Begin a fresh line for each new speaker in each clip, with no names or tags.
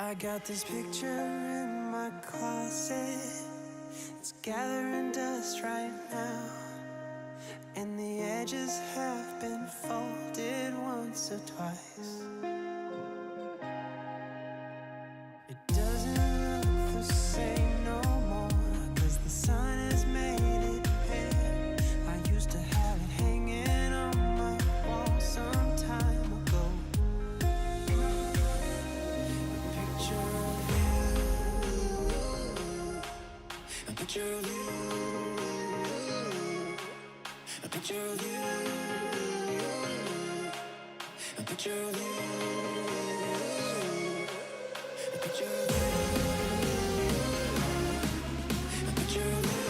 I got this picture in my closet. It's gathering dust right now, and the edges have been folded once or twice. It doesn't look the same no more, 'cause the sun has made it pale. I used to have it hanging on my wall some time ago. A picture of you, a picture of you, a picture of you, a picture of you, a picture of you, a picture of you.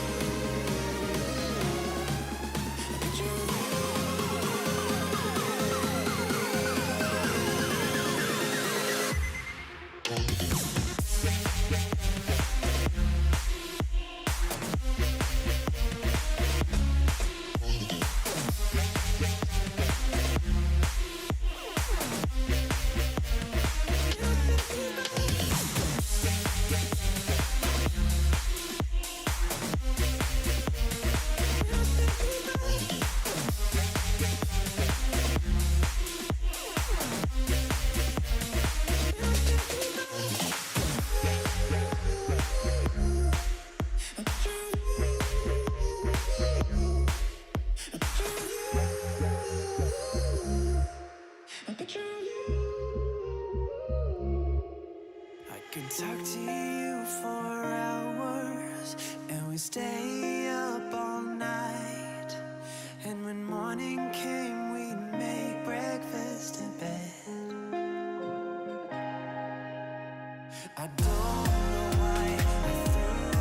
I could talk to you for hours, and we stay up all night. And when morning came, we'd make breakfast in bed. I don't know why I threw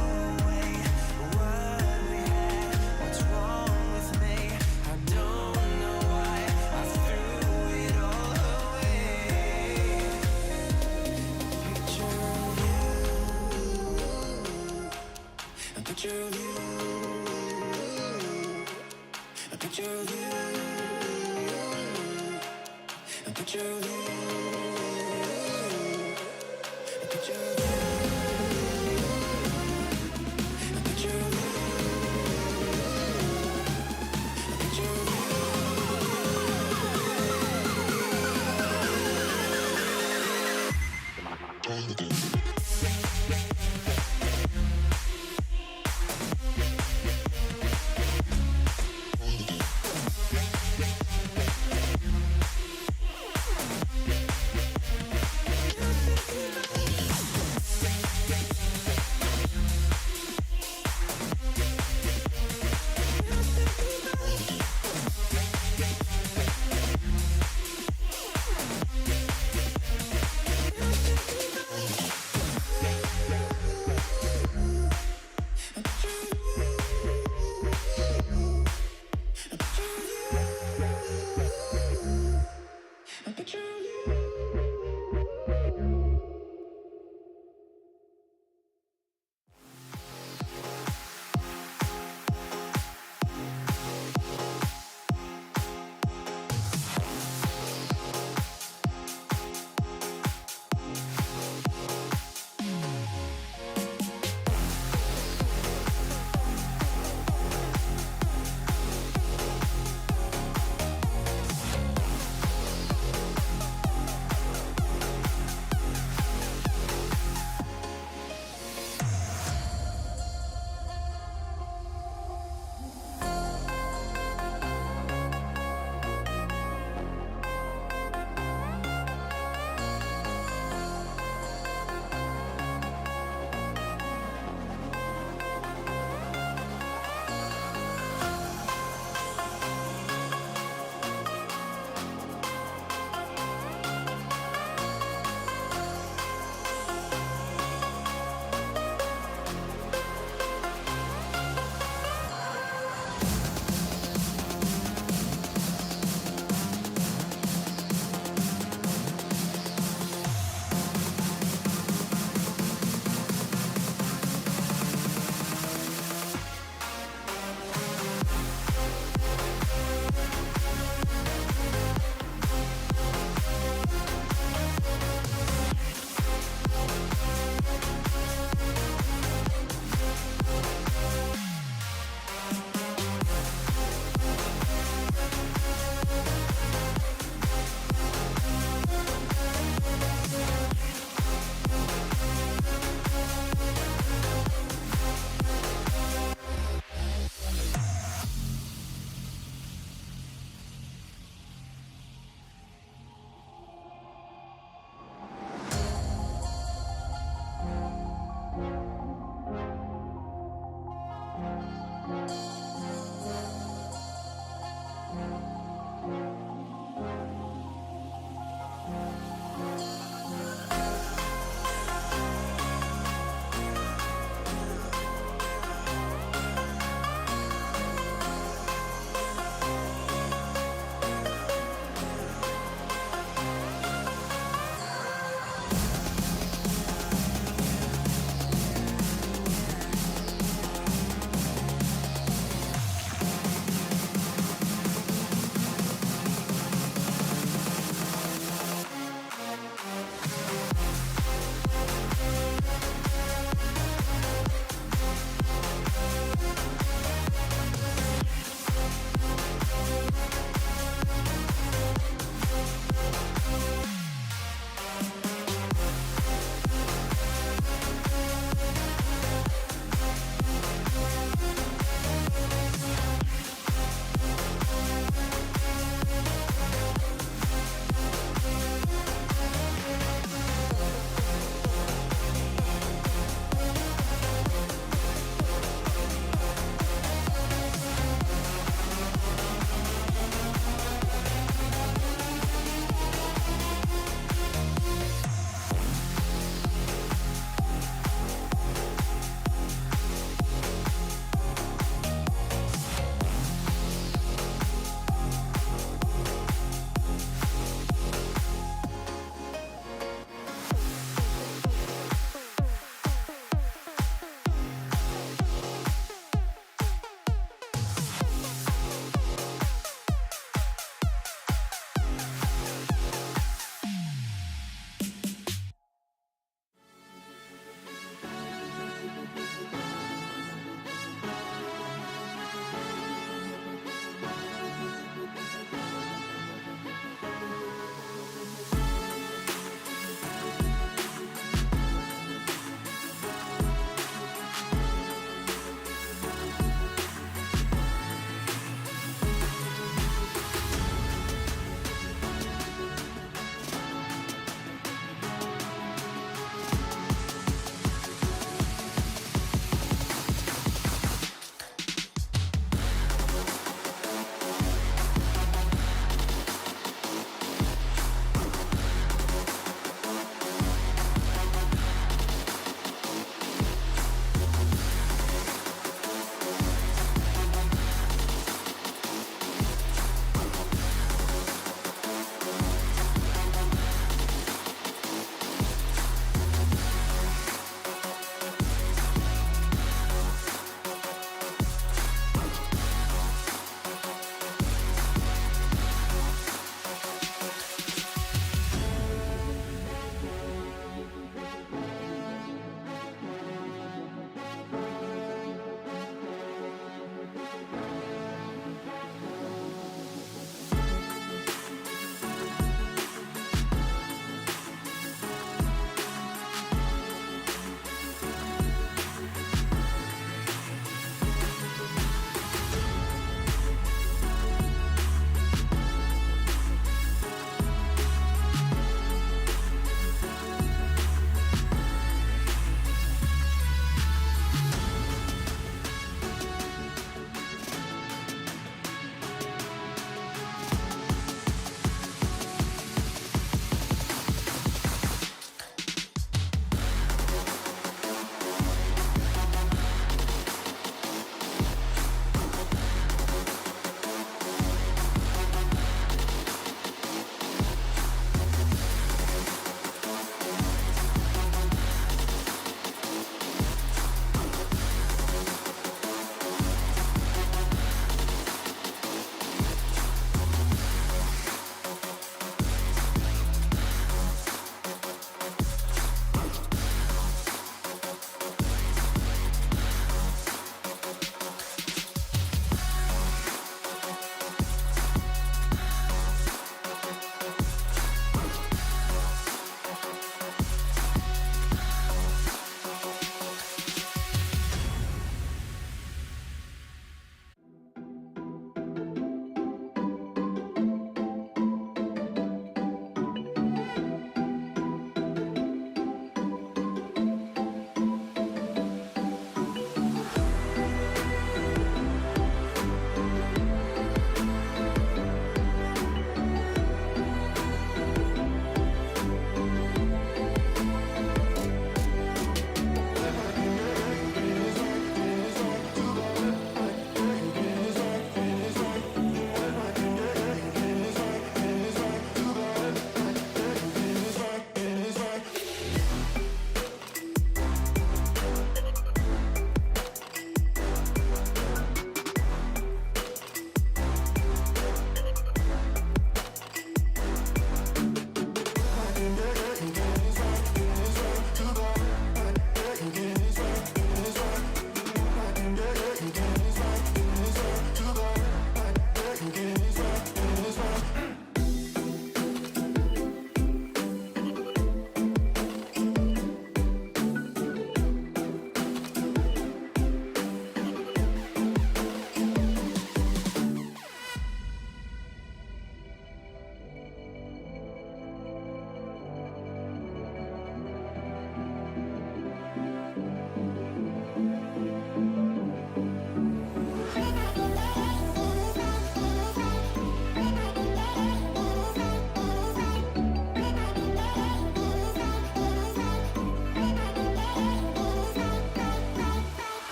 away what we had. What's wrong with me? I don't know why I threw it all away. A picture of you, a picture of you, a picture of you, a picture of you, a picture of you, a picture of you.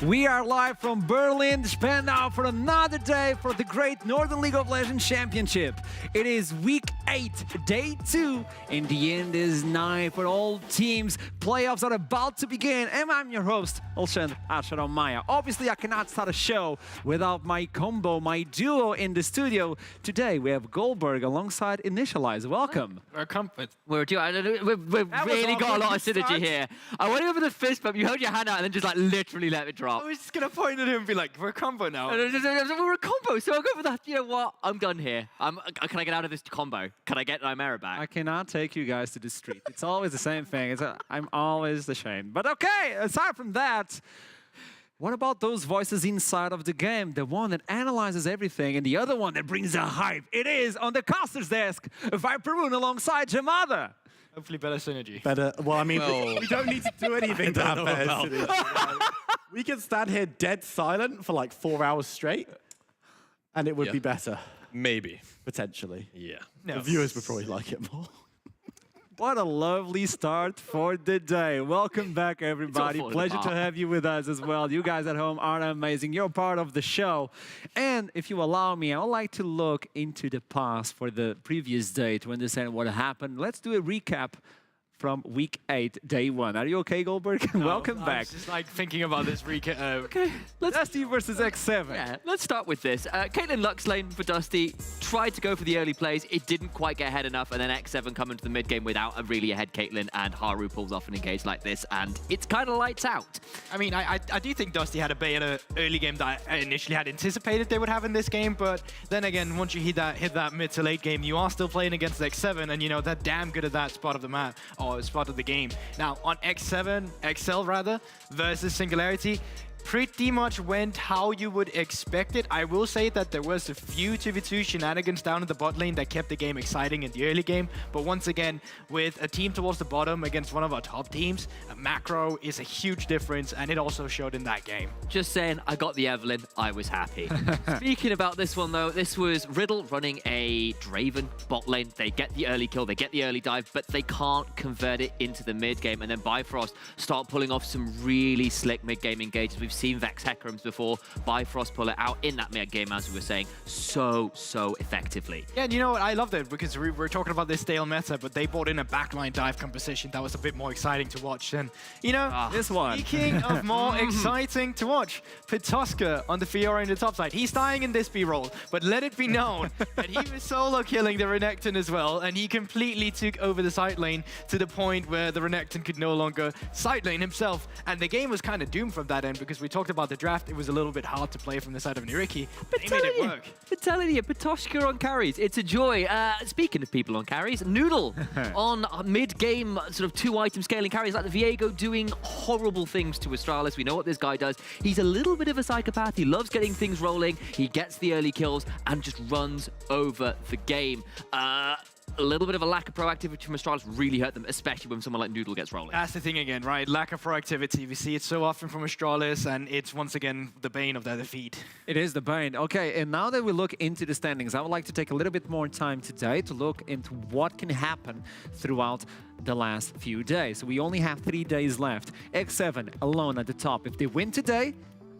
We are live from Berlin, Spandau, for another day for the great Northern League of Legends Championship. It is week 8, day 2, and the end is nigh for all teams. Playoffs are about to begin, and I'm your host, Olsen Asharon. Obviously, I cannot start a show without my combo, my duo in the studio. Today, we have Goldberg alongside Initialize. Welcome.
We're comfort.
We've really got a lot of synergy here. I went over the fist bump, you held your hand out and then just like literally let it drop.
I was just going to point at him and be like, we're a combo now.
We're a combo, so I'll go for that. You know what? I'm done here. Can I get out of this combo? Can I get Nymera back?
I cannot take you guys to the street. It's always the same thing. I'm always ashamed. But okay, aside from that, what about those voices inside of the game? The one that analyzes everything and the other one that brings the hype. It is on the caster's desk, Viperoon alongside Jamada.
Hopefully better synergy.
Better. Well, I mean, we don't need to do anything to have better synergy. We can stand here dead silent for like 4 hours straight, and it would be better.
Maybe.
Potentially.
Yeah.
The viewers would probably like it more.
What a lovely start for the day. Welcome back, everybody. Pleasure to have you with us as well. You guys at home are amazing. You're part of the show. And if you allow me, I would like to look into the past for the previous day to understand what happened. Let's do a recap from Week 8, Day 1. Are you okay, Goldberg? Welcome
I
back.
was just like thinking about this recap.
Okay, let's
Dusty versus X7.
Yeah, let's start with this. Caitlyn Lux lane for Dusty tried to go for the early plays. It didn't quite get ahead enough, and then X7 come into the mid game without a really ahead Caitlyn, and Haru pulls off an engage like this, and it's kind of lights out.
I mean, I do think Dusty had a better early game that I initially had anticipated they would have in this game, but then again, once you hit that mid to late game, you are still playing against X7, and you know, they're damn good at that spot of the map, or spot of the game. Now, on XL rather, versus Singularity, pretty much went how you would expect it. I will say that there was a few 2v2 shenanigans down in the bot lane that kept the game exciting in the early game, but once again, with a team towards the bottom against one of our top teams, a macro is a huge difference, and it also showed in that game.
Just saying, I got the Evelyn, I was happy. Speaking about this one though, this was Riddle running a Draven bot lane. They get the early kill, they get the early dive, but they can't convert it into the mid game, and then Bifrost start pulling off some really slick mid game engages. We've seen Vex Hecarim's before. Bifrost pull it out in that mid game, as we were saying, so effectively.
Yeah, and you know what? I loved it because we're talking about this stale meta, but they brought in a backline dive composition that was a bit more exciting to watch. And, you know,
This one.
speaking of more exciting to watch, Pitoska on the Fiora in the top side. He's dying in this B-roll, but let it be known that he was solo killing the Renekton as well, and he completely took over the side lane to the point where the Renekton could no longer side lane himself. And the game was kind of doomed from that end because we talked about the draft. It was a little bit hard to play from the side of Niriki, but they made it work.
But telling you, Patoshka on carries, it's a joy. Speaking of people on carries, Noodle on mid-game sort of 2-item scaling carries like the Viego doing horrible things to Astralis. We know what this guy does. He's a little bit of a psychopath. He loves getting things rolling. He gets the early kills and just runs over the game. A little bit of a lack of proactivity from Astralis really hurt them, especially when someone like Noodle gets rolling.
That's the thing again, right? Lack of proactivity. We see it so often from Astralis, and it's once again the bane of their defeat.
It is the bane. Okay, and now that we look into the standings, I would like to take a little bit more time today to look into what can happen throughout the last few days. We only have 3 days left. X7 alone at the top. If they win today,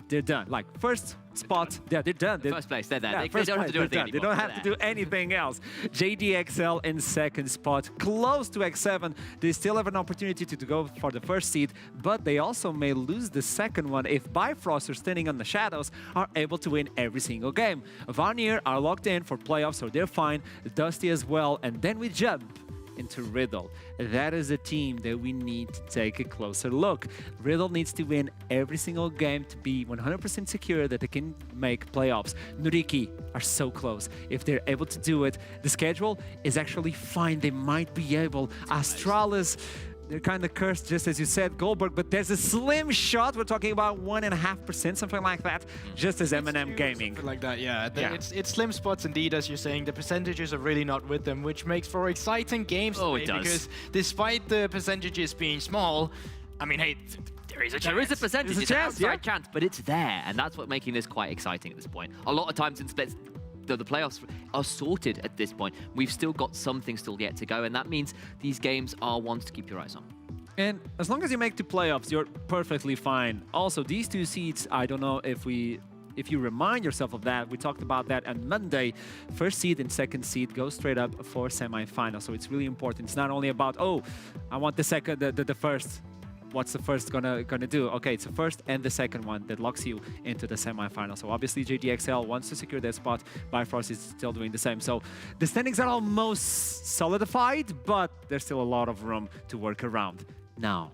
they're done. Like, first spot, yeah, they're done.
First place, they're there.
Yeah,
They
first
don't have to do
place,
anything
they're done. They
anymore.
don't have to do anything else. JDXL in second spot, close to X7. They still have an opportunity to go for the first seed, but they also may lose the second one if Bifrost are standing on the shadows are able to win every single game. Vanir are locked in for playoffs, so they're fine. Dusty as well, and then we jump into Riddle. That is a team that we need to take a closer look. Riddle needs to win every single game to be 100% secure that they can make playoffs. Nuriki are so close. If they're able to do it, the schedule is actually fine. They might be able. Astralis, they're kind of cursed, just as you said, Goldberg, but there's a slim shot. We're talking about 1.5%, something like that, just as M&M Gaming.
Something like that, yeah.
Yeah.
It's slim spots indeed, as you're saying. The percentages are really not with them, which makes for exciting games to
Oh,
play
it does.
because despite the percentages being small, I mean, hey, there is a chance.
There is a percentage,
There's a
it's an
chance,
outside
yeah.
chance, but it's there, and that's what making this quite exciting at this point. A lot of times in splits, the playoffs are sorted at this point. We've still got something still yet to go, and that means these games are ones to keep your eyes on.
And as long as you make the playoffs, you're perfectly fine. Also, these 2 seeds, I don't know if you remind yourself of that, we talked about that on Monday. First seed and second seed go straight up for semifinal. So it's really important. It's not only about, oh, I want the second, the first. What's the first gonna do? Okay, it's the first and the second one that locks you into the semifinal. So obviously JDXL wants to secure their spot. Bifrost is still doing the same. So the standings are almost solidified, but there's still a lot of room to work around. Now,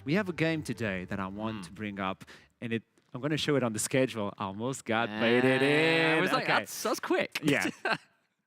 we have a game today that I want to bring up, and I'm going to show it on the schedule. I almost got baited in.
I was like,
Okay.
that's quick.
Yeah.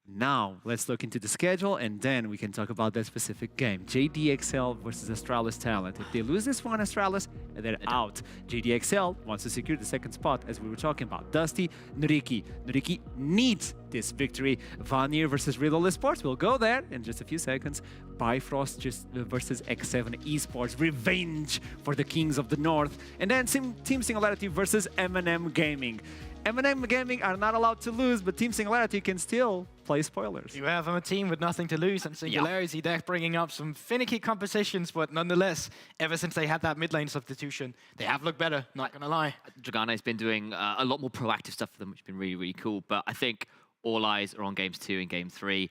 Now, let's look into the schedule, and then we can talk about that specific game. JDXL versus Astralis Talent. If they lose this one, Astralis, they're out. JDXL wants to secure the second spot, as we were talking about. Dusty, Nuriki. Nuriki needs this victory. Vanir versus Riddle Esports. We'll go there in just a few seconds. Bifrost versus X7 Esports. Revenge for the Kings of the North. And then Team Singularity versus M&M Gaming. M&M Gaming are not allowed to lose, but Team Singularity can still play spoilers.
You have a team with nothing to lose, and Singularity, they're bringing up some finicky compositions, but nonetheless, ever since they had that mid lane substitution, they have looked better, not gonna lie.
Dragana's been doing a lot more proactive stuff for them, which has been really, really cool. But I think all eyes are on games 2 and game 3.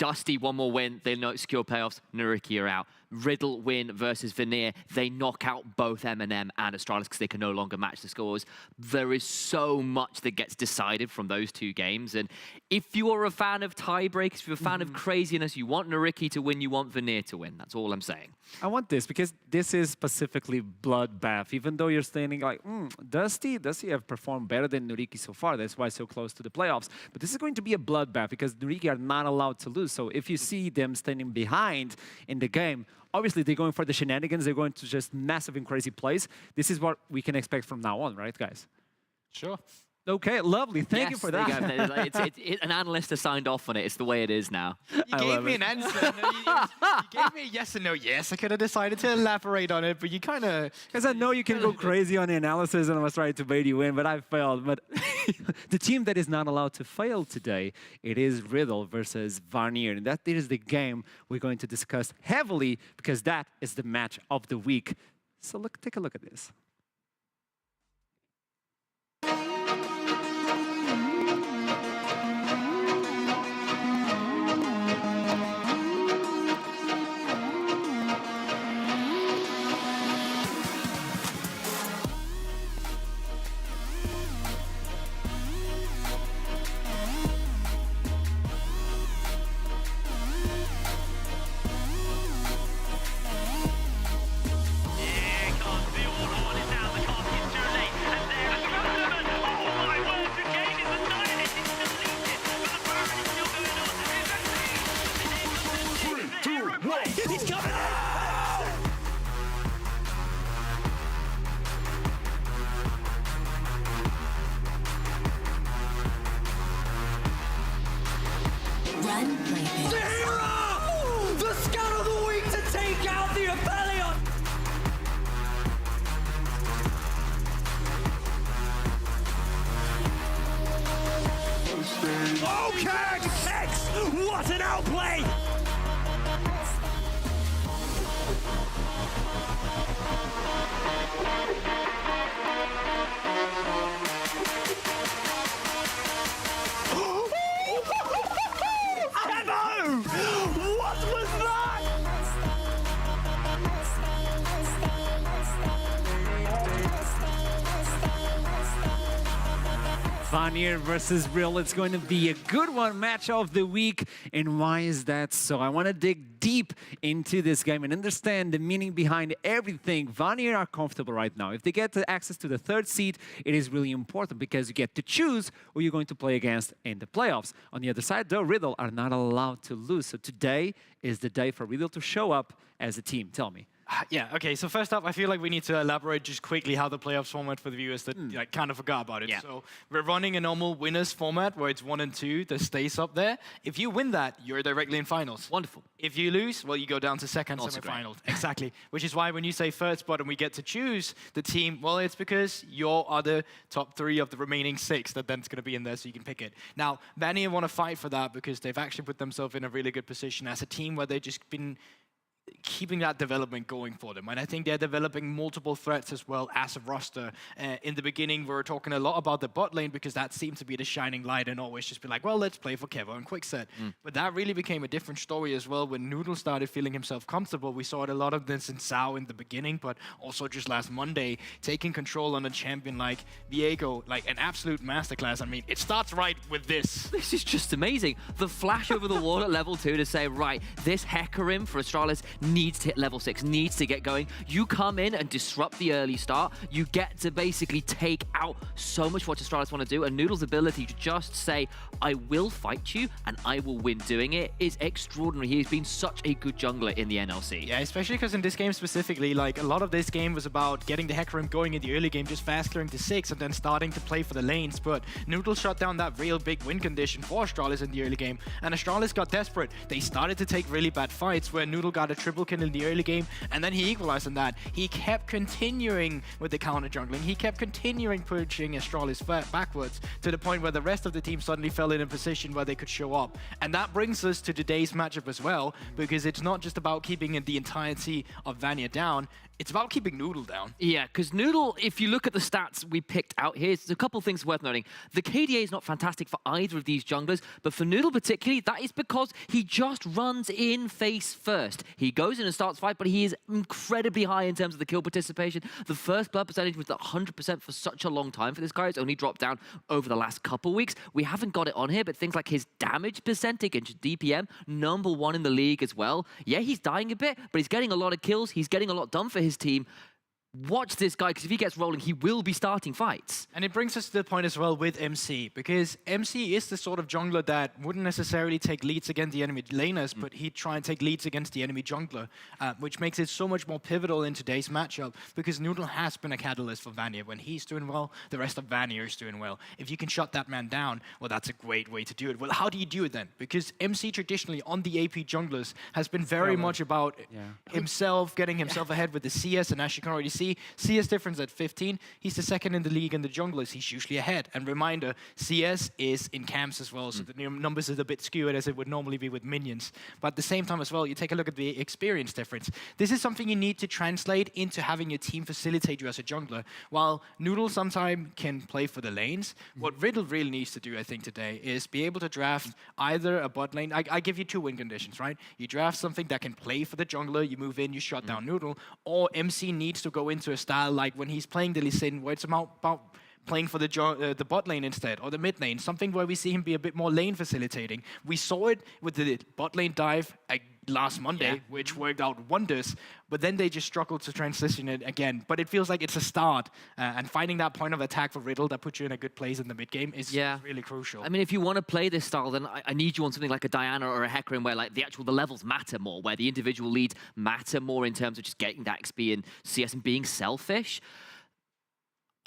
Dusty, one more win, they not secure playoffs, Nariki are out. Riddle win versus Veneer, they knock out both Eminem and Astralis because they can no longer match the scores. There is so much that gets decided from those two games. And if you are a fan of tiebreaks, if you're a fan of craziness, you want Nariki to win, you want Veneer to win. That's all I'm saying.
I want this because this is specifically bloodbath. Even though you're standing like, Dusty have performed better than Nariki so far. That's why so close to the playoffs. But this is going to be a bloodbath because Nariki are not allowed to lose. So if you see them standing behind in the game, obviously they're going for the shenanigans. They're going to just massive and crazy plays. This is what we can expect from now on, right, guys?
Sure.
Okay, lovely. Thank you for that.
An analyst has signed off on it. It's the way it is now.
You gave me an answer. No, you gave me a yes and no. Yes, I could have decided to elaborate on it, but you kind of...
Because I know you can go crazy on the analysis, and I was trying to bait you in, but I failed. But the team that is not allowed to fail today, it is Riddle versus Varnier. And that is the game we're going to discuss heavily, because that is the match of the week. So take a look at this.
The scout of the week to take out the Aphelion! Okay, X! What an outplay! What was that?
Varnier versus Riddle. It's going to be a good one, match of the week. And why is that so? I want to dig deep into this game and understand the meaning behind everything. Varnier are comfortable right now. If they get access to the third seed, it is really important because you get to choose who you're going to play against in the playoffs. On the other side, though, Riddle are not allowed to lose. So today is the day for Riddle to show up as a team. Tell me.
Yeah, okay, so first up, I feel like we need to elaborate just quickly how the playoffs format for the viewers that kind of forgot about it.
Yeah.
So we're running a normal winners format where it's 1 and 2 that stays up there. If you win that, you're directly in finals.
Wonderful.
If you lose, well, you go down to second
Also
semifinals. Exactly. Which is why when you say third spot and we get to choose the team, well, it's because you're the top 3 of the remaining 6 that then's going to be in there so you can pick it. Now, Vanny want to fight for that because they've actually put themselves in a really good position as a team where they've just been keeping that development going for them. And I think they're developing multiple threats as well as a roster. In the beginning, we were talking a lot about the bot lane because that seemed to be the shining light and always just be like, well, let's play for Kevo and Quickset. But that really became a different story as well when Noodle started feeling himself comfortable. We saw it a lot of this in Sao in the beginning, but also just last Monday, taking control on a champion like Viego, like an absolute masterclass. I mean, it starts right with this.
This is just amazing. The flash over the wall at level 2 to say, right, this Hecarim for Astralis needs to hit level 6, needs to get going. You come in and disrupt the early start. You get to basically take out so much what Astralis want to do, and Noodle's ability to just say, I will fight you and I will win doing it is extraordinary. He's been such a good jungler in the NLC.
Yeah, especially because in this game specifically, like a lot of this game was about getting the Hecarim going in the early game, just fast clearing to 6 and then starting to play for the lanes. But Noodle shut down that real big win condition for Astralis in the early game, and Astralis got desperate. They started to take really bad fights where Noodle got a triple kill in the early game, and then he equalized on that. He kept continuing with the counter jungling. He kept continuing pushing Astralis backwards to the point where the rest of the team suddenly fell in a position where they could show up. And that brings us to today's matchup as well, because it's not just about keeping the entirety of Vanya down. it's about keeping Noodle down.
Yeah, because Noodle, if you look at the stats we picked out here, there's a couple of things worth noting. The KDA is not fantastic for either of these junglers, but for Noodle particularly, that is because he just runs in face first. He goes in and starts fight, but he is incredibly high in terms of the kill participation. The first blood percentage was at 100% for such a long time for this guy. It's only dropped down over the last couple weeks. We haven't got it on here, but things like his damage percentage and DPM, #1 in the league as well. Yeah, he's dying a bit, but he's getting a lot of kills. He's getting a lot done for his team. Watch this guy, because if he gets rolling, he will be starting fights.
And it brings us to the point as well with MC, because MC is the sort of jungler that wouldn't necessarily take leads against the enemy laners, but he'd try and take leads against the enemy jungler, which makes it so much more pivotal in today's matchup, because Noodle has been a catalyst for Vanya. When he's doing well, the rest of Vanya is doing well. If you can shut that man down, well, that's a great way to do it. Well, how do you do it then? Because MC traditionally on the AP junglers has been very much about himself, getting himself ahead with the CS, and as you can already see, CS difference at 15. He's the second in the league in the junglers. He's usually ahead. And reminder, CS is in camps as well, so the numbers are a bit skewed as it would normally be with minions. But at the same time as well, you take a look at the experience difference. This is something you need to translate into having your team facilitate you as a jungler. While Noodle sometimes can play for the lanes, what Riddle really needs to do, I think, today is be able to draft either a bot lane. I give you 2 win conditions, right? You draft something that can play for the jungler, you move in, you shut down Noodle, or MC needs to go into a style like when he's playing the Lee Sin, where it's about playing for the bot lane instead, or the mid lane, something where we see him be a bit more lane facilitating. We saw it with the bot lane dive last Monday, which worked out wonders, but then they just struggled to transition it again. But it feels like it's a start, and finding that point of attack for Riddle that puts you in a good place in the mid game is really crucial.
I mean, if you want to play this style, then I need you on something like a Diana or a Hecarim, where like the levels matter more, where the individual leads matter more in terms of just getting that XP and CS and being selfish.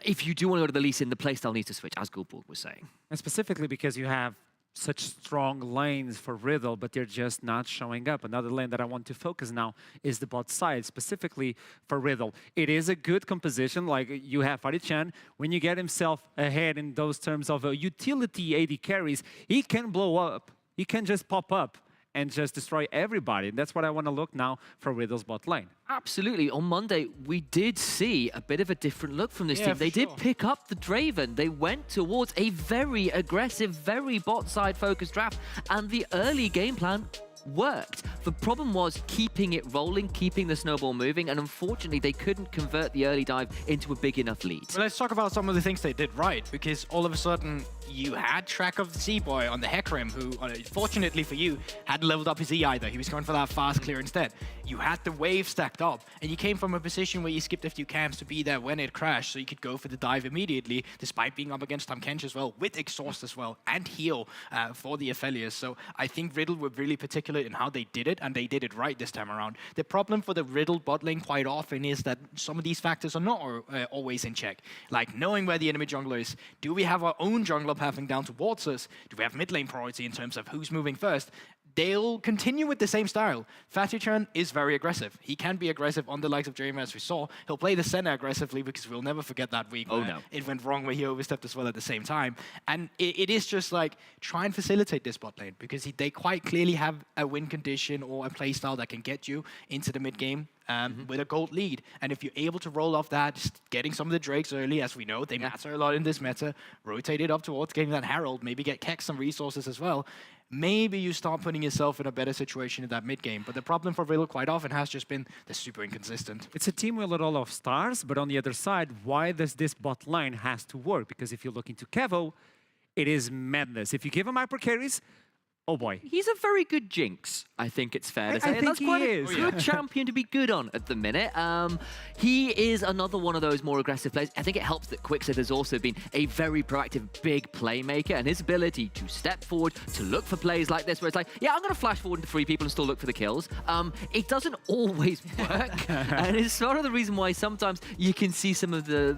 If you do want to go to the Lee Sin, the playstyle needs to switch, as Gulborg was saying.
And specifically because you have such strong lanes for Riddle, but they're just not showing up. Another lane that I want to focus now is the bot side, specifically for Riddle. It is a good composition, like you have Fari-chan. When you get himself ahead in those terms of utility AD carries, he can blow up. He can just pop up and just destroy everybody. And that's what I want to look now for Riddle's bot lane.
Absolutely. On Monday, we did see a bit of a different look from this team. They did pick up the Draven. They went towards a very aggressive, very bot-side focused draft, and the early game plan worked. The problem was keeping it rolling, keeping the snowball moving, and unfortunately, they couldn't convert the early dive into a big enough lead.
Well, let's talk about some of the things they did right, because all of a sudden, you had track of the C-Boy on the Hecarim, who, fortunately for you, hadn't leveled up his E either. He was going for that fast clear instead. You had the wave stacked up, and you came from a position where you skipped a few camps to be there when it crashed, so you could go for the dive immediately, despite being up against Tahm Kench as well, with exhaust as well, and heal for the Aphelios. So I think Riddle were really particular in how they did it, and they did it right this time around. The problem for the Riddle bot lane quite often is that some of these factors are not always in check. Like knowing where the enemy jungler is. Do we have our own jungler pathing down towards us? Do we have mid lane priority in terms of who's moving first? They'll continue with the same style. Fati-chan is very aggressive. He can be aggressive on the likes of Jeremy, as we saw. He'll play the center aggressively, because we'll never forget that week where it went wrong, where he overstepped as well at the same time. And it is just like, try and facilitate this bot lane, because they quite clearly have a win condition or a play style that can get you into the mid game with a gold lead. And if you're able to roll off that, just getting some of the Drakes early, as we know, they matter a lot in this meta, rotate it up towards getting that Herald, maybe get Keck some resources as well, maybe you start putting yourself in a better situation in that mid game. But the problem for Riddle quite often has just been they're super inconsistent.
It's a team with a lot of stars, but on the other side, why does this bot line has to work? Because if you look into Kevo, it is madness. If you give him hyper carries, oh boy.
He's a very good Jinx, I think it's fair to say.
I think
that's quite
he
a
is.
good champion to be good on at the minute. He is another one of those more aggressive players. I think it helps that Quickset has also been a very proactive, big playmaker, and his ability to step forward, to look for plays like this, where it's like, yeah, I'm going to flash forward into 3 people and still look for the kills. It doesn't always work, and it's sort of the reason why sometimes you can see some of the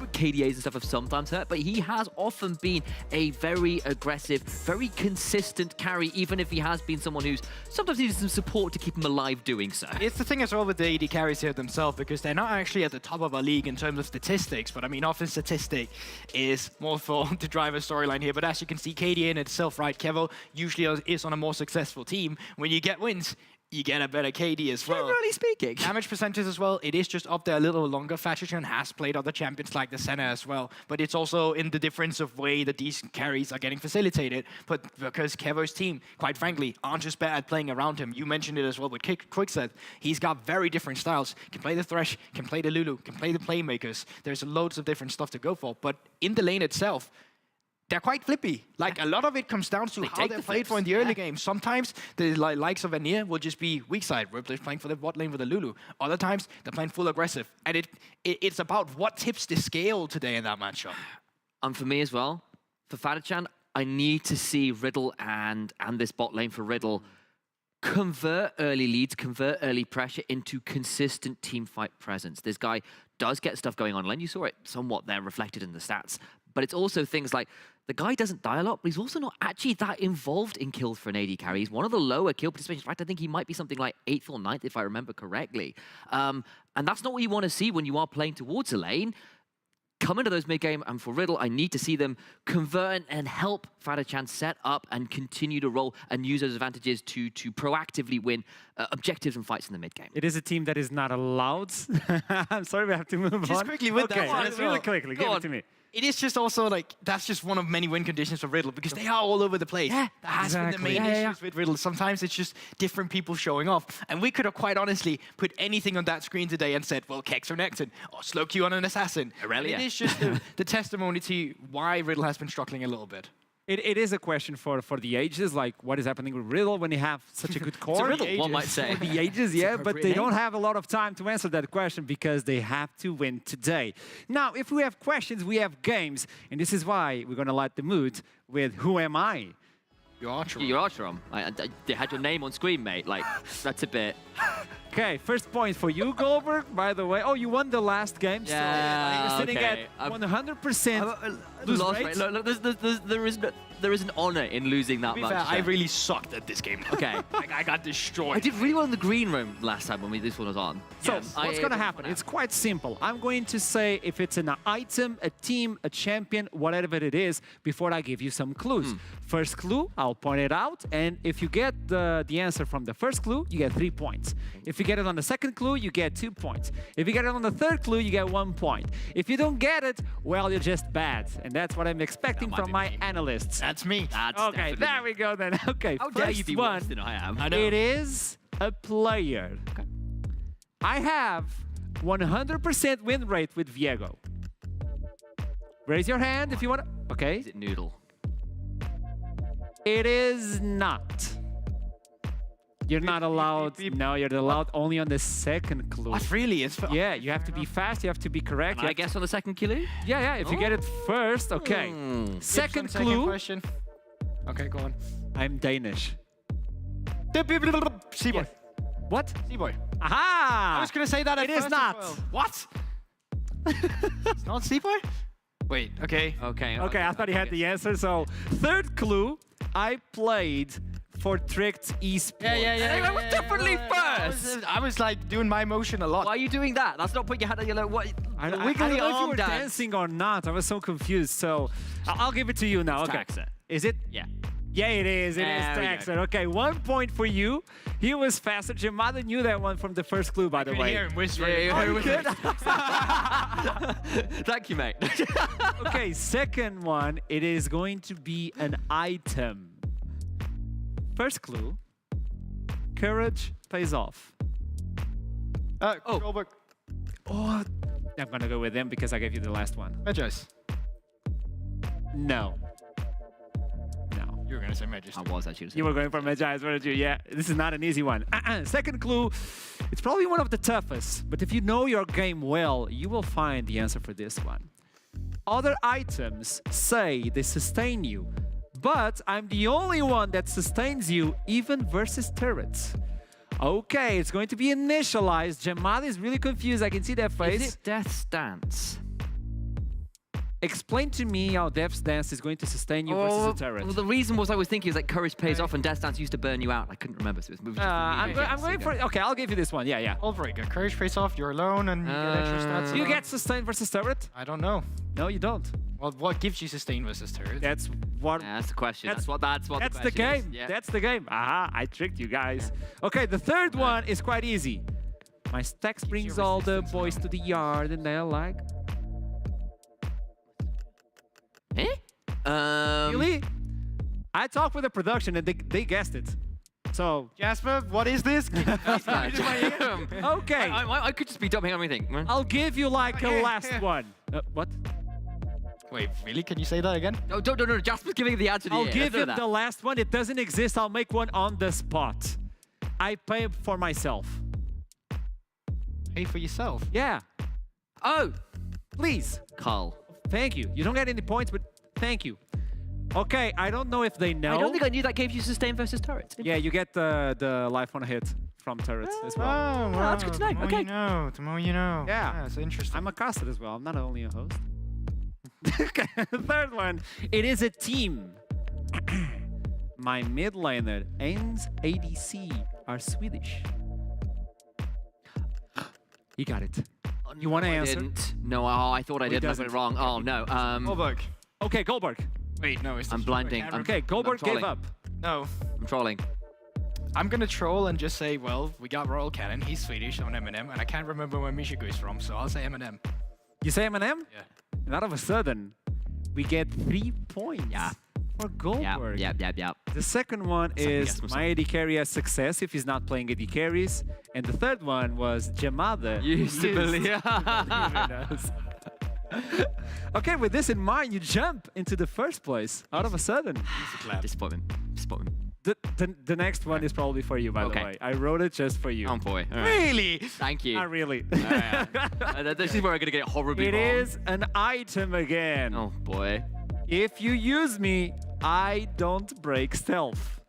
KDAs and stuff have sometimes hurt, but he has often been a very aggressive, very consistent carry, even if he has been someone who's sometimes needed some support to keep him alive doing so.
It's the thing as well with the AD carries here themselves, because they're not actually at the top of our league in terms of statistics, but I mean, often statistic is more for to drive a storyline here, but as you can see, KDA in itself, right, Kevo usually is on a more successful team. When you get wins, you get a better KD as well.
Generally speaking.
Damage percentage as well, it is just up there a little longer. Fashion has played other champions like the Senna as well, but it's also in the difference of way that these carries are getting facilitated. But because Kevo's team, quite frankly, aren't just better at playing around him. You mentioned it as well with Quickset. He's got very different styles. Can play the Thresh, can play the Lulu, can play the Playmakers. There's loads of different stuff to go for. But in the lane itself, they're quite flippy. Like, a lot of it comes down to how they're played for in the early game. Sometimes the likes of Anir will just be weak side. Rippler's playing for the bot lane with the Lulu. Other times, they're playing full aggressive. And it's about what tips the scale today in that matchup.
And for me as well, for Fadachan, I need to see Riddle and this bot lane for Riddle convert early leads, convert early pressure into consistent team fight presence. This guy does get stuff going on lane. You saw it somewhat there reflected in the stats. But it's also things like the guy doesn't die a lot, but he's also not actually that involved in kills for an AD carry. He's one of the lower kill participations. In fact, I think he might be something like 8th or 9th, if I remember correctly. And that's not what you want to see when you are playing towards a lane. Come into those mid-game, and for Riddle, I need to see them convert and help Fadachan set up and continue to roll and use those advantages to proactively win objectives and fights in the mid-game.
It is a team that is not allowed. I'm sorry, we have to move on.
Just quickly with
okay,
that one
let's
as
really
well.
quickly, give it to me.
It is just also like, that's just one of many win conditions for Riddle because they are all over the place.
Yeah,
that has been the main issues with Riddle. Sometimes it's just different people showing off. And we could have quite honestly put anything on that screen today and said, well, Kex or Nexon, or Slow Q on an Assassin.
Irelia.
It is just the testimony to why Riddle has been struggling a little bit.
It is a question for the ages, like what is happening with Riddle when they have such a good core.
It's a riddle, one might say.
For the ages, yeah, but they don't have a lot of time to answer that question because they have to win today. Now, if we have questions, we have games, and this is why we're going to light the mood with Who Am I?
You're Archer.
You're Archeron. They had your name on screen, mate. Like, that's a bit...
Okay, first point for you, Goldberg, by the way. Oh, you won the last game,
Yeah,
so you're sitting
okay.
at 100% lose
Lost
rate.
rate. Look, there is an honor in losing that
To be
much.
fair, I really sucked at this game.
Okay.
Like, I got destroyed.
I did really well in the green room last time when this one was on.
So,
Yes.
what's going to happen? It's quite simple. I'm going to say if it's an item, a team, a champion, whatever it is, before I give you some clues. First clue, I'll point it out, and if you get the answer from the first clue, you get 3 points. If you get it on the second clue, you get 2 points. If you get it on the third clue, you get 1 point. If you don't get it, well, you're just bad. And that's what I'm expecting
might
from
be
my
me.
analysts.
That's me.
That's
Okay,
definitely
there we go then. Okay,
How
first
dare you be
one.
worse than I am?
I know.
It is a player.
Okay.
I have 100% win rate with Viego. Raise your hand if you want to. Okay.
Is it Noodle?
It is not. You're not allowed. No, you're allowed only on the second clue.
What, really? It's
Yeah, you have to be fast. You have to be correct.
Can
you
I
have to-
guess on the second clue?
Yeah. If you get it first, okay. Second clue.
question. Okay, go on.
I'm Danish.
Seaboy.
What?
Seaboy.
Aha!
I was going to say that at
It is
first as
not.
well. What? It's not Seaboy? Wait, okay.
Okay.
Okay, I thought he had the answer. So, third clue, I played for Tricked Esports.
Yeah.
I was definitely first.
I was like doing my motion a lot.
Why are you doing that? That's not putting your hand on your what?
I
the
don't
wiggly
know if you
arm
were
dance.
dancing or not. I was so confused. So, I'll give it to you now. Okay.
Taxa.
Is it?
Yeah.
Yeah, it is. It is
There we go.
Taxer. Okay, 1 point for you. He was faster. Jamada knew that one from the first clue, by the
I
way.
hear him whispering.
Yeah,
Oh, you could?
Thank you, mate.
Okay, second one. It is going to be an item. First clue. Courage pays off.
Goldberg.
Oh, I'm going to go with him because I gave you the last one.
Magis.
No.
You were going to say Magis.
I was actually.
You were going for Magi's, weren't you? Yeah, this is not an easy one. Second clue, it's probably one of the toughest, but if you know your game well, you will find the answer for this one. Other items say they sustain you, but I'm the only one that sustains you even versus turrets. Okay, it's going to be initialized. Jamada is really confused. I can see that face.
Is it Death Stance?
Explain to me how Death's Dance is going to sustain you versus a turret.
Well, the reason was I was thinking is like courage pays off and Death Stance used to burn you out. I couldn't remember. So it was
I'm going for it. Okay, I'll give you this one. Yeah.
All very good. Courage face off, you're alone, and you get extra stats.
You get sustained versus turret?
I don't know.
No, you don't.
Well, what gives you sustain versus turret?
That's what.
Yeah, that's the question.
That's-
That's what
That's
the
the
question
game.
is. Yeah.
That's the game. Aha! I tricked you guys. Okay, the third one is quite easy. My stacks brings all the
resistance
boys
now.
to the yard, and they're like,
Eh?
really? I talked with the production, and they guessed it. So
Jasper, what is this? Can you please
Nah,
read my ear?
okay,
I could just be dumping everything.
I'll give you like a
Here,
last
here.
one. What?
Wait, really? Can you say that again?
No, no. Jasper's giving the answer to
I'll
you.
give
Let's do
you
that.
the last one. It doesn't exist. I'll make one on the spot. I pay for myself.
Pay for yourself.
Yeah,
Oh,
please.
Carl.
Thank you. You don't get any points, but thank you. Okay, I don't know if they know.
I don't think I knew that gave you sustain versus turrets.
Yeah, you get the life on a hit from turrets as well.
Oh,
that's good to know.
The more
Okay.
you know, the more you know.
Yeah.
it's interesting.
I'm a caster as well. I'm not only a host. Okay, the third one. It is a team. My mid laner, Ains ADC, are Swedish. You got it. You want to
I
answer?
didn't. No, I thought I did. and I got it
doesn't.
wrong. Oh, no.
Goldberg.
Okay, Goldberg.
Wait, no, it's
I'm
the
blinding.
camera.
I'm-
Okay, Goldberg gave
trolling.
up.
No,
I'm trolling.
I'm gonna troll and just say, well, we got Royal Cannon. He's Swedish on Eminem, and I can't remember where Michigo is from, so I'll say Eminem.
You say Eminem?
Yeah.
And all of a sudden, we get 3 points
Yeah.
for
Yeah,
Goldberg.
yeah.
The second one is
guess myself.
my AD carry has success if he's not playing AD carries. And the third one was Jamada.
Used to believe.
in us. Okay, with this in mind, you jump into the first place all of a sudden.
Disappointment.
The next one is probably for you, by
Okay.
the way. I wrote it just for you.
Oh, boy. All right.
Really?
Thank you.
Not really.
This is where I'm going to get it horribly
It
wrong.
is an item again.
Oh, boy.
If you use me, I don't break stealth.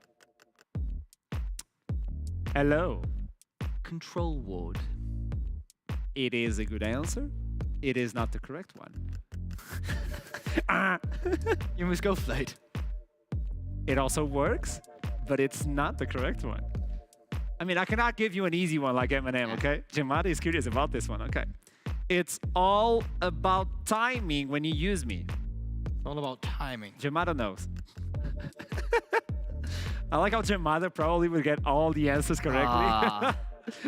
Hello.
Control ward.
It is a good answer. It is not the correct one. Ah.
You must go flight.
It also works, but it's not the correct one. I mean, I cannot give you an easy one like Eminem, okay? Jamada is curious about this one, okay? It's all about timing when you use me.
It's all about timing.
Jamada knows. I like how Jamada probably would get all the answers correctly,
Ah.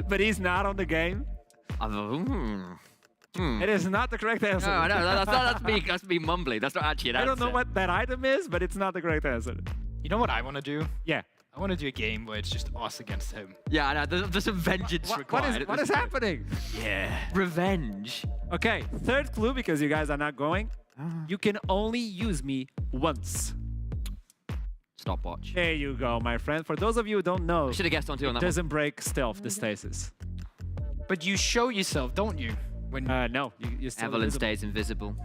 but he's not on the game. It is not the correct answer.
No, that's me mumbling. That's not actually an
I
answer.
don't know what that item is, but it's not the correct answer.
You know what I want to do?
Yeah.
I want to do a game where it's just us against him.
Yeah, I know. There's some vengeance required.
What is happening?
Yeah.
Revenge.
Okay, third clue, because you guys are not going.
Ah.
You can only use me once.
Stopwatch.
There you go, my friend. For those of you who don't know,
Should have guessed on two on that one.
doesn't break stealth, the stasis.
But you show yourself, don't you? When
No, you still
Evelyn
invisible.
stays invisible.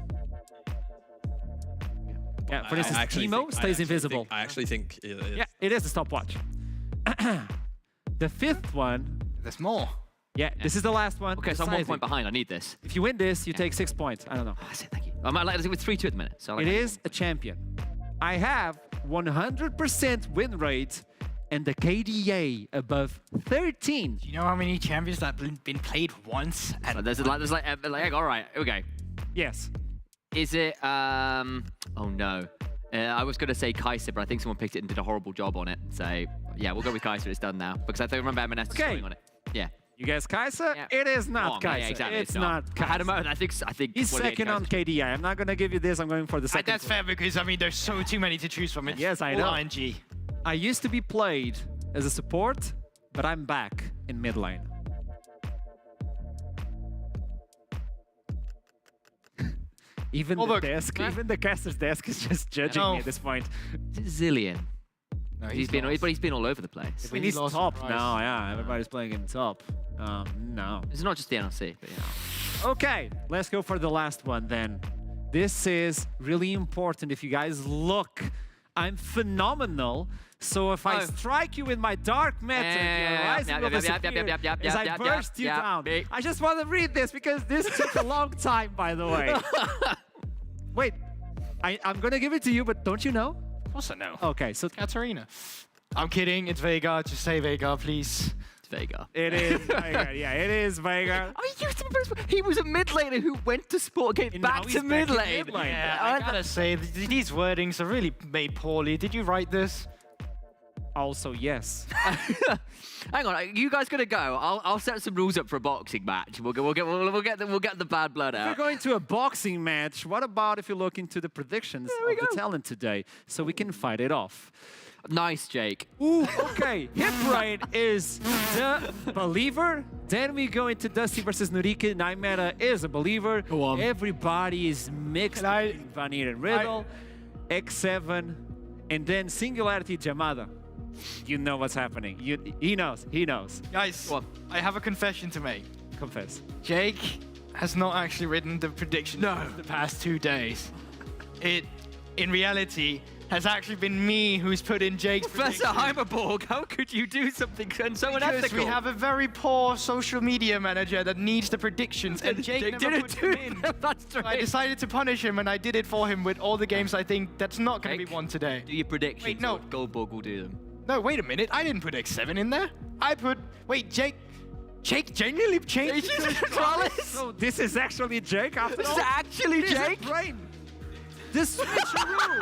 Yeah, for instance, Timo stays invisible.
I actually think it is.
Yeah, it is a stopwatch. The fifth one,
there's more.
yeah, this is the last one.
Okay, so I'm 1
decisive.
point behind. I need this.
If you win this, you take 6 points. I don't know.
That's it, thank you. I might like it with 3-2 at the minute. So I like
It
that.
is a champion. I have 100% win rate and the KDA above 13.
Do you know how many champions that have been played once?
So
And
there's like, all right, okay.
Yes.
Is it, oh no. I was going to say Kaiser, but I think someone picked it and did a horrible job on it. So, yeah, we'll go with Kaiser. It's done now. Because I don't remember M&S
Okay.
scoring on it. Yeah.
You guess Kaiser?
Yeah.
It is not
Wrong.
Kaiser.
Yeah, exactly.
It's not
I
Kaiser.
had him out. I think
He's
28
second on
Kaiser.
KDI. I'm not going to give you this. I'm going for the second.
that's fair because, I mean, there's so too many to choose from. It's
Yes, I
all
know.
RNG.
I used to be played as a support, but I'm back in mid lane. Even the
Goldberg.
desk,
Huh?
even the caster's desk is just judging
No.
me at this point.
Zillion.
No,
He's been all over the place.
I mean,
He
he's
lost
top
Price.
now, yeah. Everybody's playing in top. No.
It's not just the NLC, but yeah.
Okay, let's go for the last one then. This is really important. If you guys look, I'm phenomenal. So if I
Oh.
strike you with my dark method, your eyes will disappear as I burst you down. I just want to read this because this took a long time, by the way. Wait, I'm going to give it to you, but don't you know?
Of course I know.
Okay, so
Katarina. I'm kidding. It's Vega. Just say Vega, please.
Veigar.
It is Veigar. Yeah, it is Veigar.
Oh, he was a mid laner who went to Sport Gate
And
back
now
to
he's
mid
back in
lane.
mid lane.
Yeah, I gotta say, these wordings are really made poorly. Did you write this?
Also, yes.
Hang on, you guys gonna go? I'll set some rules up for a boxing match. We'll get the bad blood
If
out.
you're going to a boxing match, what about if you look into the predictions
we
of the
go.
talent today, so we can fight it off?
Nice, Jake.
Ooh, okay. Hit right is the believer. Then we go into Dusty versus Nurika. Nightmare is a believer.
Go on.
Everybody is mixed
Can I-
between Vanir and Riddle. X7, and then Singularity Jamada. You know what's happening. He knows. He knows.
Guys,
Go on.
I have a confession to make.
Confess.
Jake has not actually written the predictions of the past 2 days. It, in reality, has actually been me who's put in Jake's
Professor
prediction.
Heimerborg, how could you do something so
Because
unethical?
we have a very poor social media manager that needs the predictions, and Jake never
didn't
puts
do
them in.
them. That's
So I
right.
decided to punish him, and I did it for him with all the games I think that's not going to
Jake,
be won today.
Do your predictions.
Wait, no.
or Goldborg will do them.
No, wait a minute. I didn't put X7 in there. I put... Wait, Jake genuinely changed it to Astralis?
So this is actually Jake after
This is
all?
actually
This is
Jake.
brain. This switcheroo.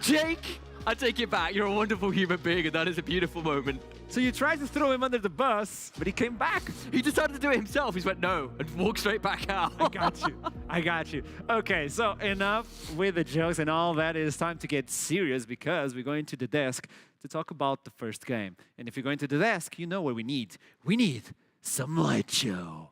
Jake, I take it back. You're a wonderful human being, and that is a beautiful moment.
So you tried to throw him under the bus, but he came back.
He decided to do it himself. He just went no and walked straight back out.
I got you. I got you. Okay, so enough with the jokes and all that. It is time to get serious because we're going to the desk to talk about the first game. And if you're going to the desk, you know what we need. We need some light show.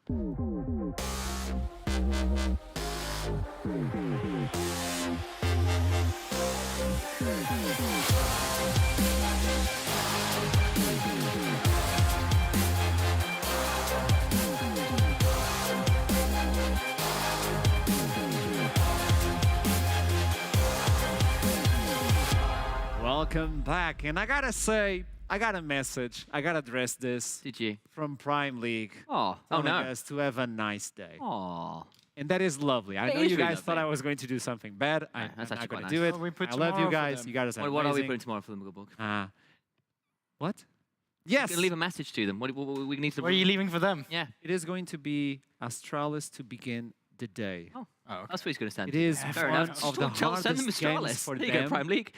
Welcome back. And I gotta say, I got a message. I gotta address this
Did you?
from Prime League.
Oh
Telling
no.
us to have a nice day.
Oh.
And that is lovely. I
It
know
is
you
really
guys thought
lovely.
I was going to do something bad. I'm
that's
not
actually
going to
quite
do
nice.
it.
Well, we put
I love you
tomorrow for
guys.
them.
You guys are
What are we
amazing.
putting tomorrow for the Muggle Book?
What? Yes.
Gonna leave a message to them. What we need to.
Where are you leaving for them?
Yeah.
It is going to be Astralis to begin the day.
Oh,
Oh, okay.
that's what he's going to send.
It is
Fair
one
enough.
of the
Send them
hardest games
Astralis.
for
There you go,
them.
Prime League.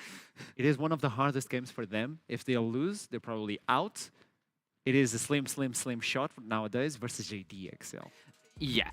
It is one of the hardest games for them. If they'll lose, they're probably out. It is a slim shot nowadays versus JDXL.
Yeah.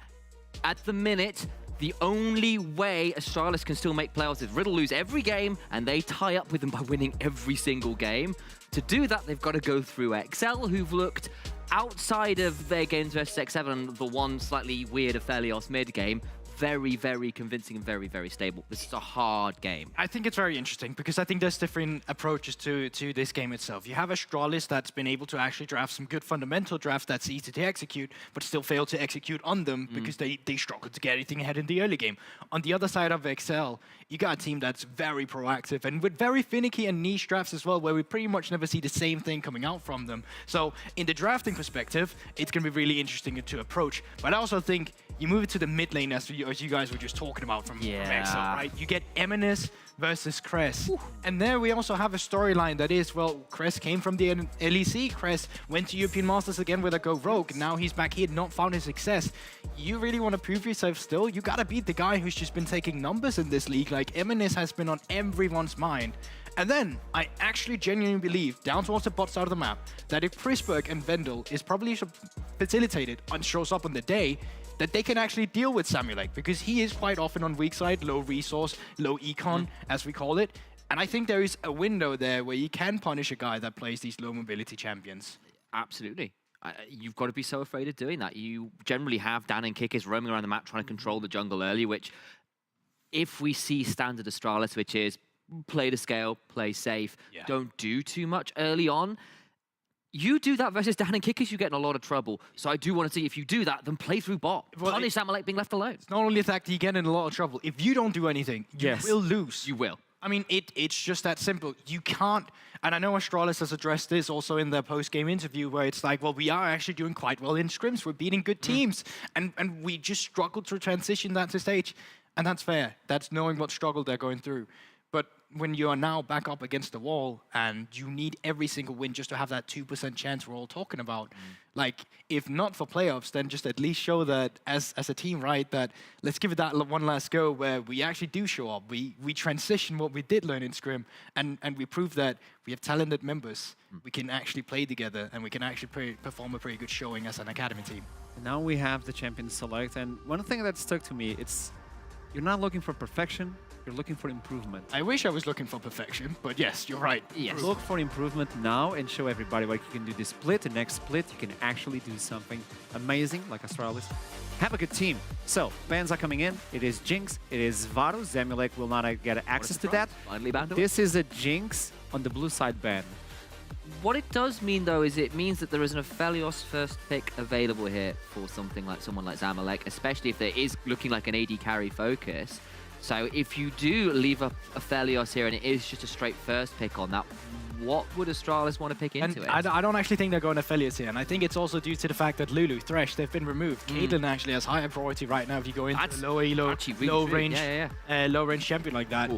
At the minute, the only way Astralis can still make playoffs is Riddle lose every game and they tie up with them by winning every single game. To do that, they've got to go through XL, who've looked outside of their games versus X7 and the one slightly weird Aphelios mid game. Very, very convincing and very, very stable. This is a hard game.
I think it's very interesting because I think there's different approaches to this game itself. You have Astralis that's been able to actually draft some good fundamental drafts that's easy to execute, but still fail to execute on them because they struggle to get anything ahead in the early game. On the other side of XL, you got a team that's very proactive and with very finicky and niche drafts as well, where we pretty much never see the same thing coming out from them. So in the drafting perspective, it's going to be really interesting to approach. But I also think you move it to the mid lane as you guys were just talking about from XL, right? You get Eminus versus Cress. And there we also have a storyline that is, well, Cress came from the NLC. Cress went to European Masters again with a Go Rogue. Now he's back here, not found his success. You really want to prove yourself still? You got to beat the guy who's just been taking numbers in this league. Like, Eminus has been on everyone's mind. And then, I actually genuinely believe, down towards the bot side of the map, that if Prisberg and Vendel is probably facilitated and shows up on the day, that they can actually deal with Samulek, because he is quite often on weak side, low resource, low econ, as we call it. And I think there is a window there where you can punish a guy that plays these low mobility champions.
Absolutely. You've got to be so afraid of doing that. You generally have Dan and Kickers roaming around the map trying to control the jungle early, which, if we see standard Astralis, which is play to scale, play safe, don't do too much early on, you do that versus Dan and Kickers, you get in a lot of trouble. So I do want to see, if you do that, then play through bot.
Well,
Punish Samulek being left alone.
It's not only that you get in a lot of trouble. If you don't do anything, you will lose.
You will.
I mean, it's just that simple. You can't, and I know Astralis has addressed this also in their post-game interview, where it's like, well, we are actually doing quite well in scrims. We're beating good teams, and we just struggled to transition that to stage, and that's fair. That's knowing what struggle they're going through. But when you are now back up against the wall and you need every single win just to have that 2% chance we're all talking about, like, if not for playoffs, then just at least show that as a team, right, that let's give it that one last go where we actually do show up. We transition what we did learn in Scrim, and we prove that we have talented members. We can actually play together, and we can actually perform a pretty good showing as an academy team.
Now we have the champion select, and one thing that stuck to me, it's you're not looking for perfection, you're looking for improvement.
I wish I was looking for perfection, but yes, you're right.
Yes.
Look for improvement now and show everybody what you can do this split. The next split, you can actually do something amazing like Astralis. Have a good team. So, bans are coming in. It is Jinx, it is Varus. Zamulek will not get access to that.
Finally banned.
This is a Jinx on the blue side ban.
What it does mean, though, is it means that there is an Aphelios first pick available here for someone like Zamulek, especially if there is looking like an AD carry focus. So if you do leave a Aphelios here and it is just a straight first pick on that, what would Astralis want to pick into it?
I don't actually think they're going Aphelios here, and I think it's also due to the fact that Lulu, Thresh, they've been removed. Caitlyn actually has higher priority right now if you go into a low elo, low range champion like that.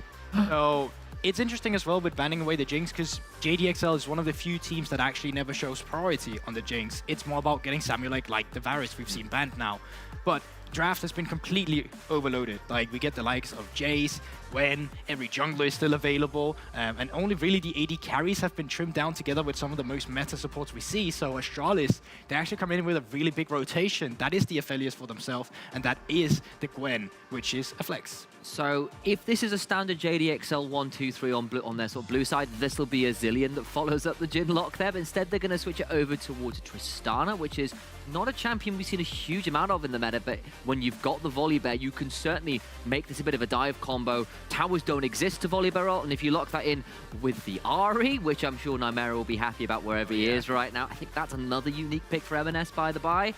So it's interesting as well with banning away the Jinx, because JDXL is one of the few teams that actually never shows priority on the Jinx. It's more about getting Zamulek like the Varus we've seen banned now. But draft has been completely overloaded. Like, we get the likes of Jace, Gwen, every jungler is still available, and only really the AD carries have been trimmed down together with some of the most meta supports we see. So Astralis, they actually come in with a really big rotation. That is the Aphelios for themselves, and that is the Gwen, which is a flex.
So if this is a standard JDXL 1-2-3 on their sort of blue side, this will be a Zillion that follows up the Jhin lock there. But instead, they're going to switch it over towards Tristana, which is not a champion we've seen a huge amount of in the meta. But when you've got the Volibear, you can certainly make this a bit of a dive combo. Towers don't exist to Volibear ult, and if you lock that in with the Ahri, which I'm sure Nymera will be happy about wherever he is right now, I think that's another unique pick for M&S, by the by.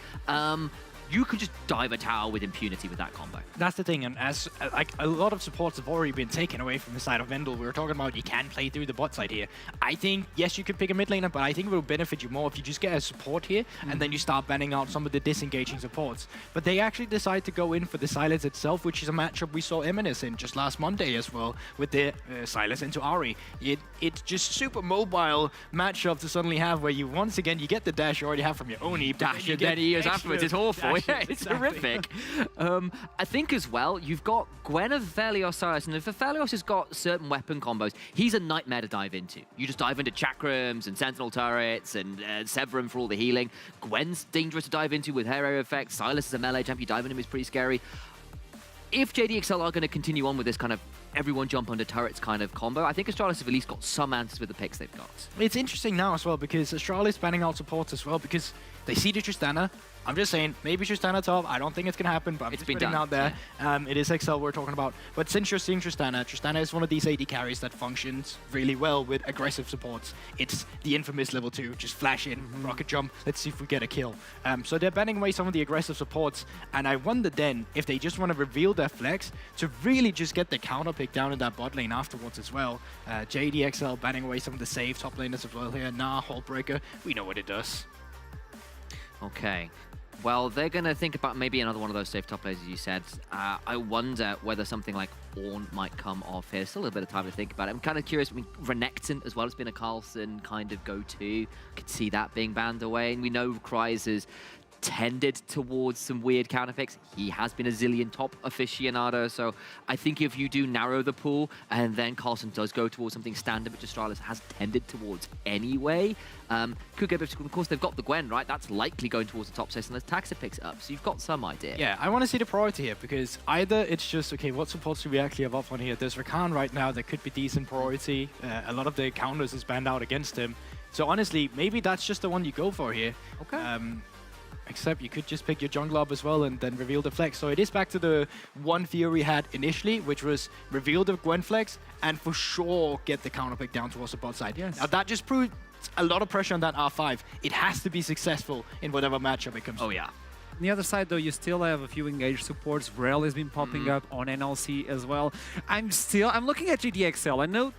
You can just dive a tower with impunity with that combo.
That's the thing, and as like a lot of supports have already been taken away from the side of Vendel, we were talking about you can play through the bot side here. I think, yes, you could pick a mid laner, but I think it will benefit you more if you just get a support here, and then you start banning out some of the disengaging supports. But they actually decide to go in for the Silence itself, which is a matchup we saw M&S in just last Monday as well, with the Silence into Ahri. It's just super mobile matchup to suddenly have, where you, once again, you get the dash you already have from your own E,
Dash and then E afterwards. It's awful. Yeah, it's horrific. I think as well, you've got Gwen of Aphelios Cyrus, and if Aphelios has got certain weapon combos, he's a nightmare to dive into. You just dive into Chakrams and Sentinel turrets and Severum for all the healing. Gwen's dangerous to dive into with her area effect. Silas is a melee champ, you dive into him is pretty scary. If JDXL are going to continue on with this kind of everyone jump under turrets kind of combo, I think Astralis have at least got some answers with the picks they've got.
It's interesting now as well, because Astralis banning out supports as well, because they see the Tristana. I'm just saying, maybe Tristana top. I don't think it's going to happen, but I'm just putting it out there. Yeah. It is XL we're talking about. But since you're seeing Tristana is one of these AD carries that functions really well with aggressive supports. It's the infamous level 2. Just flash in, rocket jump, let's see if we get a kill. So they're banning away some of the aggressive supports, and I wonder then if they just want to reveal their flex to really just get the counter pick down in that bot lane afterwards as well. JDXL banning away some of the save top laners as well here. Nah, Hullbreaker, we know what it does.
Okay. Well, they're going to think about maybe another one of those safe top players, as you said. I wonder whether something like Ornn might come off here. Still a little bit of time to think about it. I'm kind of curious. I mean, Renekton as well has been a Carlson kind of go-to. Could see that being banned away. And we know Kryze has tended towards some weird counter picks. He has been a Zillion top aficionado, so I think if you do narrow the pool and then Carlson does go towards something standard, which Astralis has tended towards anyway, could get, of course, they've got the Gwen, right? That's likely going towards the top 6 unless Taxa picks it up, so you've got some idea.
Yeah, I want to see the priority here, because either it's just, okay, what supports do we actually have up on here? There's Rakan right now that could be decent priority. A lot of the counters is banned out against him. So honestly, maybe that's just the one you go for here.
Okay.
Except you could just pick your jungler up as well and then reveal the flex. So it is back to the one theory we had initially, which was reveal the Gwen flex and for sure get the counter pick down towards the bot side.
Yes.
Now that just proved a lot of pressure on that R5. It has to be successful in whatever matchup it comes to.
Oh, yeah.
On the other side, though, you still have a few engaged supports. Vrel has been popping up on NLC as well. I'm looking at GDXL. I know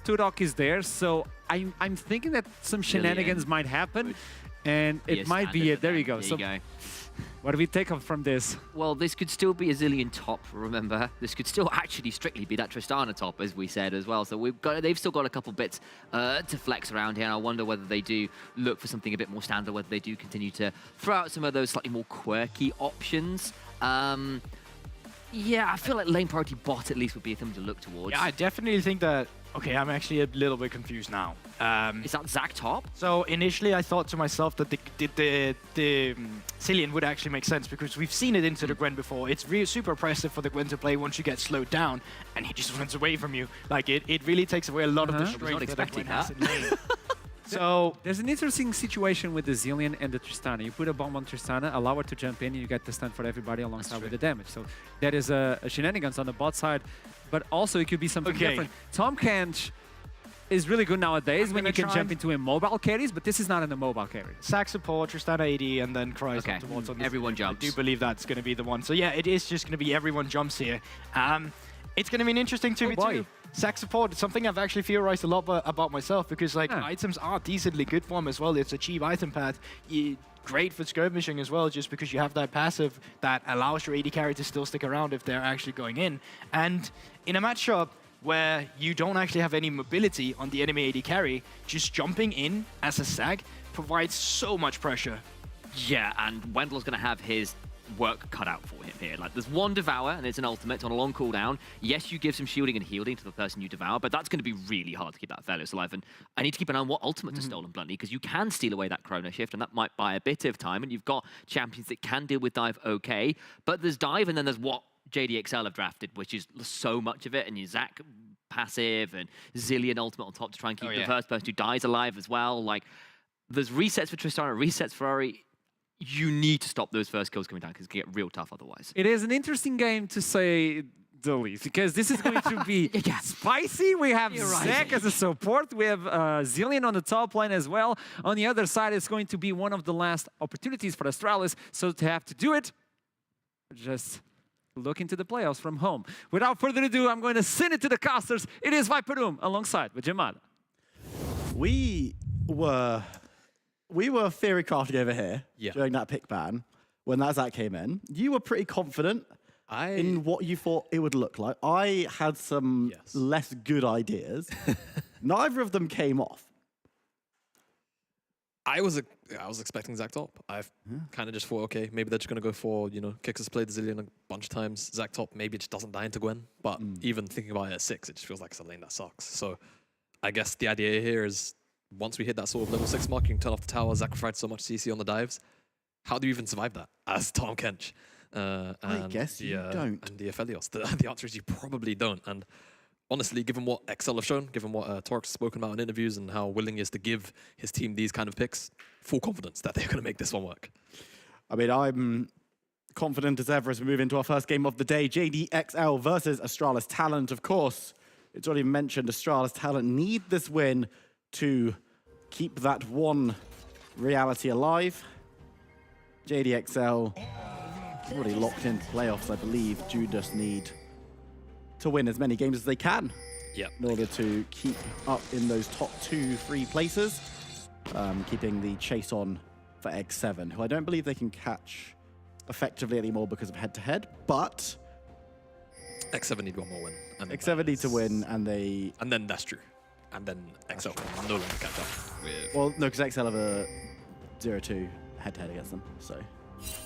Tudok is there, so I'm thinking that some shenanigans might happen. And it might be it. There you go.
There you go.
What do we take up from this?
Well, this could still be a Zilean top, remember? This could still actually strictly be that Tristana top, as we said as well. So they've still got a couple bits to flex around here, and I wonder whether they do look for something a bit more standard, whether they do continue to throw out some of those slightly more quirky options. Yeah, I feel like lane priority bot at least would be something to look towards.
Yeah, I definitely think that... Okay, I'm actually a little bit confused now.
Is that Zac top?
So initially I thought to myself that the Zilean would actually make sense because we've seen it into the Gwen before. It's really super oppressive for the Gwen to play once you get slowed down and he just runs away from you. Like it really takes away a lot of the strength that the Gwen has in lane. So
there's an interesting situation with the Zilean and the Tristana. You put a bomb on Tristana, allow her to jump in, and you get the stun for everybody alongside with the damage. So that is a shenanigans on the bot side, but also it could be something different. Tom Kench is really good nowadays when you can jump into immobile carries, but this is not an immobile carry.
Sac support, Tristana AD, and then Cries towards on this.
Everyone jumps.
I do believe that's going to be the one. So yeah, it is just going to be everyone jumps here. It's going to be an interesting 2v2. Sac support, something I've actually theorized a lot about myself because like items are decently good for him as well. It's a cheap item path. Great for skirmishing as well, just because you have that passive that allows your AD carry to still stick around if they're actually going in. And in a matchup where you don't actually have any mobility on the enemy AD carry, just jumping in as a Sac provides so much pressure.
Yeah, and Wendell's going to have his work cut out for him here. Like, there's one Devour, and it's an ultimate on a long cooldown. Yes, you give some shielding and healing to the person you devour, but that's going to be really hard to keep that Aphelios alive. And I need to keep an eye on what ultimates are stolen bluntly, because you can steal away that Chrono Shift, and that might buy a bit of time, and you've got champions that can deal with dive okay, but there's dive, and then there's what JDXL have drafted, which is so much of it, and your Zac passive, and Zilean ultimate on top to try and keep the first person who dies alive as well. Like, there's resets for Tristana, resets for Ari. You need to stop those first kills coming down because it can get real tough otherwise.
It is an interesting game to say the least because this is going to be spicy. We have Zac as a support. We have Zilean on the top lane as well. On the other side, it's going to be one of the last opportunities for Astralis. So to have to do it, just look into the playoffs from home. Without further ado, I'm going to send it to the casters. It is Viperoom alongside with Jamada.
We were theory crafting over here during that pick ban when that Zac came in. You were pretty confident in what you thought it would look like. I had some less good ideas. Neither of them came off.
I was expecting Zac top. I've kind of just thought, okay, maybe they're just going to go for, Kix has played the Zilean a bunch of times. Zac top, maybe it just doesn't die into Gwen. But even thinking about it at 6, it just feels like it's a lane that sucks. So I guess the idea here is once we hit that sort of level 6 mark, you can turn off the tower, sacrifice so much CC on the dives. How do you even survive that as Tom Kench?
I guess you don't.
And the Aphelios. The answer is you probably don't. And honestly, given what XL have shown, given what Torx has spoken about in interviews and how willing he is to give his team these kind of picks, full confidence that they're going to make this one work.
I mean, I'm confident as ever as we move into our first game of the day. JDXL versus Astralis Talent. Of course, it's already mentioned Astralis Talent need this win to keep that one reality alive. JDXL already locked into playoffs, I believe. Do just need to win as many games as they can in order to keep up in those top 2-3 places, keeping the chase on for X7, who I don't believe they can catch effectively anymore because of head-to-head, but
X7 need one more win. And
X7 need to win, and they...
And then that's true. And then XL can no longer catch up with...
Well, no, because XL have a 0-2 head-to-head against them, so...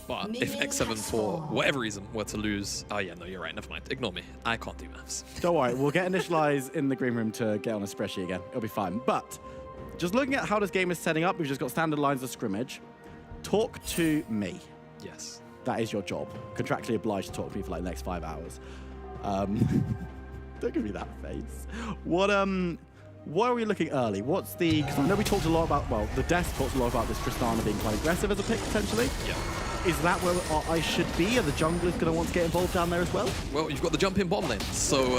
But if X7 for whatever reason were to lose... Oh yeah, no, you're right, never mind. Ignore me. I can't do maths.
Don't worry, we'll get initialized in the green room to get on a spreadsheet again. It'll be fine. But just looking at how this game is setting up, we've just got standard lines of scrimmage. Talk to me.
Yes.
That is your job. Contractually obliged to talk to me for like the next 5 hours. Don't give me that face. What are we looking early? What's the... Because I know we talked a lot about... Well, the desk talks a lot about this Tristana being quite aggressive as a pick, potentially.
Yeah.
Is that where our eyes should be? Are the junglers going to want to get involved down there as well?
Well, you've got the jump in bottom lane. So,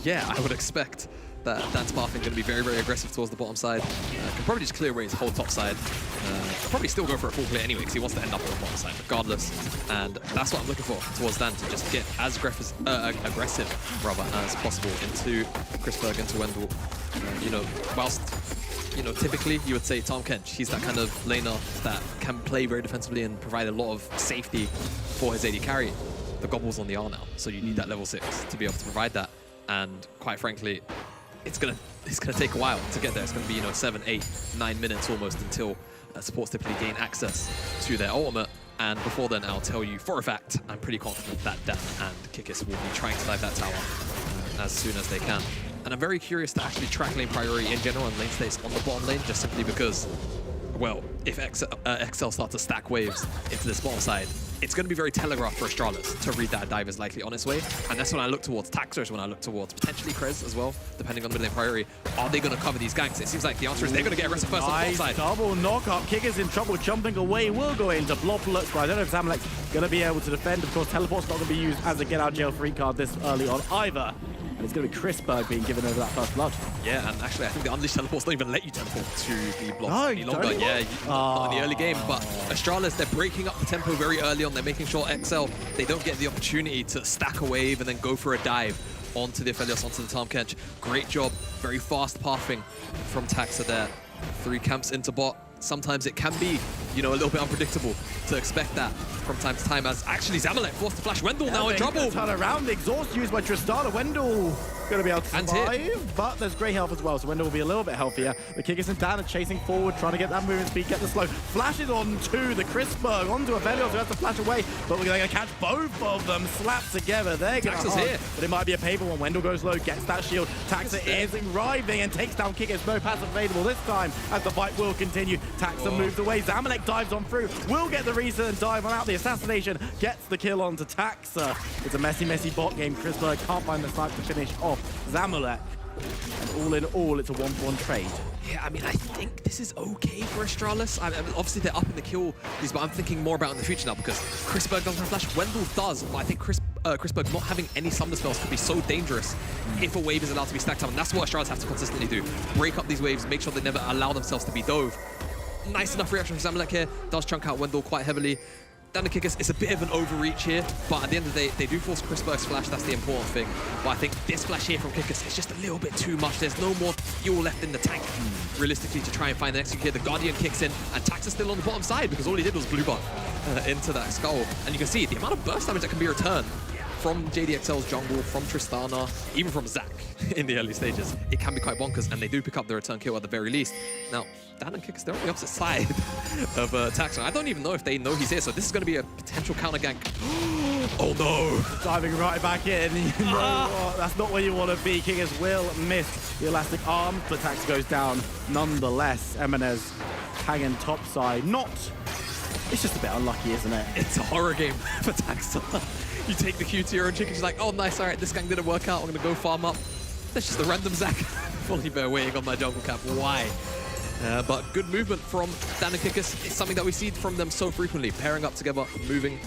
yeah, I would expect that Dan's pathing going to be very, very aggressive towards the bottom side. Can probably just clear away his whole top side. Probably still go for a full play anyway, because he wants to end up on the bottom side regardless. And that's what I'm looking for towards Dan, to just get as aggressive as possible into Chrisberg, into Wendell. Whilst you know, typically you would say Tom Kench. He's that kind of laner that can play very defensively and provide a lot of safety for his AD carry. The Gobble's on the R now, so you need that level 6 to be able to provide that. And quite frankly, it's gonna take a while to get there. It's gonna be, you know, 7, 8, 9 minutes almost until supports typically gain access to their ultimate. And before then, I'll tell you for a fact, I'm pretty confident that Dan and Kikis will be trying to dive that tower as soon as they can. And I'm very curious to actually track lane priority in general and lane states on the bottom lane, just simply because, well, if XL start to stack waves into this bottom side, it's going to be very telegraphed for Astralis to read that a dive is likely on its way. And that's when I look towards Taxers, when I look towards potentially Krez as well, depending on mid lane priority. Are they going to cover these ganks? It seems like the answer is they're going to get aggressive first on the bottom side.
Double knock-up. Kickers in trouble, jumping away. Will go into blob looks, but I don't know if Zamalek's going to be able to defend. Of course, teleport's not going to be used as a get-out-jail-free card this early on either. And it's going to be Chrisberg being given over that first blood.
Yeah, and actually, I think the Unleashed teleports don't even let you teleport to the block
No,
any longer.
don't.
Yeah, not in the early game. But Astralis, they're breaking up the tempo very early on. They're making sure XL, they don't get the opportunity to stack a wave and then go for a dive onto the Aphelios, onto the Tahm Kench. Great job. Very fast pathing from Taxa there. 3 camps into bot. Sometimes it can be, you know, a little bit unpredictable to expect that from time to time, as actually Zamalek forced to flash Wendell now in trouble.
Turn around, the exhaust used by Tristana. Wendell going to be able to survive, but there's grey health as well, so Wendell will be a little bit healthier. The Kickers and Dan are chasing forward, trying to get that movement speed, get the slow. Flashes onto the Chrisberg, onto Aphelios, who has to flash away, but we're going to catch both of them slapped together. They're going to
here,
but it might be a paper one. Wendell goes low, gets that shield. Taxa is arriving and takes down Kickers. No pass available this time, as the fight will continue. Taxa moves away. Zamalek dives on through. Will get the reset and dive on out. The assassination gets the kill onto Taxa. It's a messy bot game. Chrisberg can't find the snipe to finish off Zamalek. And all in all, it's a 1-for-1 trade.
Yeah, I mean, I think this is okay for Astralis. I mean, obviously, they're up in the kill, but I'm thinking more about in the future now because Chrisberg doesn't have flash. Wendell does, but I think Chrisberg not having any summoner spells could be so dangerous if a wave is allowed to be stacked up. And that's what Astralis have to consistently do. Break up these waves, make sure they never allow themselves to be dove. Nice enough reaction from Zamalek here. Does chunk out Wendell quite heavily. Dan and Kickers, it's a bit of an overreach here, but at the end of the day, they do force Chrisberg's flash. That's the important thing. But I think this flash here from Kickers is just a little bit too much. There's no more fuel left in the tank, realistically, to try and find the next here. The Guardian kicks in, and Tax is still on the bottom side because all he did was blue bar into that skull. And you can see the amount of burst damage that can be returned from JDXL's jungle, from Tristana, even from Zac in the early stages. It can be quite bonkers, and they do pick up the return kill at the very least. Now, Dan and Kickers, they're on the opposite side of Taxon. I don't even know if they know he's here, so this is going to be a potential counter gank. Oh no!
Diving right back in. You know what? That's not where you want to be. Kickers will miss the elastic arm, but Tax goes down nonetheless. Emenez hanging topside. It's just a bit unlucky, isn't it?
It's a horror game for Taxon. You take the Q to your own chicken, she's like, oh nice, alright, this gang didn't work out, I'm gonna go farm up. That's just a random Zac. Fully bear waiting on my jungle cap, why? But good movement from Dan and Kickers. It's something that we see from them so frequently, pairing up together, moving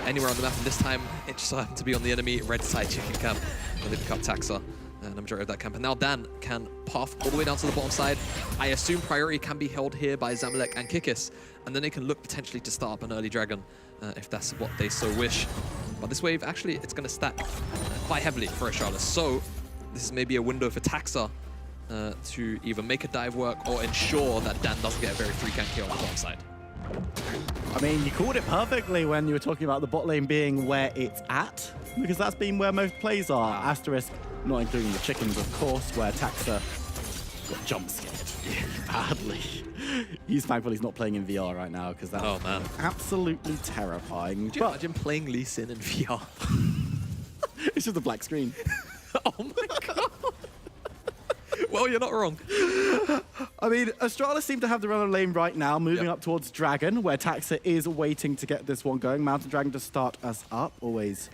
anywhere on the map, and this time it just happened to be on the enemy red side chicken camp, where they pick up Taxa and the majority of that camp. And now Dan can path all the way down to the bottom side. I assume priority can be held here by Zamalek and Kickis, and then they can look potentially to start up an early dragon if that's what they so wish. But this wave, actually, it's going to stack quite heavily for Astralis. So this is maybe a window for Taxa to either make a dive work or ensure that Dan doesn't get a very free gank here on the bottom side.
I mean, you called it perfectly when you were talking about the bot lane being where it's at, because that's been where most plays are. Asterisk, not including the chickens, of course, where Taxa got jump scared badly. He's thankful he's not playing in VR right now, because that's absolutely terrifying.
Could you imagine playing Lee Sin in VR?
It's just a black screen.
Oh my god. Well, you're not wrong.
I mean, Astralis seem to have the runner lane right now, moving up towards Dragon, where Taxa is waiting to get this one going. Mountain Dragon to start us up, always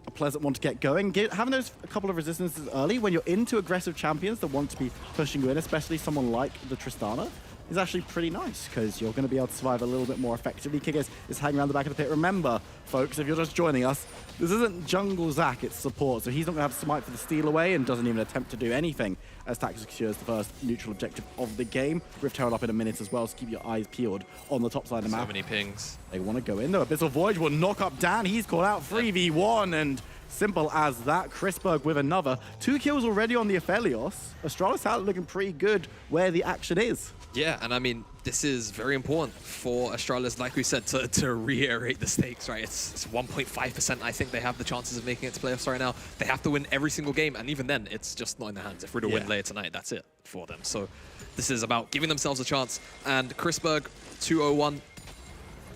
a pleasant one to get going. Having those a couple of resistances early when you're into aggressive champions that want to be pushing you in, especially someone like the Tristana, is actually pretty nice, because you're going to be able to survive a little bit more effectively. Kickers is hanging around the back of the pit. Remember, folks, if you're just joining us, this isn't jungle Zac, it's support, so he's not going to have smite for the steal away and doesn't even attempt to do anything as Taxa secures the first neutral objective of the game. Rift Herald up in a minute as well, so keep your eyes peeled on the top side of the map.
So many pings.
They want to go in, though. Abyssal Voyage will knock up Dan. He's called out 3v1, and Simple as that. Chrisberg with another. 2 kills already on the Aphelios. Astralis Talent looking pretty good where the action is.
Yeah, and I mean, this is very important for Astralis, like we said, to reiterate the stakes, right? It's 1.5%. I think they have the chances of making it to playoffs right now. They have to win every single game, and even then, it's just not in their hands. If we're to win later tonight, that's it for them. So this is about giving themselves a chance. And Chrisberg, 2-0-1.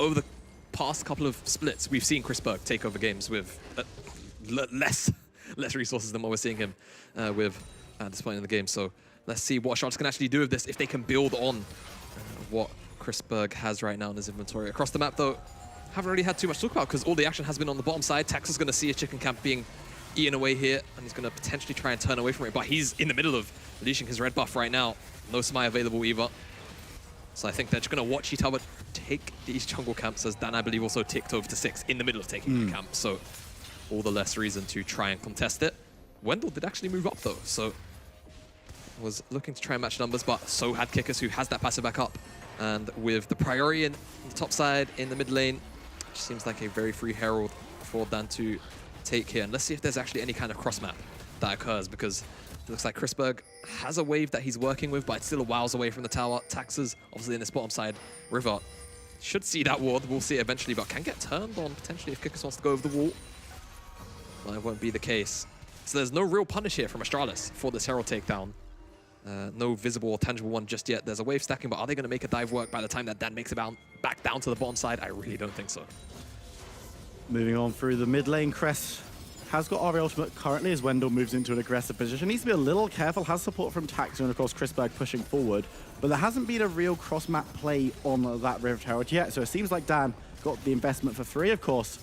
Over the past couple of splits, we've seen Chrisberg take over games with less resources than what we're seeing him with at this point in the game. So let's see what Astralis can actually do with this, if they can build on what Chrisberg has right now in his inventory. Across the map, though, haven't really had too much to talk about because all the action has been on the bottom side. Tex is going to see a chicken camp being eaten away here, and he's going to potentially try and turn away from it, but he's in the middle of leashing his red buff right now. No Smite available either. So I think they're just going to watch Itawa take these jungle camps, as Dan, I believe, also ticked over to 6 in the middle of taking the camp. So all the less reason to try and contest it. Wendell did actually move up, though, so was looking to try and match numbers, but so had Kickers, who has that passive back up. And with the priority in the top side, in the mid lane, which seems like a very free herald for Dan to take here. And let's see if there's actually any kind of cross map that occurs, because it looks like Chrisberg has a wave that he's working with, but it's still a whiles away from the tower. Taxes, obviously in this bottom side river, should see that ward. We'll see it eventually, but can get turned on potentially if Kickers wants to go over the wall. Well, it won't be the case. So there's no real punish here from Astralis for this herald takedown. No visible or tangible one just yet. There's a wave stacking, but are they going to make a dive work by the time that Dan makes it back down to the bottom side? I really don't think so.
Moving on through the mid lane, Crest has got RA ultimate currently as Wendell moves into an aggressive position. Needs to be a little careful, has support from Taxu and of course Chrisberg pushing forward, but there hasn't been a real cross-map play on that Rift Herald yet, so it seems like Dan got the investment for free. Of course,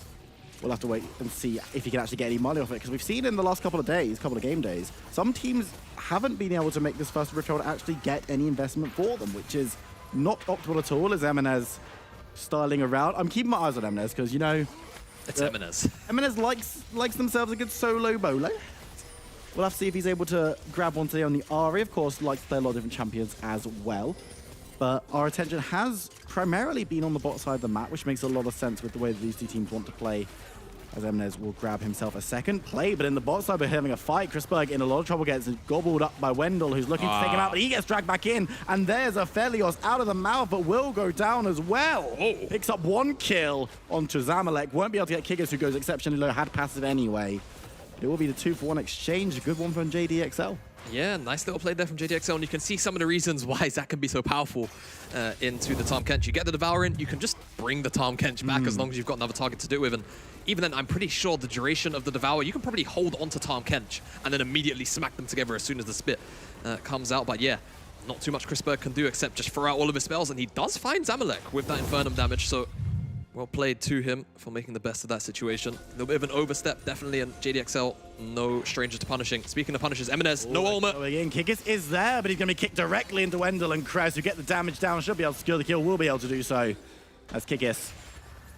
we'll have to wait and see if he can actually get any money off it, because we've seen in the last couple of game days, some teams haven't been able to make this first Rift Herald actually get any investment for them, which is not optimal at all, as Eminez styling around. I'm keeping my eyes on Eminez because, you know,
it's Eminez.
Eminez likes themselves a good solo bolo. We'll have to see if he's able to grab one today on the Ahri. Of course, likes to play a lot of different champions as well. But our attention has primarily been on the bot side of the map, which makes a lot of sense with the way that these two teams want to play. As Eminez will grab himself a second play, but in the bot side, we're having a fight. Chrisberg in a lot of trouble, gets gobbled up by Wendell, who's looking to take him out, but he gets dragged back in, and there's Aphelios out of the mouth, but will go down as well. Picks up 1 kill onto Zamalek. Won't be able to get Kickers, who goes exceptionally low, had passive anyway. It will be the 2-for-1 exchange. A good one from JDXL.
Yeah, nice little play there from JDXL, and you can see some of the reasons why Zach can be so powerful into the Tahm Kench. You get the Devour in, you can just bring the Tahm Kench back as long as you've got another target to do it with, and even then, I'm pretty sure the duration of the Devour, you can probably hold onto Tahm Kench and then immediately smack them together as soon as the spit comes out. But yeah, not too much Chrisberg can do except just throw out all of his spells, and he does find Zamalek with that Infernum damage, so well played to him for making the best of that situation. A little bit of an overstep, definitely, and JDXL, no stranger to punishing. Speaking of punishes, Eminez, no ultimate.
Again, Kickers is there, but he's going to be kicked directly into Wendell, and Krez, who get the damage down, should be able to secure the kill, will be able to do so. As Kickers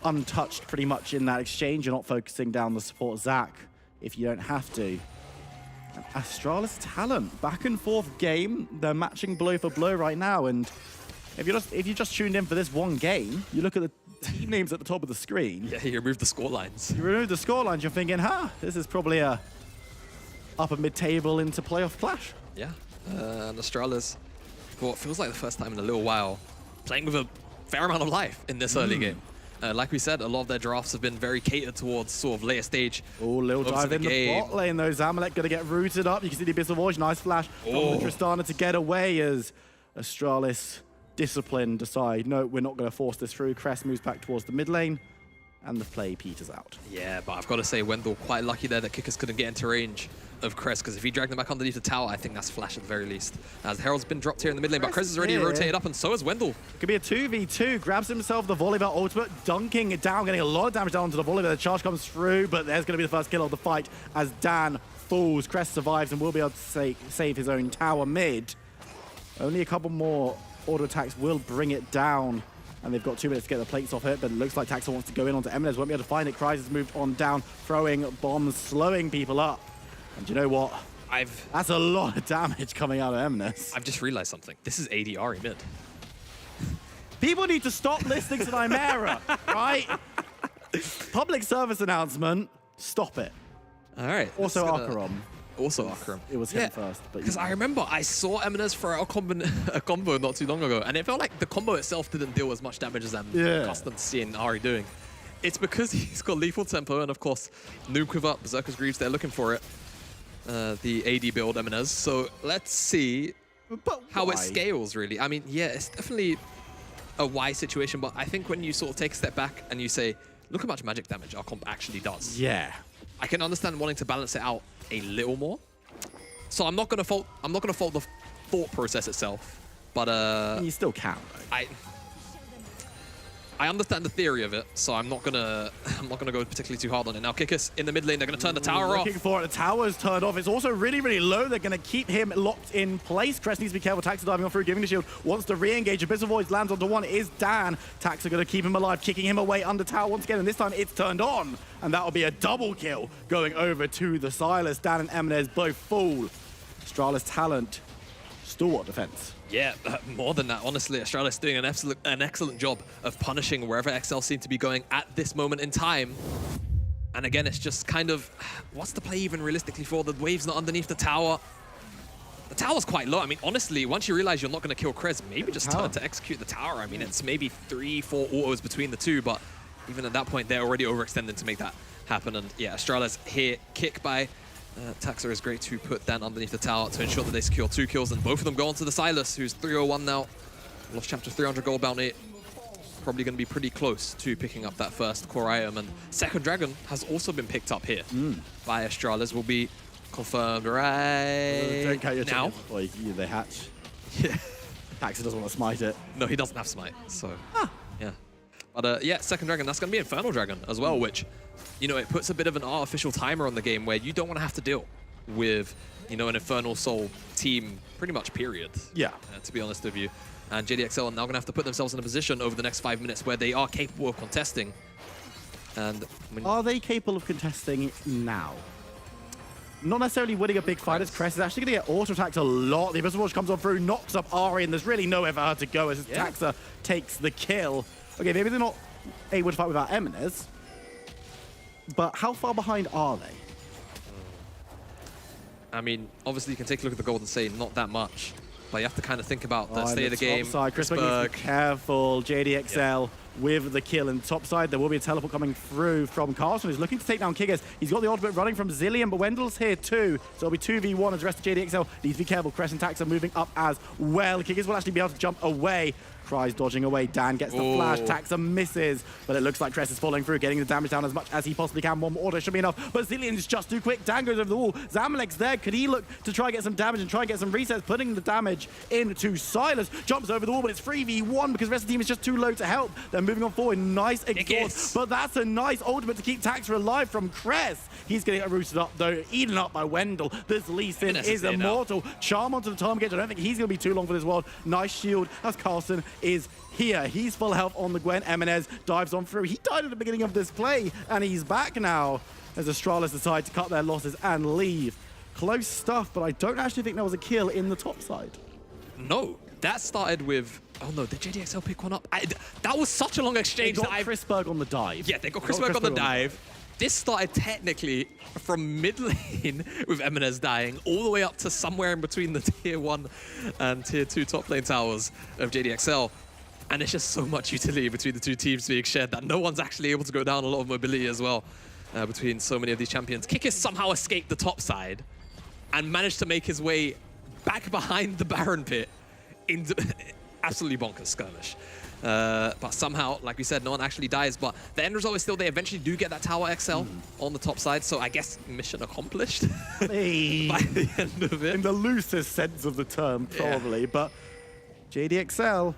untouched pretty much in that exchange. You're not focusing down the support Zach if you don't have to. Astralis Talent, back and forth game. They're matching blow for blow right now, and if you just tuned in for this one game, you look at the team names at the top of the screen.
Yeah, you remove the score lines.
You remove the score lines, you're thinking, this is probably a upper mid-table into playoff clash.
Yeah, and Astralis, for what feels like the first time in a little while, playing with a fair amount of life in this early game. Like we said, a lot of their drafts have been very catered towards sort of later stage.
Oh, little dive in the bot lane though. Zamalek going to get rooted up. You can see the Abyss of Voyage. Nice flash from the Tristana to get away as Astralis, disciplined, decide, no, we're not going to force this through. Crest moves back towards the mid lane, and the play peters out.
Yeah, but I've got to say, Wendell quite lucky there that Kickers couldn't get into range of Crest, because if he dragged them back underneath the tower, I think that's flash at the very least. As the Herald's been dropped here in the mid lane, but Crest has already rotated up, and so has Wendell.
It could be a 2v2. Grabs himself the Volibear ultimate, dunking it down, getting a lot of damage down onto the Volibear. The charge comes through, but there's going to be the first kill of the fight as Dan falls. Crest survives and will be able to save his own tower mid. Only a couple more auto attacks will bring it down. And they've got 2 minutes to get the plates off it, but it looks like Taxa wants to go in onto Eminez. Won't be able to find it. Kryze has moved on down, throwing bombs, slowing people up. And you know what? That's a lot of damage coming out of Eminez.
I've just realized something. This is AD mid.
People need to stop listening to Nymera, right? Public service announcement, stop it.
All right.
Also
let's gonna-
Akarom.
Also Akram.
It was him first. But
Because I remember I saw Eminez throw out a combo not too long ago, and it felt like the combo itself didn't deal as much damage as I'm accustomed to seeing Ari doing. It's because he's got lethal tempo, and of course, Noob Quiver up, Berserker's Greaves, they're looking for it. The AD build Eminez. So let's see how it scales, really. I mean, yeah, it's definitely a wise situation, but I think when you sort of take a step back and you say, look how much magic damage our comp actually does.
Yeah.
I can understand wanting to balance it out a little more. So I'm not gonna fault the thought process itself, but
You still can, though.
I understand the theory of it, so I'm not gonna go particularly too hard on it. Now Kikis in the mid lane, they're gonna turn the tower off.
Looking for it, the tower's turned off. It's also really, really low. They're gonna keep him locked in place. Crest needs to be careful. Taxa diving on through, giving the shield. Wants to re-engage. Abyssal Voice lands onto one. It is Dan. Taxa gonna keep him alive, kicking him away under tower once again, and this time it's turned on. And that'll be a double kill going over to the Silas. Dan and Eminez both full. Astralis talent, stalwart defense.
Yeah, more than that, honestly. Astralis doing an excellent job of punishing wherever XL seem to be going at this moment in time. And again, it's just kind of, what's the play even realistically for? The wave's not underneath the tower. The tower's quite low. I mean, honestly, once you realize you're not going to kill Krez, maybe just turn to execute the tower. I mean, it's maybe 3-4 autos between the two, but even at that point, they're already overextended to make that happen. And yeah, Astralis here, kick by Taxa is great to put Dan underneath the tower to ensure that they secure 2 kills, and both of them go on to the Silas, who's 301 now. Lost chapter 300 gold bounty. Probably going to be pretty close to picking up that first core item. And second dragon has also been picked up here by Astralis. Will be confirmed right
Don't count your
now.
chickens before they hatch.
Yeah.
Taxa doesn't want to smite it.
No, he doesn't have smite, so yeah. But yeah, second dragon, that's going to be Infernal Dragon as well, which, you know, it puts a bit of an artificial timer on the game where you don't want to have to deal with, you know, an Infernal Soul team pretty much, period.
Yeah.
To be honest with you. And JDXL are now going to have to put themselves in a position over the next 5 minutes where they are capable of contesting. And I mean,
Are they capable of contesting now? Not necessarily winning a big fight as Crest is actually going to get auto-attacked a lot. The Abyssal Watch comes on through, knocks up Ari, and there's really nowhere for her to go as Taxa takes the kill. Okay, maybe they're not able to fight without Eminez, but how far behind are they?
I mean, obviously you can take a look at the gold and say not that much, but you have to kind of think about the state of the game.
Chris needs to be careful. JDXL with the kill in the top side. There will be a teleport coming through from Carlson, who's looking to take down Kiggers. He's got the ultimate running from Zillion, but Wendell's here too. So it'll be 2v1 as the rest of JDXL needs to be careful. Crest and Tax are moving up as well. Kiggers will actually be able to jump away. Cries dodging away. Dan gets the flash. Taxa misses, but it looks like Crest is falling through, getting the damage down as much as he possibly can. One more auto should be enough, but Zillion's just too quick. Dan goes over the wall. Zamalek's there. Could he look to try and get some damage and try and get some resets, putting the damage into Silas? Jumps over the wall, but it's 3v1 because the rest of the team is just too low to help. They're moving on forward. Nice exhaust, but that's a nice ultimate to keep Taxa alive from Crest. He's getting rooted up though, eaten up by Wendell. This Lee Sin is immortal. Charm onto the Tom Gauge. I don't think he's going to be too long for this world. Nice shield as Carlson is here. He's full health on the Gwen. Eminez dives on through. He died at the beginning of this play, and he's back now as Astralis decide to cut their losses and leave. Close stuff, but I don't actually think there was a kill in the top side.
No, that started with... Oh no, did JDXL pick one up? That was such a long exchange.
They got Chrisberg on the dive.
Yeah, they got Chrisberg on the dive. This started technically from mid lane with Eminez dying all the way up to somewhere in between the tier 1 and tier 2 top lane towers of JDXL. And it's just so much utility between the two teams being shared that no one's actually able to go down. A lot of mobility as well between so many of these champions. Kikis somehow escaped the top side and managed to make his way back behind the Baron pit into absolutely bonkers skirmish. But somehow, like we said, no one actually dies. But the end result is still they eventually do get that Tower XL on the top side. So I guess mission accomplished by the end of it.
In the loosest sense of the term, probably. But JDXL,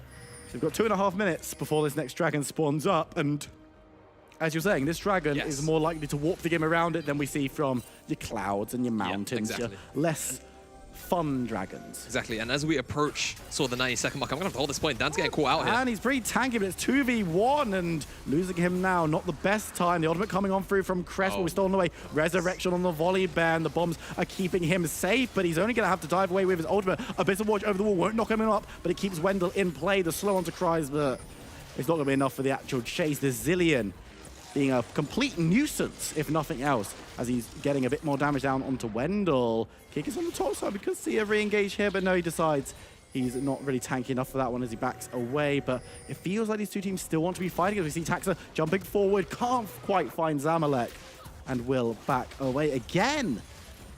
they've got 2.5 minutes before this next dragon spawns up. And as you're saying, this dragon is more likely to warp the game around it than we see from your clouds and your mountains, your less fun dragons.
Exactly, and as we approach sort of the 90-second mark, I'm going to have to hold this point. Dan's getting caught out here.
And he's pretty tanky, but it's 2v1, and losing him now, not the best time. The ultimate coming on through from Crest, but we're stolen away. Resurrection on the volley ban. The bombs are keeping him safe, but he's only going to have to dive away with his ultimate. Abyssal Watch over the wall won't knock him up, but it keeps Wendell in play. The slow onto Cries, but it's not going to be enough for the actual chase. The Zillion being a complete nuisance, if nothing else, as he's getting a bit more damage down onto Wendell. Kick is on the top side. We could see a re-engage here, but no, he decides he's not really tanky enough for that one as he backs away. But it feels like these two teams still want to be fighting, as we see Taxa jumping forward, can't quite find Zamalek, and will back away again.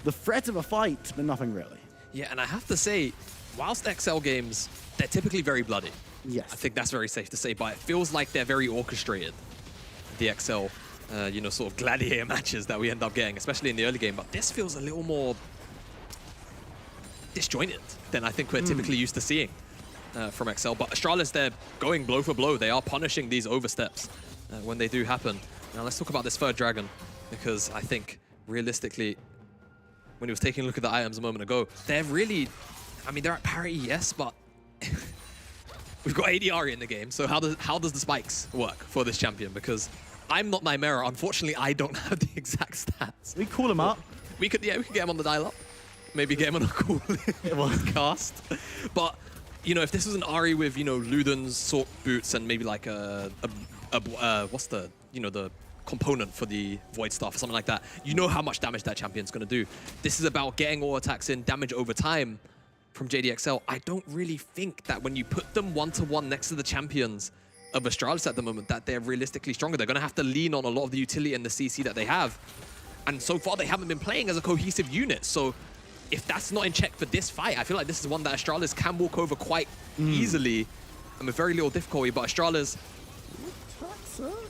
The threat of a fight, but nothing really.
Yeah, and I have to say, whilst XL games, they're typically very bloody.
Yes.
I think that's very safe to say, but it feels like they're very orchestrated, the XL, you know, sort of gladiator matches that we end up getting, especially in the early game. But this feels a little more disjointed than I think we're typically used to seeing from XL. But Astralis, they're going blow for blow. They are punishing these oversteps when they do happen. Now let's talk about this third dragon, because I think realistically, when he was taking a look at the items a moment ago, they're really, I mean, they're at parity, yes, but we've got ADR in the game. So how does the spikes work for this champion? Because I'm not Nightmare. Unfortunately, I don't have the exact stats.
We call him up.
We could get him on the dial-up. Maybe get him on a cool cast. But, you know, if this was an Ahri with, you know, Luden's Sork boots and maybe like what's the, you know, the component for the Void Staff or something like that, you know how much damage that champion's going to do. This is about getting all attacks in, damage over time from JDXL. I don't really think that when you put them one-to-one next to the champions of Astralis at the moment, that they're realistically stronger. They're going to have to lean on a lot of the utility and the CC that they have. And so far, they haven't been playing as a cohesive unit. So if that's not in check for this fight, I feel like this is one that Astralis can walk over quite easily and with very little difficulty. But Astralis,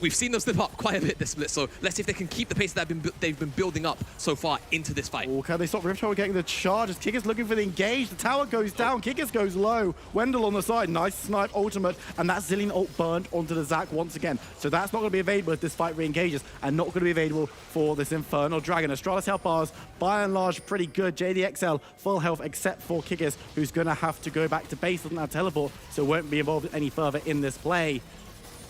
we've seen them slip up quite a bit this split, so let's see if they can keep the pace that they've been building up so far into this fight.
Oh, can they stop Riptide getting the charge as Kikis looking for the engage? The tower goes down, Kikis goes low. Wendell on the side, nice snipe ultimate, and that Zillion ult burned onto the Zac once again. So that's not going to be available if this fight re-engages, and not going to be available for this Infernal Dragon. Astralis health bars, by and large, pretty good. JDXL, full health except for Kikis, who's going to have to go back to base, doesn't have teleport, so won't be involved any further in this play.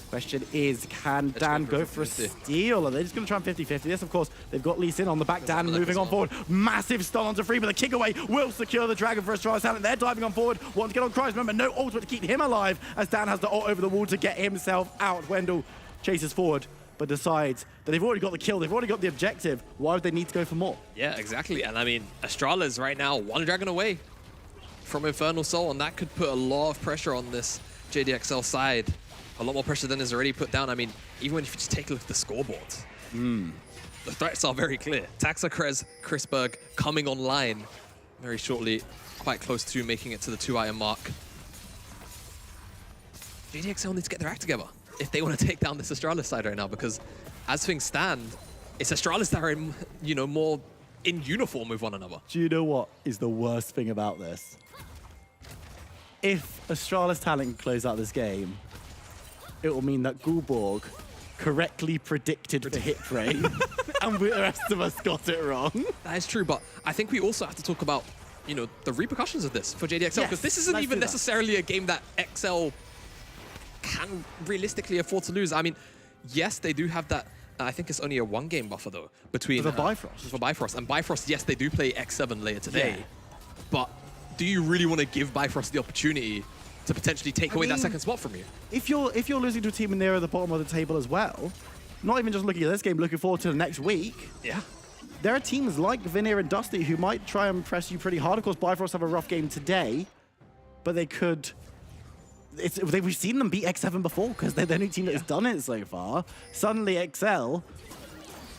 Question is, can Dan go for a steal? Are they just going to try and 50-50 this? Of course, they've got Lee Sin on the back. Dan moving on forward. Massive stun onto Free, but the kick away will secure the Dragon for Astralis Talent. They're diving on forward. Want to get on Christ. Remember, no ultimate to keep him alive as Dan has the ult over the wall to get himself out. Wendell chases forward, but decides that they've already got the kill. They've already got the objective. Why would they need to go for more?
Yeah, exactly. And I mean, Astralis right now, one dragon away from Infernal Soul, and that could put a lot of pressure on this JDXL side. A lot more pressure than is already put down. I mean, even when you just take a look at the scoreboard, the threats are very clear. Taxa, Krez, Chrisberg coming online very shortly, quite close to making it to the 2-item mark. JDXL need to get their act together if they want to take down this Astralis side right now, because as things stand, it's Astralis that are in, you know, more in uniform with one another.
Do you know what is the worst thing about this? If Astralis Talent can close out this game, it will mean that Gulborg correctly predicted the hit rate, and the rest of us got it wrong.
That is true, but I think we also have to talk about, you know, the repercussions of this for JDXL, because this isn't even necessarily a game that XL can realistically afford to lose. I mean, yes, they do have that. I think it's only a 1-game buffer though between
for Bifrost.
For Bifrost, and Bifrost, yes, they do play X7 later today, but do you really want to give Bifrost the opportunity to potentially take away that second spot from you?
If you're losing to a team near the bottom of the table as well, not even just looking at this game, looking forward to the next week. Yeah. There are teams like Veneer and Dusty who might try and press you pretty hard. Of course, Bifrost have a rough game today, but they could. We've seen them beat X7 before because they're the only team that has done it so far. Suddenly, XL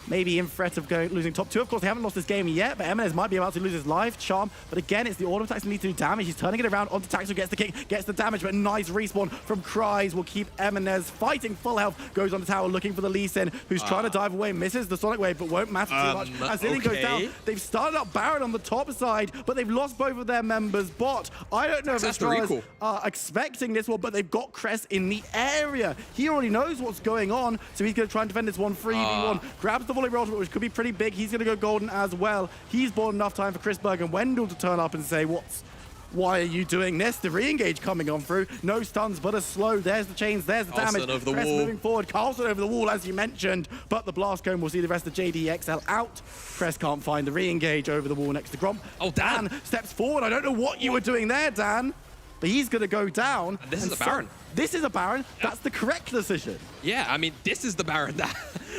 maybe in threat of losing top 2. Of course, they haven't lost this game yet, but Eminez might be about to lose his life. Charm, but again, it's the auto attacks that need to do damage. He's turning it around onto Tax, who gets the kick, gets the damage, but nice respawn from Cries will keep Eminez fighting full health. Goes on the tower looking for the Lee Sin, who's trying to dive away, misses the Sonic Wave, but won't matter too much. As Zillion goes down, they've started up Baron on the top side, but they've lost both of their members. Bot, I don't know if Astralis are expecting this one, but they've got Crest in the area. He already knows what's going on, so he's going to try and defend this one 3v1. Grabs the volley roll, which could be pretty big. He's going to go golden as well. He's bought enough time for Chrisberg and Wendell to turn up and say, why are you doing this? The re-engage coming on through. No stuns, but a slow. There's the chains, there's the damage.
Over the
Crest
wall.
moving forward. Carlson over the wall, as you mentioned, but the blast cone will see the rest of JDXL out. Crest can't find the re-engage over the wall next to Gromp.
Oh, Dan
steps forward. I don't know what you were doing there, Dan, but he's going to go down.
And this is a Baron.
This is a Baron. That's the correct decision.
Yeah, I mean, this is the Baron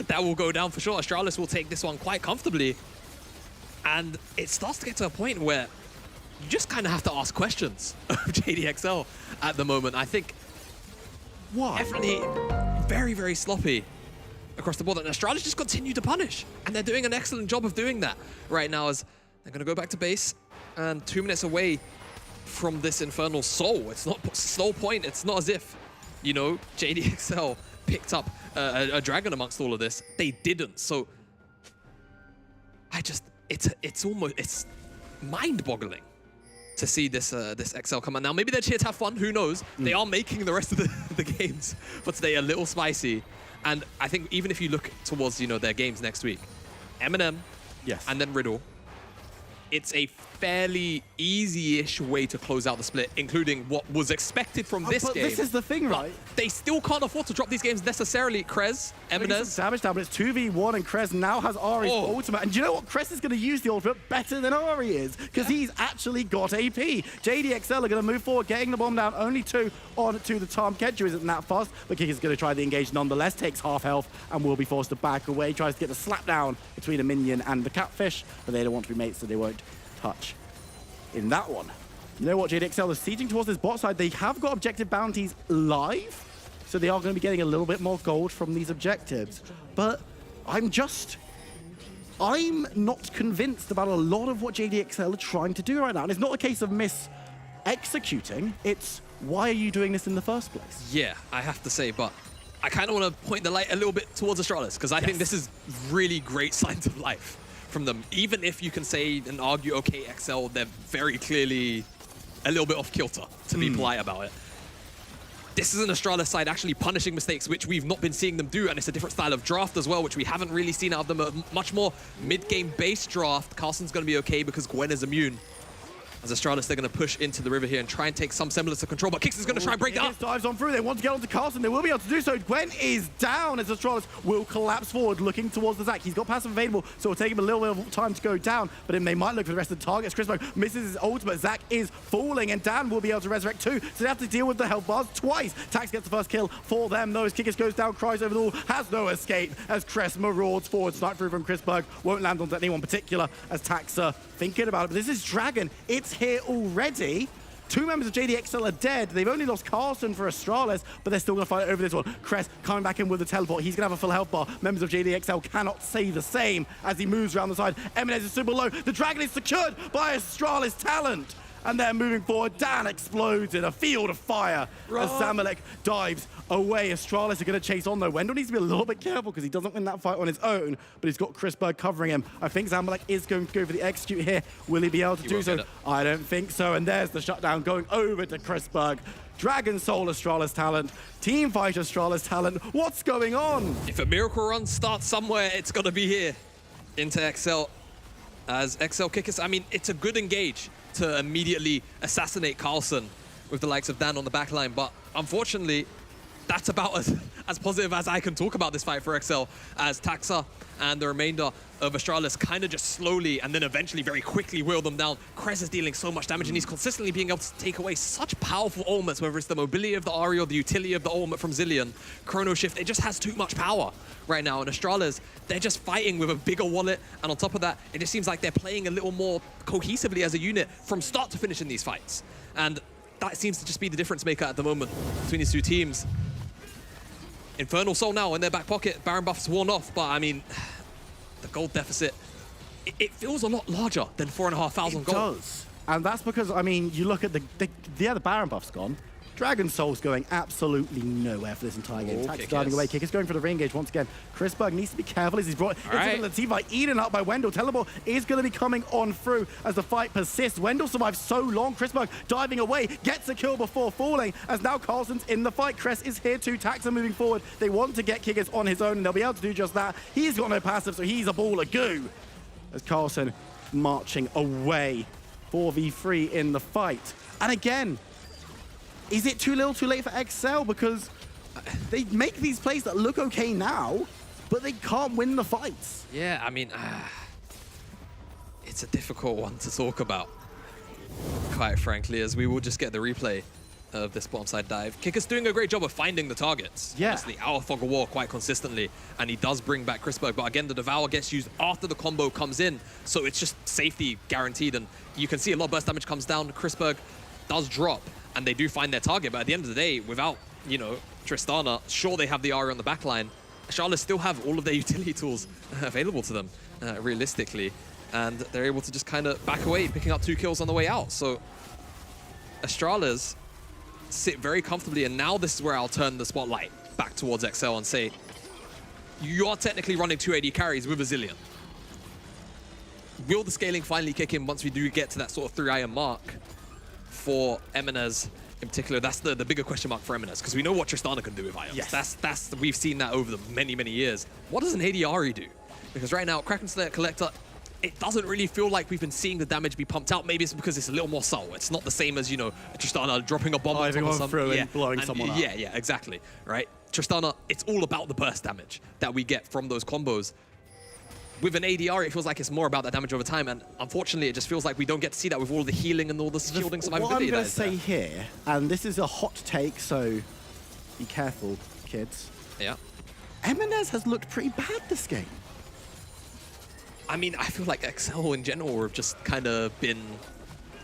that will go down for sure. Astralis will take this one quite comfortably. And it starts to get to a point where you just kind of have to ask questions of JDXL at the moment. I think definitely very, very sloppy across the board. And Astralis just continue to punish. And they're doing an excellent job of doing that right now as they're going to go back to base. And 2 minutes away from this Infernal Soul. It's not Soul Point. It's not as if, you know, JDXL picked up a dragon amongst all of this. They didn't. So it's mind-boggling to see this XL come out. Now, maybe they're here to have fun. Who knows? They are making the rest of the games for today a little spicy. And I think even if you look towards, you know, their games next week, Eminem, and then Riddle, it's a fairly easy-ish way to close out the split, including what was expected from this game.
This is the thing, right?
They still can't afford to drop these games necessarily. Krez, Eminez.
Damage down, but it's 2v1, and Krez now has Ari's ultimate. And do you know what? Krez is going to use the ultimate better than Ari is, because he's actually got AP. JDXL are going to move forward, getting the bomb down. Only 2 on to the Tom. Kedju isn't that fast, but Kick is going to try the engage nonetheless. Takes half health and will be forced to back away. Tries to get the slap down between a minion and the catfish, but they don't want to be mates, so they won't touch in that one. You know what? JDXL is sieging towards this bot side. They have got objective bounties live, so they are going to be getting a little bit more gold from these objectives. But I'm not convinced about a lot of what JDXL are trying to do right now. And it's not a case of executing. It's why are you doing this in the first place?
Yeah, I have to say, but I kind of want to point the light a little bit towards Astralis, because I think this is really great signs of life from them. Even if you can say and argue, okay, XL, they're very clearly a little bit off kilter, to be polite about it. This is an Astralis side actually punishing mistakes, which we've not been seeing them do, and it's a different style of draft as well, which we haven't really seen out of them. A much more mid-game base draft. Carlsen's going to be okay because Gwen is immune. As Astralis, they're going to push into the river here and try and take some semblance of control, but Kix is going to try and break that up.
Dives on through. They want to get onto Carlsen. They will be able to do so. Gwen is down as Astralis will collapse forward, looking towards the Zac. He's got passive available, so it'll take him a little bit of time to go down, but then they might look for the rest of the targets. Chrisbo misses his ultimate. Zac is falling, and Dan will be able to resurrect too, so they have to deal with the health bars twice. Tax gets the first kill for them, though, as Kikis goes down, cries over the wall, has no escape, as Cress marauds forward. Snipe through from Chrisberg, won't land on anyone particular, as Taxa thinking about it, but this is Dragon. It's here already. 2 members of JDXL are dead. They've only lost Carlsen for Astralis, but they're still going to fight over this one. Cress coming back in with the teleport. He's going to have a full health bar. Members of JDXL cannot say the same as he moves around the side. Eminez is super low. The Dragon is secured by Astralis talent. And they're moving forward. Dan explodes in a field of fire as Zamalek dives away. Astralis are going to chase on, though. Wendell needs to be a little bit careful because he doesn't win that fight on his own, but he's got Chrisberg covering him. I think Zamalek is going to go for the execute here. Will he be able to do so? I don't think so. And there's the shutdown going over to Chrisberg. Dragon Soul Astralis talent, Team Fight Astralis talent. What's going on?
If a miracle run starts somewhere, it's going to be here into XL. As XL Kickers, I mean, it's a good engage to immediately assassinate Carlsen with the likes of Dan on the back line, but unfortunately, that's about as positive as I can talk about this fight for XL, as Taxa and the remainder of Astralis kind of just slowly and then eventually very quickly wheel them down. Krez is dealing so much damage, and he's consistently being able to take away such powerful ultimates, whether it's the mobility of the Ahri or the utility of the ultimate from Zilean. Chrono Shift, it just has too much power right now, and Astralis, they're just fighting with a bigger wallet, and on top of that, it just seems like they're playing a little more cohesively as a unit from start to finish in these fights. And that seems to just be the difference maker at the moment between these two teams. Infernal Soul now in their back pocket. Baron buff's worn off, but I mean, the gold deficit, it feels a lot larger than 4,500 gold.
It does. And that's because, I mean, you look at the Baron buff's gone. Dragon Soul's going absolutely nowhere for this entire game. Tax diving away. Kick is going for the re-engage once again. Chrisberg needs to be careful as he's brought into the team by eaten up by Wendell. Teleport is going to be coming on through as the fight persists. Wendell survives so long. Chrisberg diving away, gets a kill before falling, as now Carlsen's in the fight. Cress is here too. Tax are moving forward. They want to get Kickers on his own, and they'll be able to do just that. He's got no passive, so he's a ball of goo. As Carlsen marching away. 4v3 in the fight. And again, is it too little too late for XL? Because they make these plays that look okay now, but they can't win the fights.
Yeah, I mean, it's a difficult one to talk about, quite frankly, as we will just get the replay of this bottom side dive. Kicker's doing a great job of finding the targets.
Yeah.
Honestly, out of Fog of War quite consistently, and he does bring back Chrisberg, but again, the Devour gets used after the combo comes in, so it's just safety guaranteed, and you can see a lot of burst damage comes down. Chrisberg does drop, and they do find their target, but at the end of the day, without, you know, Tristana, sure, they have the Aria on the backline. Charlotte still have all of their utility tools available to them, realistically, and they're able to just kind of back away, picking up 2 kills on the way out. So Astralis sit very comfortably, and now this is where I'll turn the spotlight back towards XL and say, you are technically running 280 carries with a Zillion. Will the scaling finally kick in once we do get to that sort of 3 iron mark for Eminez in particular? That's the bigger question mark for Eminez, because we know what Tristana can do with Ions.
Yes.
That's we've seen that over the many, many years. What does an ADRE do? Because right now, Kraken Slayer Collector, it doesn't really feel like we've been seeing the damage be pumped out. Maybe it's because it's a little more subtle. It's not the same as, you know, Tristana dropping a bomb on top of someone.
Through and blowing someone up.
Yeah, exactly, right? Tristana, it's all about the burst damage that we get from those combos. With an ADR, it feels like it's more about that damage over time, and unfortunately, it just feels like we don't get to see that with all the healing and all the shielding survivability.
What I'm going to say here, and this is a hot take, so be careful, kids.
Yeah.
Eminez has looked pretty bad this game.
I mean, I feel like XL in general have just kind of been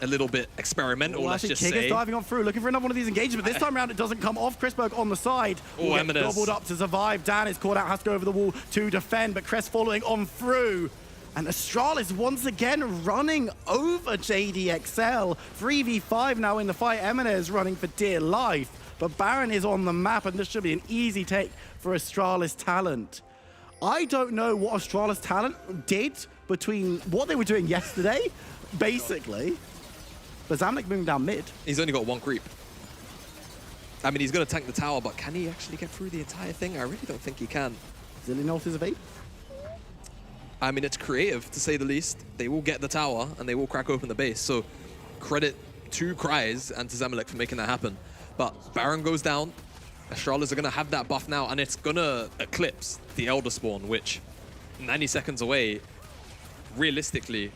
a little bit experimental, let's just
King
say.
is diving on through, looking for another one of these engagements, but this time around it doesn't come off. Chrisberg on the side.
Oh,
Will get
Eminez.
gobbled up to survive. Dan is caught out, has to go over the wall to defend, but Crest following on through. And Astralis once again running over JDXL. 3v5 now in the fight. Eminez running for dear life, but Baron is on the map, and this should be an easy take for Astralis Talent. I don't know what Astralis Talent did between what they were doing yesterday, basically. But Zamalek moving down mid.
He's only got 1 creep. I mean, he's going to tank the tower, but can he actually get through the entire thing? I really don't think he can.
Zillion ult is evade.
I mean, it's creative, to say the least. They will get the tower, and they will crack open the base. So credit to Cries and to Zamalek for making that happen. But Baron goes down. Astralis are going to have that buff now, and it's going to eclipse the Elder Spawn, which 90 seconds away, realistically,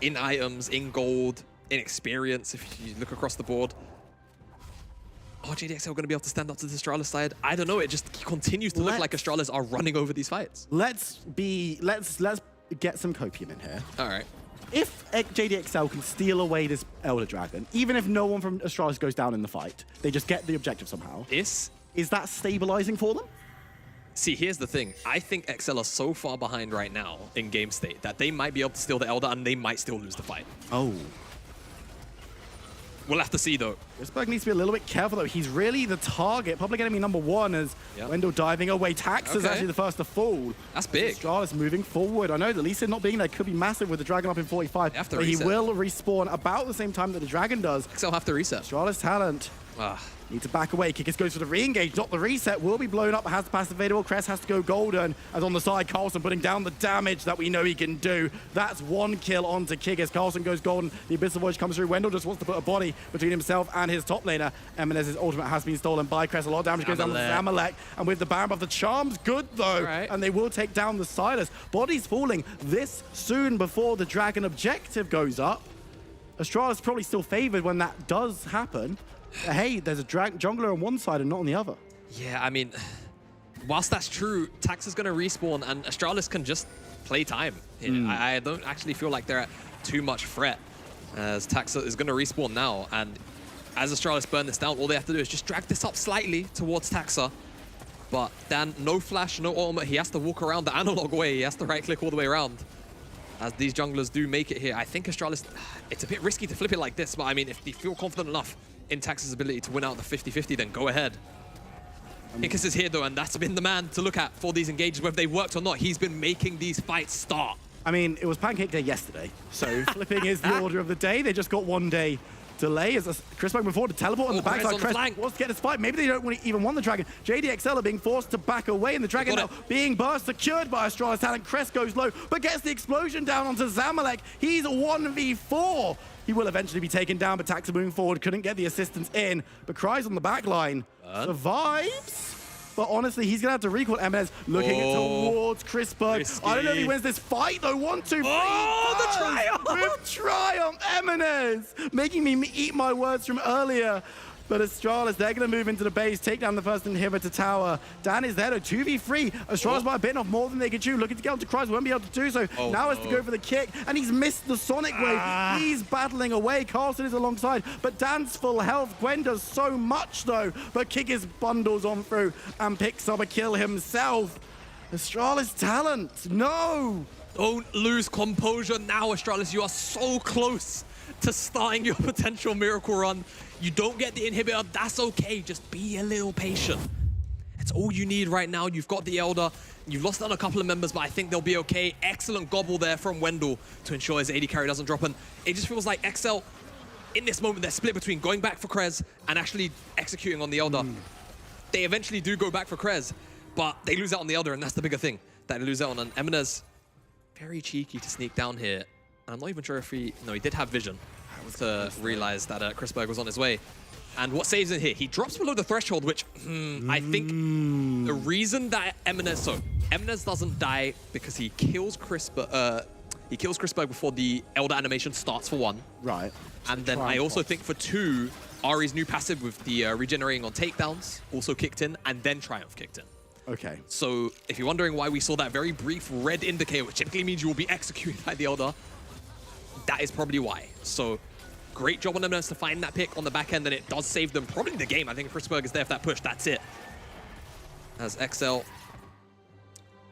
in items, in gold, in experience, if you look across the board. Are JDXL going to be able to stand up to the Astralis side? I don't know. It just continues to look like Astralis are running over these fights.
Let's get some copium in here.
All right.
If JDXL can steal away this Elder Dragon, even if no one from Astralis goes down in the fight, they just get the objective somehow.
Is
that stabilizing for them?
See, here's the thing. I think XL are so far behind right now in game state that they might be able to steal the Elder and they might still lose the fight.
Oh.
We'll have to see, though.
Chrisberg needs to be a little bit careful, though. He's really the target. Public enemy #1 as Wendell diving away. Tax is actually the first to fall.
That's big.
Astralis moving forward. I know the Lee Sin not being there could be massive with the Dragon up in 45, but he will respawn about the same time that the Dragon does.
XL have to reset.
Astralis Talent. Need to back away. Kikis goes for the re-engage, not the reset. Will be blown up, has the passive available. Crest has to go golden. As on the side, Carlson putting down the damage that we know he can do. That's 1 kill onto Kikis. Carlson goes golden. The Abyssal Voyage comes through. Wendell just wants to put a body between himself and his top laner. Eminez's ultimate has been stolen by Crest. A lot of damage goes down to Zamalek. And with the Baron buff, the charm's good though. And they will take down the Silas. Bodies falling this soon before the Dragon objective goes up. Astralis probably still favored when that does happen. Hey, there's a jungler on one side and not on the other.
Yeah, I mean, whilst that's true, Tax is going to respawn and Astralis can just play time. I don't actually feel like they're at too much threat as Tax is going to respawn now. And as Astralis burn this down, all they have to do is just drag this up slightly towards Taxa. But Dan, no flash, no ultimate. He has to walk around the analog way. He has to right-click all the way around. As these junglers do make it here, I think Astralis, it's a bit risky to flip it like this, but I mean, if you feel confident enough in Tax's ability to win out the 50-50, then go ahead. Inkis is here though, and that's been the man to look at for these engagements, whether they worked or not. He's been making these fights start.
I mean, it was Pancake Day yesterday, so flipping is the order of the day. They just got 1 day delay as Chrisberg moving forward to teleport on the backside. Crest wants to get this fight. Maybe they don't even want the Dragon. JDXL are being forced to back away, and the Dragon now being burst, secured by Astralis Talent. Crest goes low, but gets the explosion down onto Zamalek. He's a 1v4. He will eventually be taken down, but Taxa moving forward couldn't get the assistance in. But Cries on the back line survives. But honestly, he's going to have to recall Eminez looking towards Chrisberg. I don't know if he wins this fight, though. 1, 2, 3.
Oh, the triumph!
With triumph, Eminez! Making me eat my words from earlier. But Astralis, they're going to move into the base, take down the first inhibitor tower. Dan is there to 2v3. Astralis might have bitten off more than they could chew. Looking to get onto Kryze, won't be able to do so. Now has to go for the kick, and he's missed the Sonic Wave. He's battling away. Carlson is alongside, but Dan's full health. Gwen does so much, though. But Kickers bundles on through and picks up a kill himself. Astralis talent, no!
Don't lose composure now, Astralis. You are so close to starting your potential miracle run. You don't get the inhibitor, that's okay. Just be a little patient. It's all you need right now. You've got the Elder. You've lost on a couple of members, but I think they'll be okay. Excellent gobble there from Wendell to ensure his AD carry doesn't drop. And it just feels like XL, in this moment, they're split between going back for Krez and actually executing on the Elder. They eventually do go back for Krez, but they lose out on the Elder, and that's the bigger thing that they lose out on. And Eminez, very cheeky to sneak down here. And I'm not even sure if he... No, he did have vision to realize that Chrisberg was on his way. And what saves him here? He drops below the threshold, which I think the reason that Eminez... So, Eminez doesn't die because he kills Chrisberg before the Elder animation starts, for one.
Right.
And then I also think for two, Ari's new passive with the regenerating on takedowns also kicked in, and then Triumph kicked in.
Okay.
So if you're wondering why we saw that very brief red indicator, which typically means you will be executed by the Elder, that is probably why. So great job on Eminence to find that pick on the back end, and it does save them probably the game. I think if Chrisberg is there for that push, that's it. As XL,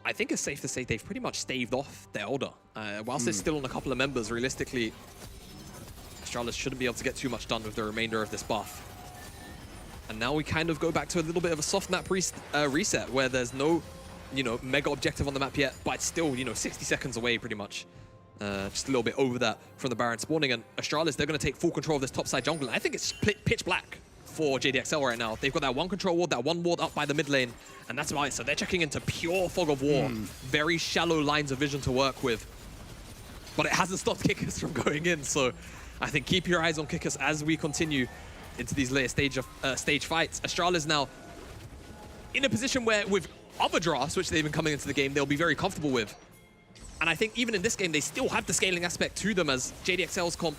I think it's safe to say they've pretty much staved off the Elder. Whilst it's still on a couple of members, realistically, Astralis shouldn't be able to get too much done with the remainder of this buff. And now we kind of go back to a little bit of a soft map reset, where there's no, mega objective on the map yet, but it's still, 60 seconds away pretty much. Just a little bit over that from the Baron spawning. And Astralis, they're going to take full control of this topside jungle. And I think it's pitch black for JDXL right now. They've got that one control ward, that one ward up by the mid lane, and that's about it. So they're checking into pure fog of war. Very shallow lines of vision to work with. But it hasn't stopped Kickers from going in, so I think keep your eyes on Kickers as we continue into these later stage fights. Astralis now in a position where with other drafts, which they've been coming into the game, they'll be very comfortable with. And I think even in this game, they still have the scaling aspect to them, as JDXL's comp,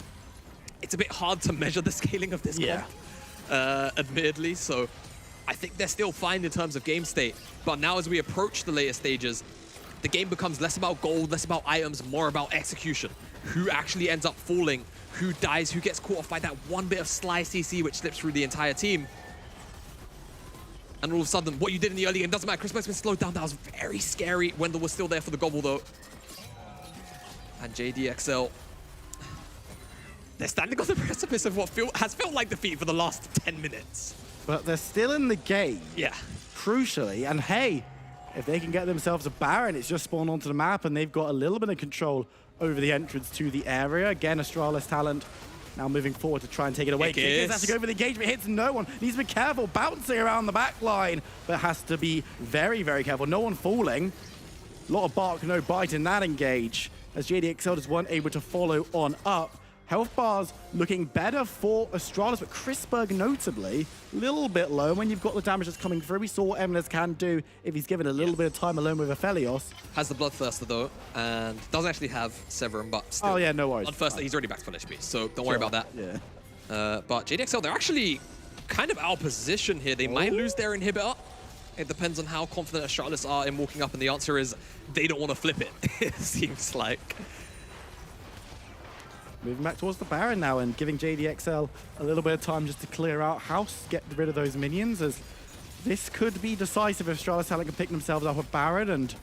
it's a bit hard to measure the scaling of this comp, admittedly. So I think they're still fine in terms of game state. But now as we approach the later stages, the game becomes less about gold, less about items, more about execution. Who actually ends up falling, who dies, who gets caught off by that one bit of sly CC which slips through the entire team. And all of a sudden, what you did in the early game doesn't matter. Chrisberg's been slowed down. That was very scary. Wendell was still there for the gobble, though. And JDXL, they're standing on the precipice of what has felt like defeat for the last 10 minutes.
But they're still in the game.
Yeah.
Crucially, and hey, if they can get themselves a Baron, it's just spawned onto the map, and they've got a little bit of control over the entrance to the area. Again, Astralis talent now moving forward to try and take it away. Kickers has to go for the engagement, hits no one. Needs to be careful, bouncing around the back line, but has to be very, very careful. No one falling. A lot of bark, no bite in that engage, as JDXL just weren't able to follow on up. Health bars looking better for Astralis, but Chrisberg notably a little bit low when you've got the damage that's coming through. We saw what Eminez can do if he's given a little bit of time alone with Aphelios.
Has the Bloodthirster though, and doesn't actually have Severum, but still.
Oh yeah, no worries.
Bloodthirster, he's already back to full HP, so don't worry about that.
Yeah.
But JDXL, they're actually kind of out of position here. They might lose their inhibitor. It depends on how confident Astralis are in walking up, and the answer is they don't want to flip it, it seems like.
Moving back towards the Baron now and giving JDXL a little bit of time just to clear out house, get rid of those minions, as this could be decisive if Astralis Talent can pick themselves up a Baron, and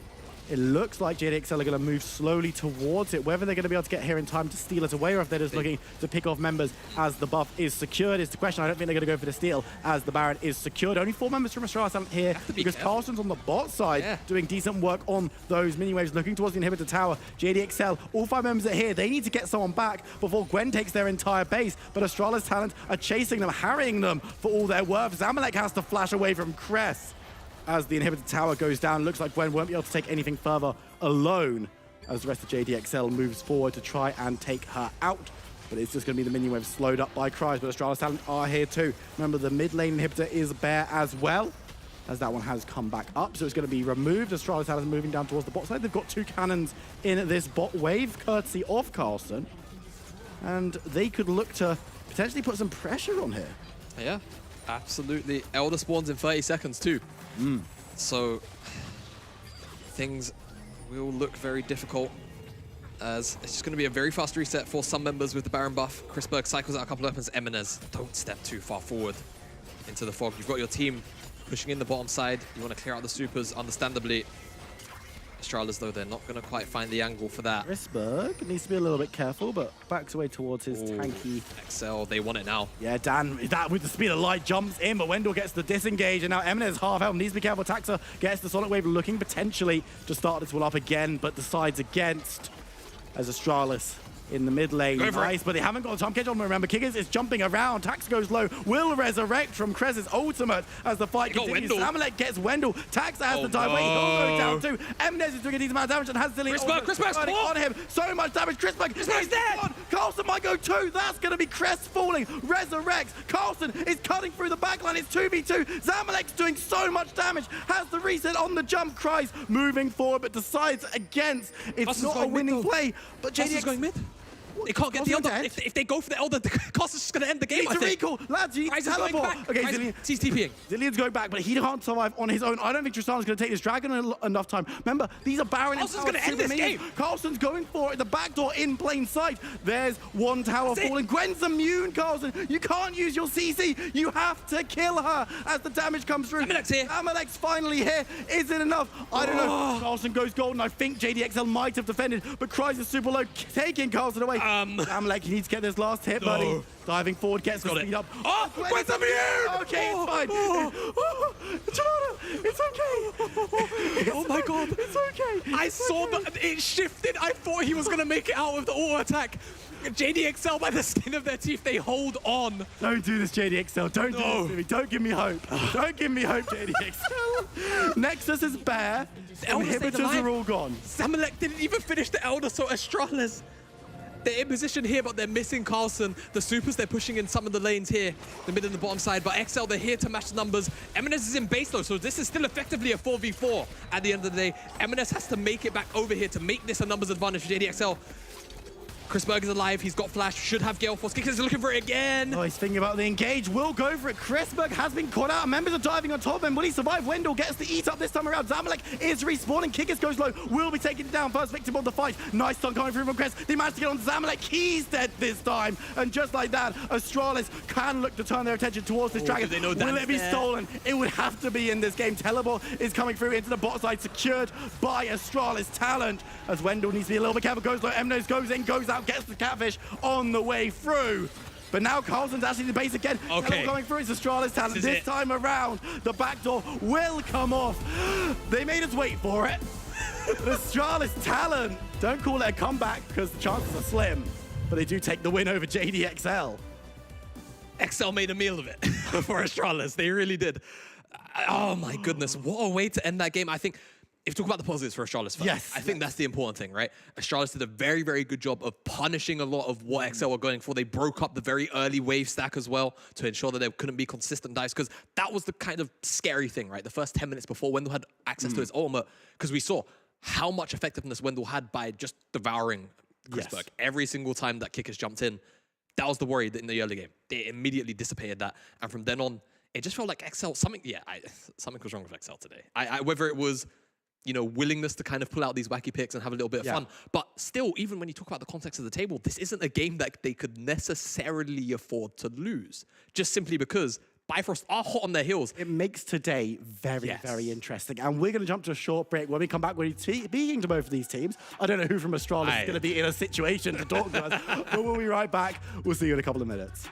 it looks like JDXL are going to move slowly towards it. Whether they're going to be able to get here in time to steal it away, or if they're just looking to pick off members as the buff is secured is the question. I don't think they're going to go for the steal as the Baron is secured. Only 4 members from Astralis Talent here because Carlson's on the bot side doing decent work on those mini waves, looking towards the inhibitor tower. JDXL, all 5 members are here. They need to get someone back before Gwen takes their entire base, but Astralis Talent are chasing them, harrying them for all their worth. Zamalek has to flash away from Cress. As the inhibitor tower goes down, looks like Gwen won't be able to take anything further alone as the rest of JDXL moves forward to try and take her out. But it's just going to be the minion wave slowed up by Kryze, but Astralis Talent are here too. Remember, the mid lane inhibitor is bare as well, as that one has come back up, so it's going to be removed. Astralis Talent moving down towards the bot side. They've got 2 cannons in this bot wave, courtesy of Carlson, and they could look to potentially put some pressure on here.
Yeah, Absolutely. Elder spawns in 30 seconds too. So things will look very difficult, as it's just going to be a very fast reset for some members with the Baron buff. Chrisberg cycles out a couple of weapons. Eminez, don't step too far forward into the fog. You've got your team pushing in the bottom side. You want to clear out the supers, understandably. Astralis, though, they're not going to quite find the angle for that.
Chrisberg needs to be a little bit careful, but backs away towards his tanky.
XL, they want it now.
Yeah, Dan, that with the speed of light jumps in, but Wendell gets the disengage, and now Eminez half health. Needs to be careful. Taxa gets the Sonic Wave, looking potentially to start this one up again, but decides against as Astralis in the mid lane. Nice, but they haven't got the time catch on. Remember, Kickers is jumping around. Tax goes low. Will resurrect from Krez's ultimate as the fight continues. Amalek gets Wendell. Taxa has the time. Wait, he'll go down too. Eminez is doing a decent amount of damage and has Zillion
Chrisberg's
on him. So much damage. Chrisberg is dead. Carlson might go too. That's going to be Krez falling. Resurrects. Carlson is cutting through the backline. It's 2v2. Zamalek's doing so much damage. Has the reset on the jump. Cries moving forward, but decides against. It's not a winning play. But JDX
is going mid. They can't get the Elder. If they go for the Elder, the cost is just going to end the game, I think.
Recall. Lads, you need to teleport. Okay,
he's TPing.
Zillion's going back, but he can't survive on his own. I don't think Tristan's going to take this Dragon enough time. Remember, these are Baron and
Carlson's going to end this game.
Carlson's going for it. The back door in plain sight. There's one tower falling. Gwen's immune, Carlson. You can't use your CC. You have to kill her as the damage comes through.
Amalek's here.
Amalek's finally here. Is it enough? I don't know. Carlson goes golden. I think JDXL might have defended, but Cries is super low, taking Carlson away. Amalek, he needs to get this last hit, buddy. Diving forward, gets the speed up.
Oh, Gwen's immune!
Okay, it's fine. It's okay.
Oh my god.
It's okay.
I saw that it shifted. I thought he was going to make it out with the auto attack. JDXL, by the skin of their teeth, they hold on.
Don't do this, JDXL. Don't do this to me. Don't give me hope. Don't give me hope, JDXL. Nexus is bare. The inhibitors are all gone.
Zamalek didn't even finish the Elder, so Astralis, they're in position here, but they're missing Carlson. The supers, they're pushing in some of the lanes here, the mid and the bottom side, but XL, they're here to match the numbers. Eminez is in base though, so this is still effectively a 4v4 at the end of the day. Eminez has to make it back over here to make this a numbers advantage for JDXL. Chrisberg is alive, he's got flash, should have Gale Force. Kickers is looking for it again.
Oh, he's thinking about the engage, will go for it. Chrisberg has been caught out, members are diving on top of him. Will he survive? Wendell gets the eat up this time around. Zamalek is respawning, Kickers goes low, will be taken down. First victim of the fight. Nice stun coming through from Krez. They managed to get on Zamalek, he's dead this time. And just like that, Astralis can look to turn their attention towards this dragon.
They know
will it be stolen? It would have to be in this game. Teleport is coming through into the bot side, secured by Astralis talent. As Wendell needs to be a little bit careful, goes low, Eminez goes in, goes out, gets the catfish on the way through. But now Carlson's actually the base again.
Okay.
Going through, it's Astralis talent. This time around, the back door will come off. They made us wait for it. Astralis talent. Don't call it a comeback because the chances are slim, but they do take the win over JDXL.
XL made a meal of it for Astralis. They really did. Oh my goodness, what a way to end that game. I think if you talk about the positives for Astralis first,
yes,
I think that's the important thing, right? Astralis did a very, very good job of punishing a lot of what XL were going for. They broke up the very early wave stack as well to ensure that there couldn't be consistent dice, because that was the kind of scary thing, right? The first 10 minutes before Wendell had access to his ultimate, because we saw how much effectiveness Wendell had by just devouring Chrisberg. Every single time that Kickers jumped in, that was the worry in the early game. They immediately dissipated that, and from then on, it just felt like XL, something was wrong with XL today. Whether it was, you know, willingness to kind of pull out these wacky picks and have a little bit of fun. But still, even when you talk about the context of the table, this isn't a game that they could necessarily afford to lose, just simply because Bifrost are hot on their heels.
It makes today very, very interesting. And we're going to jump to a short break. When we come back, we're speaking to both of these teams. I don't know who from Astralis is going to be in a situation to talk to us, but we'll be right back. We'll see you in a couple of minutes.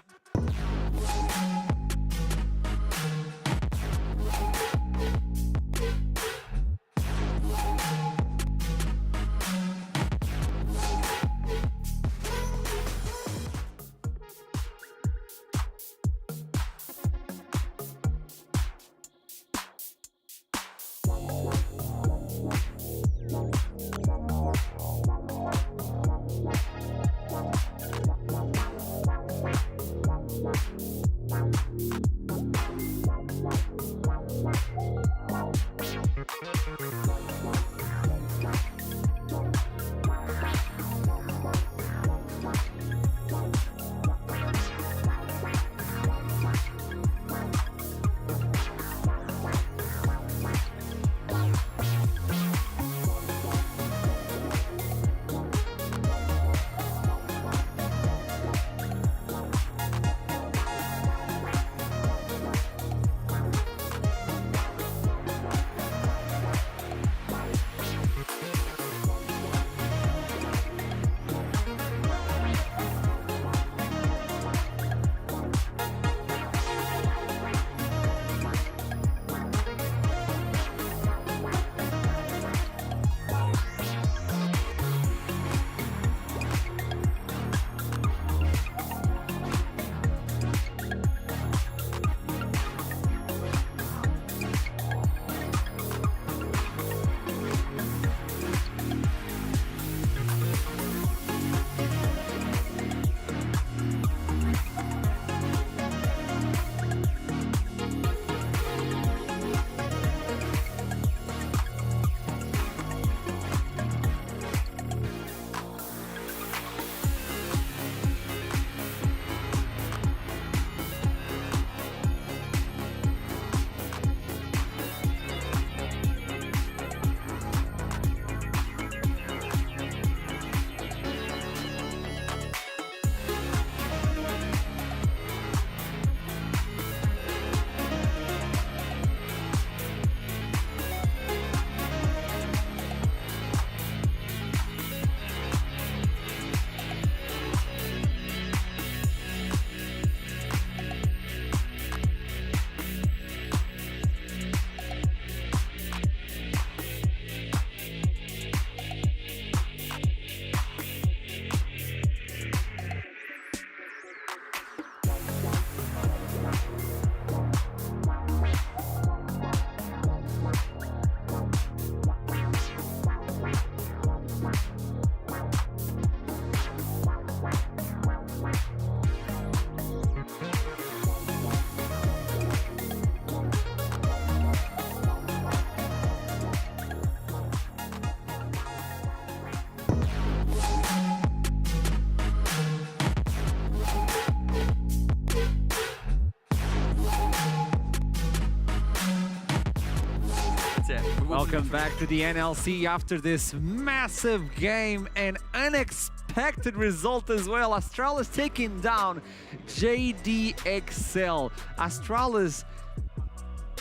Welcome back to the NLC after this massive game and unexpected result as well. Astralis taking down JDXL. Astralis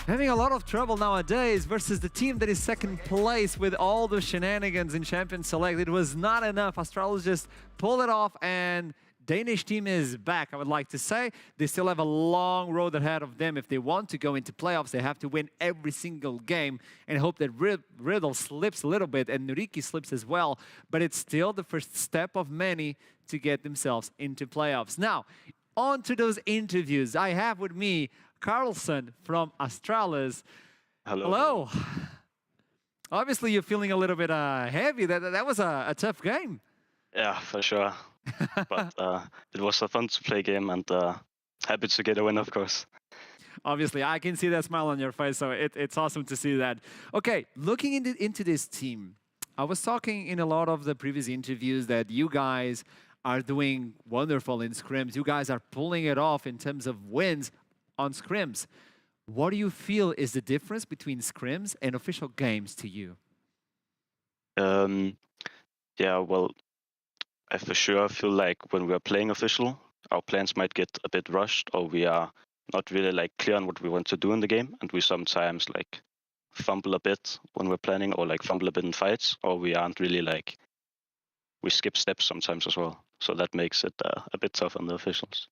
having a lot of trouble nowadays versus the team that is second place with all the shenanigans in Champion Select. It was not enough. Astralis just pulled it off and Danish team is back, I would like to say. They still have a long road ahead of them. If they want to go into playoffs, they have to win every single game and hope that Riddle slips a little bit and Nuriki slips as well. But it's still the first step of many to get themselves into playoffs. Now, on to those interviews. I have with me Carlson from Astralis.
Hello.
Obviously, you're feeling a little bit heavy. That was a tough game.
Yeah, for sure. But it was a fun to play game and happy to get a win, of course.
Obviously, I can see that smile on your face, so it's awesome to see that. Okay, looking into this team, I was talking in a lot of the previous interviews that you guys are doing wonderful in scrims. You guys are pulling it off in terms of wins on scrims. What do you feel is the difference between scrims and official games to you?
Yeah, well, I for sure feel like when we're playing official, our plans might get a bit rushed, or we are not really like clear on what we want to do in the game, and we sometimes like fumble a bit when we're planning, or like fumble a bit in fights, or we aren't really like, we skip steps sometimes as well. So that makes it a bit tough on the officials.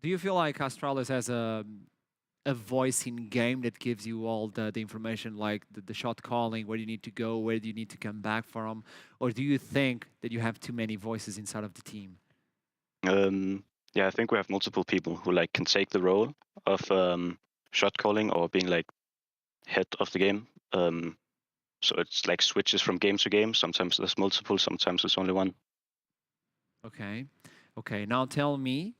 Do you feel like Astralis has a voice in game that gives you all the information, like the shot calling, where you need to go, where do you need to come back from? Or do you think that you have too many voices inside of the team?
Yeah, I think we have multiple people who like can take the role of shot calling or being like head of the game. So it's like switches from game to game. Sometimes there's multiple, sometimes there's only one.
Okay. Okay, now tell me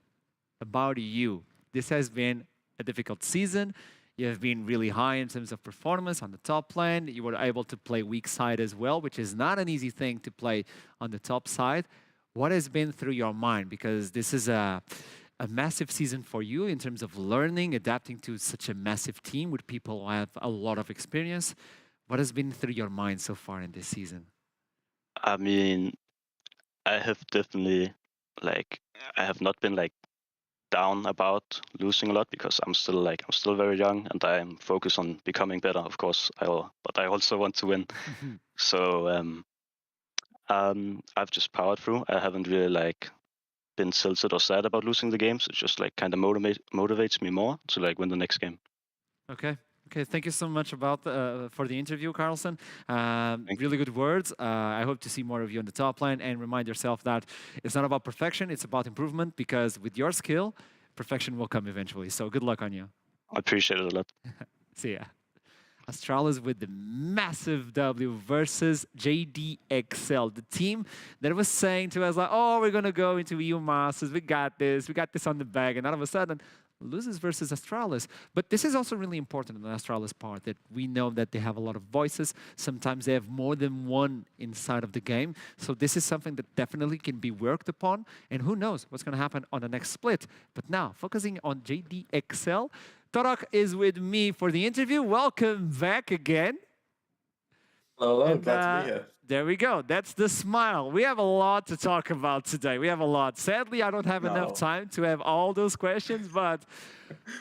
about you. This has been a difficult season. You have been really high in terms of performance on the top lane. You were able to play weak side as well, which is not an easy thing to play on the top side. What has been through your mind? Because this is a massive season for you in terms of learning, adapting to such a massive team with people who have a lot of experience. What has been through your mind so far in this season?
I mean, I have definitely like, I have not been like down about losing a lot because I'm still very young and I'm focused on becoming better, of course. But I also want to win. So I've just powered through. I haven't really like been tilted or sad about losing the games. It just like kind of motivates me more to like win the next game.
Okay. Okay, thank you so much for the interview, Carlson. Really good words. I hope to see more of you on the top line, and remind yourself that it's not about perfection, it's about improvement, because with your skill, perfection will come eventually. So good luck on you.
I appreciate it a lot.
See ya. Astralis with the massive W versus JDXL, the team that was saying to us like, oh, we're going to go into EU Masters, we got this on the bag, and all of a sudden, loses versus Astralis. But this is also really important on the Astralis part, that we know that they have a lot of voices. Sometimes they have more than one inside of the game. So this is something that definitely can be worked upon. And who knows what's going to happen on the next split. But now, focusing on JDXL, Torok is with me for the interview. Welcome back again.
Hello,
And,
glad to be here.
there we go. That's the smile. We have a lot to talk about today. We have a lot. Sadly, I don't have enough time to have all those questions, but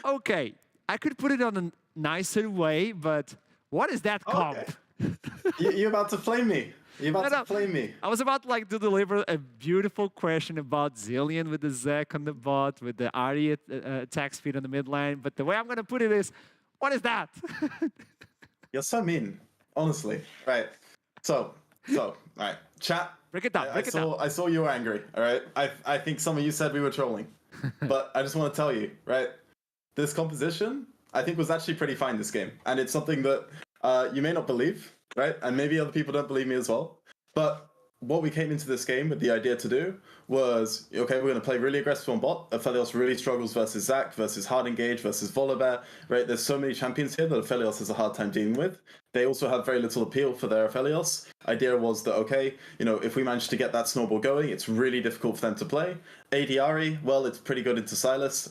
okay. I could put it on a nicer way, but what is that comp?
Okay. You're about to flame me. You're about to flame me.
I was about like to deliver a beautiful question about Zillion with the Zek on the bot, with the Ahri attack speed on the mid lane, but the way I'm going to put it is, what is that?
You're so mean, honestly. Right. So, all right. Chat.
Break it down.
I saw you were angry. All right. I think some of you said we were trolling, but I just want to tell you, right? This composition, I think, was actually pretty fine this game, and it's something that you may not believe, right? And maybe other people don't believe me as well. But what we came into this game with the idea to do was, okay, we're going to play really aggressive on bot. Aphelios really struggles versus Zac, versus Hard Engage, versus Volibear, right? There's so many champions here that Aphelios has a hard time dealing with. They also have very little appeal for their Aphelios. Idea was that, okay, if we manage to get that snowball going, it's really difficult for them to play. AD Ahri, well, it's pretty good into Sylas.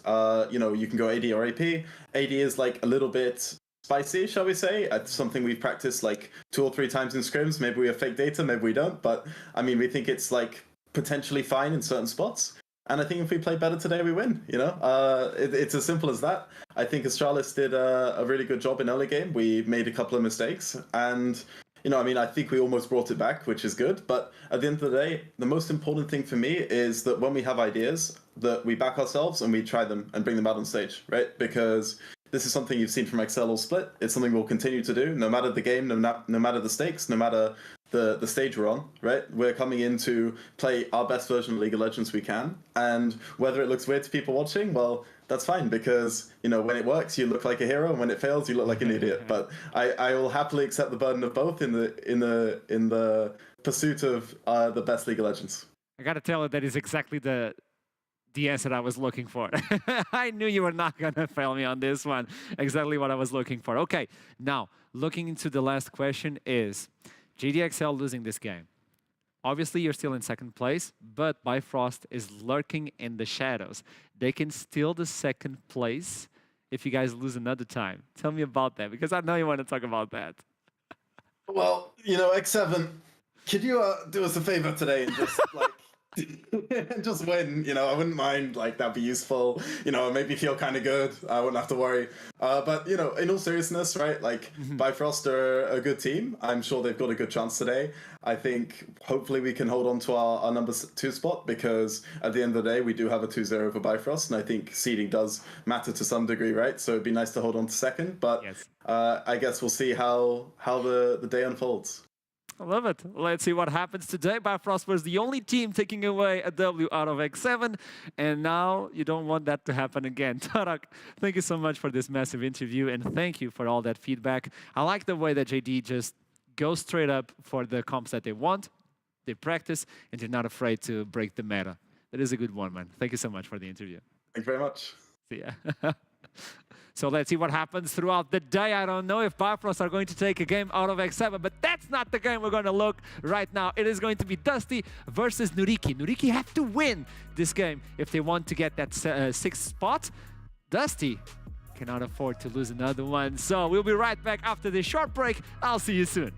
You can go AD or AP. AD is like a little bit spicy, shall we say. It's something we've practiced like 2 or 3 times in scrims. Maybe we have fake data, maybe we don't. But I mean, we think it's like potentially fine in certain spots. And I think if we play better today, we win. You know, it's as simple as that. I think Astralis did a really good job in early game. We made a couple of mistakes, and you know, I mean, I think we almost brought it back, which is good. But at the end of the day, the most important thing for me is that when we have ideas, that we back ourselves and we try them and bring them out on stage, right? Because this is something you've seen from Excel or Split. It's something we'll continue to do, no matter the game, no matter the stakes, no matter the stage we're on, right? We're coming in to play our best version of League of Legends we can. And whether it looks weird to people watching, well, that's fine, because, you know, when it works, you look like a hero, and when it fails, you look like an idiot. But I will happily accept the burden of both in the pursuit of the best League of Legends.
I gotta tell you, that is exactly the answer I was looking for. I knew you were not gonna fail me on this one. Exactly what I was looking for. Okay, now looking into the last question is GDXL losing this game. Obviously, you're still in second place, but Bifrost is lurking in the shadows. They can steal the second place if you guys lose another time. Tell me about that, because I know you want to talk about that.
Well, you know, X7, could you do us a favor today and just like just win? You know, I wouldn't mind. Like, that'd be useful. You know, it made me feel kind of good. I wouldn't have to worry. But you know, in all seriousness, right? Like, Bifrost are a good team. I'm sure they've got a good chance today. I think hopefully we can hold on to our number 2 spot, because at the end of the day, we do have a 2-0 over Bifrost, and I think seeding does matter to some degree, right? So it'd be nice to hold on to second. But
Yes.
I guess we'll see how the day unfolds.
I love it. Let's see what happens today. Bifrost was the only team taking away a W out of X7, and now you don't want that to happen again. Tarak, thank you so much for this massive interview, and thank you for all that feedback. I like the way that JD just goes straight up for the comps that they want, they practice, and they're not afraid to break the meta. That is a good one, man. Thank you so much for the interview.
Thank you very much.
See ya. So let's see what happens throughout the day. I don't know if Bifrost are going to take a game out of X7, but that's not the game we're going to look right now. It is going to be Dusty versus Nuriki. Nuriki have to win this game if they want to get that 6th spot. Dusty cannot afford to lose another one. So we'll be right back after this short break. I'll see you soon.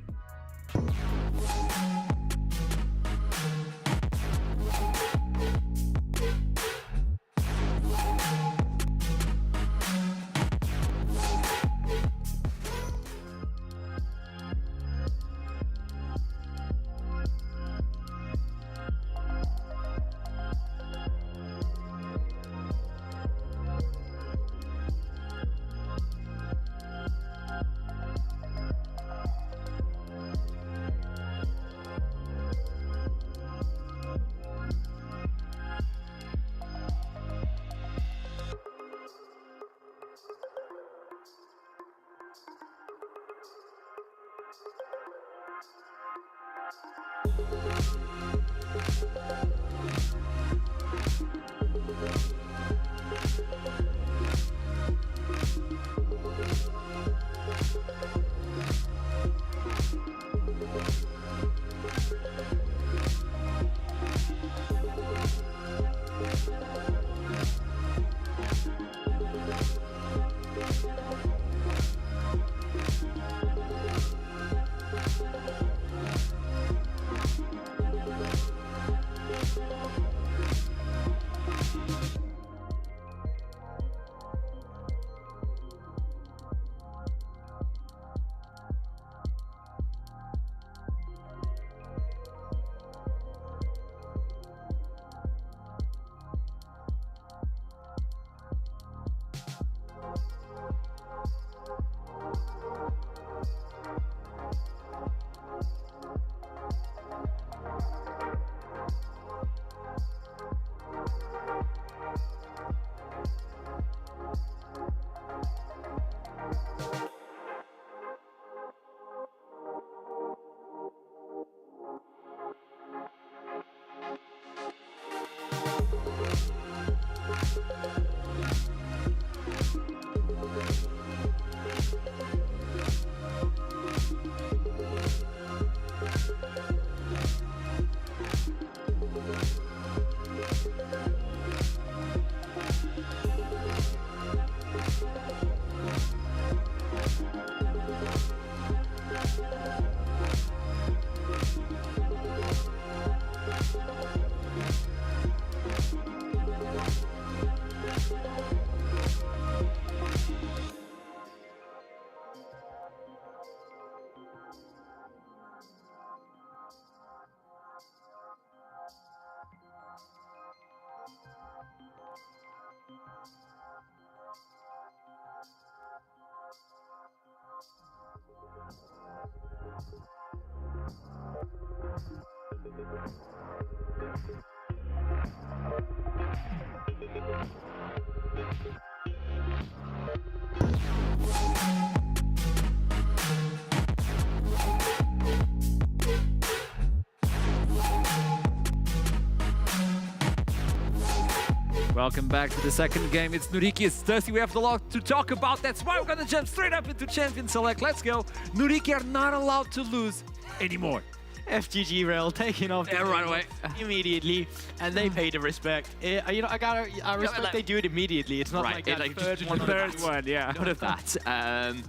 Welcome back to the second game. It's Nuriki, it's Dusty. We have a lot to talk about. That's why we're gonna jump straight up into Champion Select. Let's go. Nuriki are not allowed to lose anymore.
FGG Rail taking off the
right away.
immediately, and they pay the respect. I respect they do it immediately. It's not like that third one.
yeah.
None of that.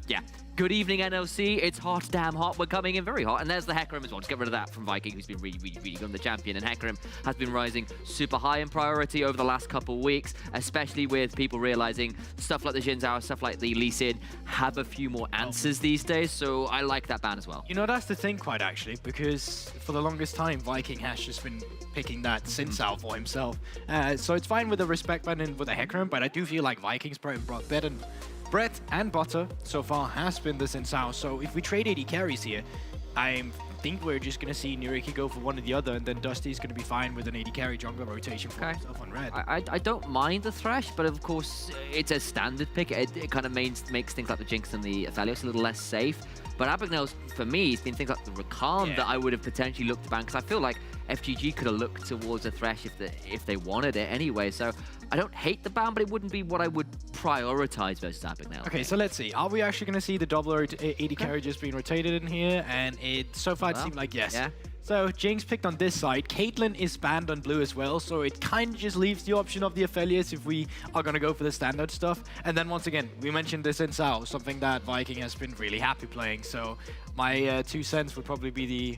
Yeah. Good evening, NLC. It's hot, damn hot. We're coming in very hot. And there's the Hecarim as well. Just get rid of that from Viking, who's been really good on the champion. And Hecarim has been rising super high in priority over the last couple of weeks, especially with people realizing stuff like the Xin Zhao, stuff like the Lee Sin have a few more answers these days. So I like that ban as well.
You know, that's the thing, quite actually, because for the longest time, Viking has just been picking that Xin Zhao for himself. So it's fine with the respect ban and with the Hecarim, but I do feel like Viking's bread and butter so far has been the Xin Zhao. So if we trade AD carries here, I think we're just going to see Nuriki go for one or the other, and then Dusty's going to be fine with an AD carry jungler rotation for himself on red.
I don't mind the Thresh, but of course it's a standard pick. It kind of makes things like the Jinx and the Aphelios a little less safe. But Abagnale's, for me, it's been things like the Rakan that I would have potentially looked to ban, because I feel like FGG could have looked towards a Thresh if they wanted it anyway. So I don't hate the ban, but it wouldn't be what I would prioritize versus Abagnale.
Okay, so let's see. Are we actually going to see the double AD carry just being rotated in here? And so far it seemed like yes.
Yeah.
So Jinx picked on this side. Caitlyn is banned on blue as well, so it kind of just leaves the option of the Aphelios if we are going to go for the standard stuff. And then once again, we mentioned this in Sao, something that Viking has been really happy playing. So my 2 cents would probably be the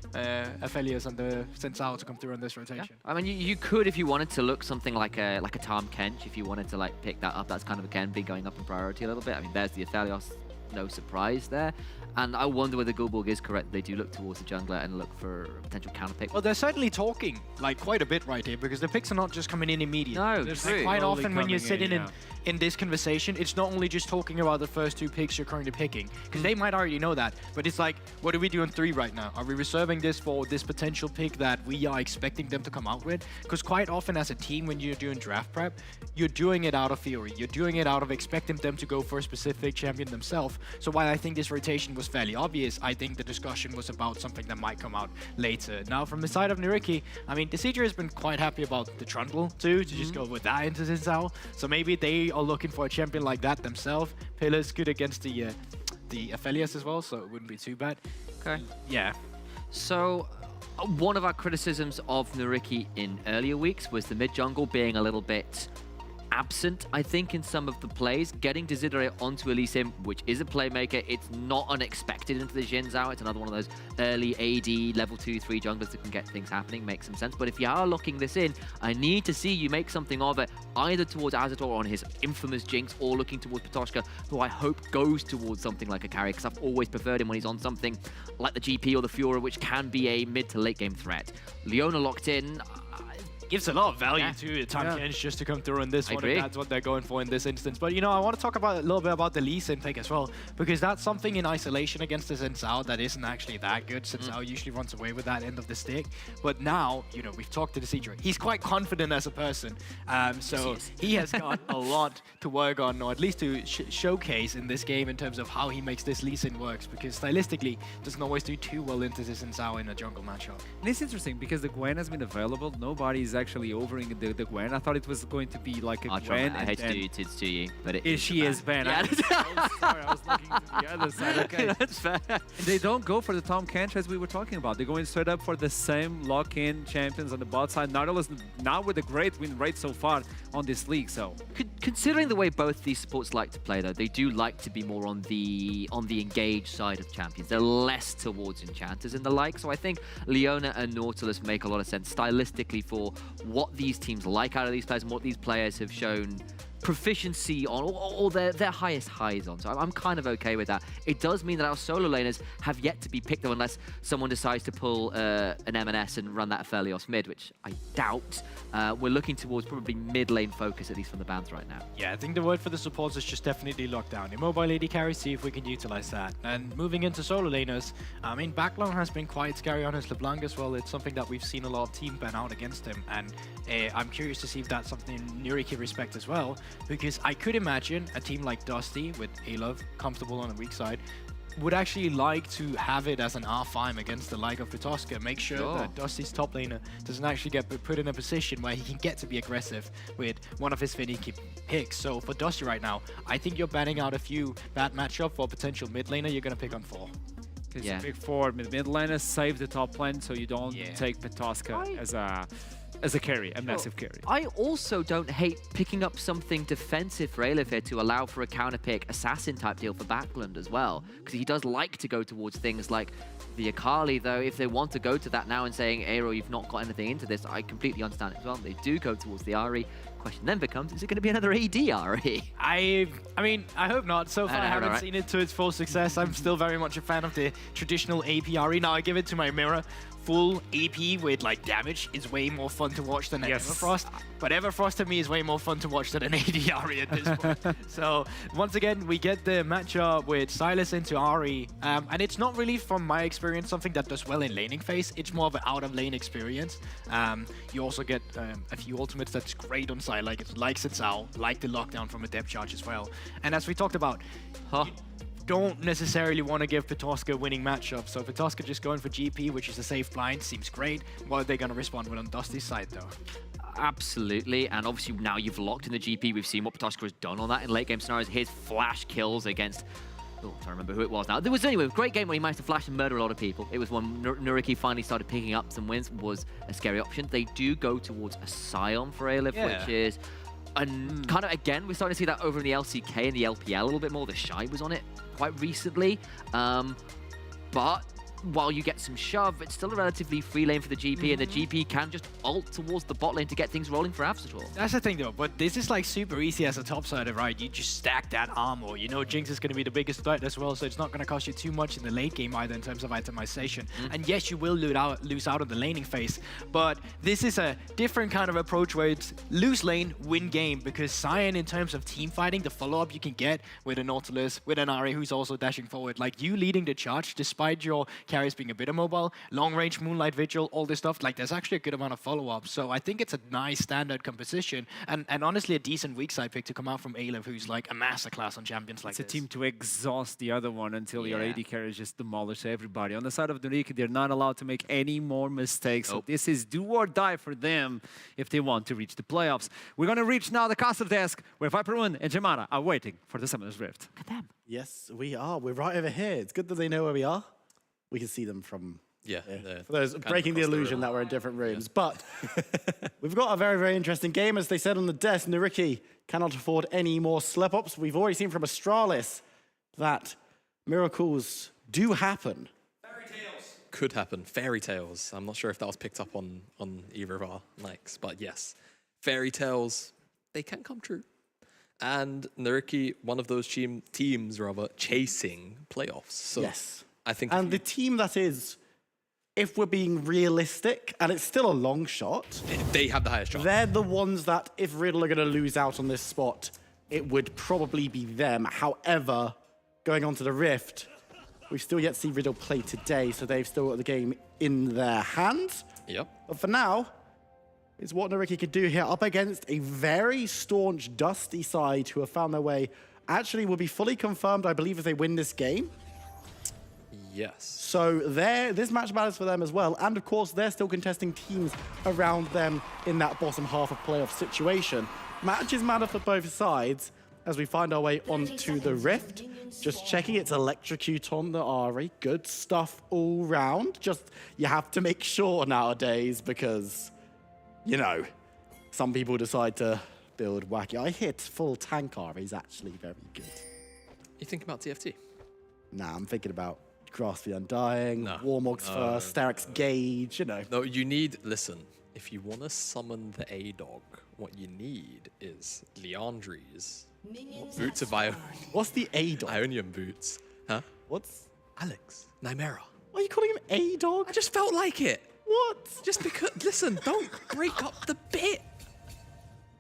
Aphelios and the Xin Zhao to come through on this rotation.
Yeah. I mean, you could, if you wanted to look something like a Tom Kench, if you wanted to like pick that up, that's kind of again be going up in priority a little bit. I mean, there's the Aphelios, no surprise there. And I wonder whether Gulborg is correct. They do look towards the jungler and look for a potential counter pick.
Well, they're certainly talking like quite a bit right here, because the picks are not just coming in immediately.
No,
like, quite often when you're sitting in this conversation, it's not only just talking about the first 2 picks you're currently picking, because they might already know that, but it's like, what do we do in 3 right now? Are we reserving this for this potential pick that we are expecting them to come out with? Because quite often as a team, when you're doing draft prep, you're doing it out of theory. You're doing it out of expecting them to go for a specific champion themselves. So while I think this rotation was fairly obvious, I think the discussion was about something that might come out later. Now, from the side of Nuriki, I mean, Decidueye has been quite happy about the Trundle too, to just go with that into Xin Zhao. So maybe they are looking for a champion like that themselves. Pillar's good against the Aphelios as well, so it wouldn't be too bad.
Okay.
Yeah.
So one of our criticisms of Nuriki in earlier weeks was the mid jungle being a little bit absent, I think, in some of the plays. Getting Decidueye onto Elysium, which is a playmaker, it's not unexpected into the Xin Zhao. It's another one of those early AD level 2, 3 junglers that can get things happening, makes some sense. But if you are locking this in, I need to see you make something of it, either towards Azator on his infamous Jinx, or looking towards Patoshka, who I hope goes towards something like a carry, because I've always preferred him when he's on something like the GP or the Fiora, which can be a mid to late game threat. Leona locked in,
gives a lot of value to Tom Kench just to come through in this one, and that's what they're going for in this instance. But, you know, I want to talk about a little bit about the Lee Sin pick as well, because that's something in isolation against the Xin Zhao that isn't actually that good. Xin Zhao usually runs away with that end of the stick. But now, you know, we've talked to the Decidueye. He's quite confident as a person. So he has got a lot to work on, or at least to showcase in this game in terms of how he makes this Lee Sin works, because stylistically doesn't always do too well into the Xin Zhao in a jungle matchup.
And it's interesting because the Gwen has been available. Nobody's actually overing the Gwen. I thought it was going to be like a Gwen.
I hate to do it to you, but
she is banned.
Yeah.
Sorry, I was looking to the other side. Okay,
that's fair.
And they don't go for the Tom Kench as we were talking about. They're going straight up for the same lock-in champions on the bot side. Nautilus now with a great win rate so far on this league. So
considering the way both these supports like to play, though, they do like to be more on the engaged side of champions. They're less towards enchanters and the like. So I think Leona and Nautilus make a lot of sense stylistically for what these teams like out of these players and what these players have shown proficiency on, or their highest highs on. So I'm kind of okay with that. It does mean that our solo laners have yet to be picked up unless someone decides to pull an M&S and run that fairly off mid, which I doubt. We're looking towards probably mid lane focus, at least from the Banth right now.
Yeah, I think the word for the supports is just definitely lockdown. Immobile AD carry, see if we can utilize that. And moving into solo laners, I mean, backline has been quite scary on his LeBlanc as well. It's something that we've seen a lot of team ban out against him. And I'm curious to see if that's something Nuriki respect as well, because I could imagine a team like Dusty with A-Love comfortable on the weak side would actually like to have it as an R5 against the like of Pitoska. Make sure that Dusty's top laner doesn't actually get put in a position where he can get to be aggressive with one of his finicky picks. So for Dusty right now, I think you're banning out a few bad matchup for potential mid laner you're going to pick on 4.
Because you pick 4 mid laner, save the top lane so you don't take Pitoska as a carry, a massive carry.
I also don't hate picking up something defensive for Aleph here to allow for a counter pick assassin type deal for Backland as well, because he does like to go towards things like the Akali, though. If they want to go to that now and saying, Aero, you've not got anything into this, I completely understand it as well. They do go towards the Ahri. Question then becomes, is it going to be another AD Ahri?
I mean, I hope not. So far, I haven't seen it to its full success. I'm still very much a fan of the traditional AP Ahri. Now I give it to my mirror. Full AP with like damage is way more fun to watch than an Everfrost, but Everfrost to me is way more fun to watch than an AD Ahri at this point. So once again, we get the matchup with Sylas into Ahri, and it's not really, from my experience, something that does well in laning phase. It's more of an out of lane experience. You also get a few ultimates that's great on side, like Sitsao, like the lockdown from a depth charge as well. And as we talked about, don't necessarily want to give Pitoska a winning matchup. So Pitoska just going for GP, which is a safe blind, seems great. What are they going to respond with on Dusty's side, though?
Absolutely, and obviously now you've locked in the GP. We've seen what Pitoska has done on that in late game scenarios. His flash kills against... Oh, I'm trying to remember who it was now. There was anyway a great game where he managed to flash and murder a lot of people. It was when Nuriki finally started picking up some wins, was a scary option. They do go towards a Scion for Aleph, which is... And kind of, again, we're starting to see that over in the LCK and the LPL a little bit more. The Shy was on it quite recently. But while you get some shove, it's still a relatively free lane for the GP, and the GP can just ult towards the bot lane to get things rolling for Avsatol.
That's the thing, though. But this is like super easy as a topsider, right? You just stack that armor. You know Jinx is going to be the biggest threat as well, so it's not going to cost you too much in the late game either in terms of itemization. And yes, you will lose out on the laning phase, but this is a different kind of approach where it's lose lane, win game, because Scion, in terms of team fighting, the follow-up you can get with a Nautilus, with an Ahri who's also dashing forward, like you leading the charge, despite your carries being a bit immobile, long-range Moonlight Vigil, all this stuff, like there's actually a good amount of follow-up. So I think it's a nice standard composition, and honestly a decent weak side pick to come out from Aleph, who's like a masterclass on champions like this.
It's a team to exhaust the other one until your AD carries just demolish everybody. On the side of Nuriki, they're not allowed to make any more mistakes. So this is do or die for them if they want to reach the playoffs. We're going to reach now the caster desk, where Viperwoon and Jamara are waiting for the Summoner's Rift.
Look at them.
Yes, we are. We're right over here. It's good that they know where we are. We can see them from for those breaking the illusion that we're in different rooms. But we've got a very, very interesting game. As they said on the desk, Nuriki cannot afford any more slip-ups. We've already seen from Astralis that miracles do happen.
Fairy tales. Could happen. Fairy tales. I'm not sure if that was picked up on either of our mics, but yes. Fairy tales, they can come true. And Nuriki, one of those teams chasing playoffs. So
yes.
I think,
and the team that is, if we're being realistic, and it's still a long shot,
they have the highest shot.
They're the ones that, if Riddle are going to lose out on this spot, it would probably be them. However, going on to the Rift, we've still yet to see Riddle play today, so they've still got the game in their hands.
Yep.
But for now, it's what Nuriki could do here up against a very staunch Dusty side who have found their way. Actually, will be fully confirmed, I believe, if they win this game.
Yes.
So this match matters for them as well. And of course, they're still contesting teams around them in that bottom half of playoff situation. Matches matter for both sides as we find our way onto the Rift. Just checking, it's Electrocute on the Ahri. Good stuff all round. Just, you have to make sure nowadays because, you know, some people decide to build wacky. I hit full tank Ahri is actually very good.
You think about TFT?
Nah, I'm thinking about Grasp the Undying, Warmogs first, Starrick's Gauge, you know.
No, you need, listen, if you want to summon the A-Dog, what you need is Leandri's boots of
What's the A-Dog?
Ionian boots. Huh?
What's...
Alex, Nymera.
Why are you calling him A-Dog?
I just felt like it.
What?
Just because, listen, don't break up the bit.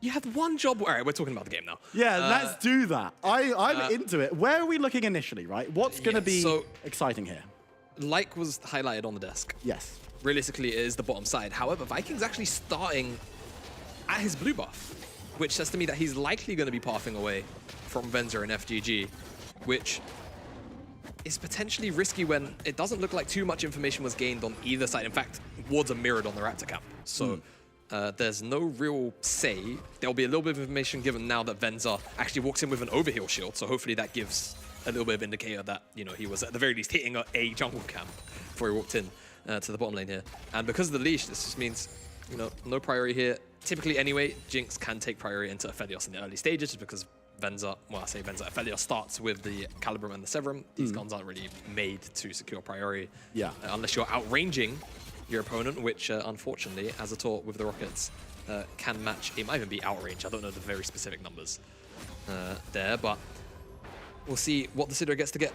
You had one job. All right, we're talking about the game now.
Yeah, let's do that. I'm into it. Where are we looking initially, right? What's going to be exciting here?
Like was highlighted on the desk.
Yes.
Realistically, it is the bottom side. However, Viking's actually starting at his blue buff, which says to me that he's likely going to be pathing away from Venza and FGG, which is potentially risky when it doesn't look like too much information was gained on either side. In fact, wards are mirrored on the Raptor camp. So there's no real say. There'll be a little bit of information given now that Venza actually walks in with an overheal shield. So hopefully that gives a little bit of indicator that, you know, he was at the very least hitting a jungle camp before he walked in to the bottom lane here. And because of the leash, this just means, you know, no priority here. Typically anyway, Jinx can take priority into Aphelios in the early stages just because Venza, well, I say Venza, Aphelios starts with the Calibrum and the Severum. These guns aren't really made to secure priority. Yeah. Unless you're outranging your opponent, which unfortunately, Azatort with the Rockets can match. It might even be outrange. I don't know the very specific numbers there, but we'll see what the Sidra gets to get,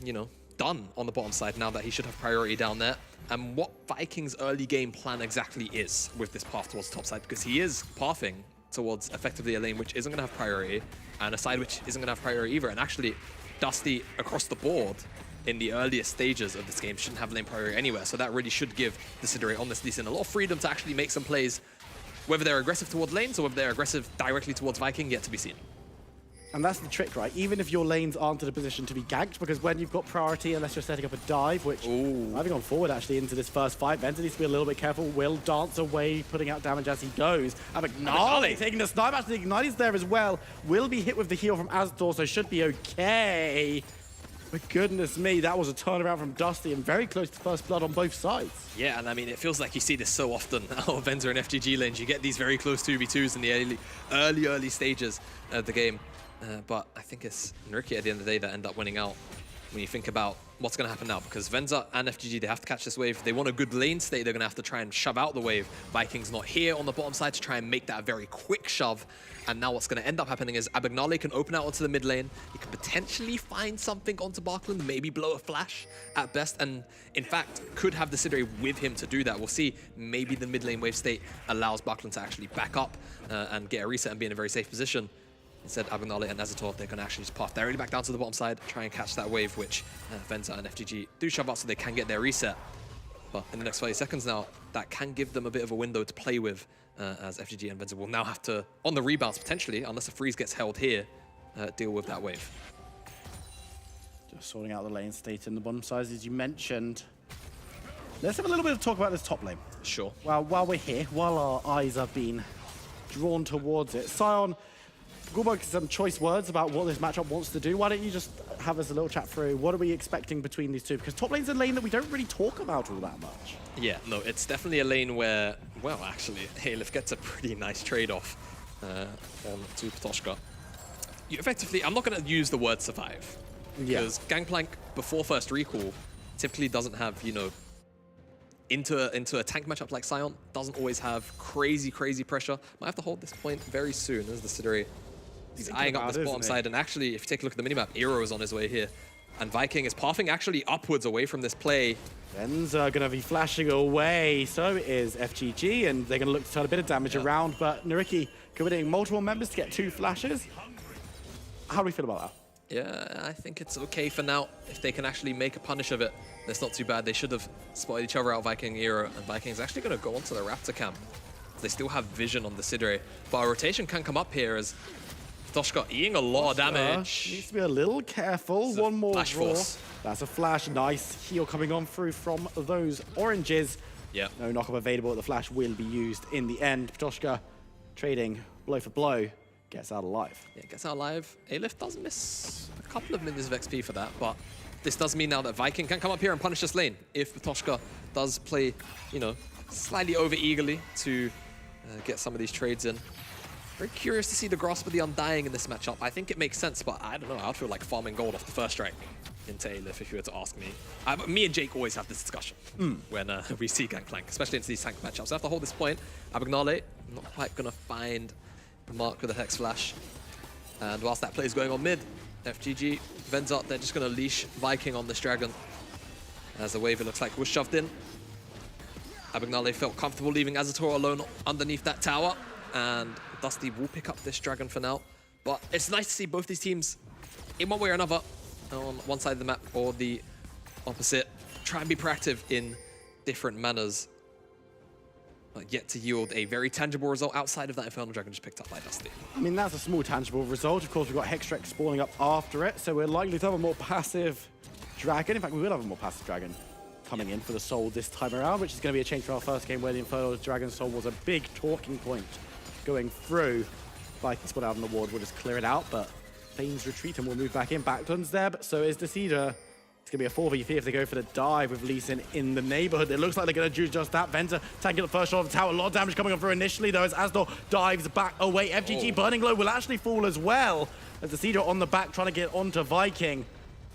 you know, done on the bottom side now that he should have priority down there, and what Viking's early game plan exactly is with this path towards the top side, because he is pathing towards effectively a lane which isn't going to have priority, and a side which isn't going to have priority either. And actually, Dusty across the board in the earliest stages of this game shouldn't have lane priority anywhere, so that really should give the Sidra on this Lee Sin a lot of freedom to actually make some plays, whether they're aggressive towards lanes or whether they're aggressive directly towards Viking, yet to be seen.
And that's the trick, right? Even if your lanes aren't in a position to be ganked, because when you've got priority, unless you're setting up a dive, which I've gone forward actually into this first fight, Venza needs to be a little bit careful. Will dance away, putting out damage as he goes. Abagnale taking the snipe, actually Ignite is there as well. Will be hit with the heal from Azatort, so should be okay. But goodness me, that was a turnaround from Dusty and very close to first blood on both sides.
Yeah, and I mean, it feels like you see this so often out of Venza and FGG lanes. You get these very close 2v2s in the early stages of the game. But I think it's Nurki at the end of the day that end up winning out when you think about what's going to happen now, because Venza and FGG, they have to catch this wave. They want a good lane state. They're going to have to try and shove out the wave. Viking's not here on the bottom side to try and make that a very quick shove. And now what's going to end up happening is Abagnale can open out onto the mid lane. He can potentially find something onto Barkland, maybe blow a flash at best. And in fact, could have the Sidre with him to do that. We'll see. Maybe the mid lane wave state allows Barkland to actually back up and get a reset and be in a very safe position. Instead, Abagnale and Azatort, they can actually just path directly back down to the bottom side, try and catch that wave, which Venza and FGG do shove up so they can get their reset. But in the next 30 seconds now, that can give them a bit of a window to play with, as FGG and Venza will now have to, on the rebounds potentially, unless a freeze gets held here, deal with that wave.
Just sorting out the lane state in the bottom side, as you mentioned. Let's have a little bit of talk about this top lane.
Sure.
Well, while we're here, while our eyes have been drawn towards it, Sion, Gulbog, some choice words about what this matchup wants to do. Why don't you just have us a little chat through? What are we expecting between these two? Because top lane's a lane that we don't really talk about all that much.
Yeah, no, it's definitely a lane where, well, actually, Halef gets a pretty nice trade-off on to Patoshka. You effectively, I'm not going to use the word survive. Because Gangplank, before first recall, typically doesn't have, you know, into a tank matchup like Sion, doesn't always have crazy pressure. Might have to hold this point very soon as the Sidere. He's eyeing up this bottom side, and actually, if you take a look at the minimap, Eero is on his way here. And Viking is pathing actually upwards away from this play.
Venza gonna be flashing away, so is FGG, and they're gonna look to turn a bit of damage around, but Nariki committing multiple members to get 2 flashes. How do we feel about that?
Yeah, I think it's okay for now. If they can actually make a punish of it, that's not too bad. They should have spotted each other out, Viking, Eero, and Viking's actually gonna go onto the Raptor camp. They still have vision on the Sidere, but a rotation can come up here as Patoshka eating a lot of damage.
Needs to be a little careful. One more
flash
draw.
force.
That's a flash. Nice heal coming on through from those oranges.
Yeah.
No knockup available. The flash will be used in the end. Patoshka trading blow for blow. Gets out alive.
Yeah, gets out alive. Alif does miss a couple of minutes of XP for that, but this does mean now that Viking can come up here and punish this lane if Patoshka does play, you know, slightly over eagerly to get some of these trades in. Very curious to see the grasp of the Undying in this matchup. I think it makes sense, but I don't know. I'd feel like farming gold off the first strike into Aleph if you were to ask me. Me and Jake always have this discussion when we see Gangplank, especially into these tank matchups. So after hold this point, Abagnale not quite going to find Mark with a Hex Flash. And whilst that play is going on mid, FGG, Venza, they're just going to leash Viking on this dragon. As the wave, it looks like, was shoved in. Abagnale felt comfortable leaving Azator alone underneath that tower. And Dusty will pick up this dragon for now. But it's nice to see both these teams, in one way or another, on one side of the map or the opposite, try and be proactive in different manners. But yet to yield a very tangible result outside of that Infernal Dragon just picked up by Dusty.
I mean, that's a small tangible result. Of course, we've got Hextrex spawning up after it, so we're likely to have a more passive dragon. In fact, we will have a more passive dragon coming in for the Soul this time around, which is going to be a change for our first game where the Infernal Dragon Soul was a big talking point going through. Viking spot out on the ward will just clear it out, but Fane's retreat and we'll move back in. Backlands there, but so is Deceiver. It's going to be a 4v3 if they go for the dive with Lee Sin in the neighborhood. It looks like they're going to do just that. Venter tanking the first shot of the tower. A lot of damage coming on through initially, though, as Asdor dives back away. FGG Burning Glow will actually fall as well, as Deceiver on the back trying to get onto Viking.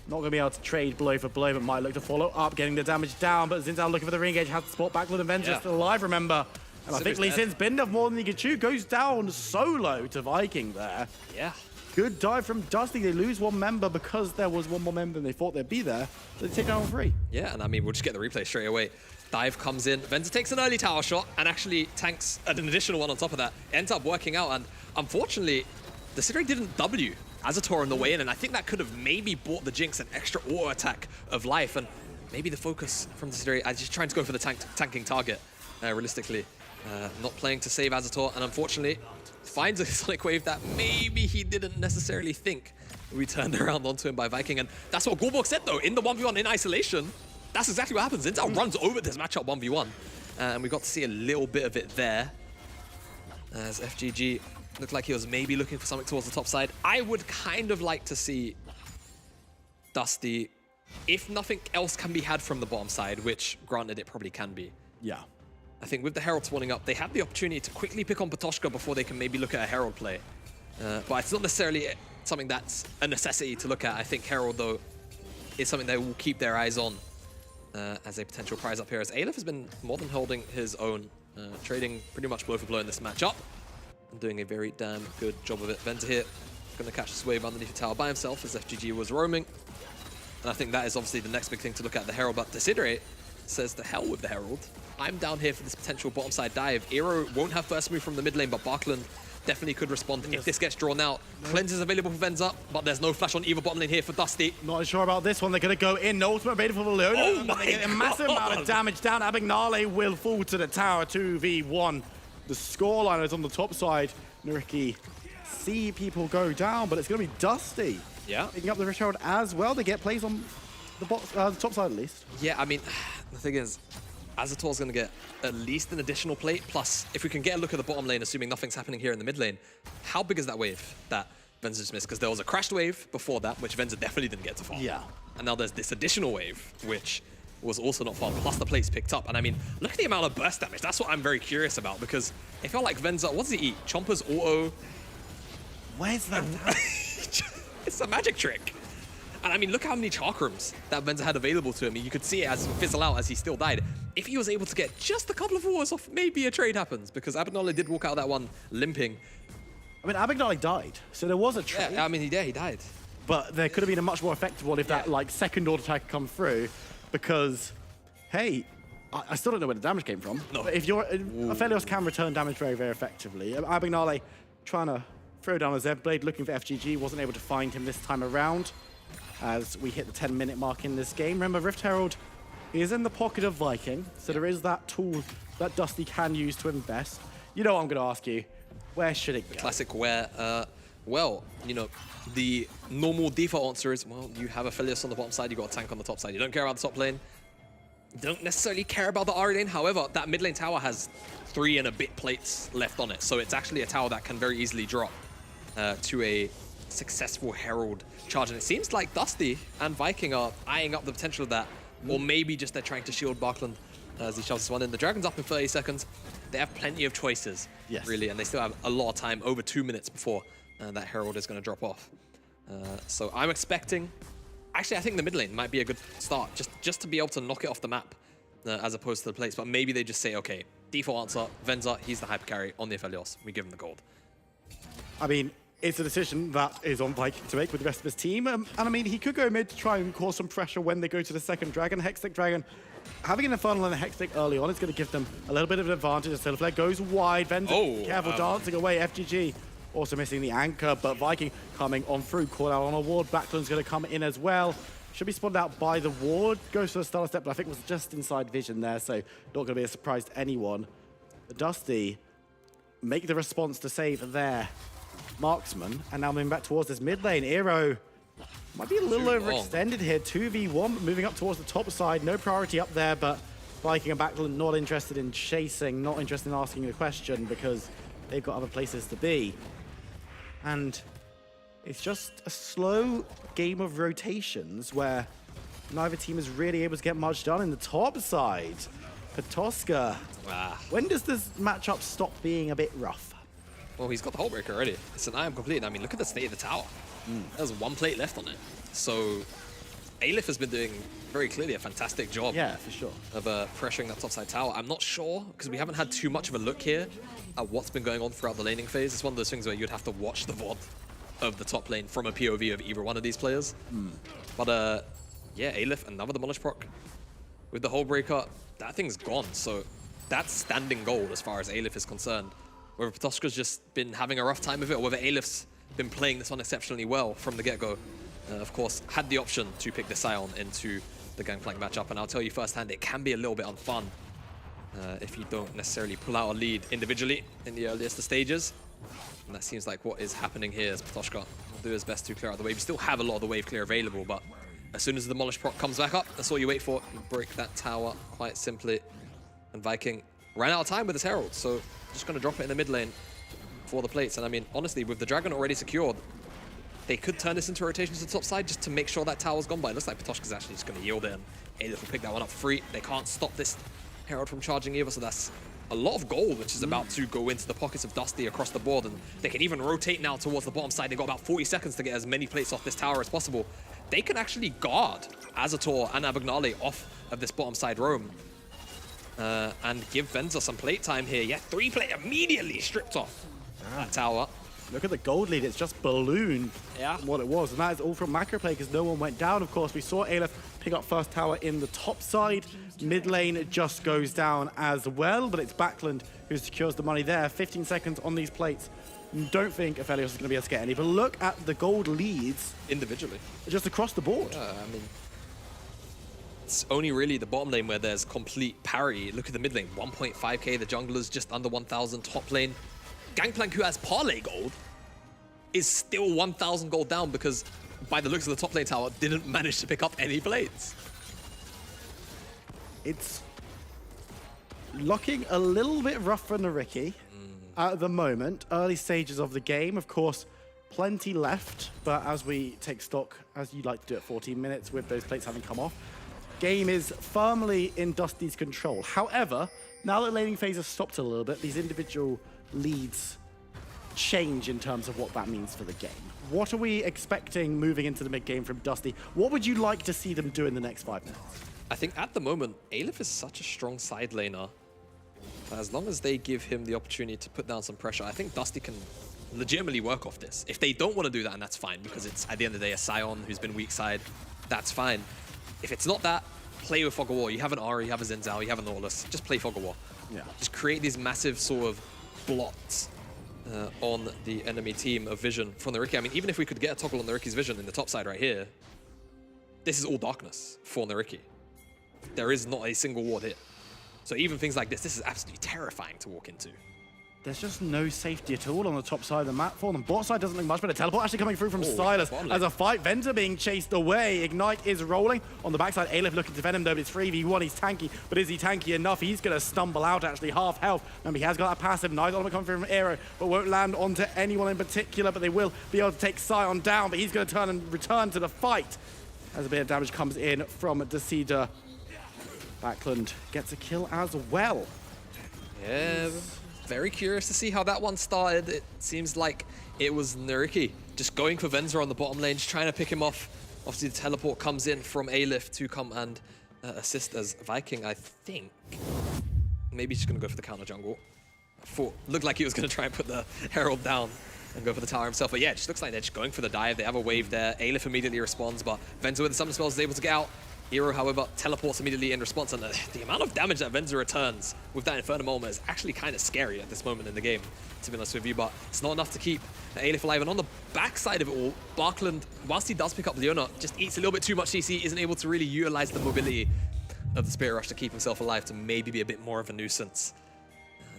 Not going to be able to trade blow for blow, but might look to follow up, getting the damage down. But Zinzal looking for the re-engage, has the spot. Backland and Venter still alive, remember. And I think Lee Sin's binned off more than he could chew. Goes down solo to Viking there.
Yeah.
Good dive from Dusty. They lose one member because there was one more member and they thought they'd be there. So they take down 3.
Yeah, and I mean, we'll just get the replay straight away. Dive comes in. Venza takes an early tower shot and actually tanks an additional one on top of that. Ends up working out, and unfortunately, the Sidri didn't W Azator on the way in, and I think that could have maybe bought the Jinx an extra auto attack of life, and maybe the focus from the Sidri, just trying to go for the tanking target, realistically. Not playing to save Azator, and unfortunately, finds a Sonic Wave that maybe he didn't necessarily think would be turned around onto him by Viking. And that's what Gorbok said, though, in the 1v1 in isolation. That's exactly what happens. Zinzal runs over this matchup 1v1. And we got to see a little bit of it there. As FGG looked like he was maybe looking for something towards the top side. I would kind of like to see Dusty, if nothing else can be had from the bottom side, which, granted, it probably can be.
Yeah.
I think with the Herald spawning up, they have the opportunity to quickly pick on Patoshka before they can maybe look at a Herald play. But it's not necessarily something that's a necessity to look at. I think Herald, though, is something they will keep their eyes on as a potential prize up here, as Aleph has been more than holding his own, trading pretty much blow for blow in this matchup, and doing a very damn good job of it. Venter here, going to catch this wave underneath the tower by himself as FGG was roaming. And I think that is obviously the next big thing to look at, the Herald. But Desiderae says, the hell with the Herald. I'm down here for this potential bottom side dive. Eero won't have first move from the mid lane, but Barkland definitely could respond if this gets drawn out. Cleanse is available for Venza, but there's no flash on either bottom lane here for Dusty.
Not sure about this one. They're going to go in. No ultimate available for Leona.
Oh my
They get a massive amount of damage down. Abagnale will fall to the tower. 2v1. The scoreline is on the top side. Nariki see people go down, but it's going to be Dusty.
Yeah.
Picking up the Rich Herald as well. They get plays on the top side at least.
Yeah, I mean, the thing is, Azator's going to get at least an additional plate. Plus, if we can get a look at the bottom lane, assuming nothing's happening here in the mid lane, how big is that wave that Venza just missed? Because there was a crashed wave before that, which Venza definitely didn't get to farm.
Yeah.
And now there's this additional wave, which was also not farmed, plus the plates picked up. And I mean, look at the amount of burst damage. That's what I'm very curious about, because it felt like Venza, what does he eat? Chompers auto.
Where's that?
It's a magic trick. And I mean, look how many chakrams that Venza had available to him. You could see it as fizzle out as he still died. If he was able to get just a couple of wars off, maybe a trade happens, because Abagnale did walk out of that one limping.
I mean, Abagnale died, so there was a trade.
Yeah, I mean, he died.
But there could have been a much more effective one if that like second order attack had come through, because, hey, I still don't know where the damage came from.
No.
But if you're, Aphelios can return damage very, very effectively. Abagnale trying to throw down a Zedblade, looking for FGG, wasn't able to find him this time around, as we hit the 10-minute mark in this game. Remember, Rift Herald is in the pocket of Viking, so there is that tool that Dusty can use to invest. You know what I'm going to ask you. Where should it go?
Classic where, well, you know, the normal default answer is, well, you have Aphelios on the bottom side, you got a tank on the top side. You don't care about the top lane. You don't necessarily care about the RE lane. However, that mid lane tower has 3 and a bit plates left on it. So it's actually a tower that can very easily drop to a successful Herald charge. And it seems like Dusty and Viking are eyeing up the potential of that. Or maybe just they're trying to shield Barkland as he shoves this one in. The Dragon's up in 30 seconds. they have plenty of choices, really, and they still have a lot of time, over 2 minutes before that Herald is going to drop off. So I'm expecting, actually I think the mid lane might be a good start, just to be able to knock it off the map as opposed to the plates, but maybe they just say, okay, default answer, Venza, he's the hyper carry on the Aphelios, we give him the gold.
I mean, it's a decision that is on Viking to make with the rest of his team. And I mean, he could go mid to try and cause some pressure when they go to the second dragon. Hextech Dragon, having an Infernal and a Hextech early on is going to give them a little bit of an advantage. As Flare goes wide, Venza careful dancing away. FGG also missing the anchor, but Viking coming on through. Call out on a ward. Backland's going to come in as well. Should be spotted out by the ward. Goes for the Stellar Step, but I think it was just inside vision there, so not going to be a surprise to anyone. Dusty make the response to save their marksman, and now moving back towards this mid lane. Aero might be a little overextended here. 2v1, moving up towards the top side. No priority up there, but Viking and Backland not interested in chasing, not interested in asking the question because they've got other places to be. And it's just a slow game of rotations where neither team is really able to get much done in the top side. Patoska, when does this matchup stop being a bit rough?
Well, he's got the Hullbreaker already. It's an item complete. I mean, look at the state of the tower. There's one plate left on it. So Aleph has been doing very clearly a fantastic job
for sure.
of pressuring that topside tower. I'm not sure, because we haven't had too much of a look here at what's been going on throughout the laning phase. It's one of those things where you'd have to watch the VOD of the top lane from a POV of either one of these players. But yeah, Aleph, another Demolish proc. With the Hullbreaker, that thing's gone. So that's standing gold as far as Aleph is concerned. Whether Patoska's just been having a rough time of it, or whether Aleph's been playing this one exceptionally well from the get-go. Of course, had the option to pick the Scion into the Gangplank matchup, and I'll tell you firsthand, it can be a little bit unfun if you don't necessarily pull out a lead individually in the earliest stages. And that seems like what is happening here as Patoska will do his best to clear out the wave. We still have a lot of the wave clear available, but as soon as the Demolish proc comes back up, that's all you wait for. You break that tower quite simply. And Viking ran out of time with his Herald, so just going to drop it in the mid lane for the plates. And I mean, honestly, with the Dragon already secured, they could turn this into rotation to the top side just to make sure that tower's gone by. It looks like Patoska's actually just going to yield in. Aleph will pick that one up free. They can't stop this Herald from charging either, so that's a lot of gold, which is about to go into the pockets of Dusty across the board. And they can even rotate now towards the bottom side. They've got about 40 seconds to get as many plates off this tower as possible. They can actually guard Azator and Abagnale off of this bottom side roam. And give Venza some plate time here. Yeah, 3 plate immediately stripped off that tower.
Look at the gold lead, it's just ballooned from what it was. And that is all from macro play because no one went down. Of course, we saw Aleph pick up first tower in the top side. Mid lane just goes down as well, but it's Backland who secures the money there. 15 seconds on these plates. Don't think Aphelios is going to be able to get any, but look at the gold leads.
Individually.
Just across the board.
Yeah, I mean, it's only really the bottom lane where there's complete parity. Look at the mid lane, 1.5k. The jungler's just under 1,000. Top lane, Gangplank, who has parlay gold, is still 1,000 gold down because, by the looks of the top lane tower, didn't manage to pick up any plates.
It's looking a little bit rough for Nariki at the moment. Early stages of the game, of course, plenty left, but as we take stock, as you like to do at 14 minutes with those plates having come off, game is firmly in Dusty's control. However, now that laning phase has stopped a little bit, these individual leads change in terms of what that means for the game. What are we expecting moving into the mid game from Dusty? What would you like to see them do in the next 5 minutes?
I think at the moment, Aleph is such a strong side laner. As long as they give him the opportunity to put down some pressure, I think Dusty can legitimately work off this. If they don't want to do that, and that's fine, because it's at the end of the day a Scion who's been weak side, that's fine. If it's not that, play with Fog of War. You have an Ahri, you have a Xin Zhao, you have a Nautilus. Just play Fog of War.
Yeah.
Just create these massive sort of blots on the enemy team of vision from the Riki. I mean, even if we could get a toggle on the Riki's vision in the top side right here, this is all darkness for Nariki. There is not a single ward here. So even things like this is absolutely terrifying to walk into.
There's just no safety at all on the top side of the map for them. Bot side doesn't look much better. Teleport actually coming through from Silas as a fight. Venza being chased away. Ignite is rolling. On the backside, Aleph looking to Venom though, but it's 3v1. He's tanky, but is he tanky enough? He's going to stumble out actually, half health. Remember, he has got that passive. Neither of them come through from Aero, but won't land onto anyone in particular, but they will be able to take Scion down, but he's going to turn and return to the fight as a bit of damage comes in from Decida. Backland gets a kill as well.
Yeah, very curious to see how that one started. It seems like it was Nariki just going for Venza on the bottom lane, just trying to pick him off. Obviously, the teleport comes in from Alif to come and assist as Viking, I think. Maybe he's just going to go for the counter jungle. Looked like he was going to try and put the Herald down and go for the tower himself. But yeah, it just looks like they're just going for the dive. They have a wave there. Alif immediately responds, but Venza with the summon spells is able to get out. Hero, however, teleports immediately in response, and the amount of damage that Venza returns with that Inferno moment is actually kind of scary at this moment in the game, to be honest with you, but it's not enough to keep Alif alive. And on the backside of it all, Barkland, whilst he does pick up Leona, just eats a little bit too much CC, isn't able to really utilize the mobility of the Spirit Rush to keep himself alive, to maybe be a bit more of a nuisance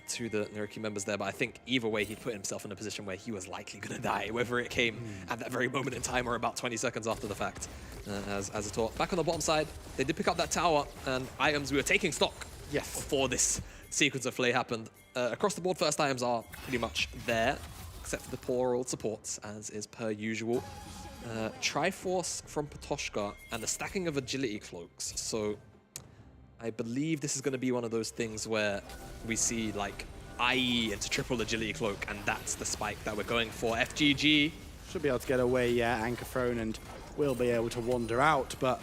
to the Nariki members there. But I think either way, he'd put himself in a position where he was likely going to die, whether it came at that very moment in time or about 20 seconds after the fact. As a talk. Back on the bottom side, they did pick up that tower and items. We were taking stock before this sequence of play happened. Across the board, first items are pretty much there, except for the poor old supports, as is per usual. Triforce from Patoshka and the stacking of agility cloaks. So I believe this is going to be one of those things where we see like IE into triple agility cloak, and that's the spike that we're going for. FGG
should be able to get away, Anchor Throne, and will be able to wander out, but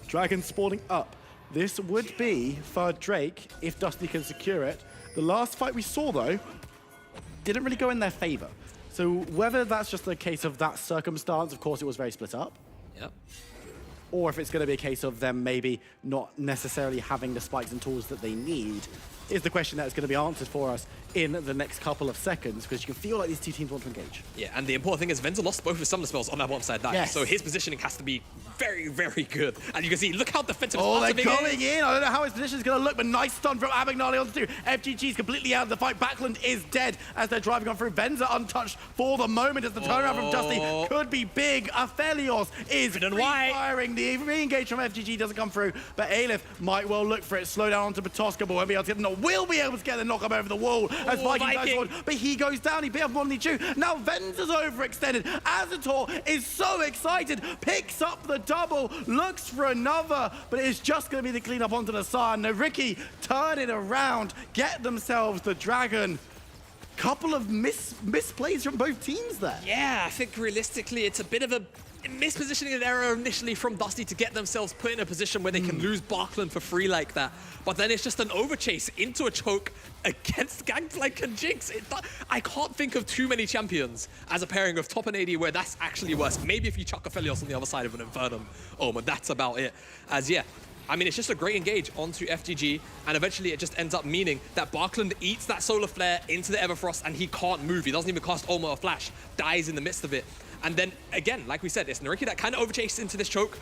Dragon spawning up. This would be for Drake if Dusty can secure it. The last fight we saw, though, didn't really go in their favor. So whether that's just a case of that circumstance, of course it was very split up,
Yep.
or if it's going to be a case of them maybe not necessarily having the spikes and tools that they need, is the question that's going to be answered for us in the next couple of seconds, because you can feel like these two teams want to engage.
Yeah, and the important thing is Venza lost both his summon spells on that one side dive,
Yes.
so his positioning has to be very, very good. And you can see, look how defensive
Oh, they're
responsive
coming in. I don't know how his position is going to look, but nice stun from Abagnale onto two. FGG's completely out of the fight. Backland is dead as they're driving on through. Venza untouched for the moment as the turnaround from Dusty could be big. Aphelios is firing. The re-engage from FGG doesn't come through, but Alif might well look for it. Slow down onto Patoshka, but won't be able to get the knock. Will be able to get the knock up over the wall as Viking goes forward, but he goes down. He picked up one two. Now Venza's overextended. Azator is so excited, picks up the double, looks for another, but it's just going to be the cleanup onto the side. Nariki turn it around, get themselves the dragon. Couple of misplays from both teams there.
Yeah, I think realistically it's a bit of a mispositioning error initially from Dusty to get themselves put in a position where they can lose Barkland for free like that. But then it's just an overchase into a choke against Gangplank and Jinx. I can't think of too many champions as a pairing of top and AD where that's actually worse. Maybe if you chuck Aphelios on the other side of an Infernum. Oh, but that's about it. As yeah, I mean, it's just a great engage onto FGG, and eventually it just ends up meaning that Barkland eats that Solar Flare into the Everfrost, and he can't move. He doesn't even cast Ultimate or Flash, dies in the midst of it. And then, again, like we said, it's Nariki that kind of overchased into this choke.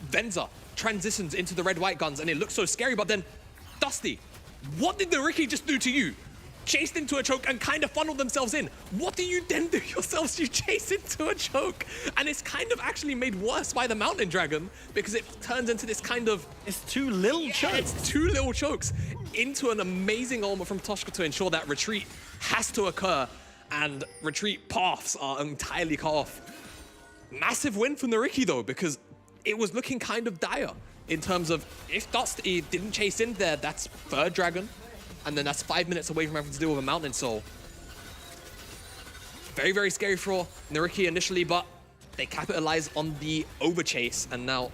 Venza transitions into the red-white guns, and it looks so scary, but then, Dusty, what did Nariki just do to you? Chased into a choke and kind of funneled themselves in. What do you then do yourselves? You chase into a choke. And it's kind of actually made worse by the Mountain Dragon because it turns into this kind of...
It's two little chokes.
It's two little chokes into an amazing ultimate from Toshka to ensure that retreat has to occur and retreat paths are entirely cut off. Massive win for Nariki though, because it was looking kind of dire in terms of if Dusty didn't chase in there, that's third dragon. And then that's 5 minutes away from having to deal with a Mountain Soul. Very, very scary for Nariki initially, but they capitalize on the overchase. And now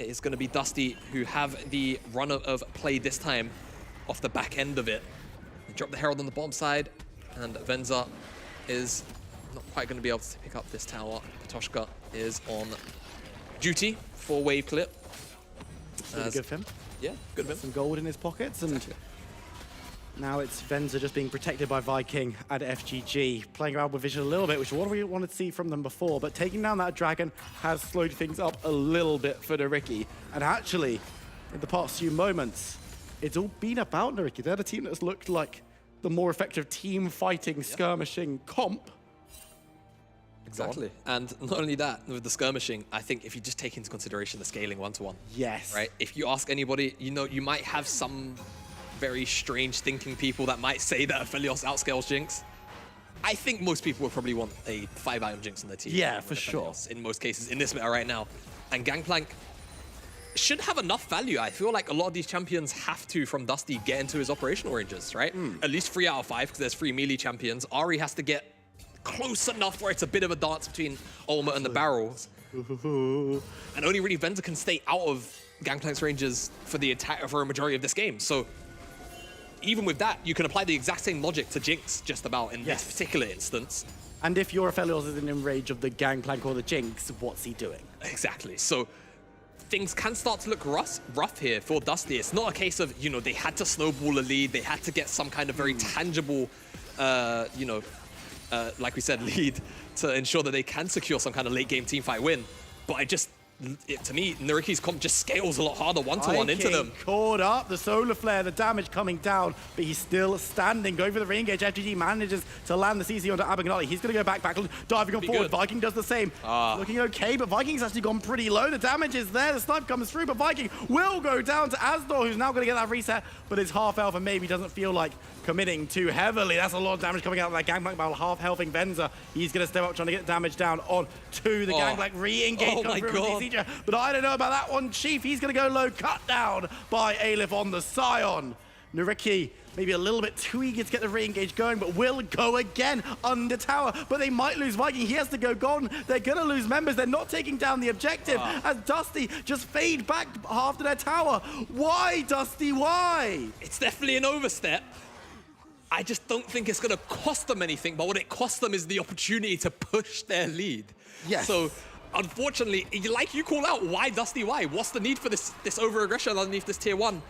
it is going to be Dusty who have the run of play this time off the back end of it. They drop the Herald on the bottom side, and Venza is not quite going to be able to pick up this tower. Patoshka is on duty for wave clip.
Really good for him.
Yeah, good for him.
Some gold in his pockets, and now it's Venza just being protected by Viking and FGG, playing around with vision a little bit, which is what we wanted to see from them before, but taking down that dragon has slowed things up a little bit for Nariki. And actually, in the past few moments, it's all been about Nariki. They're the team that's looked like the more effective team fighting, skirmishing comp.
Exactly. And not only that, with the skirmishing, I think if you just take into consideration the scaling one-to-one.
Yes.
Right? If you ask anybody, you know, you might have some very strange thinking people that might say that Aphelios outscales Jinx. I think most people would probably want a 5-item Jinx on their team.
Yeah, for sure.
In most cases, in this meta right now. And Gangplank, should have enough value. I feel like a lot of these champions have to, from Dusty, get into his operational ranges, right? At least 3 out of 5, because there's 3 melee champions. Ari has to get close enough where it's a bit of a dance between Ulma and the barrels. And only really Venza can stay out of Gangplank's ranges for a majority of this game. So even with that, you can apply the exact same logic to Jinx just about in this particular instance.
And if your Aphelios is in range of the Gangplank or the Jinx, what's he doing?
Exactly. So things can start to look rough here for Dusty. It's not a case of, you know, they had to snowball a lead. They had to get some kind of very tangible, you know, like we said, lead to ensure that they can secure some kind of late game teamfight win. But to me, Nariki's comp just scales a lot harder one-to-one into them.
Caught up, the solar flare, the damage coming down, but he's still standing. Going for the re-engage, FGG manages to land the CC onto Abagnale. He's going to go back, diving on forward.
Good.
Viking does the same. Looking okay, but Viking's actually gone pretty low. The damage is there, the snipe comes through, but Viking will go down to Asdor, who's now going to get that reset, but his half health and maybe doesn't feel like committing too heavily. That's a lot of damage coming out of that Gangplank battle, half-healthing Venza. He's going to step up trying to get damage down on to the Gangplank. Re-engage
my God.
but I don't know about that one, Chief. He's going to go low, cut down by Aleph on the Scion. Nariki maybe a little bit too eager to get the re-engage going, but will go again under tower. But they might lose Viking. He has to go gone. They're going to lose members. They're not taking down the objective as Dusty just fade back after their tower. Why, Dusty? Why?
It's definitely an overstep. I just don't think it's going to cost them anything, but what it costs them is the opportunity to push their lead.
Yes.
So, unfortunately, like you call out, why Dusty, why? What's the need for this over-aggression underneath this tier 1?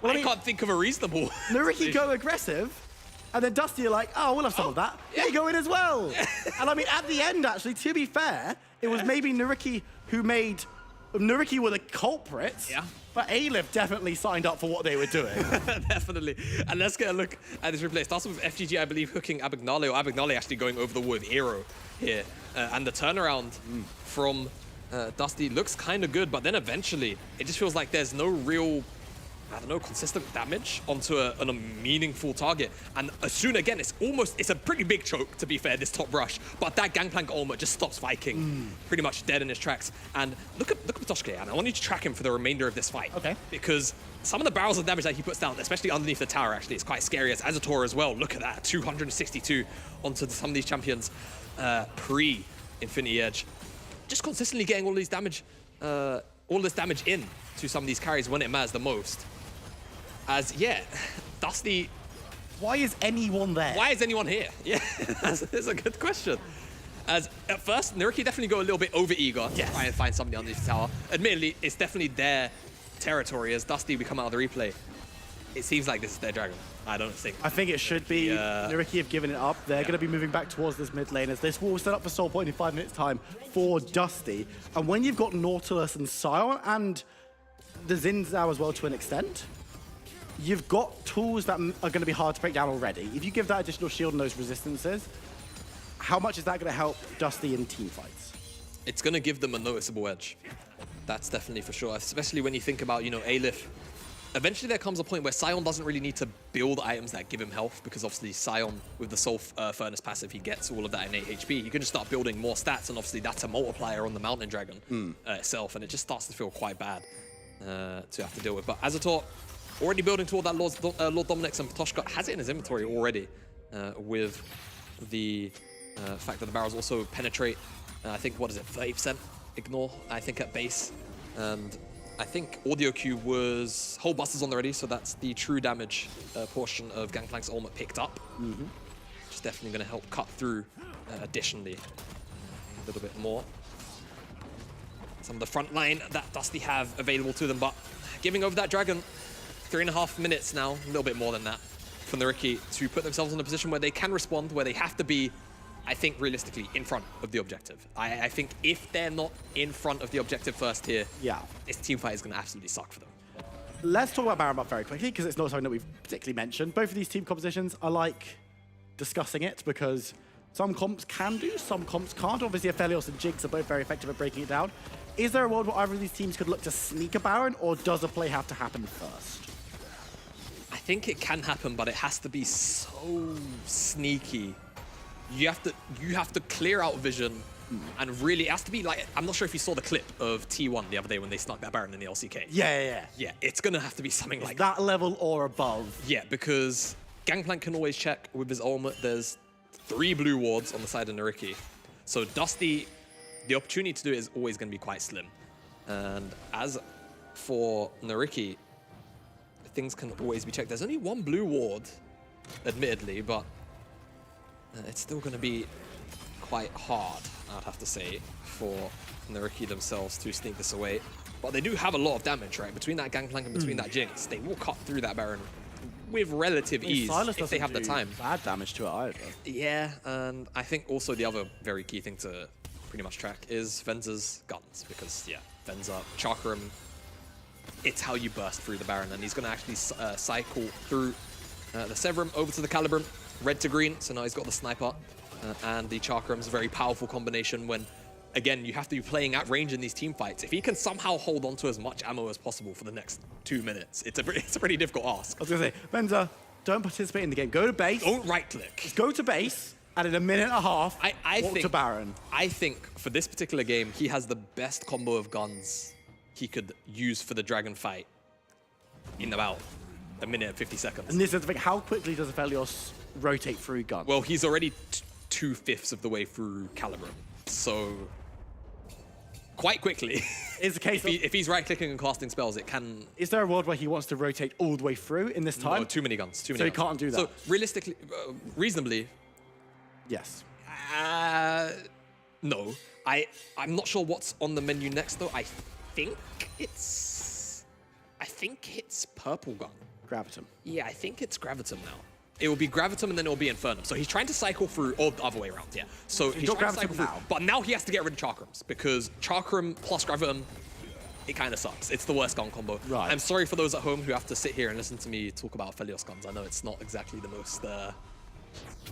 Well,
I can't think of a reasonable...
Nariki go aggressive, and then Dusty are like, oh, we'll have some of that. They go in as well. And I mean, at the end, actually, to be fair, it was maybe Nariki who made... Nariki were the culprits, but Aleph definitely signed up for what they were doing.
Definitely. And let's get a look at this replay. It starts with FGG, I believe, hooking Abagnale, or Abagnale actually going over the wall with Aero here. And the turnaround from Dusty looks kind of good, but then eventually it just feels like there's no real, I don't know, consistent damage onto a meaningful target. And soon again, it's a pretty big choke, to be fair, this top rush. But that Gangplank Ulma just stops Viking pretty much dead in his tracks. And look at Patoshke, and I want you to track him for the remainder of this fight.
Okay.
Because some of the barrels of damage that he puts down, especially underneath the tower, actually, is quite scary as Azator as well. Look at that, 262 onto some of these champions pre-Infinity Edge. Just consistently getting all this damage in to some of these carries when it matters the most. As, Dusty...
Why is anyone there?
Why is anyone here? Yeah, that's a good question. As, at first, Nariki definitely go a little bit over-eager to try and find somebody underneath the tower. Admittedly, it's definitely their territory. As Dusty, we come out of the replay, it seems like this is their dragon. I think it
should be. Nariki have given it up. They're going to be moving back towards this mid lane as this will set up for Soul Point in 5 minutes' time for Dusty. And when you've got Nautilus and Scion and the Xin Zhao as well to an extent, you've got tools that are going to be hard to break down already. If you give that additional shield and those resistances, how much is that going to help Dusty in team fights?
It's going to give them a noticeable edge. That's definitely for sure, especially when you think about, Aleph. Eventually there comes a point where Scion doesn't really need to build items that give him health, because obviously Scion, with the Soul Furnace passive, he gets all of that in 8 HP. You can just start building more stats, and obviously that's a multiplier on the Mountain Dragon itself, and it just starts to feel quite bad to have to deal with. But Azator, already building toward that Lord Dominik's, and Patoshka has it in his inventory already with the fact that the barrels also penetrate, I think, 30% ignore, I think, at base. And I think Audio Q was whole busters on already, so that's the true damage portion of Gangplank's ultimate picked up. Which is definitely going to help cut through additionally a little bit more. Some of the front line that Dusty have available to them, but giving over that dragon, 3.5 minutes now, a little bit more than that, for Nariki to put themselves in a position where they can respond, where they have to be, I think, realistically, in front of the objective. I think if they're not in front of the objective first here, this teamfight is going to absolutely suck for them.
Let's talk about Baron Buff very quickly, because it's not something that we've particularly mentioned. Both of these team compositions, I like discussing it, because some comps can do, some comps can't. Obviously, Aphelios and Jinx are both very effective at breaking it down. Is there a world where either of these teams could look to sneak a Baron, or does a play have to happen first?
I think it can happen, but it has to be so sneaky. You have to clear out vision And really, it has to be like, I'm not sure if you saw the clip of T1 the other day when they snuck that Baron in the LCK.
Yeah.
Yeah, it's going to have to be something like
That level or above.
Yeah, because Gangplank can always check with his ultimate. There's 3 blue wards on the side of Nariki. So Dusty, the opportunity to do it is always going to be quite slim. And as for Nariki, things can always be checked. There's only 1 blue ward, admittedly, but it's still going to be quite hard, I'd have to say, for Nariki themselves to sneak this away. But they do have a lot of damage, right? Between that Gangplank and between that Jinx, they will cut through that Baron with relative ease if they have the time.
Bad damage to it either.
Yeah, and I think also the other very key thing to pretty much track is Venza's guns, because yeah, Venza, Chakram, it's how you burst through the Baron, and he's going to actually cycle through the Severum over to the Calibrum, red to green, so now he's got the Sniper, and the Chakram's a very powerful combination when, again, you have to be playing at range in these team fights. If he can somehow hold on to as much ammo as possible for the next 2 minutes, it's a pretty difficult ask.
I was going to say, Venza, don't participate in the game. Go to base.
Don't right-click.
Just go to base, and in a minute and a half, walk to Baron.
I think for this particular game, he has the best combo of guns he could use for the Dragon fight in about a minute and 50 seconds.
And this is the thing, how quickly does Aphelios rotate through guns?
Well, he's already 2/5 of the way through Calibrum, so quite quickly.
Is the case
if he's right-clicking and casting spells, it can...
Is there a world where he wants to rotate all the way through in this time?
No, too many guns, too many
So he
guns.
can't do that?
So realistically, reasonably,
Yes.
no. I'm not sure what's on the menu next, though. I think it's Purple Gun.
Gravitum.
Yeah, I think it's Gravitum now. It will be Gravitum and then it will be Infernum. So he's trying to cycle through, or the other way around, yeah. So he's
got
trying to
Gravitum
cycle through,
now.
but now he has to get rid of Chakrams, because Chakram plus Gravitum, it kind of sucks. It's the worst gun combo.
Right.
I'm sorry for those at home who have to sit here and listen to me talk about Aphelios guns. I know it's not exactly the most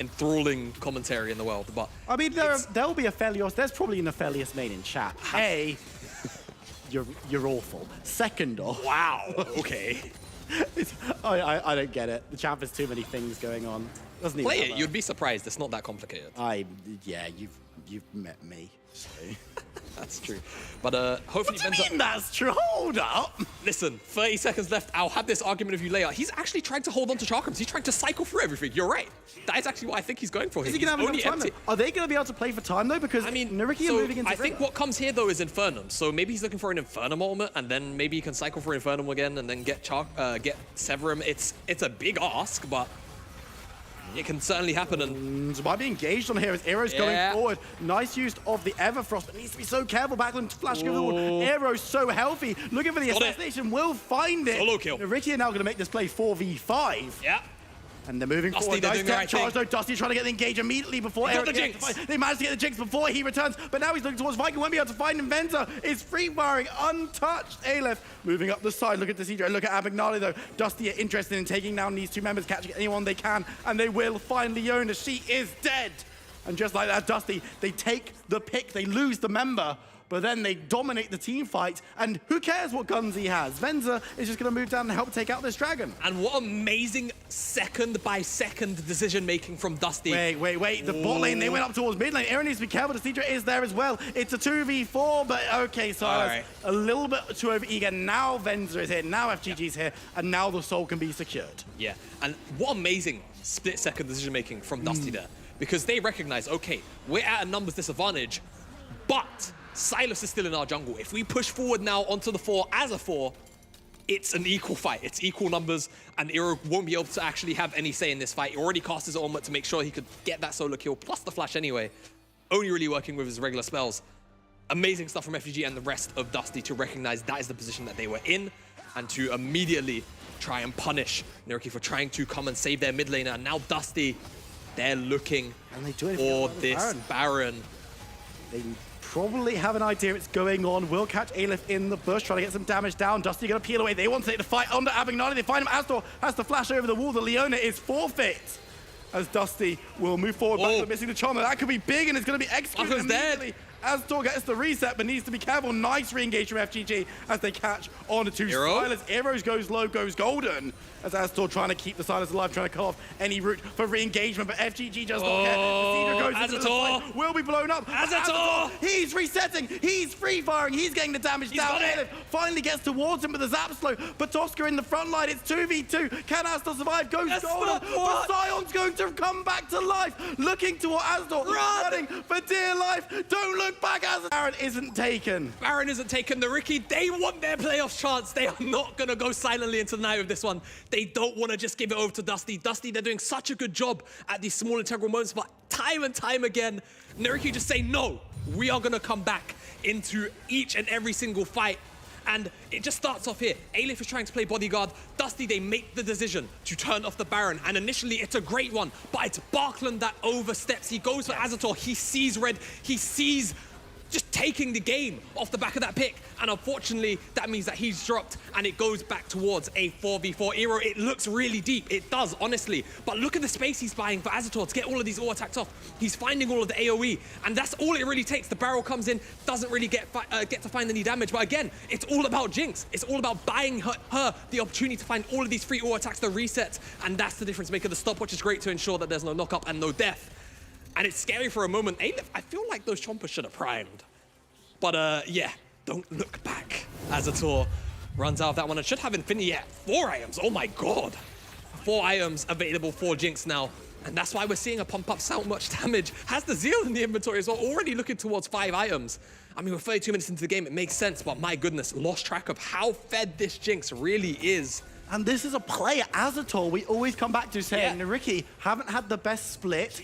enthralling commentary in the world, but...
I mean, there'll be Aphelios. There's probably an Aphelios main in chat. A, you're awful. Second off...
Wow, okay.
I don't get it. The champ has too many things going on. Doesn't even
Play
have
it,
a-
you'd be surprised. It's not that complicated.
Yeah, you've met me. So.
That's true. But hopefully
What do you mean that's true? Hold up.
Listen, 30 seconds left. I'll have this argument with you later. He's actually trying to hold on to Chakrams. He's trying to cycle through everything. You're right. That is actually what I think he's going for here.
Is he going to have
He's
enough
only
time? Though? Are they going to be able to play for time though? Because
I mean,
Nariki are moving into
I think what comes here though is Infernum. So maybe he's looking for an Infernum ultimate, and then maybe he can cycle for Infernum again, and then get Severum. It's a big ask, but it can certainly happen. And
might be engaged on here as Aero's going forward. Nice use of the Everfrost, but needs to be so careful. Backland flashing over the wall. Aero's so healthy. Looking for the assassination. Will find it.
Solo kill.
Nariki are now going to make this play 4v5.
yeah.
And they're moving
Dusty,
forward.
they're
Nice
doing the
tech
right
charge
thing.
though. Dusty trying to get the engage immediately before
He got
Aero
the
gets to
Jinx.
fight. They managed to get the Jinx before he returns, but now he's looking towards Viking. Won't be able to find him. Venza is free firing, untouched. Aleph moving up the side. Look at Desidro. Look at Abagnale though. Dusty are interested in taking down these two members, catching anyone they can, and they will find Leona. She is dead. And just like that, Dusty, they take the pick. They lose the member, but then they dominate the team fight, and who cares what guns he has? Venza is just going to move down and help take out this dragon.
And what amazing second-by-second decision-making from Dusty.
Wait. The bot lane, they went up towards mid lane. Aaron needs to be careful. Desidra is there as well. It's a 2v4, but okay, Silas.
Right.
A little bit too over-eager. Now Venza is here. Now FGG's here. And now the soul can be secured.
Yeah, and what amazing split-second decision-making from Dusty there. Because they recognize, okay, we're at a numbers disadvantage, but Silas is still in our jungle. If we push forward now onto the 4 as a 4, it's an equal fight. It's equal numbers, and Iro won't be able to actually have any say in this fight. He already cast his ultimate to make sure he could get that solo kill, plus the flash anyway. Only really working with his regular spells. Amazing stuff from FGG and the rest of Dusty to recognize that is the position that they were in, and to immediately try and punish Nariki for trying to come and save their mid laner. And now Dusty, they're looking
And they do it
for this Baron.
They probably have an idea it's going on. Will catch Aleph in the bush, trying to get some damage down. Dusty gonna peel away. They want to take the fight under Abagnale. They find him. Astor has to flash over the wall. The Leona is forfeit. As Dusty will move forward back to missing the charmer. That could be big, and it's going to be executed
Marco's dead.
immediately. Astor gets the reset, but needs to be careful. Nice re-engage from FGG as they catch on to Silas. Eros goes low, goes golden. As Astor trying to keep the Silas alive, trying to cut off any route for re-engagement, but FGG does not care. Caesar goes into the fight, will be blown up. Azator! He's resetting, he's free-firing, he's getting the damage down. Elif finally gets towards him with the zap slow, but Tosca in the front line, it's 2v2. Can Astor survive? Goes golden, but Sion's going to come back to life, looking toward Astor, running for dear life. Don't look back, as Baron isn't taken.
Baron isn't taken. The Ricky, they want their playoff chance. They are not going to go silently into the night with this one. They don't want to just give it over to Dusty. Dusty, they're doing such a good job at these small integral moments, but time and time again, Nariki just say, no, we are going to come back into each and every single fight. And it just starts off here. Alif is trying to play bodyguard. Dusty, they make the decision to turn off the Baron. And initially, it's a great one, but it's Barkland that oversteps. He goes for Azator. He sees red. He sees just taking the game off the back of that pick. And unfortunately, that means that he's dropped and it goes back towards a 4v4 Eero. It looks really deep. It does, honestly. But look at the space he's buying for Azator to get all of these auto attacks off. He's finding all of the AoE, and that's all it really takes. The barrel comes in, doesn't really get to find any damage. But again, it's all about Jinx. It's all about buying her the opportunity to find all of these free auto attacks, the resets, and that's the difference maker. The stopwatch is great to ensure that there's no knock-up and no death. And it's scary for a moment. Alif, I feel like those chompers should have primed. But yeah, don't look back. Azator runs out of that one. It should have Infinity at 4 items. Oh my god. 4 items available for Jinx now. And that's why we're seeing a pump up so much damage. Has the Zeal in the inventory as well, already looking towards 5 items. I mean, we're 32 minutes into the game, it makes sense, but my goodness, lost track of how fed this Jinx really is.
And this is a player, Azator, we always come back to saying, Nariki haven't had the best split.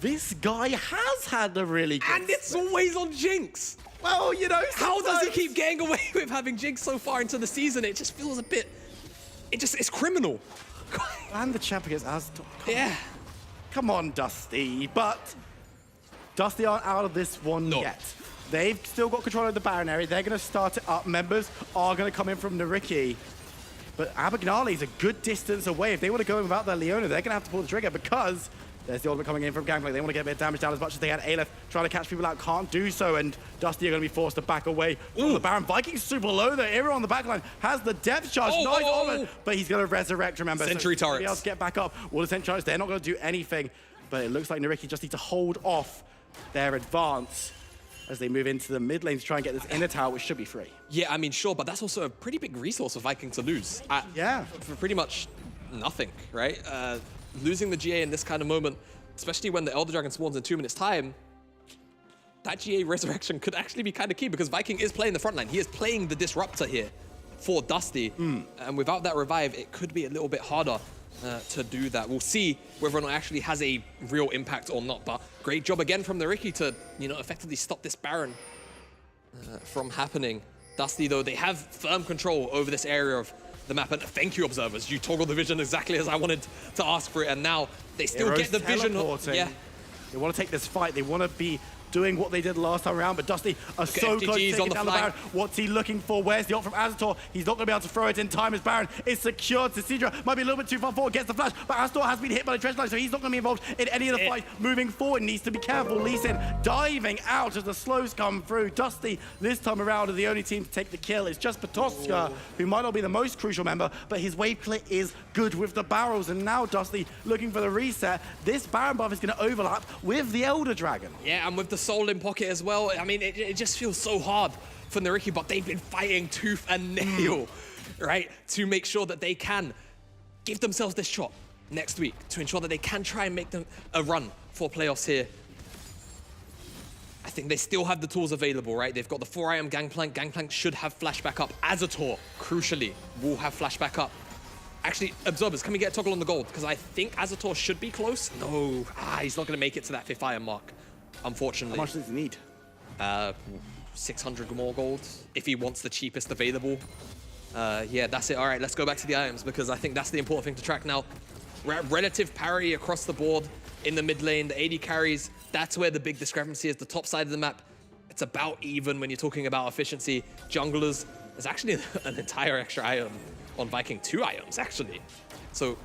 This guy has had a really good
And it's always on Jinx.
Well, you know,
how does he keep getting away with having Jinx so far into the season? It just feels a bit, it's criminal.
And the champ against Azator.
Yeah.
Come on, Dusty. But Dusty aren't out of this one yet. They've still got control of the Baron area. They're going to start it up. Members are going to come in from Nariki. But Abagnale is a good distance away. If they want to go in without their Leona, they're going to have to pull the trigger because there's the ultimate coming in from Gangplank. They want to get a bit of damage down as much as they had. Aleph trying to catch people out, can't do so, and Dusty are going to be forced to back away from the Baron. Vikings super low there. Eero on the backline has the depth charge. Nice on it, but he's going to resurrect, remember.
Sentry turrets.
Else get back up. All the sentry turrets, they're not going to do anything, but it looks like Nariki just need to hold off their advance as they move into the mid lane to try and get this inner tower, which should be free.
Yeah, I mean, sure, but that's also a pretty big resource for Viking to lose. For pretty much nothing, right? Losing the GA in this kind of moment, especially when the Elder Dragon spawns in 2 minutes' time, that GA resurrection could actually be kind of key because Viking is playing the front line. He is playing the Disruptor here for Dusty. And without that revive, it could be a little bit harder to do that. We'll see whether or not it actually has a real impact or not. But great job again from the Ricky to, effectively stop this Baron from happening. Dusty, though, they have firm control over this area of the map. And thank you, observers. You toggled the vision exactly as I wanted to ask for it. And now they still get the vision. Yeah.
They want to take this fight. They want to be doing what they did last time around, but Dusty are so close to taking down the Baron. What's he looking for? Where's the ult from Azator? He's not going to be able to throw it in time as Baron is secured. Sidra might be a little bit too far forward, gets the flash, but Azator has been hit by the trench line, so he's not going to be involved in any of the fight. Moving forward, needs to be careful. Lee Sin diving out as the slows come through. Dusty, this time around, are the only team to take the kill. It's just Patoska, who might not be the most crucial member, but his wave clear is good with the barrels, and now Dusty looking for the reset. This Baron buff is going to overlap with the Elder Dragon.
Yeah, and with the soul in pocket as well. I mean, it just feels so hard for Nariki, but they've been fighting tooth and nail, right, to make sure that they can give themselves this shot next week to ensure that they can try and make them a run for playoffs here. I think they still have the tools available, right? They've got the 4IM Gangplank. Gangplank should have flashback up. Azator, crucially, will have flashback up. Actually, observers, can we get a toggle on the gold? Because I think Azator should be close. No, he's not going to make it to that 5th iron mark, unfortunately.
How much does he need?
600 more gold if he wants the cheapest available. Yeah, that's it. All right, let's go back to the items because I think that's the important thing to track now. Relative parity across the board in the mid lane, the AD carries, that's where the big discrepancy is. The top side of the map, it's about even when you're talking about efficiency. Junglers, there's actually an entire extra item on Viking, 2 items actually. So,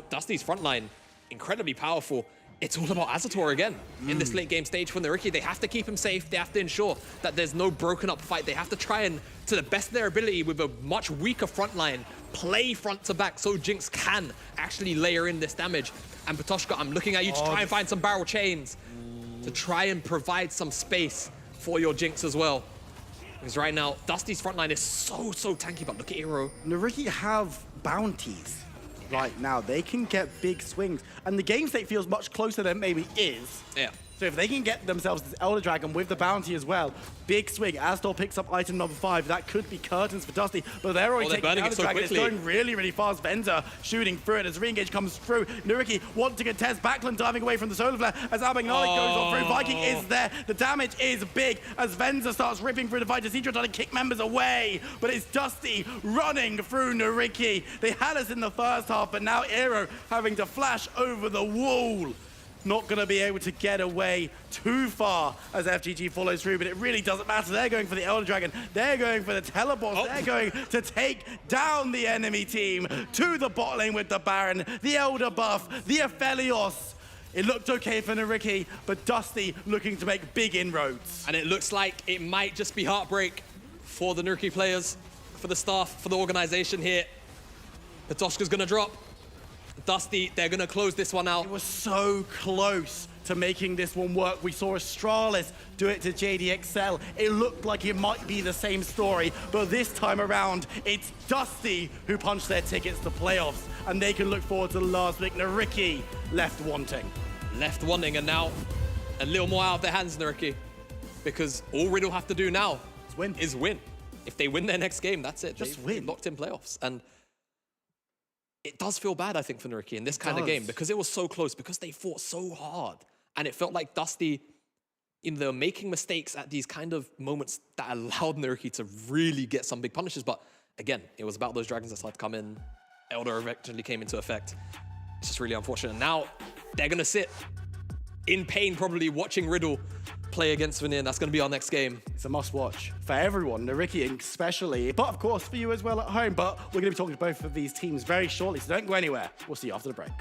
Dusty's frontline, incredibly powerful. it's all about Azator again in this late game stage for Nariki. They have to keep him safe. They have to ensure that there's no broken up fight. They have to try and, to the best of their ability, with a much weaker front line, play front to back so Jinx can actually layer in this damage. And Patoshka, I'm looking at you to try and find some barrel chains to try and provide some space for your Jinx as well. Because right now, Dusty's front line is so tanky, but look at Hero.
Nariki have bounties right now. They can get big swings, and the game state feels much closer than it maybe is.
Yeah.
So if they can get themselves this Elder Dragon with the bounty as well, big swing. Astor picks up item number 5. That could be curtains for Dusty, but they're already taking
burning
down
it
the
so
Dragon.
quickly.
It's going really fast. Venza shooting through it as re-engage comes through. Nariki want to contest. Backland diving away from the solar flare as Abagnale goes on through. Viking is there. The damage is big as Venza starts ripping through the fight. Sidra trying to kick members away, but it's Dusty running through Nariki. They had us in the first half, but now Aero having to flash over the wall. Not going to be able to get away too far as FGG follows through, but it really doesn't matter. They're going for the Elder Dragon. They're going for the teleports. They're going to take down the enemy team to the bot lane with the Baron, the Elder buff, the Aphelios. It looked okay for Nariki, but Dusty looking to make big inroads.
And it looks like it might just be heartbreak for the Nariki players, for the staff, for the organization here. Patoshka's going to drop. Dusty, they're going to close this one out.
It was so close to making this one work. We saw Astralis do it to JDXL. It looked like it might be the same story, but this time around, it's Dusty who punched their tickets to playoffs, and they can look forward to the last week. Nariki left wanting.
Left wanting, and now a little more out of their hands, Nariki, because all Riddle have to do now is win. If they win their next game, that's it.
Just
They've
win.
locked in playoffs. And it does feel bad, I think, for Nariki in this kind of game, because it was so close, because they fought so hard. And it felt like Dusty, they were making mistakes at these kind of moments that allowed Nariki to really get some big punishes. But again, it was about those dragons that started to come in. Elder eventually came into effect. It's just really unfortunate. Now, they're going to sit in pain, probably watching Riddle play against Veneer. That's going to be our next game.
It's a must-watch for everyone, Nariki especially, but of course for you as well at home. But we're going to be talking to both of these teams very shortly, so don't go anywhere. We'll see you after the break.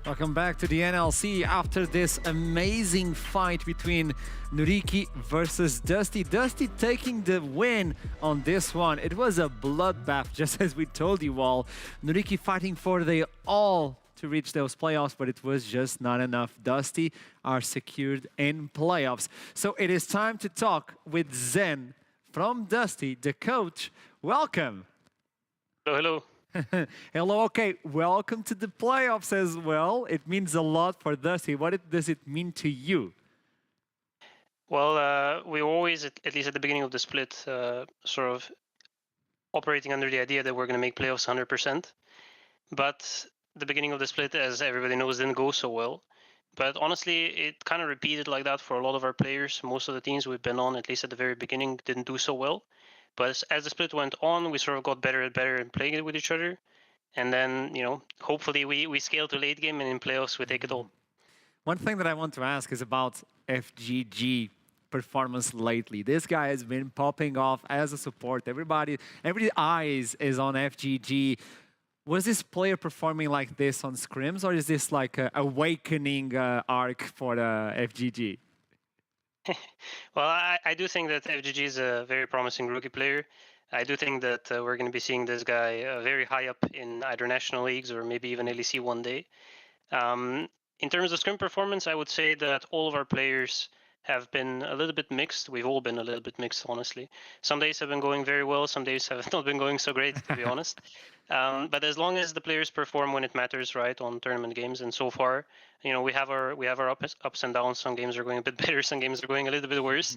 Welcome back to the NLC after this amazing fight between Nuriki versus Dusty. Dusty taking the win on this one. It was a bloodbath, just as we told you all. Nuriki fighting for the all to reach those playoffs, but it was just not enough. Dusty are secured in playoffs. So it is time to talk with Zen from Dusty, the coach. Welcome.
Hello, hello.
Hello, okay, welcome to the playoffs as well. It means a lot for Dusty. Does it mean to you?
Well, we were always, at least at the beginning of the split, sort of operating under the idea that we're going to make playoffs 100%. But the beginning of the split, as everybody knows, didn't go so well. But honestly, it kind of repeated like that for a lot of our players. Most of the teams we've been on, at least at the very beginning, didn't do so well. But as the split went on, we sort of got better and better in playing it with each other. And then, hopefully we scale to late game, and in playoffs we take it all.
One thing that I want to ask is about FGG performance lately. This guy has been popping off as a support. Every eyes is on FGG. Was this player performing like this on scrims, or is this like an awakening arc for the FGG?
Well, I do think that FGG is a very promising rookie player. I do think that we're going to be seeing this guy very high up in either national leagues or maybe even LEC one day. In terms of scrim performance, I would say that all of our players have been a little bit mixed. We've all been a little bit mixed, honestly. Some days have been going very well. Some days have not been going so great, to be honest. But as long as the players perform when it matters, right, on tournament games, and so far, we have our ups and downs. Some games are going a bit better. Some games are going a little bit worse.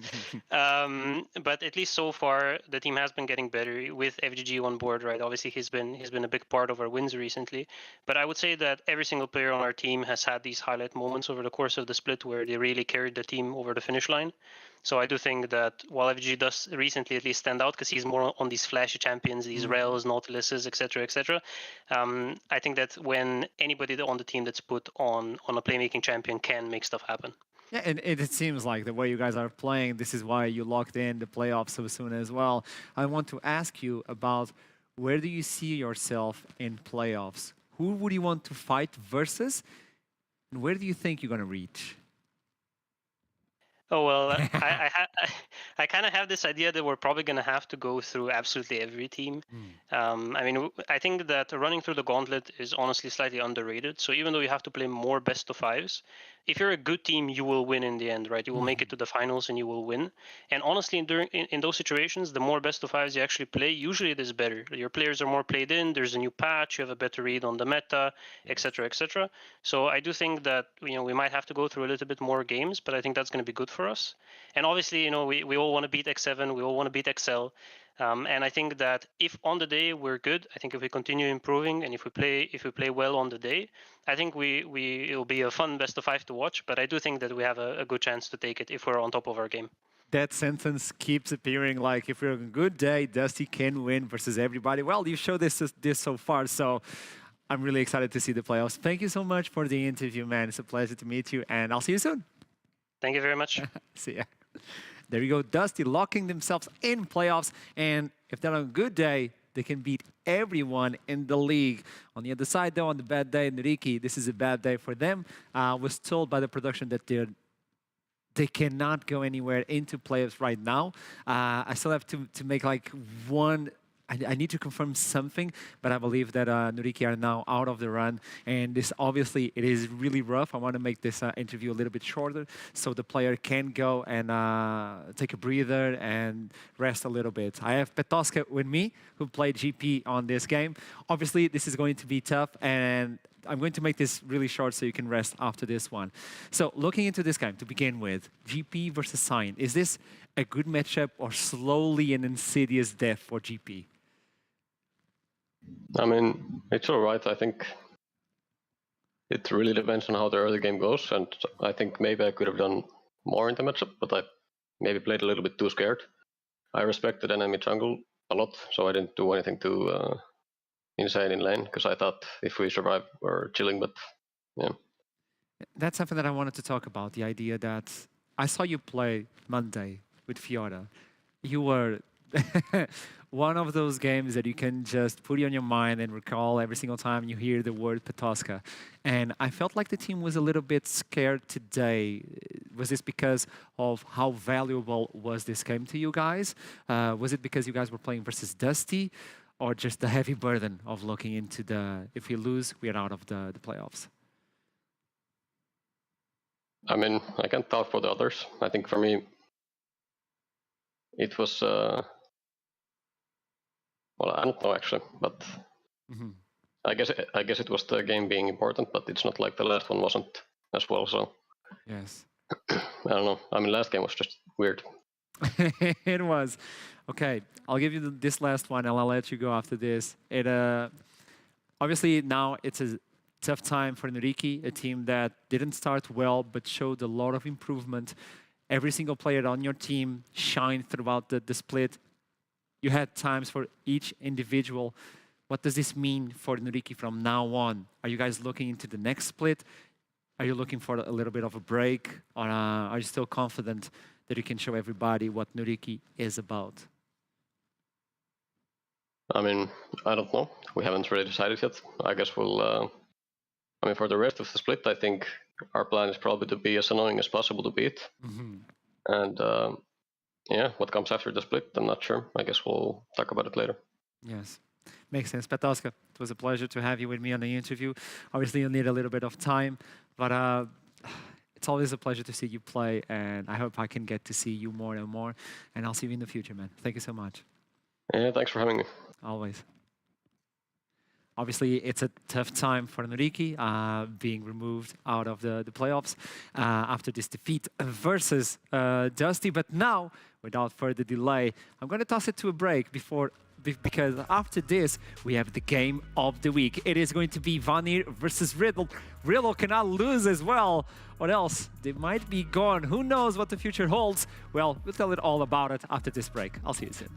But at least so far, the team has been getting better with FGG on board, right? Obviously, he's been a big part of our wins recently. But I would say that every single player on our team has had these highlight moments over the course of the split where they really carried the team over the finish line. So I do think that while FGG does recently at least stand out because he's more on these flashy champions, these Rels, Nautiluses, etc., etc. I think that when anybody on the team that's put on a playmaking champion can make stuff happen.
Yeah, and it seems like the way you guys are playing, this is why you locked in the playoffs so soon as well. I want to ask you about where do you see yourself in playoffs? Who would you want to fight versus? And where do you think you're going to reach?
Oh, well, I kind of have this idea that we're probably going to have to go through absolutely every team. I think that running through the gauntlet is honestly slightly underrated. So even though you have to play more best of fives, if you're a good team, you will win in the end, right? You will make it to the finals and you will win. And honestly, in those situations, the more best of fives you actually play, usually it is better. Your players are more played in, there's a new patch, you have a better read on the meta, etc., etc. So I do think that we might have to go through a little bit more games, but I think that's going to be good for us. And obviously, we all want to beat X7, we all want to beat XL. And I think that if on the day we're good, I think if we continue improving and if we play well on the day, I think it'll be a fun best of five to watch. But I do think that we have a good chance to take it if we're on top of our game.
That sentence keeps appearing, like if we're on a good day, Dusty can win versus everybody. Well, you showed this so far, so I'm really excited to see the playoffs. Thank you so much for the interview, man. It's a pleasure to meet you, and I'll see you soon.
Thank you very much.
See ya. There you go, Dusty locking themselves in playoffs, and if they're on a good day, they can beat everyone in the league. On the other side, though, on the bad day, Nuriki, this is a bad day for them. Was told by the production that they cannot go anywhere into playoffs right now. I still have to make like one. I need to confirm something, but I believe that Nuriki are now out of the run. And this obviously, it is really rough. I want to make this interview a little bit shorter so the player can go and take a breather and rest a little bit. I have Petoska with me, who played GP on this game. Obviously, this is going to be tough, and I'm going to make this really short so you can rest after this one. So looking into this game to begin with, GP versus Cyan, is this a good matchup or slowly an insidious death for GP?
I mean, it's all right. I think it really depends on how the early game goes, and I think maybe I could have done more in the matchup, but I maybe played a little bit too scared. I respected enemy jungle a lot, so I didn't do anything too insane in lane, because I thought if we survive, we're chilling, but yeah.
That's something that I wanted to talk about, the idea that I saw you play Monday with Fiora. You were one of those games that you can just put on your mind and recall every single time you hear the word Petoska. And I felt like the team was a little bit scared today. Was this because of how valuable was this game to you guys? Was it because you guys were playing versus Dusty? Or just the heavy burden of looking into the, if we lose, we are out of the playoffs?
I mean, I can't talk for the others. I think for me, it was, well, I don't know actually, but I guess it was the game being important, but it's not like the last one wasn't as well. So
Yes.
I don't know. I mean, last game was just weird.
It was. Okay, I'll give you this last one and I'll let you go after this. It obviously now it's a tough time for Nuriki, a team that didn't start well but showed a lot of improvement. Every single player on your team shined throughout the split. You had times for each individual. What does this mean for Nuriki from now on? Are you guys looking into the next split? Are you looking for a little bit of a break? Or are you still confident that you can show everybody what Nuriki is about?
I mean, I don't know. We haven't really decided yet. I guess we'll, I mean, for the rest of the split, I think our plan is probably to be as annoying as possible to beat. And yeah, what comes after the split, I'm not sure. I guess we'll talk about it later.
Yes, makes sense. Petoska, it was a pleasure to have you with me on the interview. Obviously, you'll need a little bit of time, but it's always a pleasure to see you play, and I hope I can get to see you more and more, and I'll see you in the future, man. Thank you so much.
Yeah, thanks for having me.
Always. Obviously, it's a tough time for Nuriki, being removed out of the playoffs after this defeat versus Dusty. But now, without further delay, I'm going to toss it to a break because after this, we have the game of the week. It is going to be Vanir versus Riddle. Riddle cannot lose as well, or else they might be gone. Who knows what the future holds? Well, we'll tell it all about it after this break. I'll see you soon.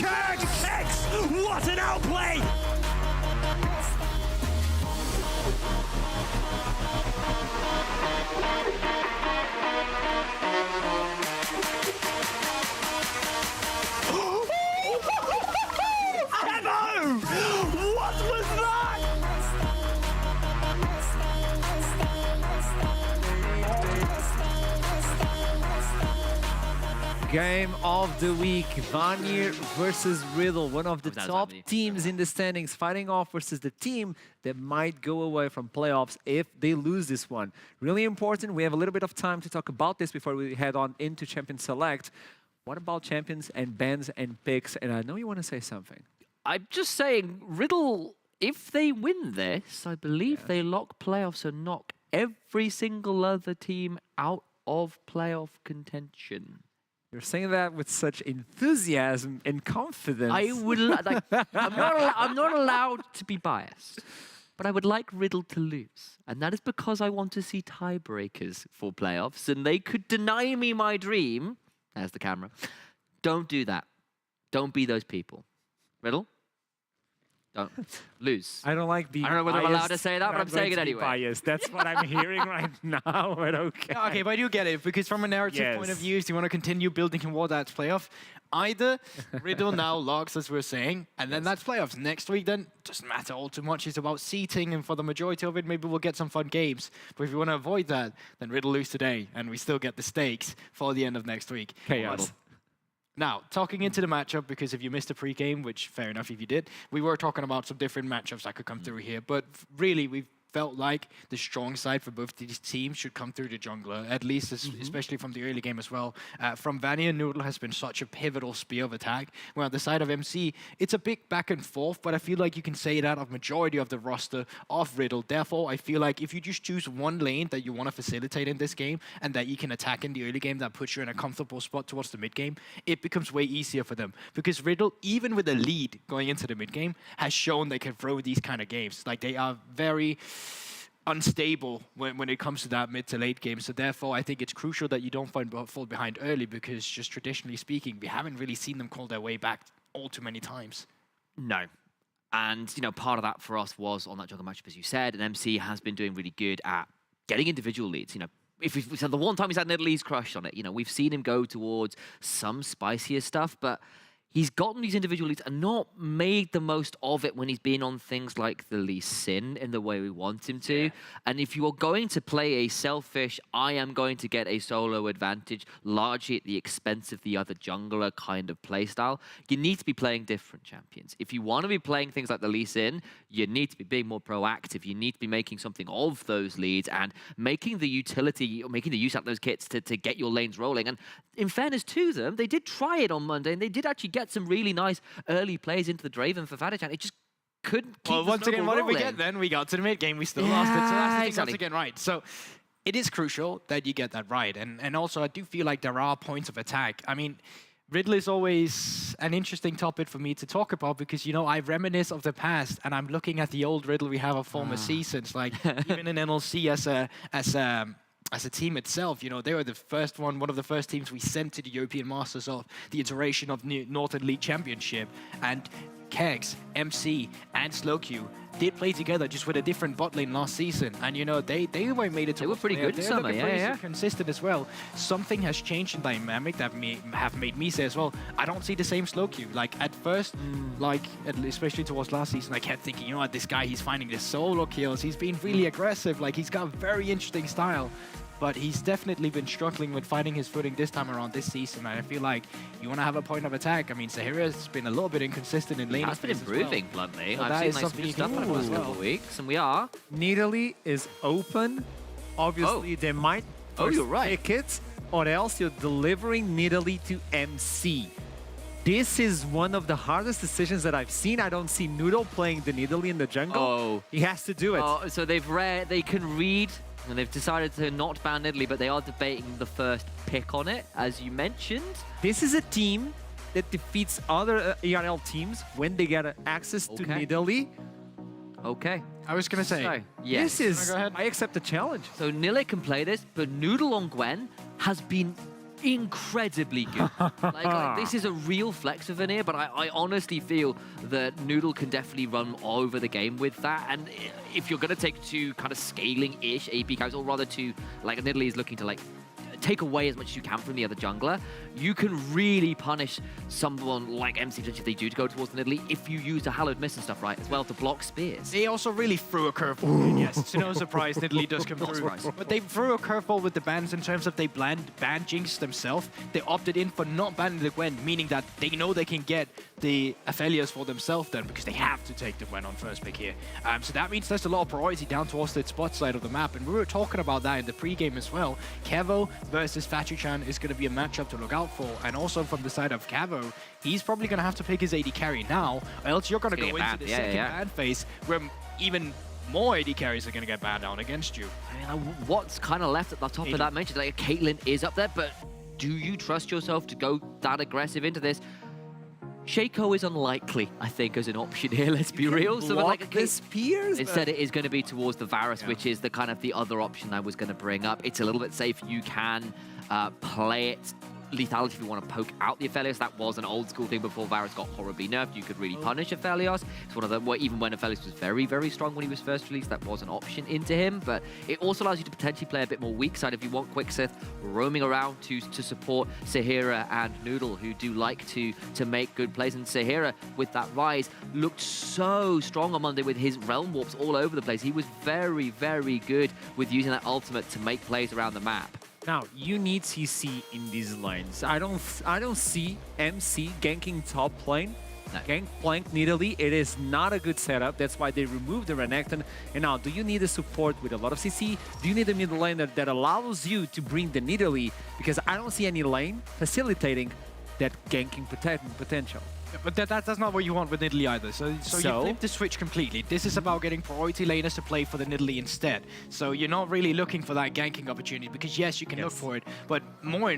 X! What an outplay! What was that? Game of the week, Vanir versus Riddle, one of the top teams in the standings, fighting off versus the team that might go away from playoffs if they lose this one. Really important. We have a little bit of time to talk about this before we head on into Champion Select. What about champions and bans and picks? And I know you want to say something.
I'm just saying, Riddle, if they win this, I believe they lock playoffs and knock every single other team out of playoff contention.
You're saying that with such enthusiasm and confidence.
I would like, I'm not allowed to be biased, but I would like Riddle to lose. And that is because I want to see tiebreakers for playoffs, and they could deny me my dream. There's the camera. Don't do that. Don't be those people. Riddle? Don't lose.
I don't like being
I don't know whether
biased,
I'm allowed to say that, but I'm saying it anyway.
Biased. That's what I'm hearing right now, but okay.
Yeah, okay, but I do get it, because from a narrative point of view, if you want to continue building toward that playoff, either Riddle now locks, as we're saying, and then that's playoffs. Next week, then, doesn't matter all too much. It's about seating, and for the majority of it, maybe we'll get some fun games. But if you want to avoid that, then Riddle lose today, and we still get the stakes for the end of next week.
Chaos.
Now, talking into the matchup, because if you missed the pregame, which fair enough if you did, we were talking about some different matchups that could come through here. But really, we've felt like the strong side for both these teams should come through the jungler, at least especially from the early game as well. From Vanny and Noodle has been such a pivotal spear of attack, where on the side of MC, it's a big back and forth, but I feel like you can say that of majority of the roster of Riddle. Therefore, I feel like if you just choose one lane that you want to facilitate in this game, and that you can attack in the early game that puts you in a comfortable spot towards the mid game, it becomes way easier for them. Because Riddle, even with a lead going into the mid game, has shown they can throw these kind of games. Like, they are very unstable when it comes to that mid to late game. So therefore, I think it's crucial that you don't fall behind early, because just traditionally speaking, we haven't really seen them call their way back all too many times.
No. And, you know, part of that for us was on that jungle matchup, as you said, and MC has been doing really good at getting individual leads. You know, if we've said the one time he's had an Italy's crush on it, you know, we've seen him go towards some spicier stuff, but he's gotten these individual leads and not made the most of it when he's been on things like the Lee Sin in the way we want him to. Yeah. And if you're going to play a selfish, I am going to get a solo advantage, largely at the expense of the other jungler kind of playstyle, you need to be playing different champions. If you want to be playing things like the Lee Sin, you need to be being more proactive. You need to be making something of those leads and making the utility, or making the use out of those kits to get your lanes rolling. And in fairness to them, they did try it on Monday, and they did actually get some really nice early plays into the Draven for Vadichan. It just couldn't keep
Well, once again, what did we
rolling.
get then? We got to the mid game, we still lost it. So that's the thing once again, right. So it is crucial that you get that right. And also, I do feel like there are points of attack. I mean, Riddle is always an interesting topic for me to talk about, because, you know, I reminisce of the past, and I'm looking at the old Riddle we have of former seasons, like even in NLC as a team itself. You know, they were the first one of the first teams we sent to the European Masters of the iteration of the Northern League Championship. And Kegs, MC, and Slowq did play together, just with a different bot lane last season. And, you know, they were made it to.
They were pretty good in summer, yeah.
Consistent as well. Something has changed in dynamic that have made me say as well, I don't see the same Slowq. Like, at first, like, especially towards last season, I kept thinking, you know what, this guy, he's finding the solo kills. He's been really aggressive. Like, he's got a very interesting style. But he's definitely been struggling with finding his footing this time around this season. And I feel like you want to have a point of attack. I mean, Sahira's been a little bit inconsistent in lane.
Has been improving, bluntly.
So
I've seen like some good stuff in the past couple of weeks, and we are.
Nidalee is open. Obviously, they might
you're right.
pick it, or else you're delivering Nidalee to MC. This is one of the hardest decisions that I've seen. I don't see Noodle playing the Nidalee in the jungle.
Oh.
He has to do it.
Oh, so they can read. And they've decided to not ban Italy, but they are debating the first pick on it, as you mentioned.
This is a team that defeats other ERL teams when they get access to Nidalee.
Okay.
I was going to say,
so, yes.
This is, I accept the challenge.
So Nile can play this, but Noodle on Gwen has been incredibly good. This is a real flex for Veneer, but I honestly feel that Noodle can definitely run over the game with that. And if you're going to take two kind of scaling-ish AP carries, or rather two, like Nidalee is looking to like take away as much as you can from the other jungler, you can really punish someone like MC if they do go towards the Nidalee if you use a Hallowed Mist and stuff, right, as well to block spears.
They also really threw a curveball in, yes. It's no surprise Nidalee does come through. But they threw a curveball with the bans in terms of they ban Jinx themselves. They opted in for not banning the Gwen, meaning that they know they can get the Aphelios for themselves then, because they have to take the Gwen on first pick here. So that means there's a lot of priority down towards the spot side of the map, and we were talking about that in the pregame as well. Kevo versus Fachu-chan is going to be a matchup to look out for, and also from the side of Kevo, he's probably going to have to pick his AD carry now, or else you're going to go into the second ban phase where even more AD carries are going to get banned down against you.
I mean, what's kind of left at the top of that mention? Like, Caitlyn is up there, but do you trust yourself to go that aggressive into this? Shaco is unlikely, I think, as an option here. Let's be real. So like
the spears.
Instead, it is going to be towards the Varus, which is the kind of the other option I was going to bring up. It's a little bit safe. You can play it lethality if you want to poke out the Aphelios. That was an old school thing before Varus got horribly nerfed. You could really punish Aphelios. It's one of the, even when Aphelios was very, very strong when he was first released, that was an option into him. But it also allows you to potentially play a bit more weak side if you want Quixith roaming around to support Sahira and Noodle, who do like to make good plays. And Sahira, with that rise, looked so strong on Monday with his Realm Warps all over the place. He was very, very good with using that ultimate to make plays around the map.
Now, you need CC in these lanes. I don't see MC ganking top lane.
No.
Gank flank Nidalee, it is not a good setup. That's why they removed the Renekton. And now, do you need a support with a lot of CC? Do you need a mid lane that allows you to bring the Nidalee? Because I don't see any lane facilitating that ganking potential.
But that's not what you want with Nidalee either. So you flip the switch completely. This is about getting priority laners to play for the Nidalee instead. So you're not really looking for that ganking opportunity, because yes, you can look for it, but more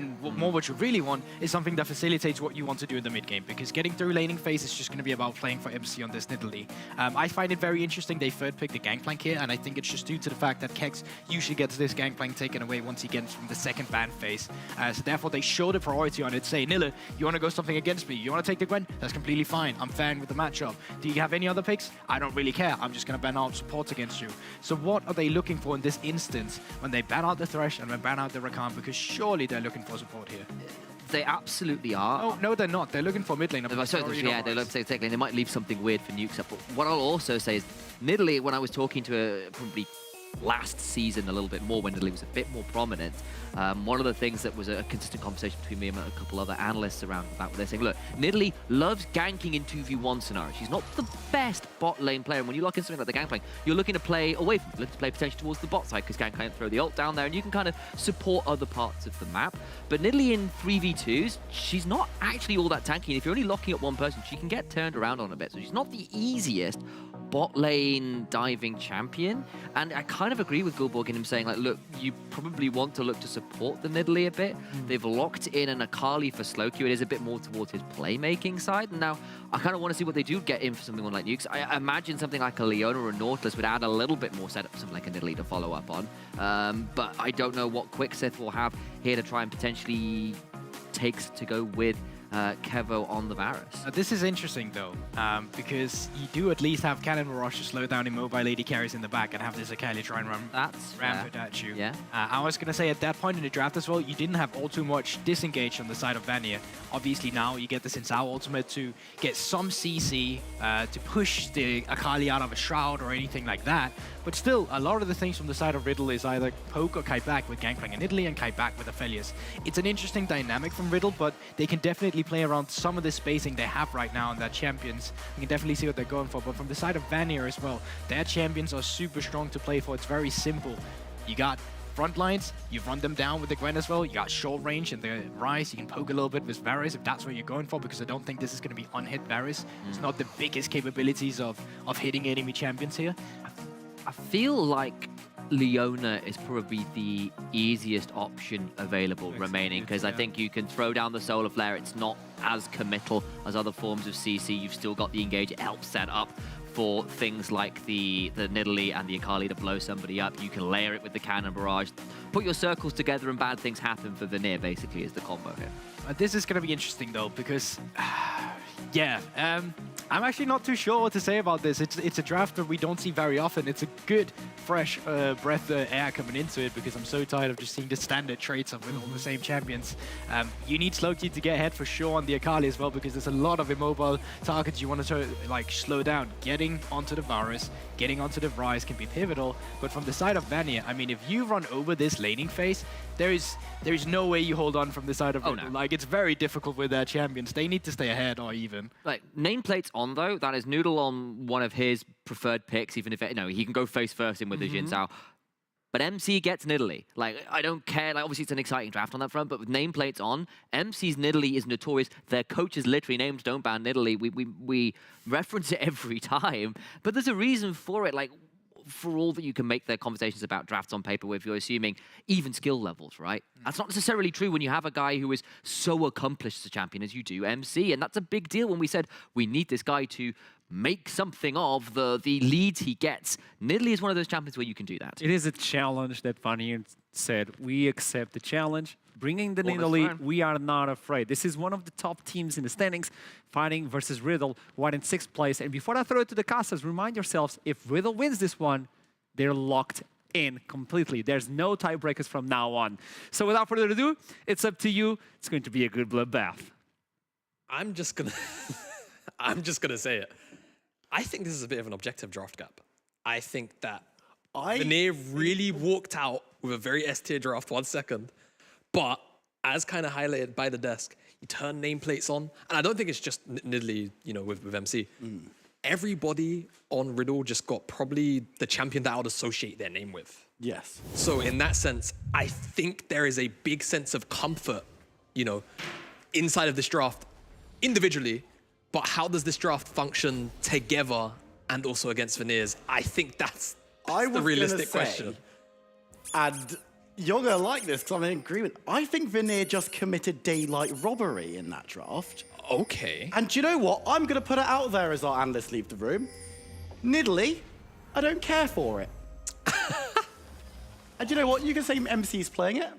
what you really want is something that facilitates what you want to do in the mid game, because getting through laning phase is just going to be about playing for MC on this Nidalee. I find it very interesting they third pick the Gangplank here, and I think it's just due to the fact that Kex usually gets this Gangplank taken away once he gets from the second ban phase. So therefore they show the priority on it, say, Nilla, you want to go something against me? You want to take the Gwen? That's completely fine. I'm fine with the matchup. Do you have any other picks? I don't really care. I'm just going to ban out support against you. So what are they looking for in this instance when they ban out the Thresh and when ban out the Rakan? Because surely they're looking for support here.
They absolutely are.
Oh, no, they're not. They're looking for mid lane.
Yeah, they look to take lane. They might leave something weird for nukes up. But what I'll also say is, Nidalee, when I was talking to probably last season a little bit more, when Nidalee was a bit more prominent, one of the things that was a consistent conversation between me and a couple other analysts around that, where they're saying, look, Nidalee loves ganking in 2v1 scenarios. She's not the best bot lane player. And when you lock in something like the Gangplank, you're looking to play away from it. You're looking to play potentially towards the bot side, because Gang can't throw the ult down there, and you can kind of support other parts of the map. But Nidalee in 3v2s, she's not actually all that tanky. And if you're only locking up one person, she can get turned around on a bit. So she's not the easiest bot lane diving champion. And I kind of agree with Gulborg in him saying, like, look, you probably want to look to support the Nidalee a bit. They've locked in an Akali for slow queue. It is a bit more towards his playmaking side. And now I kind of want to see what they do get in for something like Nukes. I imagine something like a Leona or a Nautilus would add a little bit more setup, something like a Nidalee to follow up on. But I don't know what Quixith will have here to try and potentially takes to go with Kevo on the Varus.
This is interesting though, because you do at least have Cannon Barrage to slow down immobile AD carries in the back and have this Akali try and run rampant at you.
Yeah.
I was going to say at that point in the draft as well, you didn't have all too much disengage on the side of Vanier. Obviously now you get the Sinsao ultimate to get some CC to push the Akali out of a Shroud or anything like that. But still, a lot of the things from the side of Riddle is either poke or kite back with Gangplank and Nidalee and kite back with Aphelios. It's an interesting dynamic from Riddle, but they can definitely play around some of the spacing they have right now in their champions. You can definitely see what they're going for. But from the side of Vanier as well, their champions are super strong to play for. It's very simple. You got front lines, you run them down with the Gwen as well. You got short range and the Ryze. You can poke a little bit with Varus if that's what you're going for, because I don't think this is going to be unhit Varus. It's not the biggest capabilities of hitting enemy champions here.
I feel like Leona is probably the easiest option available remaining, because I think you can throw down the Solar Flare. It's not as committal as other forms of CC. You've still got the engage. It helps set up for things like the Nidalee and the Akali to blow somebody up. You can layer it with the Cannon Barrage. Put your circles together and bad things happen for Veneer, basically, is the combo here.
This is going to be interesting, though, because, yeah, I'm actually not too sure what to say about this. It's a draft that we don't see very often. It's a good, fresh breath of air coming into it, because I'm so tired of just seeing the standard traits of all the same champions. You need Slowkey to get ahead for sure on the Akali as well, because there's a lot of immobile targets you want to like slow down. Getting onto the Varus, getting onto the Ryze can be pivotal, but from the side of Vanier, I mean, if you run over this laning phase, there is no way you hold on from the side of
no.
Like, it's very difficult with their champions. They need to stay ahead or even.
Like, nameplate's on, though. That is Noodle on one of his preferred picks, even if, he can go face first in with the Jin Sao. But MC gets Nidalee. Like, I don't care. Like, obviously, it's an exciting draft on that front, but with nameplates on, MC's Nidalee is notorious. Their coach is literally named Don't Ban Nidalee. We reference it every time, but there's a reason for it. Like, for all that you can make their conversations about drafts on paper with, you're assuming even skill levels, right? That's not necessarily true when you have a guy who is so accomplished as a champion as you do, MC, and that's a big deal when we said we need this guy to make something of the leads he gets. Nidalee is one of those champions where you can do that.
It is a challenge that Vanier said, we accept the challenge. Bringing the Nidalee, we are not afraid. This is one of the top teams in the standings, fighting versus Riddle, White in 6th place. And before I throw it to the casters, remind yourselves, if Riddle wins this one, they're locked in completely. There's no tiebreakers from now on. So without further ado, it's up to you. It's going to be a good bloodbath.
I'm just gonna say it. I think this is a bit of an objective draft gap. I think that Veneer really walked out with a very S-tier draft 1 second. But as kind of highlighted by the desk, you turn nameplates on, and I don't think it's just Nidalee, with MC. Everybody on Riddle just got probably the champion that I would associate their name with.
Yes.
So in that sense, I think there is a big sense of comfort, inside of this draft individually, but how does this draft function together and also against Veneers? I think that's the realistic question.
And you're going to like this because I'm in agreement. I think Veneer just committed daylight robbery in that draft.
Okay.
And do you know what? I'm going to put it out there as our analysts leave the room. Nidalee, I don't care for it. And do you know what? You can say MC's playing it.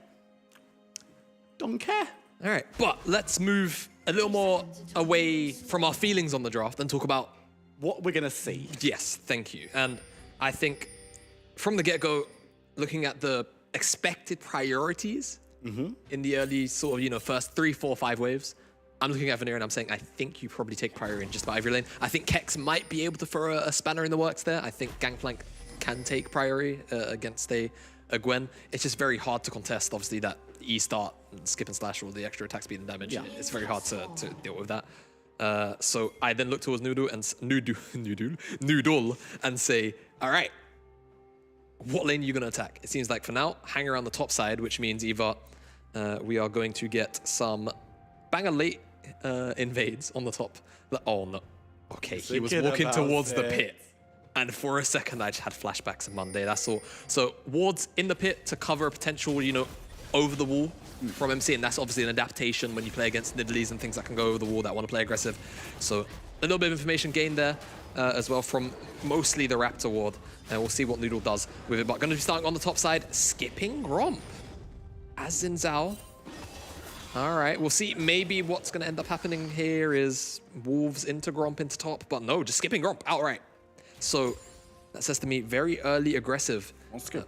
Don't care.
All right, but let's move a little more away from our feelings on the draft and talk about
what we're going to see.
Yes, thank you. And I think from the get-go, looking at the expected priorities in the early sort of, first 3, 4, 5 waves, I'm looking at Veneer and I'm saying, I think you probably take priority in just about every lane. I think Kex might be able to throw a spanner in the works there. I think Gangplank can take priority against a Gwen. It's just very hard to contest, obviously, that E-start, skip and slash, or the extra attack speed and damage. Yeah. It's very hard to deal with that. So I then look towards Noodle and say, all right, what lane are you going to attack? It seems like for now, hang around the top side, which means either we are going to get some banger late invades on the top. Oh, no. Okay, he was walking towards the pit. And for a second, I just had flashbacks of Monday, that's all. So wards in the pit to cover a potential, over the wall from MC, and that's obviously an adaptation when you play against Nidalees and things that can go over the wall that want to play aggressive. So a little bit of information gained there as well from mostly the Raptor ward, and we'll see what Noodle does with it. But going to be starting on the top side, skipping Gromp as Xin Zhao. All right, we'll see. Maybe what's going to end up happening here is Wolves into Gromp into top, but no, just skipping Gromp outright. So that says to me very early aggressive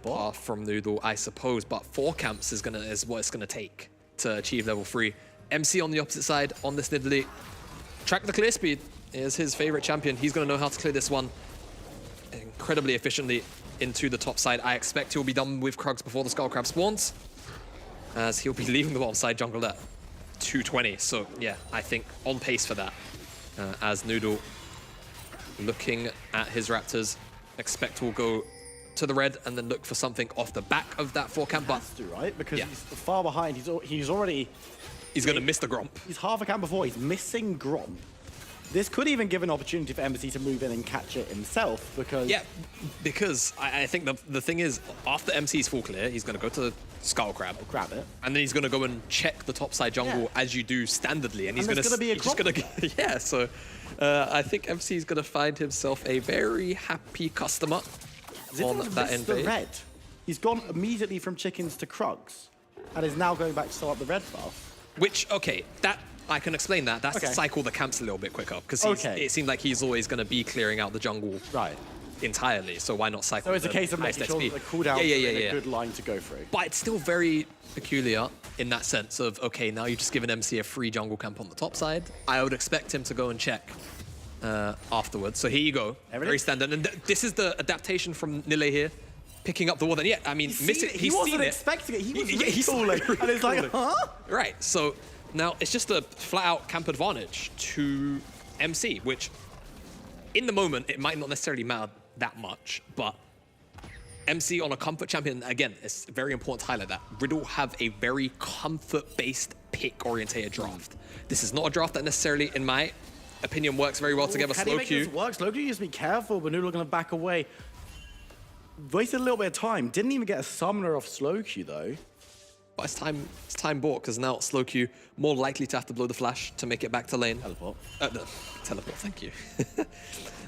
path from Noodle, I suppose, but 4 camps is what it's gonna take to achieve level 3. MC on the opposite side on this Nidalee. Track the clear speed is his favorite champion. He's gonna know how to clear this one incredibly efficiently into the top side. I expect he'll be done with Krugs before the Skullcrab spawns, as he'll be leaving the bottom side jungle at 220. So yeah, I think on pace for that. As Noodle looking at his Raptors, expect will go to the red and then look for something off the back of that 4 camp. But
right, because he's far behind. He's already.
He's going to miss the Gromp.
He's half a camp before. He's missing Gromp. This could even give an opportunity for Embassy to move in and catch it himself, because...
Yeah, because I think the thing is, after MC's full clear, he's going to go to Skull Crab.
Grab it.
And then he's going to go and check the topside jungle as you do standardly. And he's going to...
be a crop.
Yeah, so I think MC's going to find himself a very happy customer on that
the
invade.
red. He's gone immediately from chickens to Krugs, and is now going back to start up the red buff.
Which, okay, that... I can explain that. That's
Okay.
to cycle the camps a little bit quicker, because it seemed like he's always going to be clearing out the jungle entirely, so why not cycle
So it's a
the
case of
highest
making sure
XP?
that the cooldowns are in
yeah.
a good line to go through.
But it's still very peculiar in that sense of, okay, now you've just given MC a free jungle camp on the top side. I would expect him to go and check afterwards. So here you go. Very standard. And this is the adaptation from Nile here. Picking up the wall. And yeah, I mean,
He wasn't expecting it. He was recalling. And it's like, huh?
Right. So now it's just a flat-out camp advantage to MC, which in the moment, it might not necessarily matter that much, but MC on a comfort champion, again, it's very important to highlight that. Riddle have a very comfort-based pick-orientated draft. This is not a draft that necessarily, in my opinion, works very well together.
Can he make this work? Slow Q, just be careful, but Noodle going to back away. Wasted a little bit of time. Didn't even get a summoner off Slow Q, though.
But it's time bought, because now Slow Q more likely to have to blow the flash to make it back to lane.
Teleport.
No, teleport, thank you.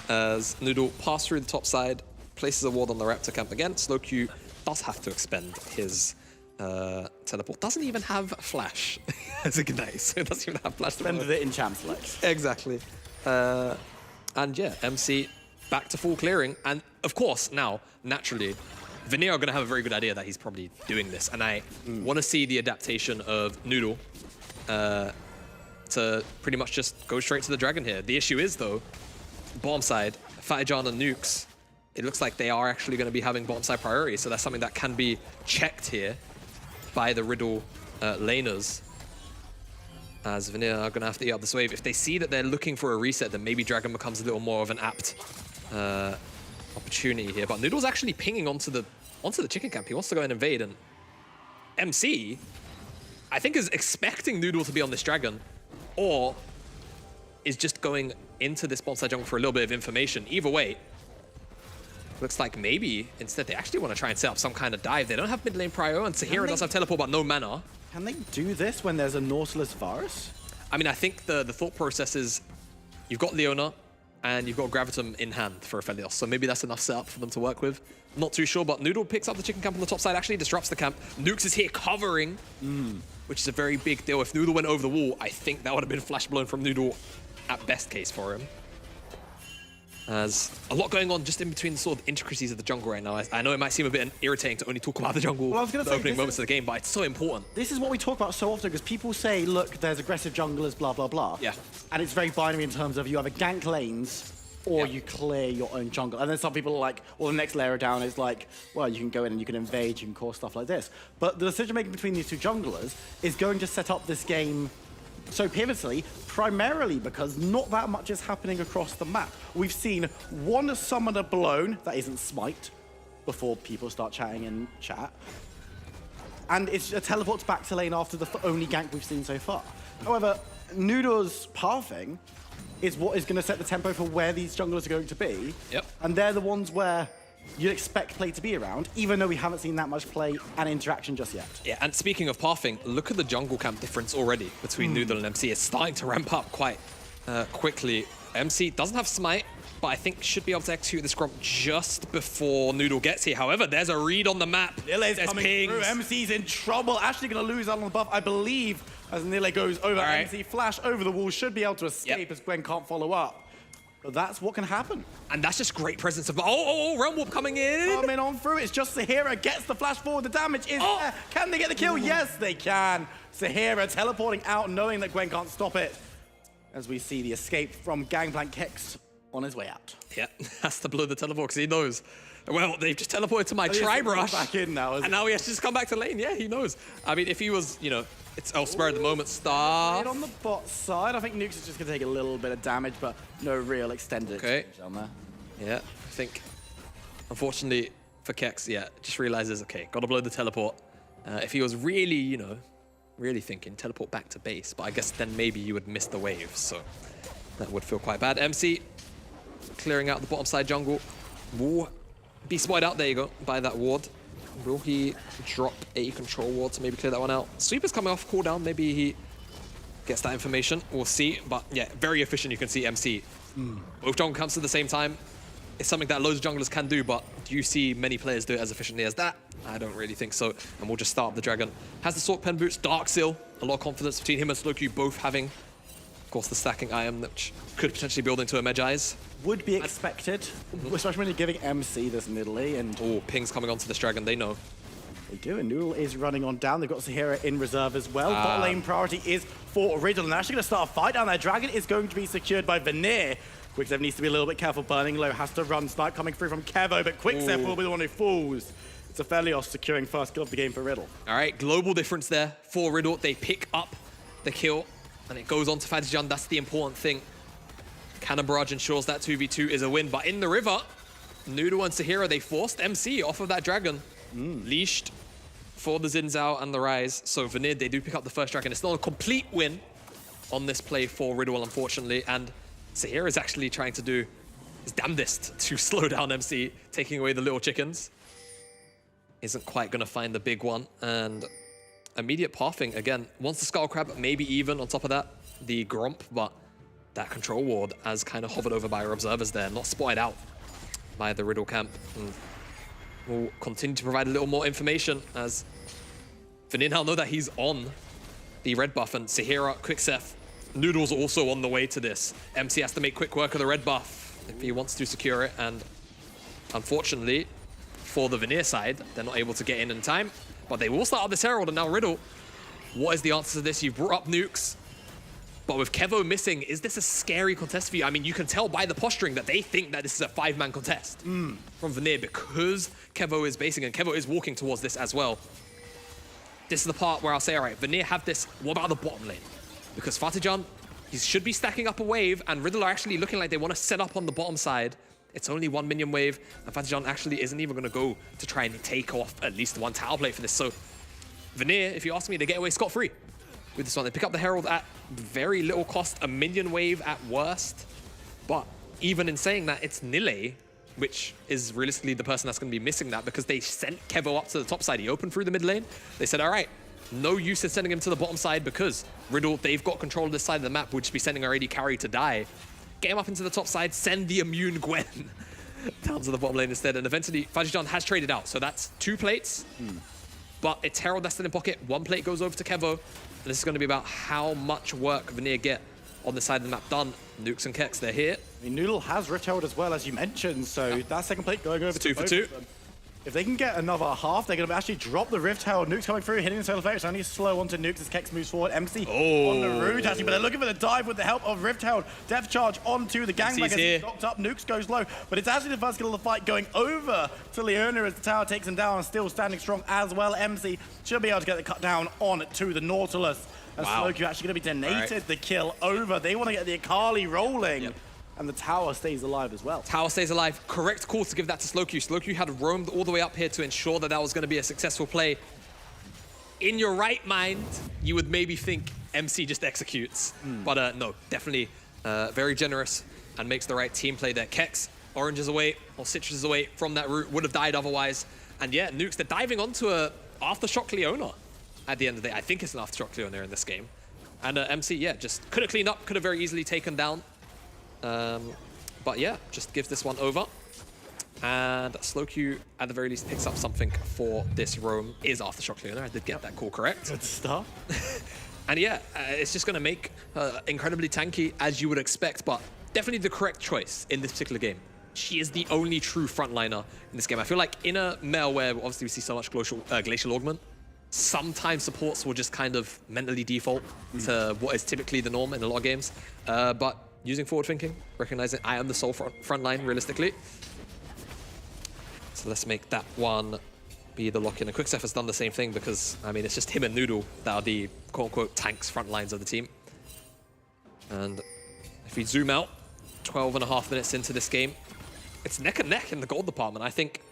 As Noodle passes through the top side, places a ward on the Raptor camp again. Slow Q does have to expend his teleport. Doesn't even have flash as Ignite, so it doesn't even have flash.
Expended it in Champ Select.
Exactly. And yeah, MC back to full clearing. And of course, now, naturally, Veneer are going to have a very good idea that he's probably doing this. And I want to see the adaptation of Noodle to pretty much just go straight to the dragon here. The issue is, though, bottom side, Fatijan and Nukes, it looks like they are actually going to be having bottom side priority. So that's something that can be checked here by the Riddle laners. As Veneer are going to have to eat up this wave. If they see that they're looking for a reset, then maybe Dragon becomes a little more of an apt opportunity here. But Noodle's actually pinging onto the chicken camp. He wants to go and invade, and MC, I think, is expecting Noodle to be on this dragon, or is just going into this bonsai jungle for a little bit of information. Either way, looks like maybe instead they actually want to try and set up some kind of dive. They don't have mid lane prio, and Sahira does have teleport, but no mana.
Can they do this when there's a Nautilus Varus?
I mean, I think the thought process is you've got Leona and you've got Gravitum in hand for Aphelios, so maybe that's enough setup for them to work with. Not too sure, but Noodle picks up the chicken camp on the top side, actually disrupts the camp. Nukes is here covering, which is a very big deal. If Noodle went over the wall, I think that would have been flash blown from Noodle at best case for him. As a lot going on just in between the sort of intricacies of the jungle right now. I know it might seem a bit irritating to only talk about the jungle, the opening moments of the game, but it's so important.
This is what we talk about so often, because people say, look, there's aggressive junglers, blah, blah, blah.
Yeah.
And it's very binary in terms of you either gank lanes or you clear your own jungle. And then some people are like, well, the next layer down is like, well, you can go in and you can invade, you can cause stuff like this. But the decision-making between these two junglers is going to set up this game so pivotally, primarily because not that much is happening across the map. We've seen one summoner blown, that isn't Smite, before people start chatting in chat. And it's a teleports back to lane after the only gank we've seen so far. However, Noodle's pathing is what is going to set the tempo for where these junglers are going to be.
Yep.
And they're the ones where you'd expect play to be around, even though we haven't seen that much play and interaction just yet.
Yeah, and speaking of pathing, look at the jungle camp difference already between Noodle and MC. It's starting to ramp up quite quickly. MC doesn't have Smite, but I think should be able to execute the scrump just before Noodle gets here. However, there's a read on the map.
Nile's coming through. MC's in trouble. Actually going to lose out on the buff, I believe, as Nile goes over. MC flash over the wall, should be able to escape as Gwen can't follow up. But that's what can happen.
And that's just great presence of... Realm Warp coming in.
Coming on through. It's just Sahira gets the flash forward. The damage is there. Can they get the kill? Yes, they can. Sahira teleporting out, knowing that Gwen can't stop it. As we see the escape from Gangplank Kex on his way out.
Yeah, has to blow the teleport because he knows. Well, they've just teleported to my Tri-Brush.
Back in now,
and now he has to just come back to lane. Yeah, he knows. I mean, if he was, you know, it's spur at the moment stuff.
Right on the bot side. I think Nukes is just going to take a little bit of damage, but no real extended damage on there.
Yeah, I think, unfortunately for Kex, yeah, just realizes, okay, got to blow the teleport. If he was really, you know, really thinking, teleport back to base, but I guess then maybe you would miss the wave, so That would feel quite bad. MC clearing out the bottom side jungle. Will be spotted out, there you go, by that ward. Will he drop a control ward to maybe clear that one out? Sweeper's coming off cooldown, maybe he gets that information, we'll see. But yeah, very efficient, you can see MC. Both jungle camps at the same time. It's something that loads of junglers can do, but do you see many players do it as efficiently as that? I don't really think so. And we'll just start up the dragon. Has the Sork Pen Boots, Dark Seal, a lot of confidence between him and Slowq both having, of course, the stacking item, which could potentially build into a Medjai's.
Would be expected, especially when you're giving MC this middle lane. And
oh, pings coming onto this dragon, they know.
They do, and Noodle is running on down. They've got Sahira in reserve as well. Bot lane priority is for Riddle, and they're actually going to start a fight down there. Dragon is going to be secured by Veneer. Quickstep needs to be a little bit careful. Burning Low has to run. Snipe coming through from Kevo, but Quickstep will be the one who falls. It's Aphelios securing first kill of the game for Riddle.
All right, global difference there for Riddle. They pick up the kill, and it goes on to Fadijan. That's the important thing. Cannon Barrage ensures that 2v2 is a win, but in the river, Noodle and Sahira, they forced MC off of that dragon. Leashed for the Xin Zhao and the Rise. So Veneer, they do pick up the first dragon. It's not a complete win on this play for Riddle, unfortunately, and Sahira is actually trying to do his damnedest to slow down MC, taking away the little chickens. Isn't quite going to find the big one, and immediate pathing again. Wants the Skull Crab, maybe even on top of that, the Gromp, but that control ward as kind of hovered over by our observers there, not spotted out by the Riddle camp. And we'll continue to provide a little more information as Veneer now know that he's on the red buff, and Sahira, Quicksef, Noodle's also on the way to this. MC has to make quick work of the red buff if he wants to secure it, and unfortunately for the Veneer side, they're not able to get in time, but they will start up this Herald. And now Riddle, what is the answer to this? You've brought up nukes, but with Kevo missing, is this a scary contest for you? I mean, you can tell by the posturing that they think that this is a 5-man contest from Veneer, because Kevo is basing and Kevo is walking towards this as well. This is the part where I'll say, all right, Veneer have this. What about the bottom lane? Because Fatijan, he should be stacking up a wave, and Riddle are actually looking like they want to set up on the bottom side. It's only 1 minion wave, and Fatijan actually isn't even going to go to try and take off at least one tower play for this. So Veneer, if you ask me, they get away scot-free with this one. They pick up the Herald at very little cost, a minion wave at worst. But even in saying that, it's Nile, which is realistically the person that's going to be missing that, because they sent Kevo up to the top side. He opened through the mid lane. They said, all right, no use in sending him to the bottom side because Riddle, they've got control of this side of the map. We'll just be sending our AD carry to die. Get him up into the top side, send the immune Gwen down to the bottom lane instead. And eventually, Fadijan has traded out. So that's 2 plates, but it's Herald that's still in pocket. 1 plate goes over to Kevo. And this is going to be about how much work Veneer get on the side of the map done. Nukes and Keks, they're here.
I mean, Noodle has Rift Herald as well, as you mentioned, so that second plate going over to
2 for 2.
If they can get another half, they're going to actually drop the Rift Herald. Nuke's coming through, hitting the solar effects. Only slow onto Nukes as Kex moves forward. MC on the route, actually, but they're looking for the dive with the help of Rift Herald. Depth charge onto the gangbang as he's knocked up. Nukes goes low, but it's actually the first kill of the fight going over to Leona as the tower takes him down, still standing strong as well. MC should be able to get the cut down on to the Nautilus. And Slowq actually going to be donated the kill over. They want to get the Akali rolling. And the tower stays alive as well.
Tower stays alive. Correct call to give that to Slowq. Slowq had roamed all the way up here to ensure that that was going to be a successful play. In your right mind, you would maybe think MC just executes. But no, definitely very generous and makes the right team play there. Kex, Orange is away, or Citrus is away from that route. Would have died otherwise. And yeah, Nukes, they're diving onto a Aftershock Leona at the end of the day. I think it's an Aftershock Leona in this game. And MC, yeah, just could have cleaned up, could have very easily taken down. But yeah, just gives this one over. And Slowq, at the very least, picks up something for this roam. Is Aftershock Leona. I did get that call correct.
Good stuff.
And yeah, it's just going to make incredibly tanky, as you would expect, but definitely the correct choice in this particular game. She is the only true frontliner in this game. I feel like in a meta where obviously we see so much glacial augment, sometimes supports will just kind of mentally default to what is typically the norm in a lot of games. But using forward thinking, recognizing I am the sole front line realistically. So let's make that one be the lock-in. And Quicksef has done the same thing because, I mean, it's just him and Noodle that are the quote-unquote tanks front lines of the team. And if we zoom out, 12.5 minutes into this game, it's neck and neck in the gold department. I think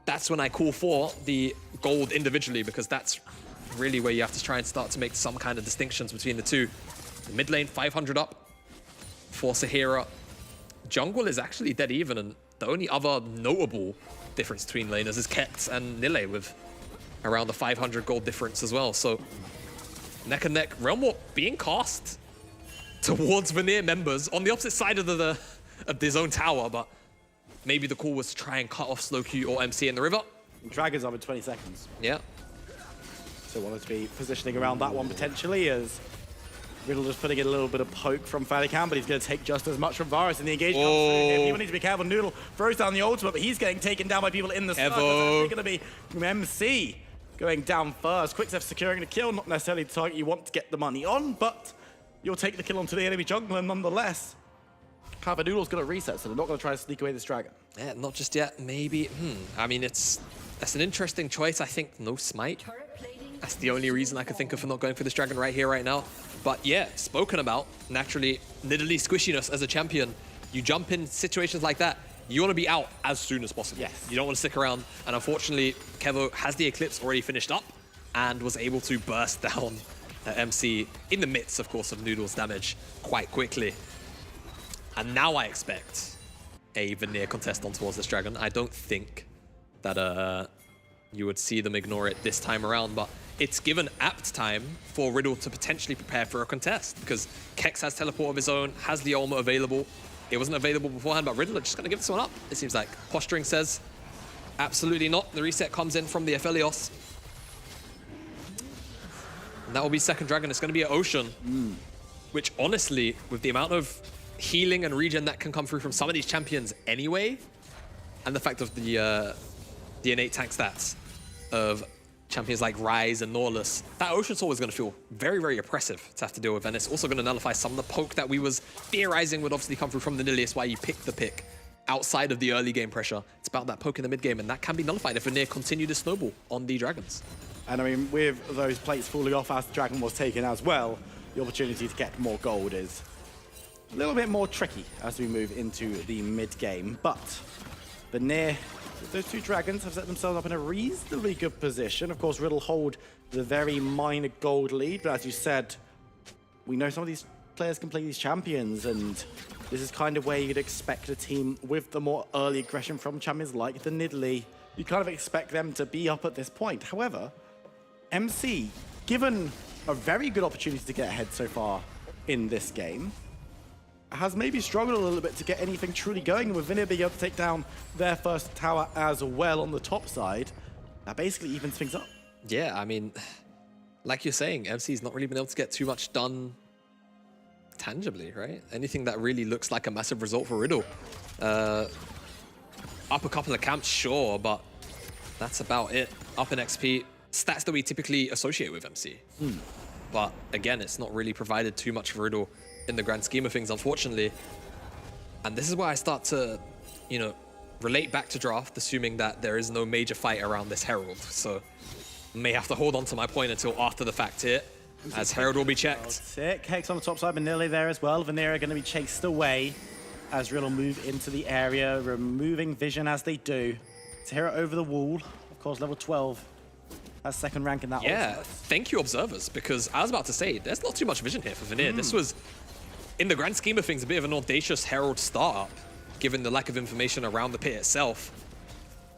that's when I call for the gold individually, because that's really where you have to try and start to make some kind of distinctions between the two. The mid lane, 500 up. for Sahira. Jungle is actually dead even, and the only other notable difference between laners is Kex and Nile with around the 500 gold difference as well. So neck and neck, Realm Warp being cast towards Veneer members on the opposite side of the zone tower, but maybe the call was to try and cut off Slowq or MC in the river.
Dragons up in 20 seconds.
Yeah.
So wanted to be positioning around that one potentially as Riddle just putting in a little bit of poke from Falicam, but he's going to take just as much from Varus, and the engage comes through here. People need to be careful. Noodle throws down the ultimate, but he's getting taken down by people in the circle. It's going to be MC going down first. Quickstep securing the kill, not necessarily the target you want to get the money on, but you'll take the kill onto the enemy jungler nonetheless. However, Noodle's going to reset, so they're not going to try to sneak away this dragon.
Yeah, not just yet. Maybe. I mean, that's an interesting choice. I think no smite. That's the only reason I could think of for not going for this dragon right here, right now. But yeah, spoken about, naturally, Nidalee squishiness as a champion. You jump in situations like that, you want to be out as soon as possible.
Yes.
You don't want to stick around. And unfortunately, Kevo has the Eclipse already finished up and was able to burst down MC in the midst, of course, of Noodle's damage quite quickly. And now I expect a Veneer contest on towards this dragon. I don't think that you would see them ignore it this time around, but it's given apt time for Riddle to potentially prepare for a contest, because Kex has teleport of his own, has the Ulma available. It wasn't available beforehand, but Riddle are just going to give this one up, it seems like. Posturing says absolutely not. The reset comes in from the Aphelios. And that will be second dragon. It's going to be an Ocean, which honestly, with the amount of healing and regen that can come through from some of these champions anyway, and the fact of the innate tank stats of champions like Ryze and Norless, that Ocean Sword is going to feel very, very oppressive to have to deal with, and it's also going to nullify some of the poke that we was theorizing would obviously come through from the Nilius, why you pick the pick outside of the early game pressure. It's about that poke in the mid game, and that can be nullified if Veneer continue to snowball on the dragons.
And I mean, with those plates falling off as the dragon was taken as well, the opportunity to get more gold is a little bit more tricky as we move into the mid game. But Veneer, those two dragons have set themselves up in a reasonably good position. Of course, Riddle hold the very minor gold lead, but as you said, we know some of these players can play these champions, and this is kind of where you'd expect a team with the more early aggression from champions like the Nidalee. You kind of expect them to be up at this point. However, MC, given a very good opportunity to get ahead so far in this game, has maybe struggled a little bit to get anything truly going. With Veneer being able to take down their first tower as well on the top side, that basically evens things up.
Yeah, I mean, like you're saying, MC's not really been able to get too much done tangibly, right? Anything that really looks like a massive result for Riddle. Up a couple of camps, sure, but that's about it. Up in XP, stats that we typically associate with MC. But again, it's not really provided too much for Riddle in the grand scheme of things, unfortunately. And this is where I start to, you know, relate back to draft, assuming that there is no major fight around this Herald. So may have to hold on to my point until after the fact here, as Herald will be checked.
Sick. Hex on the top side, but nearly there as well. Veneer are going to be chased away as Riddle move into the area, removing vision as they do. Sahira over the wall, of course, level 12. That's second rank in that.
Yeah,
ultimate.
thank you, observers, because I was about to say, there's not too much vision here for Veneer. This was, in the grand scheme of things, a bit of an audacious Herald startup, given the lack of information around the pit itself.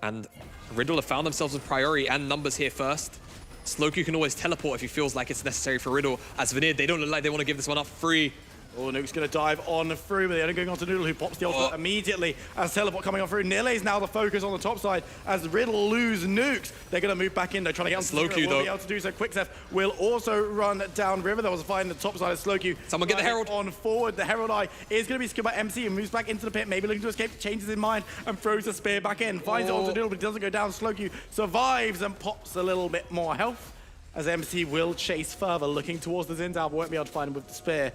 And Riddle have found themselves with priority and numbers here first. Slowq can always teleport if he feels like it's necessary for Riddle. As Veneer, they don't look like they want to give this one up free.
Oh, Nuke's going to dive on through, but they're only going on to Noodle, who pops the ultimate immediately as teleport coming on through. Nile's now the focus on the top side as Riddle lose Nukes. They're going to move back in. They're trying to get on
Slowq, though.
Be able to do so. Quickstep will also run down river. There was a fight in the top side of Slowq.
Someone get the Herald.
On forward. The Herald Eye is going to be skilled by MC and moves back into the pit, maybe looking to escape, changes his mind and throws the spear back in. Finds it onto Noodle, but it doesn't go down. Slowq survives and pops a little bit more health as MC will chase further, looking towards the Zinzal, but won't be able to find him with the spear.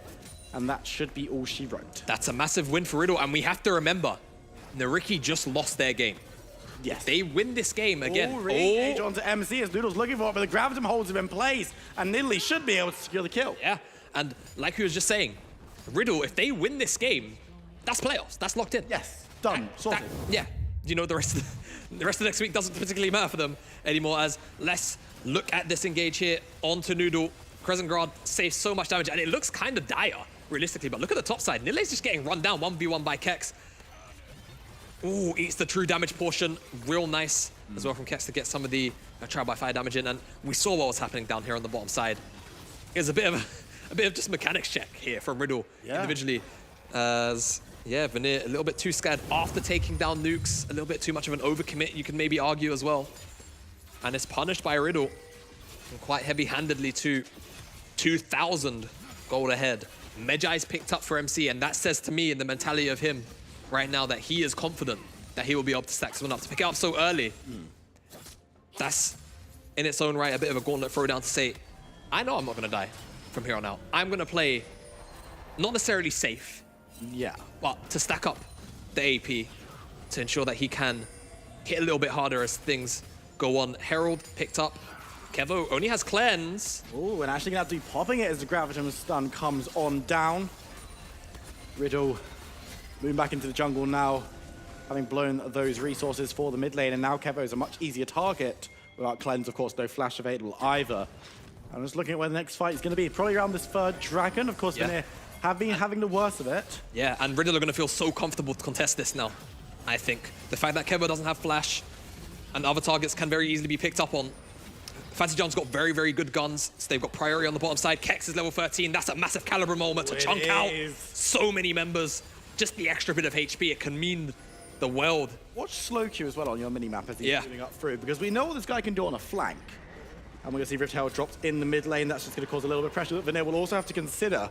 And that should be all she wrote.
That's a massive win for Riddle, and we have to remember, Nariki just lost their game.
Yes.
They win this game again.
Re-engage onto MC as Noodle's looking for it, but the Gravitum holds him in place, and Nidalee should be able to secure the kill.
Yeah, and like we was just saying, Riddle, if they win this game, that's playoffs. That's locked in.
Yes, done, sorted.
Yeah, you know, the rest of next week doesn't particularly matter for them anymore, as let's look at this engage here onto Noodle. Crescent Guard saves so much damage, and it looks kind of dire realistically. But look at the top side. Nile's just getting run down 1v1 by Kex. Ooh, eats the true damage portion. Real nice as well from Kex to get some of the trial by fire damage in. And we saw what was happening down here on the bottom side. It was a bit of just mechanics check here from Riddle individually. As yeah, Vanir a little bit too scared after taking down nukes. A little bit too much of an overcommit, you can maybe argue as well. And it's punished by Riddle quite heavy-handedly to 2,000 gold ahead. Medjai's picked up for MC, and that says to me in the mentality of him right now that he is confident that he will be able to stack someone up. To pick it up so early, that's in its own right a bit of a gauntlet throwdown to say, I know I'm not going to die from here on out. I'm going to play not necessarily safe, but to stack up the AP to ensure that he can hit a little bit harder as things go on. Herald picked up. Kevo only has cleanse.
Ooh, and actually gonna have to be popping it as the Gravitum stun comes on down. Riddle moving back into the jungle now, having blown those resources for the mid lane, and now Kevo is a much easier target without cleanse. Of course, no flash available either. I'm just looking at where the next fight is going to be. Probably around this third dragon. Of course, Vanir have been having the worst of it.
Yeah, and Riddle are going to feel so comfortable to contest this now, I think. The fact that Kevo doesn't have flash and other targets can very easily be picked up on. Fancy John's got very, very good guns, so they've got priority on the bottom side. Kex is level 13. That's a massive caliber moment to chunk out so many members. Just the extra bit of HP, it can mean the world.
Watch slow Q as well on your mini-map as he's moving up through, because we know what this guy can do on a flank. And we're going to see Rift Herald dropped in the mid lane. That's just going to cause a little bit of pressure that Vanir will also have to consider.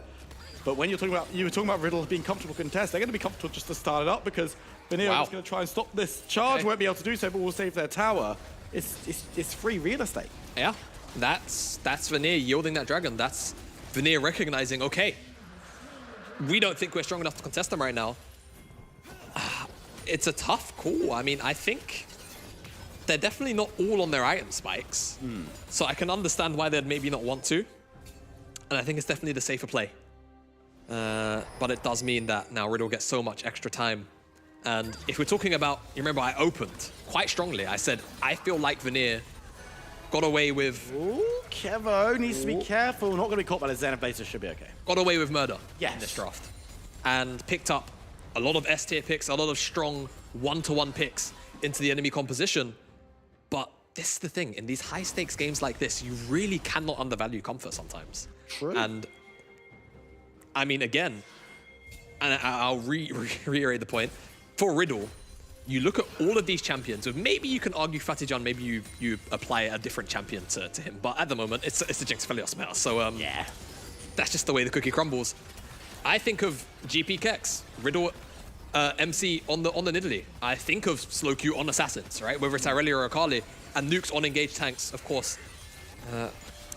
But when you were talking about Riddle being comfortable contest, they're going to be comfortable just to start it up, because Vanir is going to try and stop this charge. Won't be able to do so, but will save their tower. It's free real estate.
Yeah, that's Vanir yielding that dragon. That's Vanir recognizing, okay, we don't think we're strong enough to contest them right now. It's a tough call. I mean, I think they're definitely not all on their item spikes. So I can understand why they'd maybe not want to. And I think it's definitely the safer play. But it does mean that now Riddle gets so much extra time. And if we're talking about, you remember I opened quite strongly. I said, I feel like Vanir got away with...
Ooh, Kevo needs to be careful. Not going to be caught by the Xenoblade, so should be okay.
Got away with murder in this draft. And picked up a lot of S-tier picks, a lot of strong one-to-one picks into the enemy composition. But this is the thing. In these high-stakes games like this, you really cannot undervalue comfort sometimes.
True.
And I mean, again, and I'll reiterate the point, for Riddle, you look at all of these champions, maybe you can argue Fatijan, maybe you apply a different champion to him, but at the moment, it's the Jinx Felios meta, so yeah, that's just the way the cookie crumbles. I think of GP Kex, Riddle, MC on the Nidalee. I think of slow Q on Assassins, right? Whether it's Irelia or Akali, and nukes on engaged tanks, of course,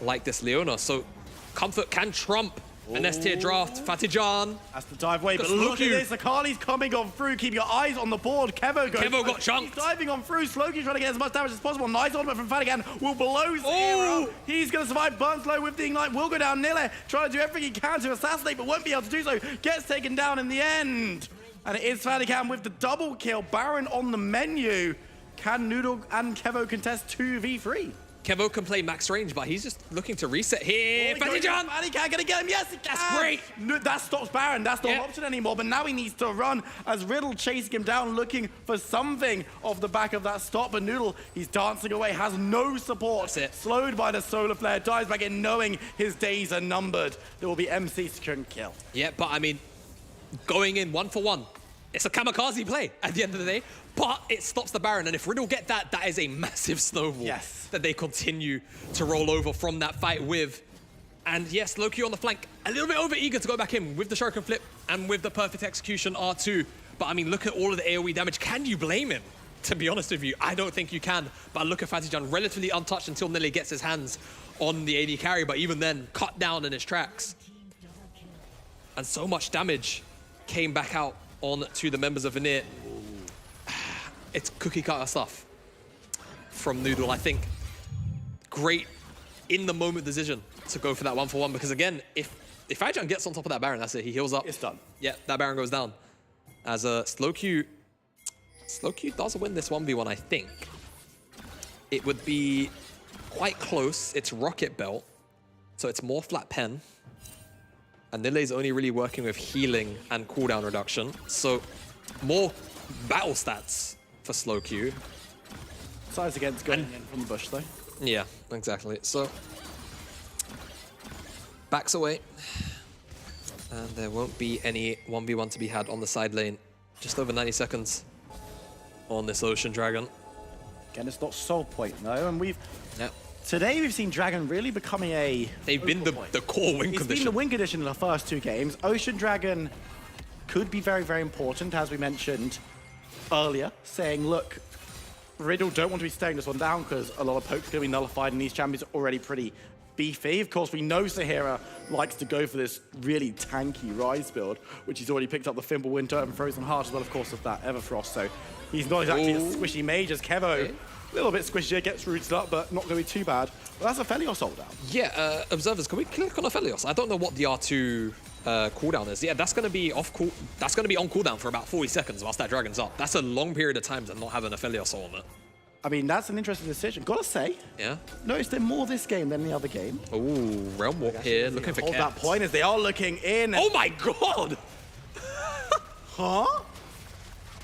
like this Leona. So comfort can trump an S-tier draft. Fatijan.
That's the dive away, but look at this. Akali's coming on through. Keep your eyes on the board. Kevo
got chunked.
He's diving on through. Slowky trying to get as much damage as possible. Nice ultimate from Fatigan will blow Zero. He's going to survive. Burn slow with the Ignite. Will go down. Nile trying to do everything he can to assassinate, but won't be able to do so. Gets taken down in the end. And it is Fatigan with the double kill. Baron on the menu. Can Noodle and Kevo contest 2v3?
Kevo can play max range, but he's just looking to reset here. Fatijan!
Fatigan gonna get him. Yes, he can.
That's great.
No, that stops Baron. That's not an option anymore. But now he needs to run as Riddle chasing him down, looking for something off the back of that stop. But Noodle, he's dancing away, has no support.
That's it.
Slowed by the solar flare, dives back in, knowing his days are numbered. There will be MC securing kill.
Yeah, but I mean, going in 1-for-1. It's a kamikaze play at the end of the day, but it stops the Baron. And if Riddle get that, that is a massive snowball that they continue to roll over from that fight with. And yes, Loki on the flank, a little bit over eager to go back in with the Shuriken flip and with the perfect execution R2. But I mean, look at all of the AoE damage. Can you blame him? To be honest with you, I don't think you can. But look at Fatijan, relatively untouched until Nile gets his hands on the AD carry, but even then, cut down in his tracks. And so much damage came back out on to the members of Vanir. It's cookie cutter stuff from Noodle. I think great in the moment decision to go for that 1-for-1, because again, if Fatijan gets on top of that Baron, that's it. He heals up.
It's done.
Yeah, that Baron goes down. As Slow Q does win this 1v1, I think. It would be quite close. It's Rocket Belt, so it's more flat pen. and Nile's only really working with healing and cooldown reduction. So more battle stats for slow Q.
Size against going in from the bush though.
Yeah, exactly. So backs away. And there won't be any 1v1 to be had on the side lane. Just over 90 seconds on this Ocean Dragon.
Again, it's not soul point though, and
Yeah.
today we've seen Dragon really becoming a...
They've been the core win
It's
condition.
been the win condition in the first 2 games. Ocean Dragon could be very, very important, as we mentioned earlier, saying, look, Riddle don't want to be staring this one down because a lot of poke's going to be nullified and these champions are already pretty beefy. Of course, we know Sahira likes to go for this really tanky Rise build, which he's already picked up the Fimble Winter and Frozen Heart as well, of course, of that Everfrost. So he's not exactly a squishy mage as Kevo. A little bit squishy, gets rooted up, but not going to be too bad. But that's a Felios hold down.
Yeah, observers, can we click on Aphelios? I don't know what the R2 cooldown is. Yeah, that's going to be on cooldown for about 40 seconds whilst that dragon's up. That's a long period of time to not have an Aphelios on it.
I mean, that's an interesting decision. Gotta say,
Yeah.
noticed it more this game than the other game.
Ooh, Realm Walk here, looking for
Hold
Cat.
that point as they are looking in.
Oh my god!
Huh?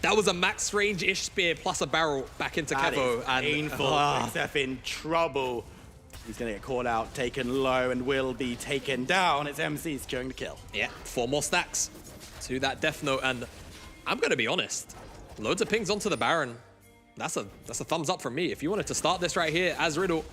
That was a max range-ish spear plus a barrel back into Kevo. And
painful. Steph in trouble. He's going to get caught out, taken low, and will be taken down. It's MC securing the kill.
yeah, 4 more stacks to that Death Note. And I'm going to be honest, loads of pings onto the Baron. That's a thumbs up from me. If you wanted to start this right here as Riddle,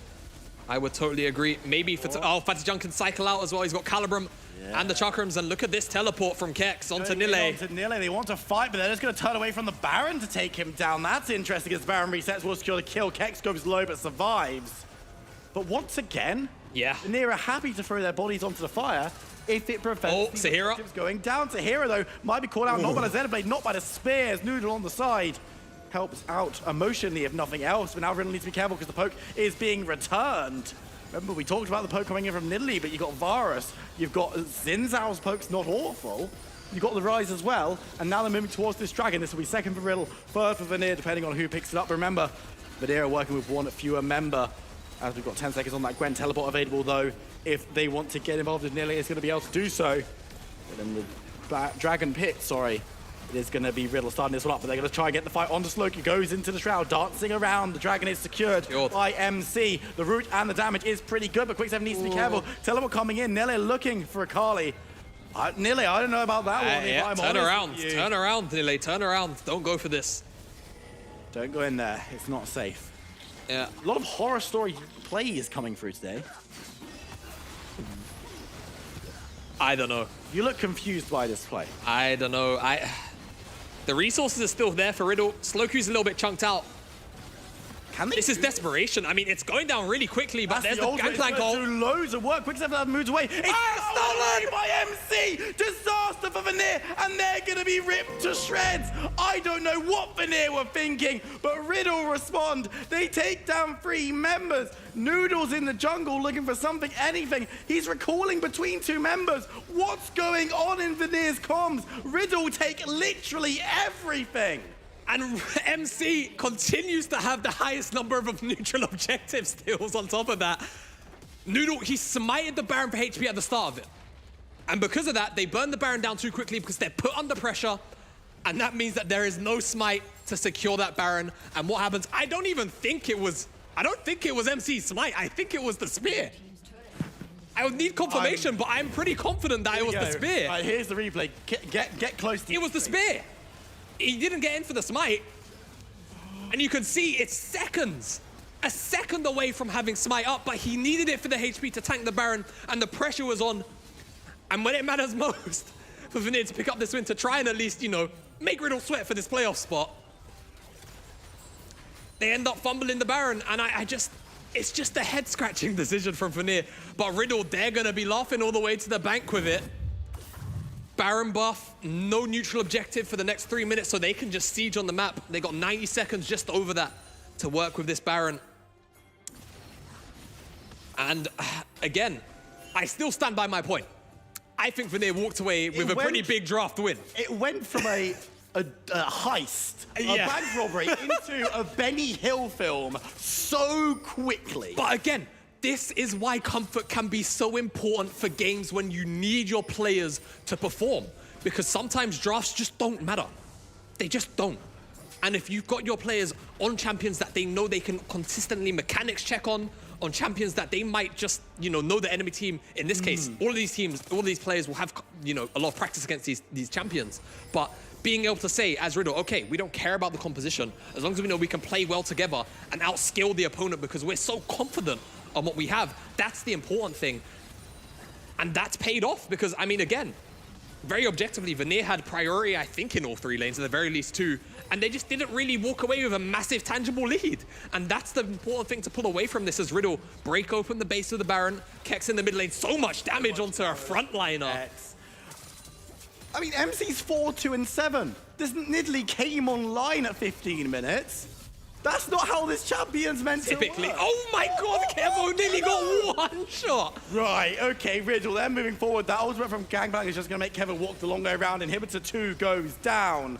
I would totally agree. Maybe Fatijun can cycle out as well. He's got Calibrum and the Chakrams. And look at this teleport from Kex onto Nile.
They want to fight, but they're just going to turn away from the Baron to take him down. That's interesting as Baron resets, will secure the kill. Kex goes low, but survives. But once again, Vanir are happy to throw their bodies onto the fire if it prevents
Sahira
going down. Sahira, though, might be called out not by the Xenoblade, not by the spears. Noodle on the side helps out emotionally, if nothing else. But now Riddle needs to be careful because the poke is being returned. Remember, we talked about the poke coming in from Nidalee, but you've got Varus, you've got Xin Zhao's poke's not awful. You've got the Rise as well, and now they're moving towards this dragon. This will be second for Riddle, third for Vanir, depending on who picks it up. Remember, Vanir are working with one fewer member, as we've got 10 seconds on that Gwen teleport available, though. If they want to get involved with Nidalee, it's going to be able to do so. But in the dragon pit, it is going to be Riddle starting this one up, but they're going to try and get the fight onto Slowky. Goes into the Shroud, dancing around. The dragon is secured by MC. The root and the damage is pretty good, but Quick7 needs to be careful. Teleport coming in. Nile looking for Akali. Nile, I don't know about that one.
Yeah, turn around, Nile, turn around. Don't go for this.
Don't go in there. It's not safe.
Yeah.
A lot of horror story plays coming through today.
I don't know.
You look confused by this play.
I don't know. The resources are still there for Riddle. Slowky's a little bit chunked out. This is desperation. I mean, it's going down really quickly, but there's the gangplank goal.
Do loads of work. Quick7 moves away. It's stolen by MC. Disaster for Vanir, and they're going to be ripped to shreds. I don't know what Vanir were thinking, but Riddle respond. They take down 3 members. Noodles in the jungle looking for something, anything. He's recalling between 2 members. What's going on in Vanir's comms? Riddle take literally everything.
And MC continues to have the highest number of neutral objective steals on top of that. Noodle, he smited the Baron for HP at the start of it. And because of that, they burn the Baron down too quickly because they're put under pressure. And that means that there is no smite to secure that Baron. And what happens? I don't think it was MC's smite. I think it was the spear. I would need confirmation, but I'm pretty confident that it was the spear.
All right, here's the replay. Get close to
it. Was the spear. He didn't get in for the smite. And you can see it's seconds. A second away from having smite up, but he needed it for the HP to tank the Baron, and the pressure was on. And when it matters most for Vanir to pick up this win, to try and at least, make Riddle sweat for this playoff spot, they end up fumbling the Baron, and it's just a head-scratching decision from Vanir. But Riddle, they're gonna be laughing all the way to the bank with it. Baron buff, no neutral objective for the next 3 minutes, so they can just siege on the map. They got 90 seconds just over that to work with this Baron. And again, I still stand by my point. I think Vanir walked away with a pretty big draft win.
It went from a heist, a bank robbery, into a Benny Hill film so quickly.
But again, this is why comfort can be so important for games when you need your players to perform. Because sometimes drafts just don't matter. They just don't. And if you've got your players on champions that they know they can consistently mechanics check on champions that they might just, know the enemy team, in this case, all of these players will have, a lot of practice against these champions. But being able to say, as Riddle, okay, we don't care about the composition, as long as we know we can play well together and outskill the opponent because we're so confident on what we have, that's the important thing. And that's paid off because, I mean, again, very objectively, Vanir had priority, I think, in all 3 lanes, at the very least 2, and they just didn't really walk away with a massive tangible lead. And that's the important thing to pull away from this as Riddle break open the base of the Baron, Kex in the mid lane, so much damage onto a frontliner.
I mean, MC's 4-2-7. This Nidalee came online at 15 minutes. That's not how this champion's meant to work.
Oh my god, Kevo nearly got 1 shot.
Right, okay, Riddle, they're moving forward. That ultimate from Gangbang is just going to make Kevin walk the long way around. Inhibitor 2 goes down.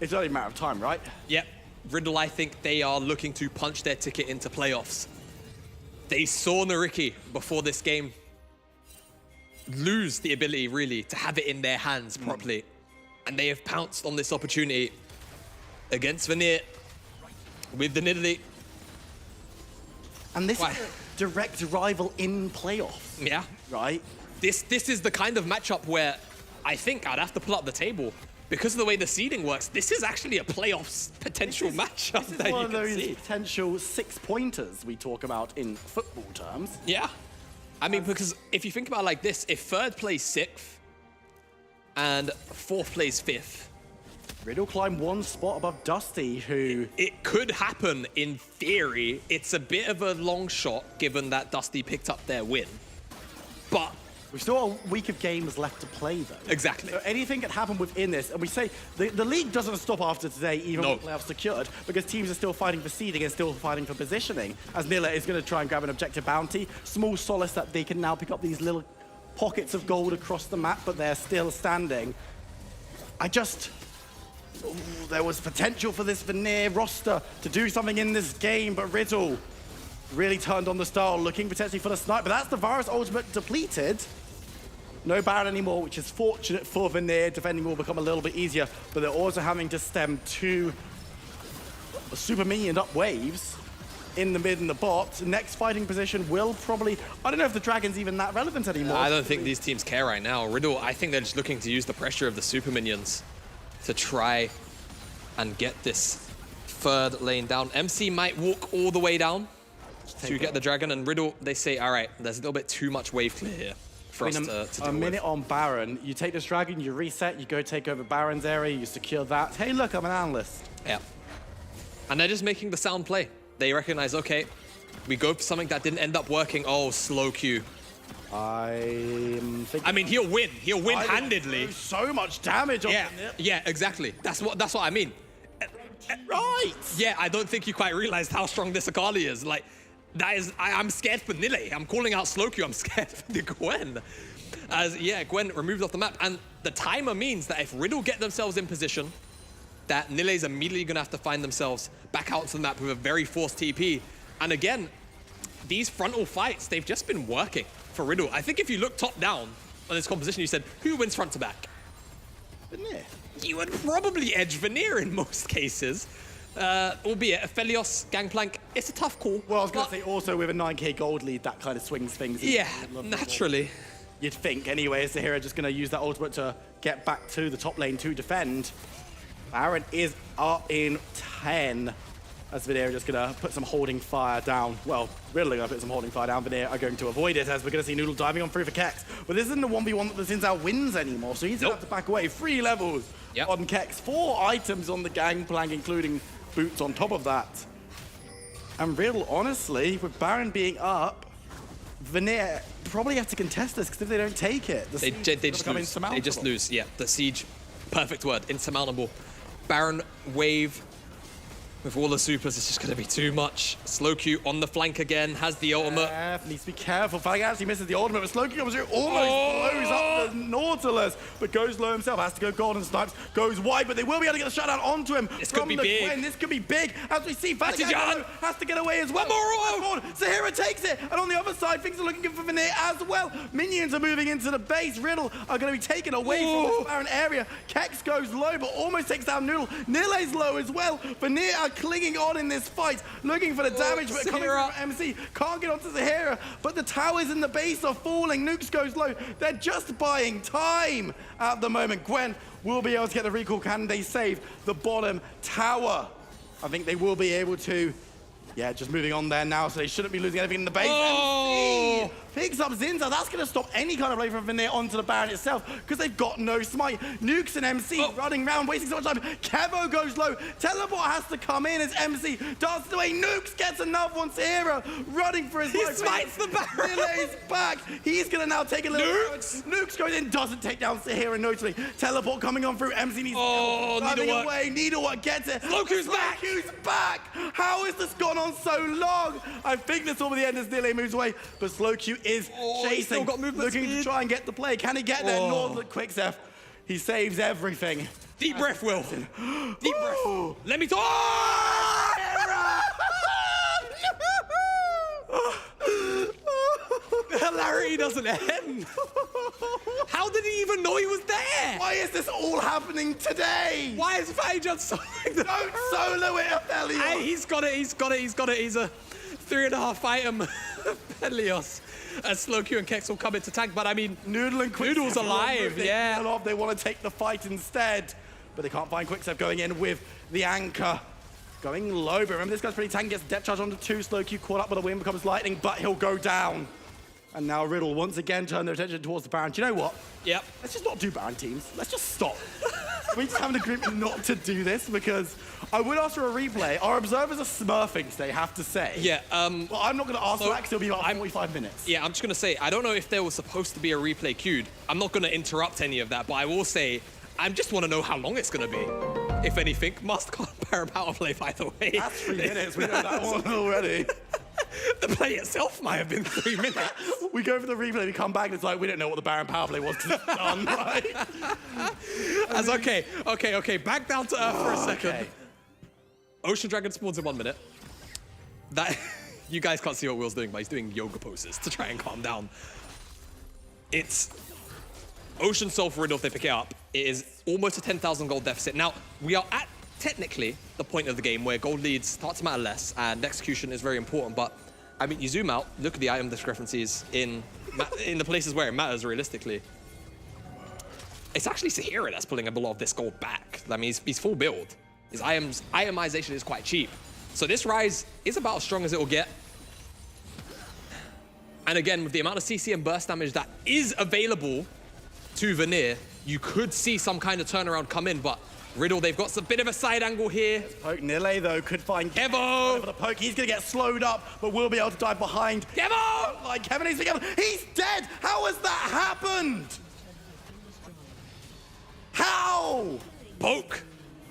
It's only a matter of time, right?
Yep. Riddle, I think they are looking to punch their ticket into playoffs. They saw Nariki before this game lose the ability, really, to have it in their hands properly. And they have pounced on this opportunity against Vanir with the Nidalee.
And this is a direct rival in playoffs.
Yeah.
Right?
This is the kind of matchup where I think I'd have to pull up the table. Because of the way the seeding works, this is actually a playoffs potential matchup
This
that
is
you
one of
can
those
see.
potential 6-pointers we talk about in football terms.
Yeah. I mean, because if you think about it like this, if 3rd plays 6th and 4th plays 5th,
Riddle climbed 1 spot above Dusty, who...
It could happen in theory. It's a bit of a long shot, given that Dusty picked up their win. But...
We've still got a week of games left to play, though.
Exactly.
So anything can happen within this. And we say the league doesn't stop after today, even with playoffs secured, because teams are still fighting for seeding and still fighting for positioning, as Nilla is going to try and grab an objective bounty. Small solace that they can now pick up these little pockets of gold across the map, but they're still standing. There was potential for this Vanir roster to do something in this game, but Riddle really turned on the style, looking potentially for the snipe, but that's the Varus ultimate depleted. No Baron anymore, which is fortunate for Vanir. Defending will become a little bit easier, but they're also having to stem 2 super minioned up waves in the mid and the bot. Next fighting position will probably... I don't know if the Dragon's even that relevant anymore.
I don't think these teams care right now. Riddle, I think they're just looking to use the pressure of the super minions to try and get this 3rd lane down. MC might walk all the way down to get the Dragon, and Riddle, they say, all right, there's a little bit too much wave clear here for us to deal with.
A minute on Baron, you take this Dragon, you reset, you go take over Baron's area, you secure that. Hey, look, I'm an analyst.
Yeah. And they're just making the sound play. They recognize, okay, we go for something that didn't end up working. Oh, slow Q.
I mean,
he'll win. He'll win handedly.
So much damage on the nip.
Yeah, exactly. That's what I mean.
Right.
Yeah, I don't think you quite realized how strong this Akali is. Like, that is, I'm scared for Nidalee. I'm calling out slow Q. I'm scared for the Gwen. As, yeah, Gwen removed off the map. And the timer means that if Riddle get themselves in position, that Nidalee's immediately going to have to find themselves back out to the map with a very forced TP. And again, these frontal fights, they've just been working for Riddle. I think if you look top down on this composition, you said, who wins front to back?
Vanir.
You would probably edge Vanir in most cases. Albeit, Aphelios, Gangplank, it's a tough call.
Well, I was going to say also with a 9k gold lead, that kind of swings things.
Yeah, naturally.
You'd think anyway, is the hero just going to use that ultimate to get back to the top lane to defend. Baron is up in 10. As Vanir just going to put some holding fire down. Well, Riddle going to put some holding fire down. Vanir are going to avoid it as we're going to see Noodle diving on through for Kex. But this isn't the 1v1 that the Sinzao wins anymore, so he's going to have to back away. 3 levels on Kex. 4 items on the Gangplank, including boots on top of that. And Riddle, honestly, with Baron being up, Vanir probably have to contest this, because if they don't take it,
they just lose. They just lose, yeah. The siege, perfect word, insurmountable. Baron wave with all the supers, it's just going to be too much. Slow Q on the flank again, has the ultimate.
Needs to be careful. Fang actually misses the ultimate, but Slow Q comes through, almost blows up the Nautilus, but goes low himself, has to go golden snipes, goes wide, but they will be able to get the shutdown onto him.
This could be big.
Gwen. This could be big, as we see
John
has to get away as well. Zahira takes it, and on the other side, things are looking good for Veneer as well. Minions are moving into the base. Riddle are going to be taken away from this barren area. Kex goes low, but almost takes down Noodle. Nile's low as well. Veneer are clinging on in this fight, looking for the damage, but coming from MC. Can't get onto Zahira, but the towers in the base are falling. Nukes goes low. They're just buying time at the moment. Gwen will be able to get the recall. Can they save the bottom tower? I think they will be able to. Yeah, just moving on there now, so they shouldn't be losing anything in the base. MC picks up Zinza. That's going to stop any kind of play from Veneer onto the Baron itself, because they've got no smite. Nukes and MC running around, wasting so much time. Kevo goes low. Teleport has to come in as MC dances away. Nukes gets another one. Sierra running for his life.
He smites the Baron.
Nile's back. He's going to now take a little
Nukes.
Nukes goes in, doesn't take down Sahira notably. Teleport coming on through. MC needs
Needlework.
away. Needlework gets it.
Slowq's back.
Slowq's back. How has this gone on so long? I think this will be the end as Nile moves away, but Slowq is
he's still
chasing,
got movement
looking to
speed.
try and get the play. Can he get there? Northern Quicksef. He saves everything.
Deep breath, Will. Deep breath. Let me talk. The hilarity doesn't end. How did he even know he was there?
Why is this all happening today?
Why is Fajan soloing the
Don't solo it, Aphelios.
Hey, he's got it. He's a 3.5 item Helios. As Slowq and Kex will come into tank, but I mean,
Noodle and Quicksef.
Noodle's alive, yeah.
They want to take the fight instead, but they can't find Quicksef going in with the anchor. Going low, but remember this guy's pretty tanky, gets depth charge onto 2. Slowq caught up with a wind, becomes lightning, but he'll go down. And now Riddle once again turn their attention towards the Baron. Do you know what?
Yep.
Let's just not do Baron teams. Let's just stop. We just have an agreement not to do this, because I would ask for a replay. Our observers are smurfing today, have to say.
Yeah.
Well, I'm not going to ask for that, because it'll be about 45 minutes.
Yeah, I'm just gonna say, I don't know if there was supposed to be a replay queued. I'm not gonna interrupt any of that, but I will say, I just want to know how long it's gonna be. If anything, must call Baron power play, by the way.
That's 3 minutes. We know that one already.
The play itself might have been 3 minutes.
We go for the replay, we come back, and it's like, we don't know what the Baron power play was, because it's done, right?
That's okay. Back down to earth for a second.
Okay.
Ocean Dragon spawns in 1 minute. That you guys can't see what Will's doing, but he's doing yoga poses to try and calm down. It's Ocean Soul for Riddle if they pick it up. It is almost a 10,000 gold deficit. Now, we are at technically the point of the game where gold leads start to matter less and execution is very important, but I mean, you zoom out, look at the item discrepancies in the places where it matters realistically. It's actually Sahira that's pulling a lot of this gold back. I mean, he's full build. His itemization is quite cheap. So this rise is about as strong as it will get. And again, with the amount of CC and burst damage that is available to Veneer, you could see some kind of turnaround come in, but Riddle, they've got a bit of a side angle here.
Poke Nile, though, could find
Kevo!
The poke. He's going to get slowed up, but will be able to dive behind.
Kevo!
Like Kevin needs to be able. He's dead! How has that happened? How?
Poke!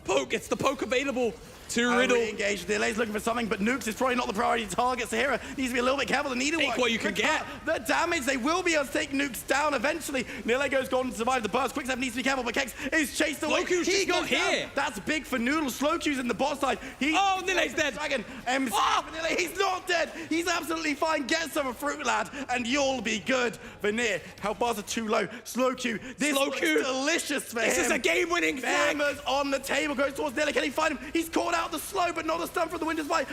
It's the poke available to Riddle.
Re-engaged. Nile's looking for something, but Nukes is probably not the priority target. Sahira needs to be a little bit careful. The needle
Take what you can get.
The damage, they will be able to take Nukes down eventually. Nile goes golden to survive the burst. Quicksep needs to be careful, but Kex is chased away.
Slowq's just not here.
That's big for Noodle. Slowq's in the bot side.
Nile's dead.
Dragon. MC Nile, he's not dead. He's absolutely fine. Get some fruit, lad, and you'll be good. Veneer, health bars are too low. Slowq, this looks delicious for him.
This is a game-winning flag.
Hammers on the table, goes towards Nile. Can he find him? He's caught out the slow, but not a stun from the Winter's Bite.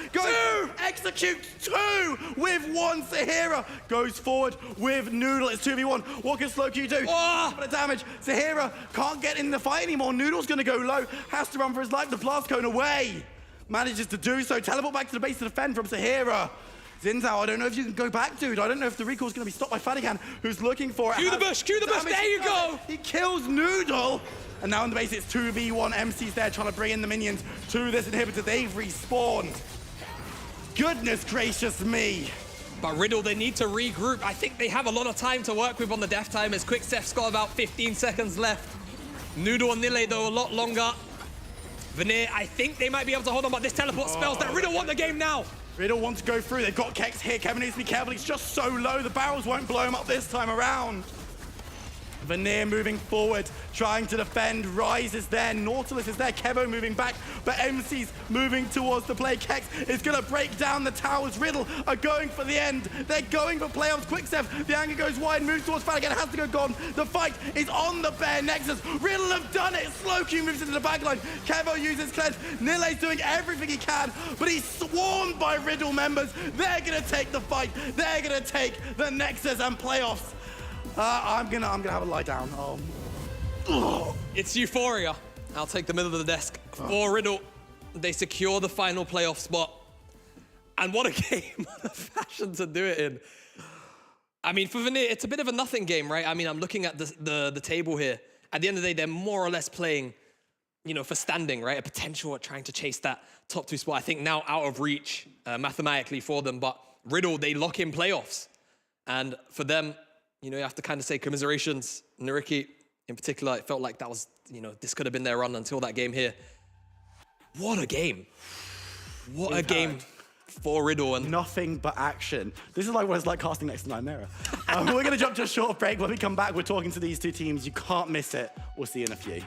Executes 2 with 1. Sahira goes forward with Noodle. It's 2v1. What can Slowq do? A bit of damage. Sahira can't get in the fight anymore. Noodle's going to go low. Has to run for his life. The blast cone away. Manages to do so. Teleport back to the base to defend from Sahira. Zinzao, I don't know if you can go back, dude. I don't know if the recall's going to be stopped by Fadigan, who's looking for it.
Cue the bush. There you go.
He kills Noodle. And now in the base, it's 2v1. MC's there trying to bring in the minions to this inhibitor. They've respawned. Goodness gracious me.
But Riddle, they need to regroup. I think they have a lot of time to work with on the death time as Quicksef's got about 15 seconds left. Noodle and Nile, though, a lot longer. Veneer, I think they might be able to hold on, but this teleport spells that Riddle won the game now.
Riddle wants to go through. They've got Kex here. Kevin needs to be careful. He's just so low. The barrels won't blow him up this time around.
Veneer moving forward, trying to defend. Rise is there, Nautilus is there, Kevo moving back, but MC's moving towards the play. Kex is gonna break down the towers. Riddle are going for the end. They're going for playoffs. Quickstep, the anger goes wide, moves towards Fan again, has to go gone. The fight is on the Bear Nexus. Riddle have done it. Slowq moves into the backline. Kevo uses cleanse. Nile's doing everything he can, but he's swarmed by Riddle members. They're gonna take the fight. They're gonna take the Nexus and playoffs. I'm gonna have a lie down.
It's Euphoria. I'll take the middle of the desk. For Riddle, they secure the final playoff spot. And what a game, what a fashion to do it in. I mean, for Veneer, it's a bit of a nothing game, right? I mean, I'm looking at the table here. At the end of the day, they're more or less playing, you know, for standing, right? A potential at trying to chase that top 2 spot. I think now out of reach mathematically for them, but Riddle, they lock in playoffs. And for them, you know, you have to kind of say commiserations. Nariki, in particular, it felt like that was, you know, this could have been their run until that game here. What a game. What a game for Riddle. And
nothing but action. This is like what it's like casting next to Nightmare. We're gonna jump to a short break. When we come back, we're talking to these 2 teams. You can't miss it. We'll see you in a few.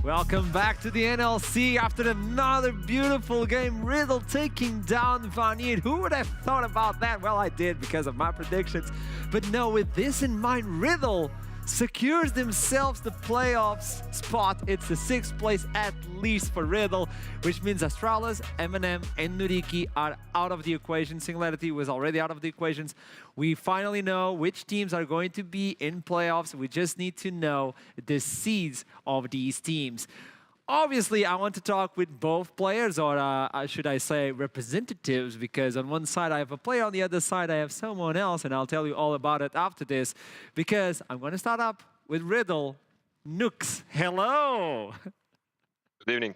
Welcome back to the NLC after another beautiful game. Riddle taking down Vanir. Who would have thought about that? Well, I did because of my predictions. But no, with this in mind, Riddle secures themselves the playoffs spot. It's the 6th place at least for Riddle, which means Astralis, M&M, and Nuriki are out of the equation. Singularity was already out of the equations. We finally know which teams are going to be in playoffs. We just need to know the seeds of these teams. Obviously, I want to talk with both players, or should I say representatives, because on one side I have a player, on the other side I have someone else, and I'll tell you all about it after this, because I'm going to start up with Riddle. Nooks, hello!
Good evening.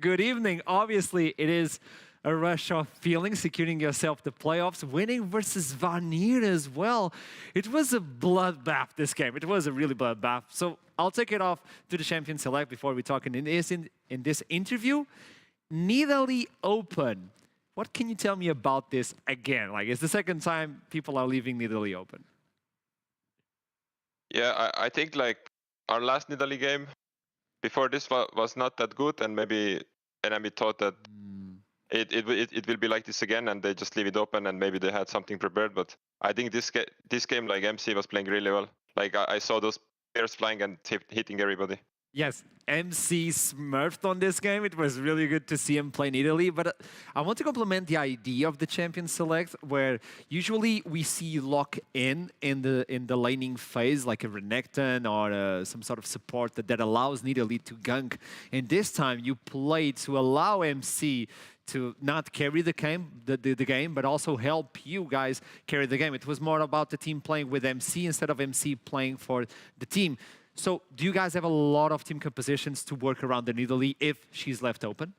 Good evening. Obviously, it is a rush of feeling, securing yourself the playoffs, winning versus Vanir as well. It was a bloodbath, this game. It was a really bloodbath. So I'll take it off to the Champion Select before we talk in this interview. Nidalee Open. What can you tell me about this again? Like, it's the second time people are leaving Nidalee Open.
Yeah, I think like our last Nidalee game before this was not that good, and maybe enemy thought that it will be like this again, and they just leave it open, and maybe they had something prepared. But I think this game, like MC was playing really well. Like I saw those pairs flying and hitting everybody.
Yes, MC smurfed on this game. It was really good to see him play in Italy. But I want to compliment the idea of the Champion Select, where usually we see lock in the laning phase, like a Renekton or some sort of support that allows Nidalee to gank. And this time you played to allow MC to not carry the game, but also help you guys carry the game. It was more about the team playing with MC instead of MC playing for the team. So do you guys have a lot of team compositions to work around the Nidalee if she's left open?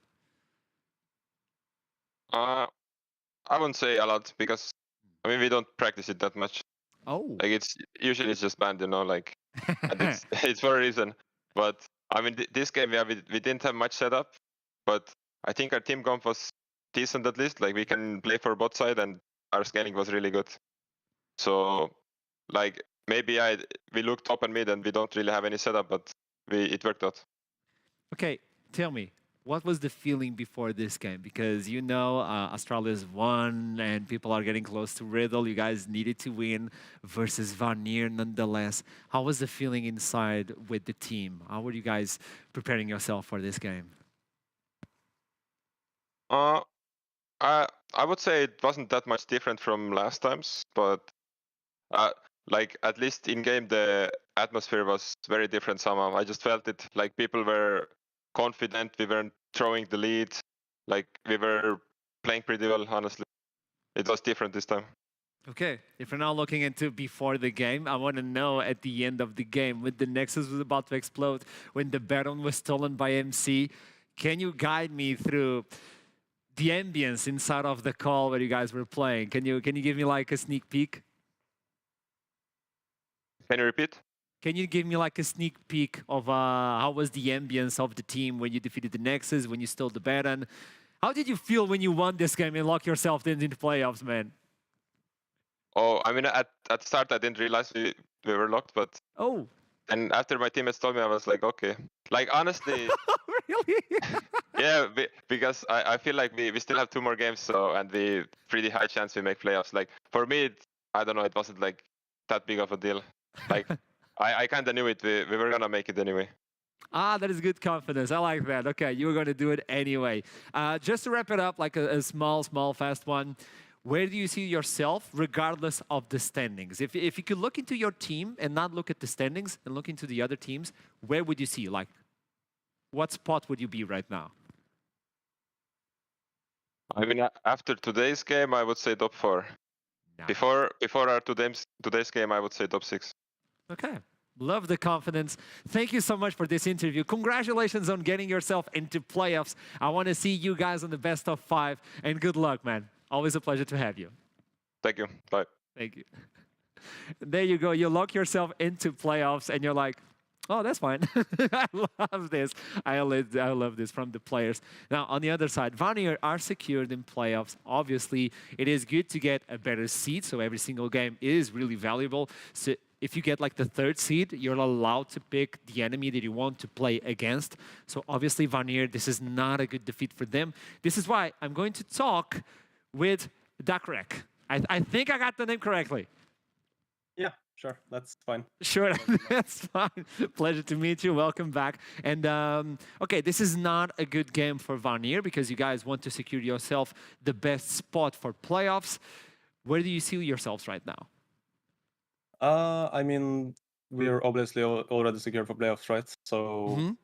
I wouldn't say a lot, because I mean we don't practice it that much.
Oh.
Like it's just banned, you know, like and it's for a reason. But I mean this game, yeah, we didn't have much setup, but I think our team comp was decent at least. Like we can play for bot side, and our scaling was really good. So like maybe we looked top and mid and we don't really have any setup, but it worked out.
Okay, tell me, what was the feeling before this game? Because you know Astralis won and people are getting close to Riddle. You guys needed to win versus Vanir nonetheless. How was the feeling inside with the team? How were you guys preparing yourself for this game?
I would say it wasn't that much different from last times, but like at least in game the atmosphere was very different somehow. I just felt it, like people were confident, we weren't throwing the lead, like we were playing pretty well, honestly. It was different this time.
Okay, if we're now looking into before the game, I want to know at the end of the game, when the Nexus was about to explode, when the Baron was stolen by MC, can you guide me through the ambience inside of the call where you guys were playing? Can you give me like a sneak peek?
Can you repeat?
Can you give me like a sneak peek of how was the ambience of the team when you defeated the Nexus, when you stole the Baron? How did you feel when you won this game and locked yourself into the playoffs, man?
Oh, I mean, at start I didn't realize we were locked, but
oh,
and after my teammates told me, I was like, okay. Like honestly,
really?
yeah, because I feel like we still have 2 more games, so and we pretty high chance we make playoffs. Like for me, I don't know, it wasn't like that big of a deal. Like I kind of knew it. We were gonna make it anyway.
Ah, that is good confidence. I like that. Okay, you were going to do it anyway. Just to wrap it up, like a small, fast one. Where do you see yourself, regardless of the standings? If you could look into your team and not look at the standings and look into the other teams, where would you see? Like, what spot would you be right now?
I mean, after today's game, I would say top 4. Nice. Before our today's game, I would say top 6.
Okay. Love the confidence. Thank you so much for this interview. Congratulations on getting yourself into playoffs. I want to see you guys on the best of 5, and good luck, man. Always a pleasure to have you.
Thank you. Bye.
Thank you. There you go. You lock yourself into playoffs, and you're like, oh, that's fine. I love this. I love this from the players. Now, on the other side, Vanir are secured in playoffs. Obviously, it is good to get a better seed, so every single game is really valuable. So if you get like the 3rd seed, you're allowed to pick the enemy that you want to play against. So obviously, Vanir, this is not a good defeat for them. This is why I'm going to talk with Dakrek. I think I got the name correctly.
Yeah, sure. That's fine.
Sure, that's fine. Pleasure to meet you. Welcome back. And okay, this is not a good game for Vanir because you guys want to secure yourself the best spot for playoffs. Where do you see yourselves right now?
I mean, we're obviously already secure for playoffs, right? So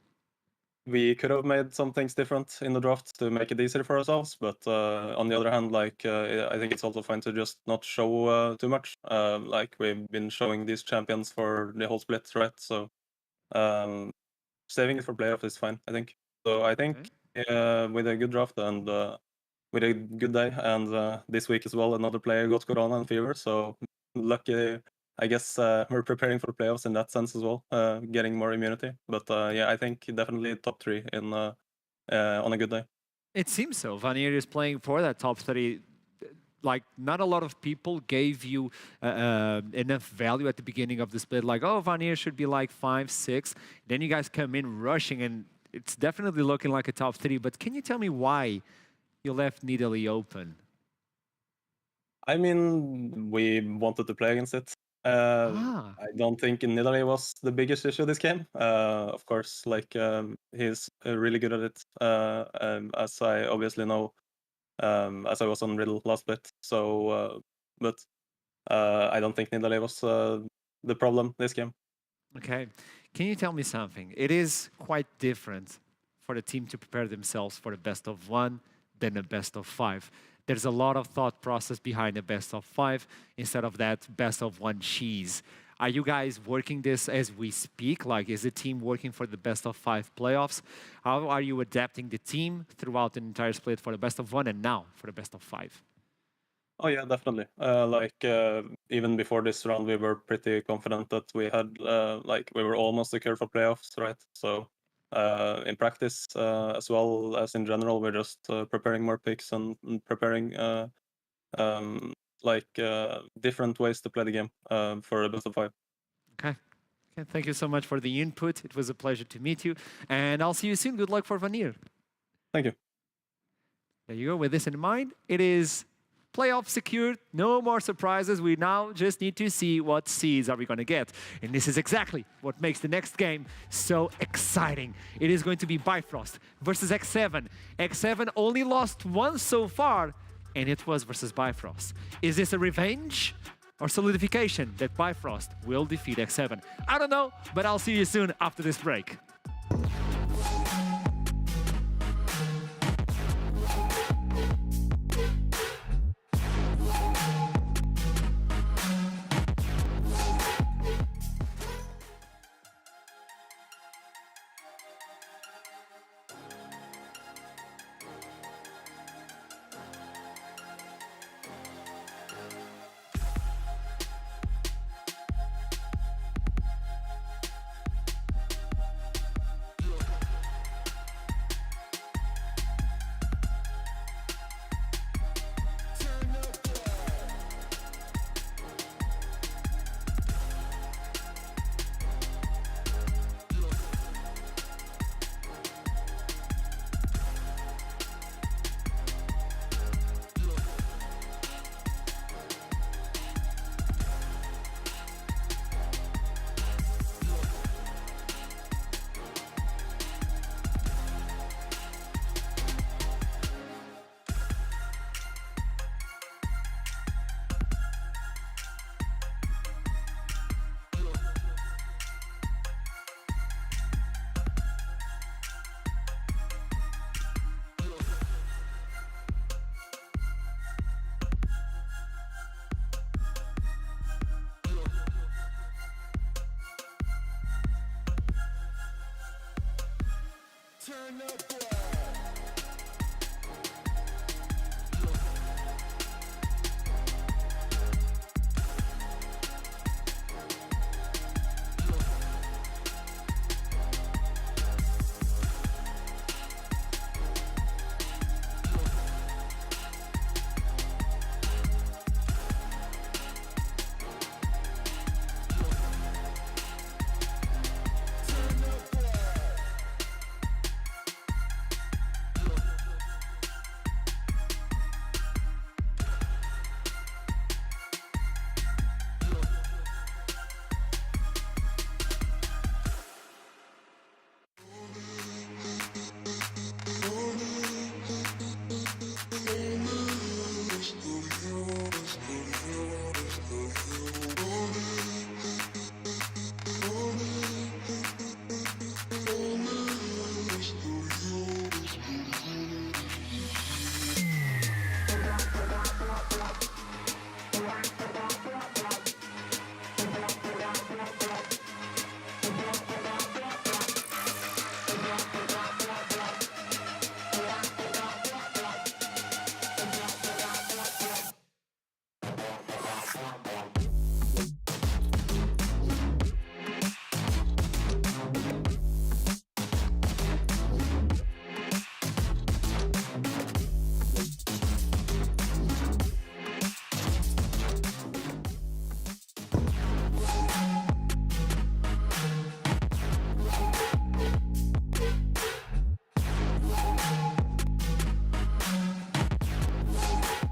we could have made some things different in the draft to make it easier for ourselves. But on the other hand, like I think it's also fine to just not show too much. Like we've been showing these champions for the whole split, right? So saving it for playoff is fine, I think. So I think with a good draft and with a good day, and this week as well, another player got corona and fever. So lucky, I guess we're preparing for the playoffs in that sense as well, getting more immunity. But yeah, I think definitely top 3 in on a good day.
It seems so. Vanir is playing for that top 30. Like, not a lot of people gave you enough value at the beginning of the split. Like, oh, Vanir should be like 5, 6. Then you guys come in rushing, and it's definitely looking like a top 3. But can you tell me why you left Nidalee open?
I mean, we wanted to play against it. I don't think Nidalee was the biggest issue this game. Of course, like he's really good at it, as I obviously know, as I was on Riddle last split. So, but I don't think Nidalee was the problem this game.
Okay. Can you tell me something? It is quite different for the team to prepare themselves for the best of 1 than a best of 5. There's a lot of thought process behind a best of 5 instead of that best of 1 cheese. Are you guys working this as we speak? Like, is the team working for the best of 5 playoffs? How are you adapting the team throughout the entire split for the best of 1 and now for the best of 5?
Oh yeah, definitely. Like even before this round, we were pretty confident that we had like we were almost secure for playoffs, right? So in practice as well as in general, we're just preparing more picks and preparing like different ways to play the game for the best of 5.
Okay. Okay. Thank you so much for the input. It was a pleasure to meet you, and I'll see you soon. Good luck for Vanir.
Thank you.
There you go. With this in mind, it is playoff secured. No more surprises. We now just need to see what seeds are we going to get. And this is exactly what makes the next game so exciting. It is going to be Bifrost versus X7. X7 only lost once so far, and it was versus Bifrost. Is this a revenge or solidification that Bifrost will defeat X7? I don't know, but I'll see you soon after this break.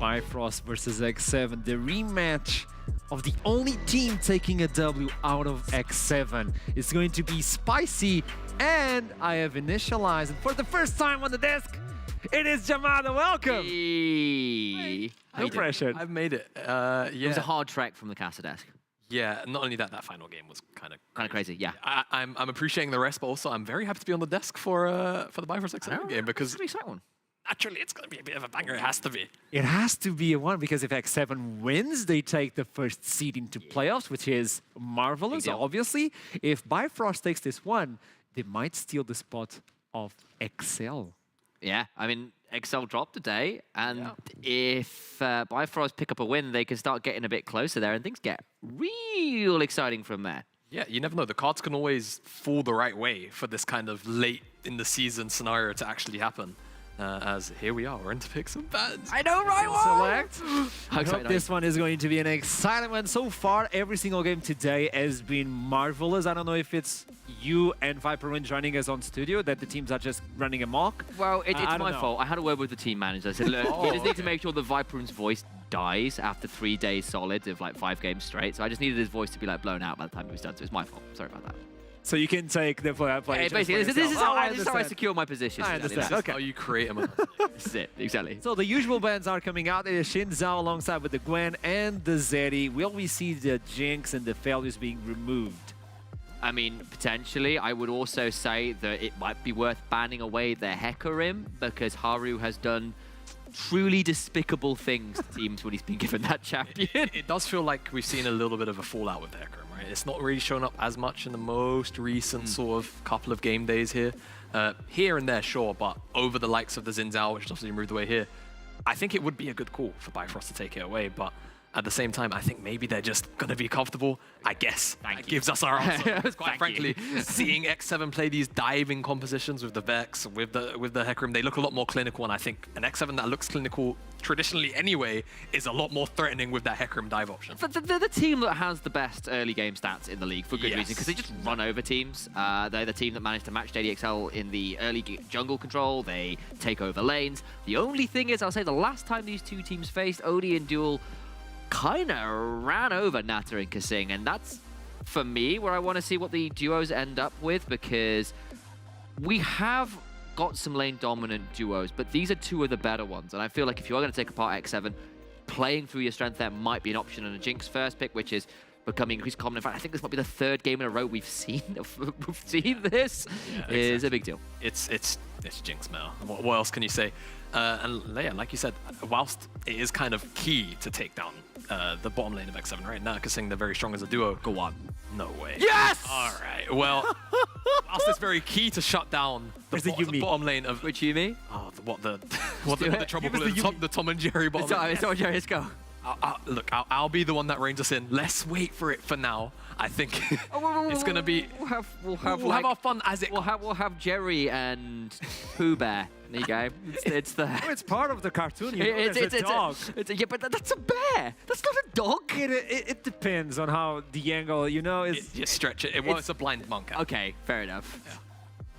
Bifrost versus X7, the rematch of the only team taking a W out of X7. It's going to be spicy, and I have initialized it for the first time on the desk. It is Jamada, welcome!
Hey.
No pressure.
I've made it. Yeah.
It was a hard trek from the Casa desk.
Yeah, not only that, that final game was kind of
Crazy, yeah.
I'm appreciating the rest, but also I'm very happy to be on the desk for the Bifrost X7 game because
It's that one.
naturally it's going to be a bit of a banger. It has to be.
It has to be a one because if X7 wins, they take the first seed into playoffs, which is marvelous,
Big deal.
obviously. If Bifrost takes this one, they might steal the spot of Excel.
Yeah, I mean, Excel dropped today, and if Bifrost pick up a win, they can start getting a bit closer there, and things get real exciting from there.
Yeah, you never know. The cards can always fall the right way for this kind of late in the season scenario to actually happen. As here we are, we're in to pick some bands.
I know, right?
Select. I hope this one is going to be an exciting one. So far, every single game today has been marvelous. I don't know if it's you and Viperwind joining us on studio, that the teams are just running amok.
Well, it's
I don't
my
know.
fault. I had a word with the team manager. I said, look, you just need to make sure the Viperwind's voice dies after 3 days solid of like 5 games straight. So I just needed his voice to be like blown out by the time it was done. So it's my fault. Sorry about that.
So you can take the play.
Basically, this is how I secure my position.
I understand.
This is how you create a
This is it, exactly.
So the usual bands are coming out. It is Shin Zhao alongside with the Gwen and the Zeri. Will we see the Jinx and the failures being removed?
I mean, potentially. I would also say that it might be worth banning away the Hecarim because Haru has done truly despicable things to teams when he's been given that champion.
It does feel like we've seen a little bit of a fallout with Hecarim, right? It's not really shown up as much in the most recent sort of couple of game days here. Here and there, sure, but over the likes of the Xin Zhao, which is obviously moved away here, I think it would be a good call for Bifrost to take it away, but at the same time, I think maybe they're just going to be comfortable. I guess that gives us our answer. Quite frankly, seeing X7 play these diving compositions with the Vex, with the Hecarim, they look a lot more clinical, and I think an X7 that looks clinical traditionally anyway is a lot more threatening with that Hecarim dive option.
They're the team that has the best early game stats in the league for good reason, because they just run over teams. They're the team that managed to match DDXL in the early jungle control. They take over lanes. The only thing is, I'll say the last time these two teams faced, Odie and Duel kind of ran over Nata and Kasing, and that's, for me, where I want to see what the duos end up with, because we have got some lane dominant duos, but these are two of the better ones, and I feel like if you are going to take apart X7, playing through your strength there might be an option, and a Jinx first pick, which is becoming increasingly common. In fact, I think this might be the 3rd game in a row we've seen this. Is a big deal.
It's Jinx, man. What else can you say? And yeah, like you said, whilst it is kind of key to take down the bottom lane of X7 right now, because they're very strong as a duo.
Go on.
No way.
Yes!
All right. Well, whilst it's very key to shut down the bottom lane of
which Yumi?
Oh, the trouble the Tom and Jerry bottom lane.
It's Tom and Jerry. Let's go.
Look, I'll be the one that reins us in. Let's wait for it for now. I think it's gonna be.
We'll have
our fun as it.
We'll have Jerry and Pooh Bear. There you go. It's the.
It's part of the cartoon. You know, it's a dog.
Yeah, but that's a bear. That's not a dog.
It depends on how the angle, you know, is.
You stretch it. Well, it's a blind monk.
Okay, fair enough.
Yeah.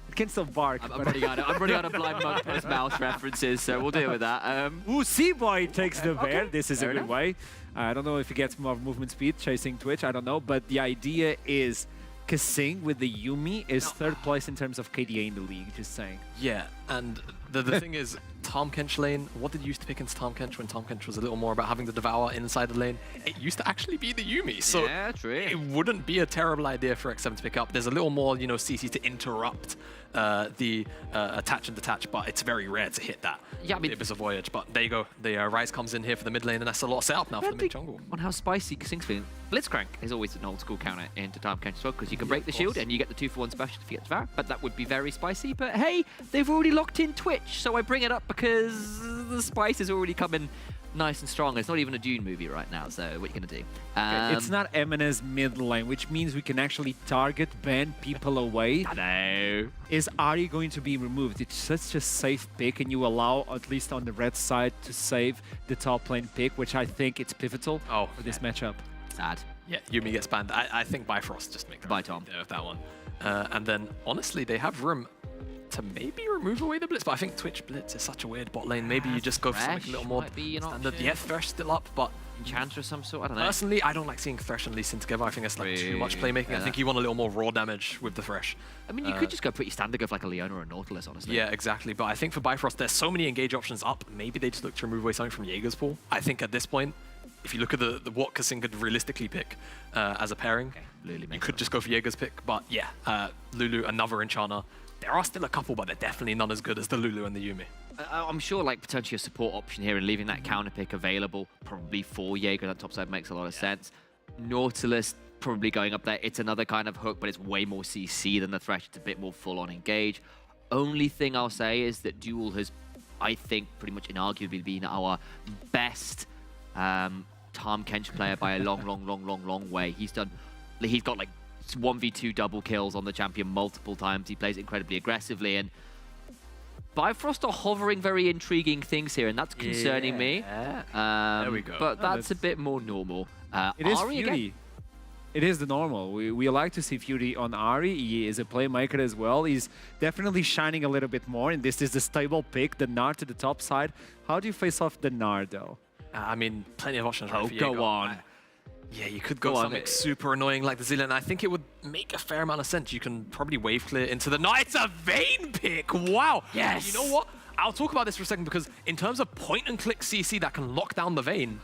It can still bark.
I'm running out of blind monk plus mouse references, so we'll deal with that.
Ooh, Seaboy takes the bear.
Okay.
This is
Fair
a good
enough.
way. I don't know if he gets more movement speed chasing Twitch. I don't know, but the idea is Kasing with the Yumi is 3rd place in terms of KDA in the league. Just saying.
Yeah, and the thing is, Tom Kench lane, what did you used to pick against Tom Kench when Tom Kench was a little more about having the Devour inside the lane? It used to actually be the Yumi, so
yeah, true.
It wouldn't be a terrible idea for X7 to pick up. There's a little more, you know, CC to interrupt the attach and detach, but it's very rare to hit that.
Yeah, I mean,
the Abyss of Voyage, but there you go. The Rise comes in here for the mid lane, and that's a lot of setup now for the mid jungle.
On how spicy Kasing's feeling. Blitzcrank is always an old school counter into Tom Kench as well, because you can break the shield and you get the 2-for-1 special if you get Devour, but that would be very spicy. But hey, they've already locked in Twitch, so I bring it up because the spice is already coming nice and strong. It's not even a Dune movie right now, so what are you going to do?
It's not Eminence mid lane, which means we can actually target, ban people away.
No.
Is Ahri going to be removed? It's such a safe pick, and you allow, at least on the red side, to save the top lane pick, which I think it's pivotal for this matchup.
Sad.
Yeah, Yumi gets banned. I think Bifrost just make the
Bye, Tom.
with that one. And then, honestly, they have room to maybe remove away the Blitz, but I think Twitch Blitz is such a weird bot lane. Maybe you just go for something a little more standard. Yeah, Thresh still up, but
Enchanter of some sort, I don't know.
Personally, I don't like seeing Thresh and Lee Sin together. I think it's like too much playmaking. I think you want a little more raw damage with the Thresh.
I mean, you could just go pretty standard, go for like a Leona or a Nautilus, honestly.
Yeah, exactly. But I think for Bifrost, there's so many engage options up. Maybe they just look to remove away something from Jaeger's pool. I think at this point, if you look at what Kassin could realistically pick as a pairing, you could just go for Jaeger's pick. But yeah, Lulu, another Enchanter. There are still a couple, but they're definitely none as good as the Lulu and the Yuumi.
I'm sure like potentially a support option here and leaving that counter pick available probably for Jaeger. That top side makes a lot of sense. Nautilus probably going up there. It's another kind of hook, but it's way more CC than the Thresh. It's a bit more full-on engage. Only thing I'll say is that Duel has, I think, pretty much inarguably been our best Tahm Kench player by a long way. He's got like 1v2 double kills on the champion multiple times. He plays incredibly aggressively, and Bifrost are hovering very intriguing things here, and that's concerning me.
There we go.
But that's a bit more normal.
It is
Ahri
Fury.
again.
It is the normal. We like to see Fury on Ahri. He is a playmaker as well. He's definitely shining a little bit more, and this is the stable pick, the Nard to the top side. How do you face off the Nard, though?
I mean, plenty of options.
Oh, go on.
Yeah, you could go something super annoying like the Zilean. I think it would make a fair amount of sense. You can probably wave clear into the night. It's a Vayne pick. Wow.
Yes.
You know what? I'll talk about this for a second because in terms of point and click CC that can lock down the Vayne,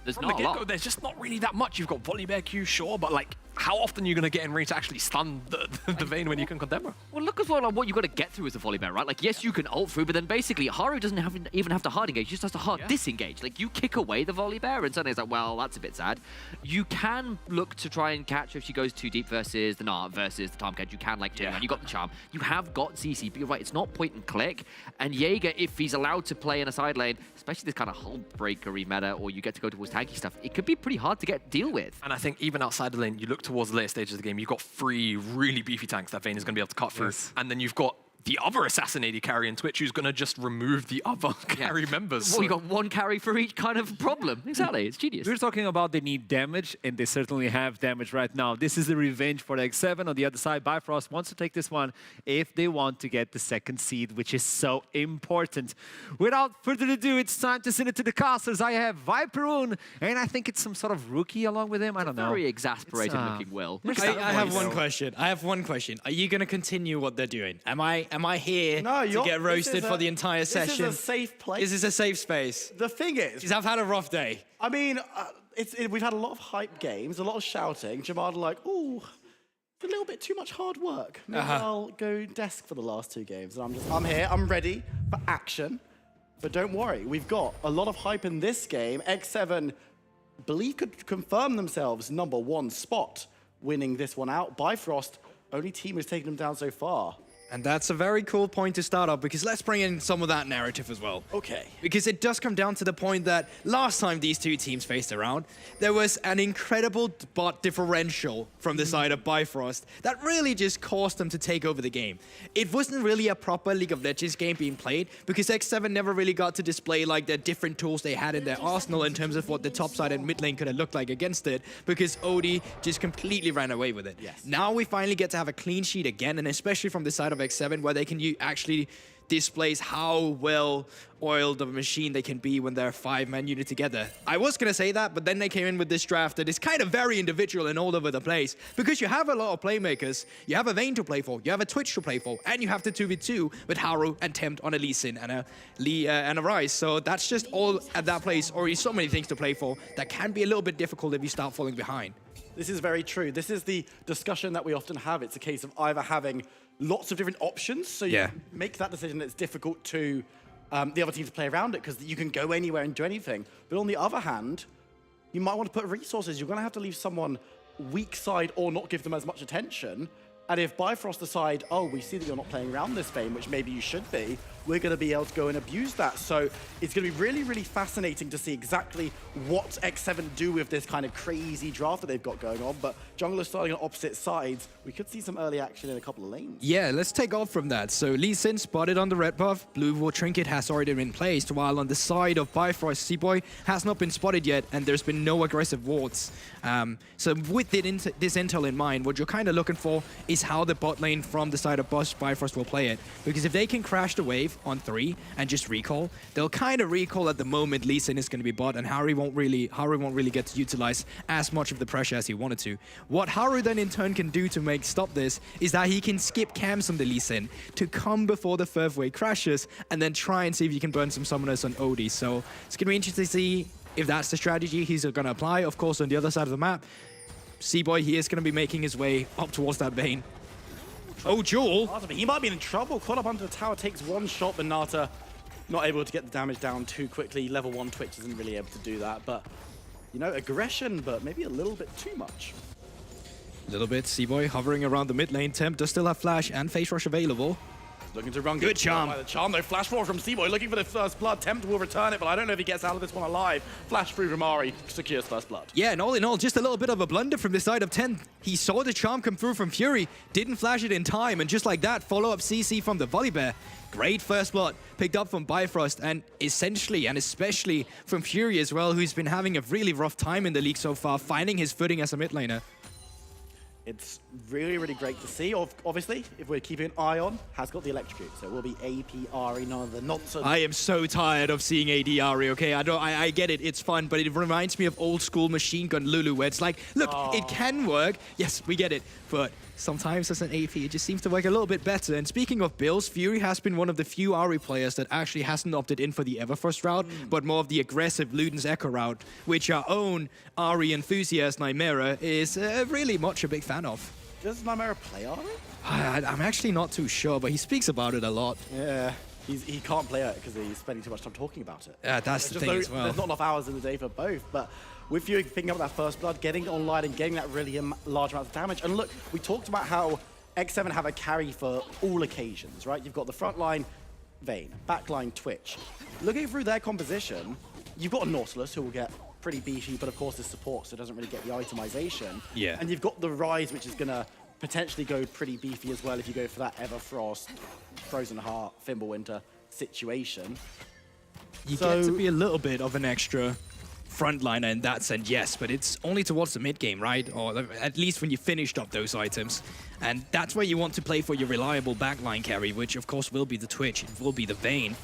there's
from
not
the
a
get-go,
lot.
there's just not really that much. You've got Volibear Q, sure, but like, how often are you going to get in range to actually stun the Vayne when you can condemn her?
Well, look as well at what you've got to get through as a Volibear, right? Like, yes, you can ult through, but then basically, Haru doesn't even have to hard engage, he just has to hard disengage. Like, you kick away the Volibear, and suddenly it's like, well, that's a bit sad. You can look to try and catch her if she goes too deep versus the Nart versus the Tahm Kench. You can, like, turn around. You got the charm. You have got CC, but you're right, it's not point and click. And Jaeger, if he's allowed to play in a side lane, especially this kind of hull breakery meta, or you get to go towards tanky stuff, it could be pretty hard to deal with.
And I think even outside the lane, you look towards the later stages of the game, you've got 3 really beefy tanks that Vayne is going to be able to cut through. And then you've got the other assassinated carry in Twitch who's going to just remove the other carry members.
Well, you got one carry for each kind of problem. Exactly, it's genius.
We're talking about they need damage, and they certainly have damage right now. This is a revenge for the X7. On the other side, Bifrost wants to take this one if they want to get the second seed, which is so important. Without further ado, it's time to send it to the casters. I have Viperoon, and I think it's some sort of rookie along with him. I don't know.
Very exasperated looking Will.
I have one question. Are you going to continue what they're doing? Am I here to get roasted for the entire session?
This is a safe place.
This is a safe space.
The thing is,
because I've had a rough day.
I mean, we've had a lot of hype games, a lot of shouting. Jamad like, ooh, it's a little bit too much hard work. Maybe I'll go desk for the last 2 games. And I'm here, I'm ready for action. But don't worry, we've got a lot of hype in this game. X7, believe, could confirm themselves #1 spot, winning this one out. Bifrost, only team who's taken them down so far.
And that's a very cool point to start off, because let's bring in some of that narrative as well.
Okay.
Because it does come down to the point that last time these 2 teams faced around, there was an incredible bot differential from the side of Bifrost that really just caused them to take over the game. It wasn't really a proper League of Legends game being played, because X7 never really got to display like the different tools they had in their arsenal in terms of what the top side and mid lane could have looked like against it, because Odie just completely ran away with it.
Yes.
Now we finally get to have a clean sheet again, and especially from the side of X7, where they can actually displays how well oiled of a machine they can be when they're a 5-man unit together. I was going to say that, but then they came in with this draft that is kind of very individual and all over the place, because you have a lot of playmakers, you have a Vayne to play for, you have a Twitch to play for, and you have the 2v2 with Haru and Tempt on a Lee Sin and a Ryze. So that's just all at that place, or so many things to play for that can be a little bit difficult if you start falling behind.
This is very true. This is the discussion that we often have. It's a case of either having lots of different options, so you make that decision. It's difficult to the other team to play around it, because you can go anywhere and do anything. But on the other hand, you might want to put resources. You're going to have to leave someone weak side or not give them as much attention. And if Bifrost decide, oh, we see that you're not playing around this Vayne, which maybe you should be, we're going to be able to go and abuse that. So it's going to be really, really fascinating to see exactly what X7 do with this kind of crazy draft that they've got going on. But junglers starting on opposite sides, we could see some early action in a couple of lanes.
Yeah, let's take off from that. So Lee Sin spotted on the red buff. Blue War Trinket has already been placed, while on the side of Bifrost, Seaboy has not been spotted yet, and there's been no aggressive wards. So with this intel in mind, what you're kind of looking for is how the bot lane from the side of Bifrost will play it. Because if they can crash the wave on 3 and just recall, they'll kind of recall at the moment Lee Sin is going to be bot, and Harry won't really get to utilize as much of the pressure as he wanted to. What Haru then in turn can do to stop this is that he can skip camps on the Lee Sin to come before the third wave crashes, and then try and see if you can burn some summoners on Odie. So it's going to be interesting to see if that's the strategy he's going to apply. Of course, on the other side of the map, Seaboy, he is going to be making his way up towards that Vayne. Oh, Jewel!
He might be in trouble. Caught up under the tower, takes one shot, but Nata not able to get the damage down too quickly. Level 1 Twitch isn't really able to do that, but, you know, aggression, but maybe a little bit too much.
A little bit. Seaboy hovering around the mid lane. Temp does still have Flash and Face Rush available.
Looking to run
good charm.
By the charm though. Flash forward from Seaboy, looking for the first blood. Tempt will return it, but I don't know if he gets out of this one alive. Flash through from Ari, secures first blood.
Yeah, and all in all, just a little bit of a blunder from the side of 10. He saw the charm come through from Fury, didn't flash it in time, and just like that, follow-up CC from the Volibear. Great first blood picked up from Bifrost, and essentially and especially from Fury as well, who's been having a really rough time in the league so far, finding his footing as a mid laner.
It's really, really great to see. Obviously, if we're keeping an eye on, has got the electrocute, so it will be AP, Ari, none of the nonsense.
I am so tired of seeing AD Ari, okay? I get it, it's fun, but it reminds me of old school Machine Gun Lulu, where it's like, look, it can work. Yes, we get it, but sometimes as an AP, it just seems to work a little bit better. And speaking of builds, Fury has been one of the few Ari players that actually hasn't opted in for the Everfrost route, but more of the aggressive Luden's Echo route, which our own Ari enthusiast Nymera is really much a big fan of.
Does Nymera play Ari?
I'm actually not too sure, but he speaks about it a lot.
Yeah. He can't play it because he's spending too much time talking about it.
That's the thing as well.
There's not enough hours in the day for both, but with Fury picking up that first blood, getting online and getting that really large amount of damage. And look, we talked about how X7 have a carry for all occasions, right? You've got the front line, Vayne, back line, Twitch. Looking through their composition, you've got a Nautilus who will get pretty beefy, but of course is support, so it doesn't really get the itemization.
Yeah.
And you've got the Rise, which is going to potentially go pretty beefy as well if you go for that Everfrost, Frozen Heart, Fimbulwinter situation.
You get to be a little bit of an extra frontliner in that sense, yes, but it's only towards the mid game, right? Or at least when you finished up those items. And that's where you want to play for your reliable backline carry, which of course will be the Twitch, it will be the Vayne.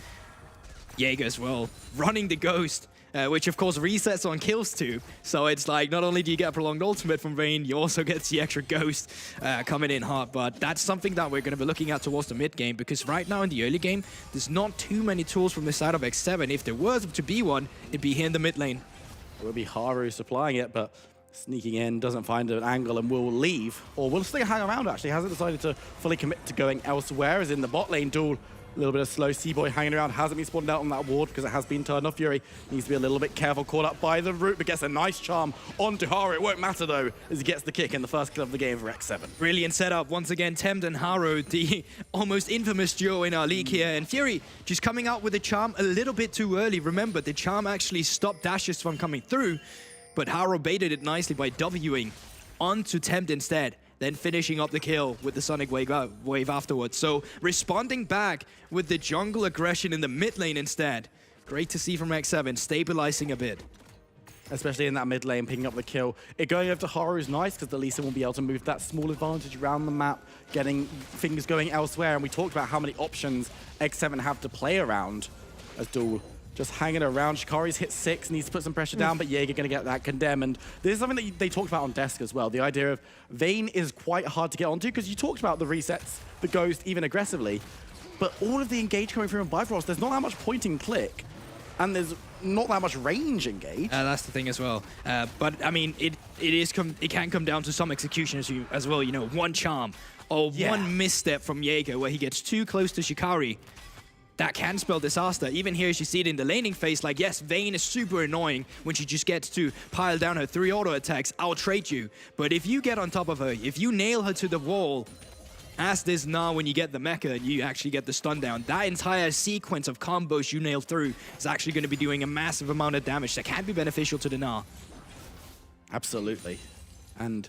Jaeger as well, running the Ghost, which of course resets on kills too. So it's like, not only do you get a prolonged ultimate from Vayne, you also get the extra Ghost coming in hard. But that's something that we're going to be looking at towards the mid game, because right now in the early game, there's not too many tools from the side of X7. If there was to be one, it'd be here in the mid lane.
It will be Haru supplying it, but sneaking in, doesn't find an angle and will leave. Or will still hang around, actually. Hasn't decided to fully commit to going elsewhere, as in the bot lane duel. A little bit of slow Seaboy hanging around. Hasn't been spotted out on that ward because it has been turned off. Fury needs to be a little bit careful. Caught up by the root, but gets a nice charm onto Haru. It won't matter, though, as he gets the kick in the first kill of the game for X7.
Brilliant setup. Once again, Tempt and Haru, the almost infamous duo in our league here. And Fury just coming out with the charm a little bit too early. Remember, the charm actually stopped dashes from coming through, but Haru baited it nicely by Wing onto Tempt instead, then finishing up the kill with the Sonic Wave afterwards. So responding back with the jungle aggression in the mid lane instead. Great to see from X7, stabilizing a bit.
Especially in that mid lane, picking up the kill. It going over to Haru is nice, because the Lee Sin will be able to move that small advantage around the map, getting things going elsewhere. And we talked about how many options X7 have to play around, as Duel just hanging around. Shikari's hit 6, needs to put some pressure down, but Jaeger going to get that condemn. And this is something that they talked about on Desk as well. The idea of Vayne is quite hard to get onto, because you talked about the resets, the Ghost, even aggressively. But all of the engage coming through in Bifrost, there's not that much point and click, and there's not that much range engage.
That's the thing as well. But I mean, it can come down to some execution as well. You know, one charm or one misstep from Jaeger where he gets too close to Shikari. That can spell disaster. Even here, as you see it in the laning phase, like, yes, Vayne is super annoying when she just gets to pile down her 3 auto attacks, I'll trade you. But if you get on top of her, if you nail her to the wall, as this now when you get the mecha and you actually get the stun down, that entire sequence of combos you nail through is actually going to be doing a massive amount of damage that can be beneficial to the Na.
Absolutely. And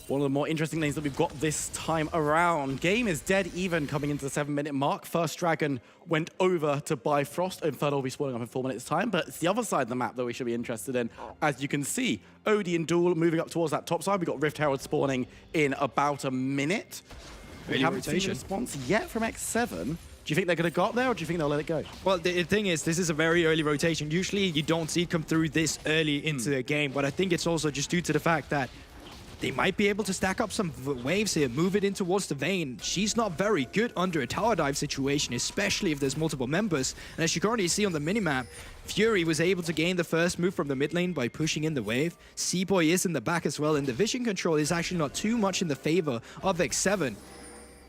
one of the more interesting things that we've got this time around, game is dead even coming into the 7-minute mark. First Dragon went over to Bifrost. Infernal will be spawning up in 4 minutes time, but it's the other side of the map that we should be interested in. As you can see, Odie and Duel moving up towards that top side. We've got Rift Herald spawning in about a minute. We haven't seen a response yet from X7. Do you think they're going to go up there, or do you think they'll let it go?
Well, the thing is, this is a very early rotation. Usually, you don't see it come through this early into the game, but I think it's also just due to the fact that they might be able to stack up some waves here, move it in towards the Vayne. She's not very good under a tower dive situation, especially if there's multiple members. And as you can already see on the minimap, Fury was able to gain the first move from the mid lane by pushing in the wave. C-Boy is in the back as well, and the vision control is actually not too much in the favor of X7.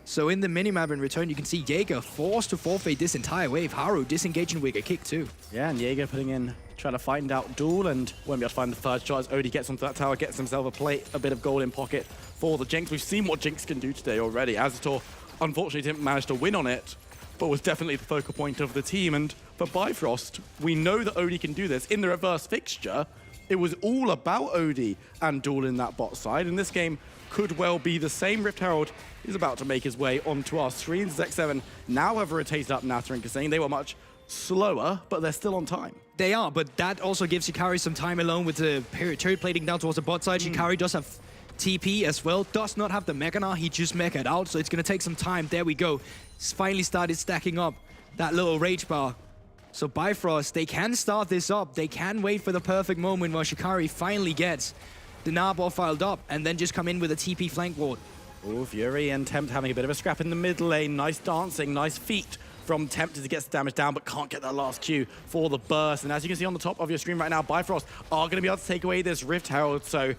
So in the minimap in return, you can see Jaeger forced to forfeit this entire wave. Haru disengaging with a kick too.
Yeah, and Jaeger putting in, trying to find out Duel, and won't be able to find the third shot as Odie gets onto that tower, gets himself a plate, a bit of gold in pocket for the Jinx. We've seen what Jinx can do today already. Azator unfortunately didn't manage to win on it, but was definitely the focal point of the team. And for Bifrost, we know that Odie can do this. In the reverse fixture, it was all about Odie and Duel in that bot side, and this game could well be the same. Rift Herald is about to make his way onto our screens. X7 now have rotated up Natter and Kasane. They were much slower, but they're still on time.
They are, but that also gives Shikari some time alone with the turret plating down towards the bot side. Shikari does have TP as well, does not have the Mega now. He just Mega'd out, so it's going to take some time. There we go. It's finally started stacking up that little rage bar. So Bifrost, they can start this up. They can wait for the perfect moment where Shikari finally gets the Narbor filed up and then just come in with a TP flank ward.
Oh, Fury and Tempt having a bit of a scrap in the mid lane. Nice dancing, nice feet from Tempt as he gets the damage down, but can't get that last Q for the burst. And as you can see on the top of your screen right now, Bifrost are going to be able to take away this Rift Herald. So,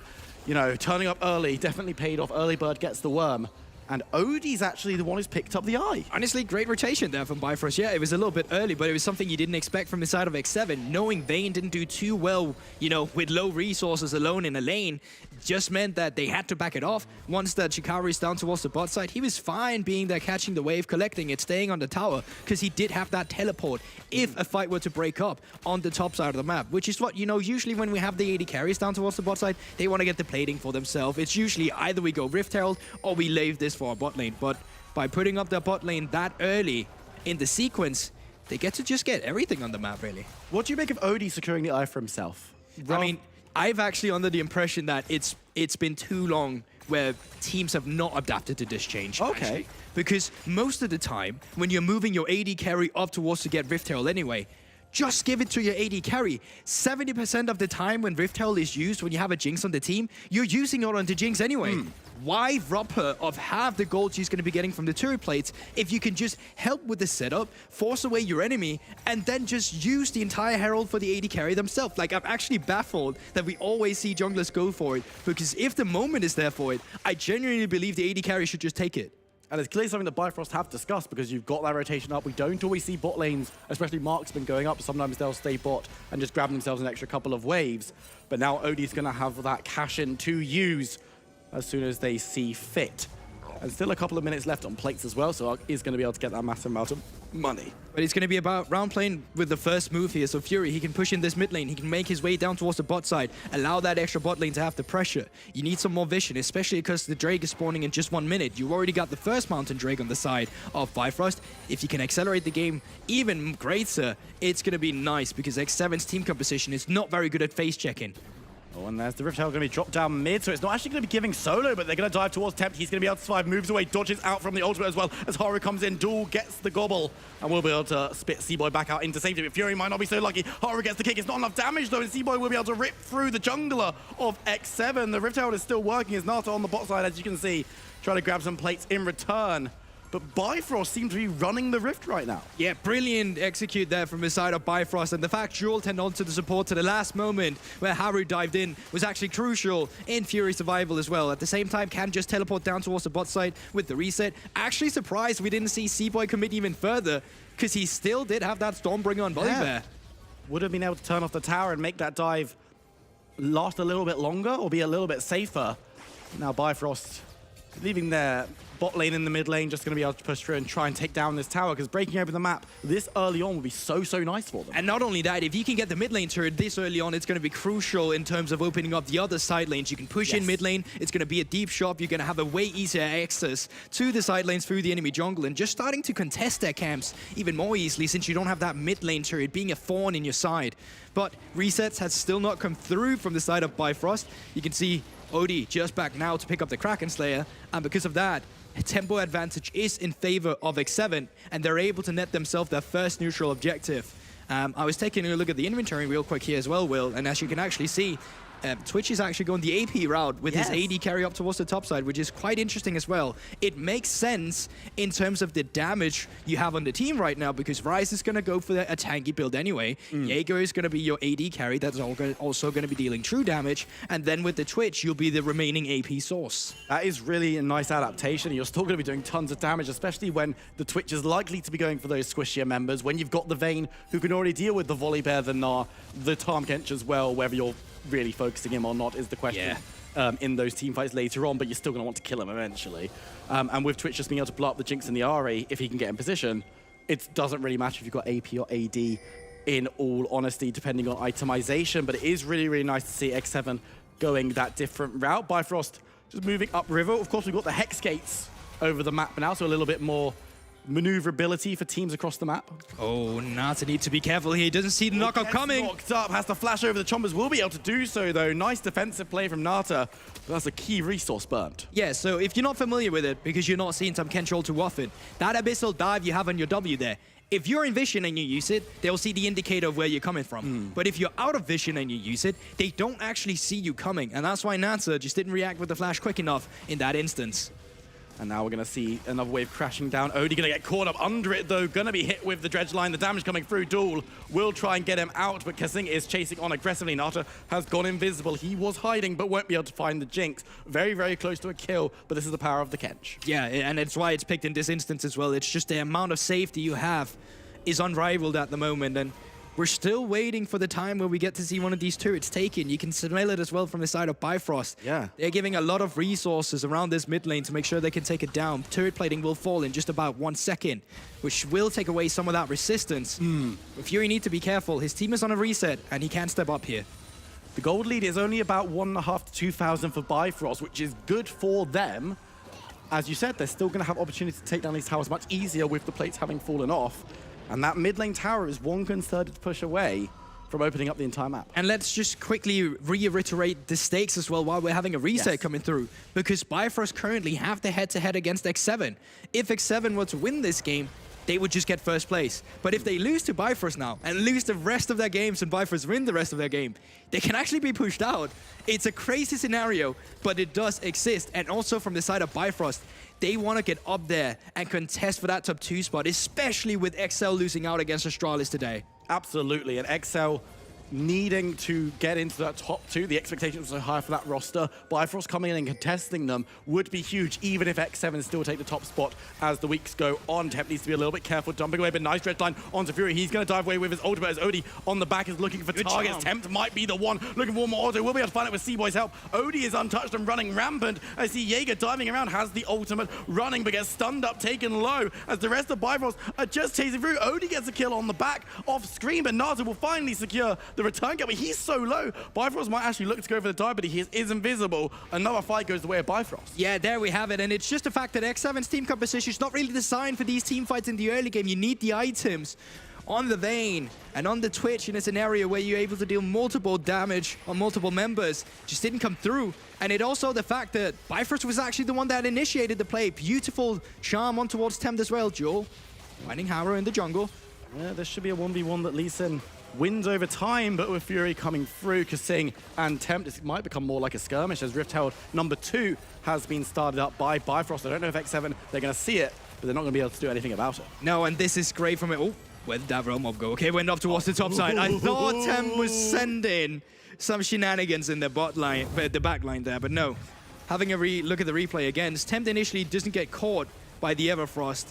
you know, turning up early definitely paid off. Early bird gets the worm. And Odie's actually the one who's picked up the eye.
Honestly, great rotation there from Bifrost. Yeah, it was a little bit early, but it was something you didn't expect from the side of X7. Knowing Vayne didn't do too well, you know, with low resources alone in a lane, just meant that they had to back it off. Once that Shikari is down towards the bot side, he was fine being there, catching the wave, collecting it, staying on the tower, because he did have that teleport if a fight were to break up on the top side of the map, which is what, you know, usually when we have the AD carries down towards the bot side, they want to get the plating for themselves. It's usually either we go Rift Herald or we leave this for our bot lane. But by putting up their bot lane that early in the sequence, they get to just get everything on the map, really.
What do you make of Odie securing the eye for himself?
I mean, I've actually under the impression that it's been too long where teams have not adapted to this change.
Okay.
Actually. Because most of the time, when you're moving your AD carry up towards to get Rift Herald anyway, just give it to your AD carry. 70% of the time when Rift Herald is used, when you have a Jinx on the team, you're using it on the Jinx anyway. Why rob her of half the gold she's going to be getting from the turret plates if you can just help with the setup, force away your enemy, and then just use the entire Herald for the AD carry themselves? Like, I'm actually baffled that we always see junglers go for it, because if the moment is there for it, I genuinely believe the AD carry should just take it.
And it's clearly something that Bifrost have discussed, because you've got that rotation up. We don't always see bot lanes, especially Marksman, going up. Sometimes they'll stay bot and just grab themselves an extra couple of waves. But now Odie's going to have that cash in to use as soon as they see fit. And still a couple of minutes left on plates as well, so he's going to be able to get that massive amount of money.
But it's going to be about round playing with the first move here. So Fury, he can push in this mid lane. He can make his way down towards the bot side, allow that extra bot lane to have the pressure. You need some more vision, especially because the Drake is spawning in just 1 minute. You already got the first Mountain Drake on the side of Bifrost. If you can accelerate the game even greater, it's going to be nice, because X7's team composition is not very good at face checking.
Oh, and there's the Rift Herald going to be dropped down mid, so it's not actually going to be giving solo, but they're going to dive towards Tempt. He's going to be able to survive, moves away, dodges out from the ultimate as well as Haru comes in. Duel gets the gobble, and we'll be able to spit C-Boy back out into safety, but Fury might not be so lucky. Haru gets the kick. It's not enough damage, though, and C-Boy will be able to rip through the jungler of X7. The Rift Herald is still working as Nata on the bot side, as you can see, trying to grab some plates in return. But Bifrost seems to be running the Rift right now.
Yeah, brilliant execute there from the side of Bifrost, and the fact Jewel turned on to the support to the last moment where Haru dived in was actually crucial in Fury's survival as well. At the same time, can just teleport down towards the bot side with the reset. Actually surprised we didn't see C-Boy commit even further, because he still did have that Stormbringer on Volibear.
Would have been able to turn off the tower and make that dive last a little bit longer or be a little bit safer. Now Bifrost leaving their
Bot lane in the mid lane just going to be able to push through and try and take down this tower, because breaking open the map this early on would be so nice for them.
And not only that, if you can get the mid lane turret this early on, it's going to be crucial in terms of opening up the other side lanes. You can push in mid lane, it's going to be a deep shop, you're going to have a way easier access to the side lanes through the enemy jungle, and just starting to contest their camps even more easily since you don't have that mid lane turret being a thorn in your side. But resets has still not come through from the side of Bifrost. You can see Odie just back now to pick up the Kraken Slayer, and because of that, tempo advantage is in favor of X7, and they're able to net themselves their first neutral objective. I was taking a look at the inventory real quick here as well, Will, and as you can actually see, Twitch is actually going the AP route with his AD carry up towards the top side, which is quite interesting as well. It makes sense in terms of the damage you have on the team right now, because Ryze is going to go for a tanky build anyway. Jaeger is going to be your AD carry that's also going to be dealing true damage, and then with the Twitch, you'll be the remaining AP source.
That is really a nice adaptation. You're still going to be doing tons of damage, especially when the Twitch is likely to be going for those squishier members, when you've got the Vayne who can already deal with the Volibear, the Gnar, the Tahm Kench as well, whether you're really focusing him or not is the question in those team fights later on, but you're still going to want to kill him eventually. And with Twitch just being able to blow up the Jinx and the Ahri, if he can get in position, it doesn't really matter if you've got AP or AD, in all honesty, depending on itemization. But it is really nice to see X7 going that different route. Bifrost just moving upriver. Of course, we've got the Hex Gates over the map now, so a little bit more maneuverability for teams across the map.
Oh, Nata needs to be careful here. He doesn't see the knockup coming.
Knocked up, has to flash over the Chombers. Will be able to do so, though. Nice defensive play from Nata. But that's a key resource burnt.
Yeah, so if you're not familiar with it, because you're not seeing Tahm Kench all too often, that Abyssal Dive you have on your W there, if you're in vision and you use it, they'll see the indicator of where you're coming from. But if you're out of vision and you use it, they don't actually see you coming. And that's why Nata just didn't react with the flash quick enough in that instance.
And now we're going to see another wave crashing down. Odie going to get caught up under it, though. Going to be hit with the dredge line. The damage coming through. Duel will try and get him out, but Kasing is chasing on aggressively. Nata has gone invisible. He was hiding, but won't be able to find the Jinx. Very close to a kill, but this is the power of the Kench.
Yeah, and it's why it's picked in this instance as well. It's just the amount of safety you have is unrivaled at the moment, and we're still waiting for the time where we get to see one of these turrets taken. You can smell it as well from the side of Bifrost.
Yeah.
They're giving a lot of resources around this mid lane to make sure they can take it down. Turret plating will fall in just about 1 second, which will take away some of that resistance. But Fury need to be careful. His team is on a reset, and he can't step up here.
The gold lead is only about 1.5 to 2,000 for Bifrost, which is good for them. As you said, they're still going to have opportunity to take down these towers much easier with the plates having fallen off. And that mid lane tower is one concerted push away from opening up the entire map.
And let's just quickly reiterate the stakes as well while we're having a reset coming through. Because Bifrost currently have the head-to-head against X7. If X7 were to win this game, they would just get first place. But if they lose to Bifrost now and lose the rest of their games and Bifrost win the rest of their game, they can actually be pushed out. It's a crazy scenario, but it does exist. And also from the side of Bifrost, they want to get up there and contest for that top 2 spot, especially with XL losing out against Astralis today.
Absolutely, and XL needing to get into that top 2. The expectations are so high for that roster. Bifrost coming in and contesting them would be huge, even if X7 still take the top spot as the weeks go on. Temp needs to be a little bit careful, dumping away, but nice dredge line onto Fury. He's going to dive away with his ultimate as Odie on the back is looking for targets. Temp might be the one looking for more auto. We'll be able to find it with C-Boy's help. Odie is untouched and running rampant. I see Jaeger diving around, has the ultimate running, but gets stunned up, taken low, as the rest of Bifrost are just chasing through. Odie gets a kill on the back off screen, but Nata will finally secure the return kill, but he's so low. Bifrost might actually look to go for the dive, but he is invisible. Another fight goes the way of Bifrost.
Yeah, there we have it, and it's just the fact that X7's team composition is not really designed for these team fights in the early game. You need the items on the Vayne and on the Twitch in a scenario where you're able to deal multiple damage on multiple members. Just didn't come through. And it also the fact that Bifrost was actually the one that initiated the play. Beautiful charm on towards Tempt as well. Jewel finding Harrow in the jungle.
Yeah, this should be a 1v1 that Lee Sin wins over time, but with Fury coming through, Kasing and Tempt, it might become more like a skirmish as Rift Herald number 2 has been started up by Bifrost. I don't know if X7, they're going to see it, but they're not going to be able to do anything about it.
No, and this is great from it. Oh, where did that Realm Mob go? Okay, went up towards the top side. I thought Tempt was sending some shenanigans in the bot line, the back line there, but no. Having a look at the replay again, Tempt initially doesn't get caught by the Everfrost.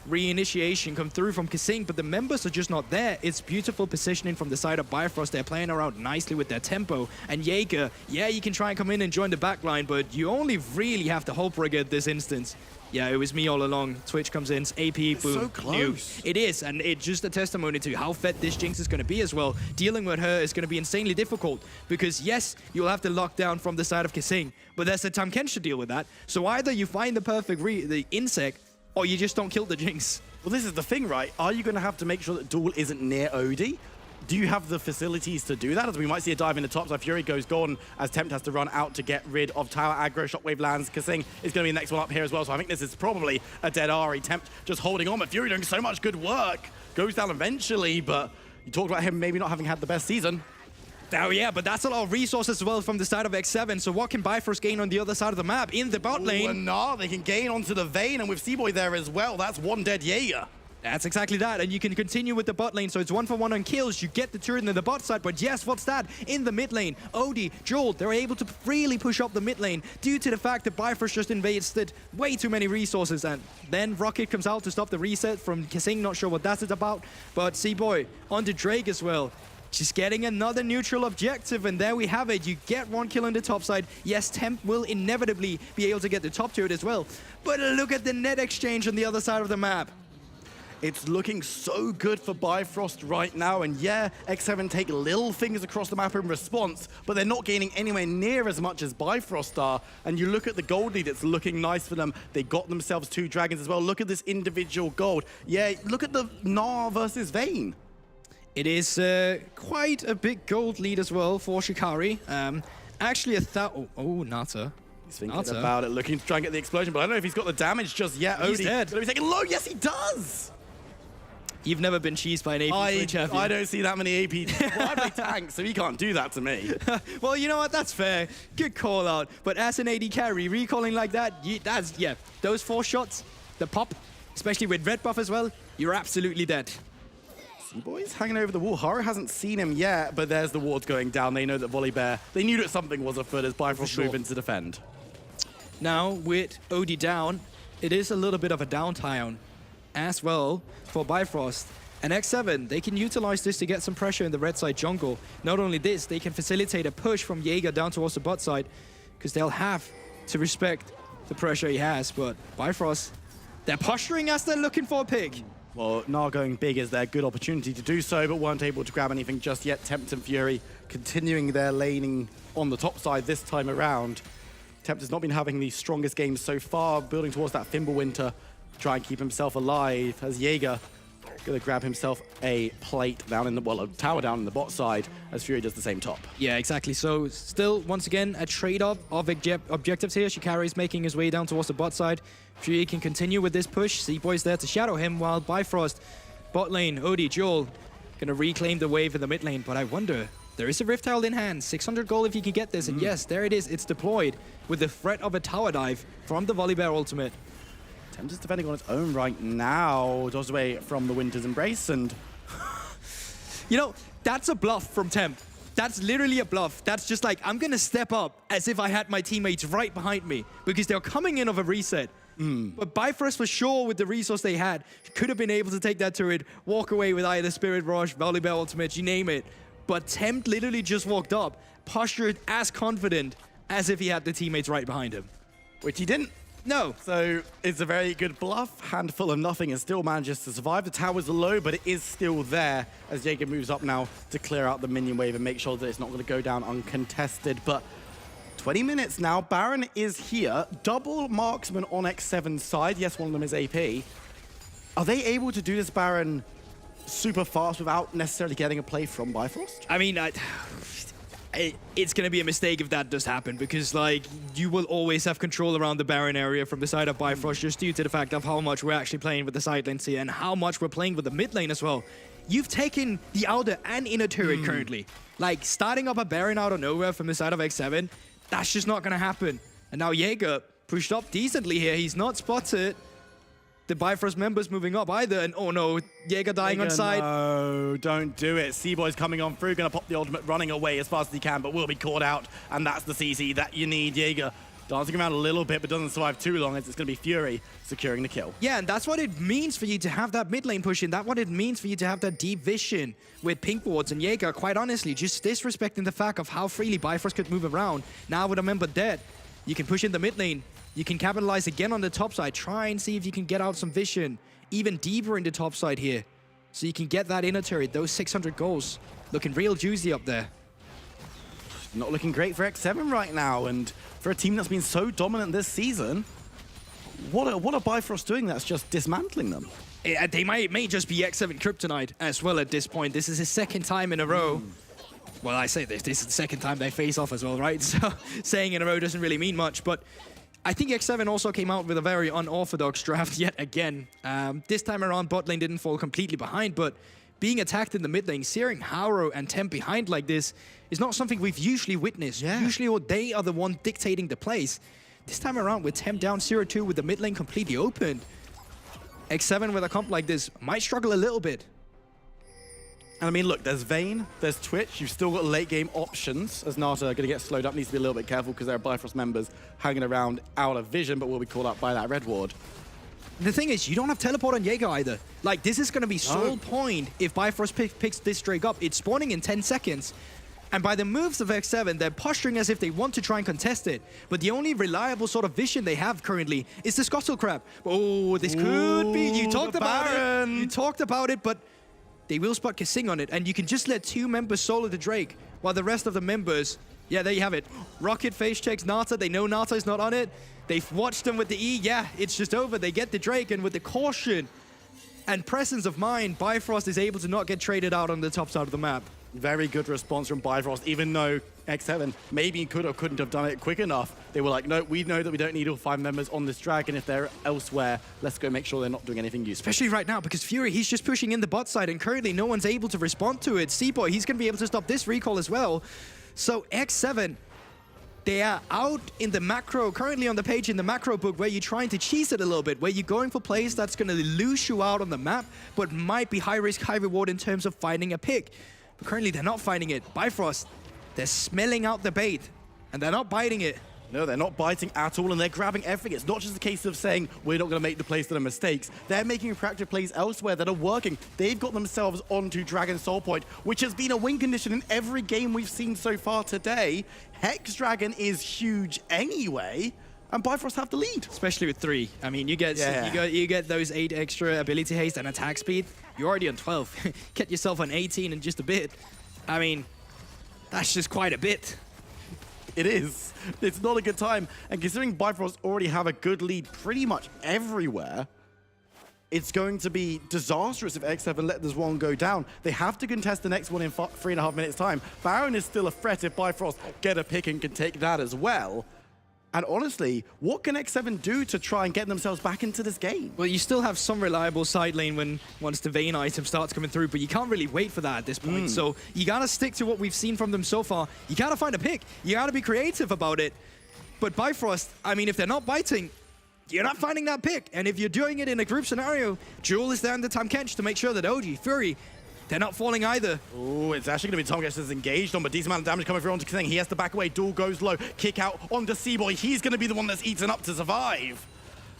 Reinitiation come through from Kasing, but the members are just not there. It's beautiful positioning from the side of Bifrost. They're playing around nicely with their tempo. And Jaeger, yeah, you can try and come in and join the backline, but you only really have to Hullbreaker at this instance. Yeah, it was me all along. Twitch comes in, AP, boom,
so close.
nuke. It is, and it's just a testimony to how fed this Jinx is going to be as well. Dealing with her is going to be insanely difficult because, yes, you'll have to lock down from the side of Kissing, but there's a Tamken to deal with that. So either you find the perfect the insect, or you just don't kill the Jinx.
Well, this is the thing, right? Are you going to have to make sure that Duel isn't near Odie? Do you have the facilities to do that? As we might see a dive in the top side, Fury goes gone as Tempt has to run out to get rid of tower aggro. Shockwave lands. Kissing is going to be the next one up here as well. So I think this is probably a dead Ahri. Tempt just holding on, but Fury doing so much good work. Goes down eventually, but you talked about him maybe not having had the best season.
Oh yeah, but that's a lot of resources as well from the side of X7. So what can Bifrost gain on the other side of the map in the bot lane?
And now they can gain onto the Vayne, and with C-Boy there as well, that's one dead Jaeger.
That's exactly that, and you can continue with the bot lane, so it's 1-for-1 on kills. You get the turret in the bot side, but yes, what's that? In the mid lane, Odie, Joel, they're able to freely push up the mid lane due to the fact that Bifrost just invested way too many resources, and then Rocket comes out to stop the reset from Kissing, not sure what that's about, but C-Boy onto Drake as well. Just getting another neutral objective, and there we have it. You get one kill on the top side. Yes, Temp will inevitably be able to get the top turret as well, but look at the net exchange on the other side of the map.
It's looking so good for Bifrost right now, and yeah, X7 take little things across the map in response, but they're not gaining anywhere near as much as Bifrost are. And you look at the gold lead, it's looking nice for them. They got themselves 2 dragons as well. Look at this individual gold. Yeah, look at the Gnar versus Vayne.
It is quite a big gold lead as well for Shikari. Actually, Nata.
He's thinking about it, looking to try and get the explosion, but I don't know if he's got the damage just yet.
He's
Odie
dead.
Gonna be taking low. Yes, he does.
You've never been cheesed by an AP Twitch, have you?
I don't see that many AP. Well, I play tank, so he can't do that to me.
Well, you know what? That's fair. Good call out. But as an AD carry, recalling like that, those 4 shots, the pop, especially with red buff as well, you're absolutely dead.
C-Boy's hanging over the wall. Haru hasn't seen him yet, but there's the wards going down. They know that Volibear, they knew that something was afoot as Bifrost move in to defend.
Now, with Odie down, it is a little bit of a downtime as well for Bifrost. And X7, they can utilize this to get some pressure in the red side jungle. Not only this, they can facilitate a push from Jaeger down towards the bot side, because they'll have to respect the pressure he has. But Bifrost, they're posturing as they're looking for a pick.
Well, Gnar going big is their good opportunity to do so, but weren't able to grab anything just yet. Tempt and Fury continuing their laning on the top side this time around. Tempt has not been having the strongest games so far, building towards that Fimbulwinter, try and keep himself alive as Jaeger gonna grab himself a plate down in the, well, a tower down in the bot side as Fury does the same top.
Yeah, exactly. So still, once again, a trade-off of objectives here. Shikari's making his way down towards the bot side. Fury can continue with this push. C-Boy's there to shadow him, while Bifrost, bot lane, Odie, Joel, gonna reclaim the wave in the mid lane. But I wonder, there is a Rift Herald in hand, 600 gold if you can get this, and yes, there it is, it's deployed with the threat of a tower dive from the Volibear ultimate.
Tempt is defending on its own right now, dodged away from the Winter's Embrace, and...
You know, that's a bluff from Tempt. That's literally a bluff. That's just like, I'm gonna step up as if I had my teammates right behind me, because they're coming in of a reset. But Bifrost, for sure, with the resource they had, could have been able to take that turret, walk away with either Spirit Rush, Volibear ultimate, you name it. But Tempt literally just walked up, postured as confident as if he had the teammates right behind him.
Which he didn't.
No.
So it's a very good bluff, handful of nothing, and still manages to survive. The tower's low, but it is still there as Jaeger moves up now to clear out the minion wave and make sure that it's not going to go down uncontested. But 20 minutes now, Baron is here. Double marksman on X7's side. Yes, one of them is AP. Are they able to do this Baron super fast without necessarily getting a play from Bifrost?
I mean, it's going to be a mistake if that does happen, because like you will always have control around the Baron area from the side of Bifrost, just due to the fact of how much we're actually playing with the side lanes here and how much we're playing with the mid lane as well. You've taken the outer and inner turret currently. Like starting up a Baron out of nowhere from the side of X7, that's just not going to happen. And now Jaeger pushed up decently here. He's not spotted the Bifrost members moving up either, and oh no, Jaeger dying on side.
No, don't do it. C-Boy's coming on through, gonna pop the ultimate, running away as fast as he can, but will be caught out, and that's the CC that you need. Jaeger dancing around a little bit, but doesn't survive too long, as it's gonna be Fury securing the kill.
Yeah, and that's what it means for you to have that mid lane push in. That's what it means for you to have that deep vision with pink wards, and Jaeger, quite honestly, just disrespecting the fact of how freely Bifrost could move around. Now with a member dead, you can push in the mid lane, You can capitalize again on the top side. Try and see if you can get out some vision even deeper in the top side here. So you can get that inner turret, those 600 goals. Looking real juicy up there.
Not looking great for X7 right now, and for a team that's been so dominant this season, what are Bifrost doing that's just dismantling them?
They may just be X7 kryptonite as well at this point. This is his second time in a row. Well, I say this is the second time they face off as well, right? So saying in a row doesn't really mean much, but I think X7 also came out with a very unorthodox draft yet again. This time around, bot lane didn't fall completely behind, but being attacked in the mid lane, searing Hauro and Temp behind like this is not something we've usually witnessed.
Yeah.
Usually they are the one dictating the plays. This time around with Temp down 0-2 with the mid lane completely open, X7 with a comp like this might struggle a little bit.
And I mean, look, there's Vayne, there's Twitch. You've still got late game options. As Nata going to get slowed up, needs to be a little bit careful because there are Bifrost members hanging around out of vision, but will be caught up by that red ward.
The thing is, you don't have teleport on Jaeger either. Like, this is going to be sole point if Bifrost picks this Drake up. It's spawning in 10 seconds. And by the moves of X7, they're posturing as if they want to try and contest it. But the only reliable sort of vision they have currently is the Scuttle Crab. Oh, this could be. You talked about it. You talked about it, but they will spot Kasing on it. And you can just let 2 members solo the Drake, while the rest of the members, yeah, there you have it. Rocket face checks Nata. They know Nata is not on it. They've watched them with the E. Yeah, it's just over. They get the Drake, and with the caution and presence of mind, Bifrost is able to not get traded out on the top side of the map.
Very good response from Bifrost, even though X7 maybe could or couldn't have done it quick enough. They were like, no, we know that we don't need all 5 members on this dragon. If they're elsewhere, let's go make sure they're not doing anything useful.
Especially right now, because Fury, he's just pushing in the bot side, and currently no one's able to respond to it. C-Boy, he's going to be able to stop this recall as well. So X7, they are out in the macro, currently on the page in the macro book, where you're trying to cheese it a little bit, where you're going for plays that's going to lose you out on the map, but might be high risk, high reward in terms of finding a pick. But currently they're not finding it. Bifrost, they're smelling out the bait, and they're not biting it.
No, they're not biting at all, and they're grabbing everything. It's not just a case of saying, we're not going to make the plays that are mistakes. They're making practice plays elsewhere that are working. They've got themselves onto Dragon Soul Point, which has been a win condition in every game we've seen so far today. Hex Dragon is huge anyway, and Bifrost have the lead.
Especially with 3. I mean, you get those 8 extra ability haste and attack speed. You're already on 12. Get yourself on 18 in just a bit. I mean, that's just quite a bit.
It is. It's not a good time. And considering Bifrost already have a good lead pretty much everywhere, it's going to be disastrous if X7 let this one go down. They have to contest the next one in 3.5 minutes time. Baron is still a threat if Bifrost get a pick and can take that as well. And honestly, what can X7 do to try and get themselves back into this game?
Well, you still have some reliable side lane once the Vayne item starts coming through, but you can't really wait for that at this point. So you gotta stick to what we've seen from them so far. You gotta find a pick. You gotta be creative about it. But Bifrost, I mean, if they're not biting, you're not finding that pick. And if you're doing it in a group scenario, Jewel is there in the Tam Kench to make sure that OG, Fury, they're not falling either.
Oh, it's actually going to be Tom Gets engaged on, but decent amount of damage coming through onto Kasing. He has to back away. Duel goes low. Kick out onto C-Boy. He's going to be the one that's eaten up to survive.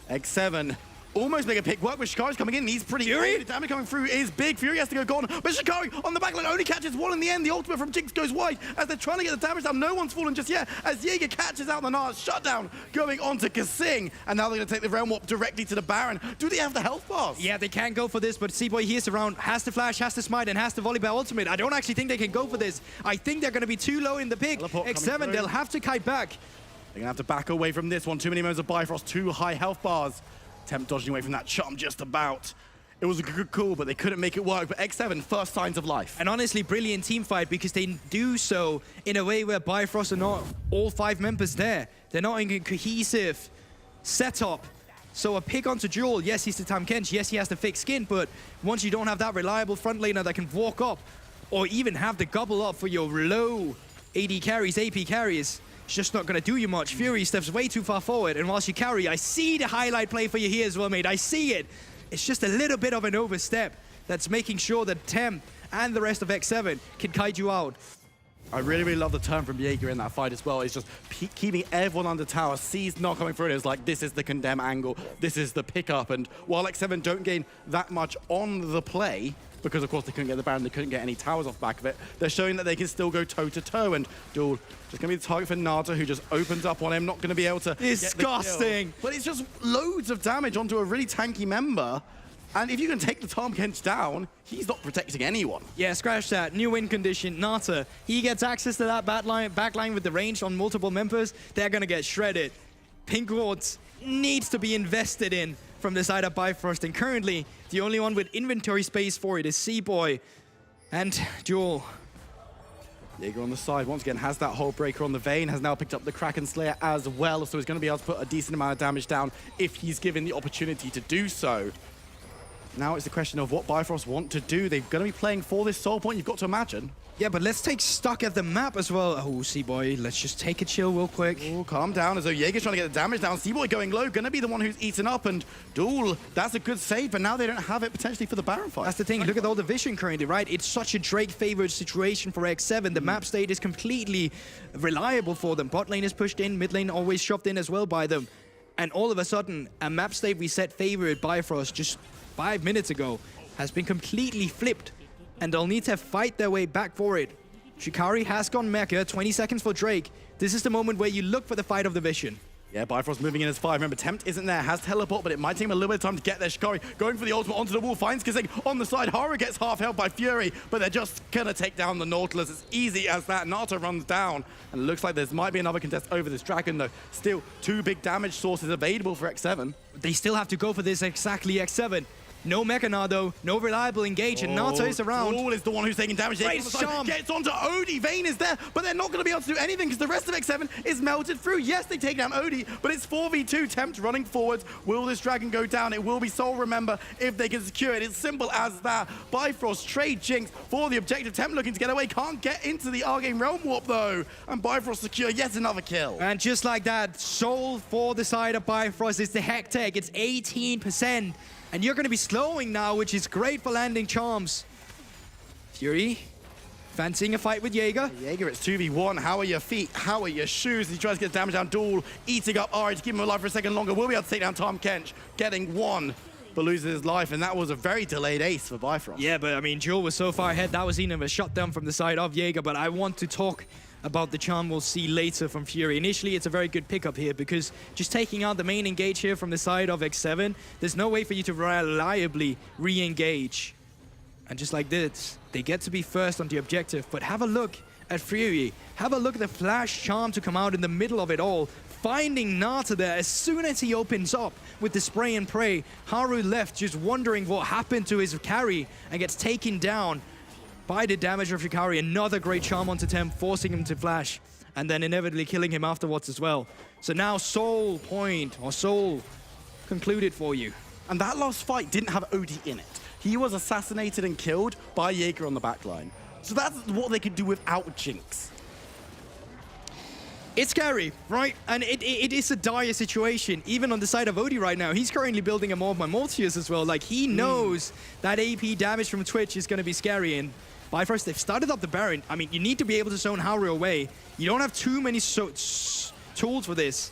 X7 almost make a pick work, but Shikari's coming in. He's pretty good. The damage coming through is big. Fury has to go gone, but Shikari on the backline only catches one in the end. The ultimate from Jinx goes wide as they're trying to get the damage down. No one's fallen just yet as Jaeger catches out the Nars. Shutdown going on to Kasing, and now they're going to take the Realm Warp directly to the Baron. Do they have the health bars?
Yeah, they can go for this, but C-Boy, he is around, has to flash, has to smite, and has to volley by ultimate. I don't actually think they can go for this. I think they're going to be too low in the pick. X7, they'll have to kite back.
They're going to have to back away from this one. Too many members of Bifrost, too high health bars. Temp dodging away from that charm just about. It was a good call, but they couldn't make it work. But X7, first signs of life.
And honestly, brilliant team fight because they do so in a way where Bifrost are not all 5 members there. They're not in a cohesive setup. So a pick onto Jewel, yes, he's the Tam Kench, yes, he has the thick skin, but once you don't have that reliable front laner that can walk up or even have the gobble up for your low AD carries, AP carries, it's just not going to do you much. Fury steps way too far forward, and whilst you carry, I see the highlight play for you here as well, mate. I see it. It's just a little bit of an overstep that's making sure that Temp and the rest of X7 can kite you out.
I really, really love the turn from Jaeger in that fight as well. It's just keeping everyone under tower. C's not coming through. It's like, this is the condemn angle. This is the pickup. And while X7 don't gain that much on the play,
because of course they couldn't get the Baron, they couldn't get any towers off the back of it. They're showing that they can still go toe-to-toe, and Duel just going to be the target for Nata, who just opens up on him, not going to be able to
Disgusting.
get the kill. But it's just loads of damage onto a really tanky member. And if you can take the Tahm Kench down, he's not protecting anyone.
Yeah, scratch that. New win condition. Nata, he gets access to that backline with the range on multiple members. They're going to get shredded. Pink Wards needs to be invested in from the side of Bifrost. And currently, the only one with inventory space for it is C-Boy and Duel.
Jaeger on the side, once again, has that whole breaker on the vein, has now picked up the Kraken Slayer as well, so he's going to be able to put a decent amount of damage down if he's given the opportunity to do so. Now it's the question of what Bifrost want to do. They're going to be playing for this soul point, you've got to imagine.
Yeah, but let's take stock at the map as well. Oh, C-Boy, let's just take a chill real quick.
Oh, calm down, as though Jaeger's trying to get the damage down. C-Boy going low, going to be the one who's eaten up, and Duel, that's a good save, but now they don't have it potentially for the Baron fight.
That's the thing, look at all the vision currently, right? It's such a Drake-favored situation for X7. The map state is completely reliable for them. Bot lane is pushed in, mid lane always shoved in as well by them. And all of a sudden, a map state we set favored Bifrost just 5 minutes ago has been completely flipped, and they'll need to fight their way back for it. Shikari has gone Mecha, 20 seconds for Drake. This is the moment where you look for the fight of the vision.
Yeah, Bifrost moving in as 5. Remember, Tempt isn't there, has teleport, but it might take him a little bit of time to get there. Shikari going for the ultimate onto the wall, finds Kazing on the side. Haru gets half held by Fury, but they're just gonna take down the Nautilus as easy as that. Nata runs down, and it looks like there might be another contest over this Dragon, though. Still, 2 big damage sources available for X7.
They still have to go for this exactly X7. No Mechana though, no reliable engage, and Nata is around.
Duel is the one who's taking damage. Gets onto Odie, Vayne is there, but they're not going to be able to do anything because the rest of X7 is melted through. Yes, they take down Odie, but it's 4v2. Tempt running forwards. Will this Dragon go down? It will be Soul, remember, if they can secure it. It's simple as that. Bifrost trade Jinx for the objective. Tempt looking to get away, can't get into the Arcane Realm Warp though, and Bifrost secure yet another kill.
And just like that, Soul for the side of Bifrost is the Hectech. It's 18%. And you're going to be slowing now, which is great for landing charms. Fury, fancying a fight with Jaeger.
Jaeger, it's 2v1. How are your feet? How are your shoes? He tries to get damage down. Duel eating up Ari to keep him alive for a second longer. Will be able to take down Tahm Kench, getting 1, but loses his life. And that was a very delayed ace for Bifrost.
Yeah, but I mean, Duel was so far ahead. That was even a shutdown from the side of Jaeger. But I want to talk about the charm we'll see later from Fury. Initially, it's a very good pickup here because just taking out the main engage here from the side of X7, there's no way for you to reliably re-engage. And just like this, they get to be first on the objective. But have a look at Fury. Have a look at the flash charm to come out in the middle of it all. Finding Nata there as soon as he opens up with the spray and pray. Haru left just wondering what happened to his carry and gets taken down by the damage of Shikari. Another great charm onto Tempt, forcing him to flash, and then inevitably killing him afterwards as well. So now Soul point, or Soul concluded for you.
And that last fight didn't have Odie in it. He was assassinated and killed by Jaeger on the backline. So that's what they could do without Jinx.
It's scary, right? And it is a dire situation, even on the side of Odie right now. He's currently building a more of my Mortius as well. Like, he knows that AP damage from Twitch is going to be scary, and Bifrost, they've started up the Baron. I mean, you need to be able to zone Haru away. You don't have too many tools for this.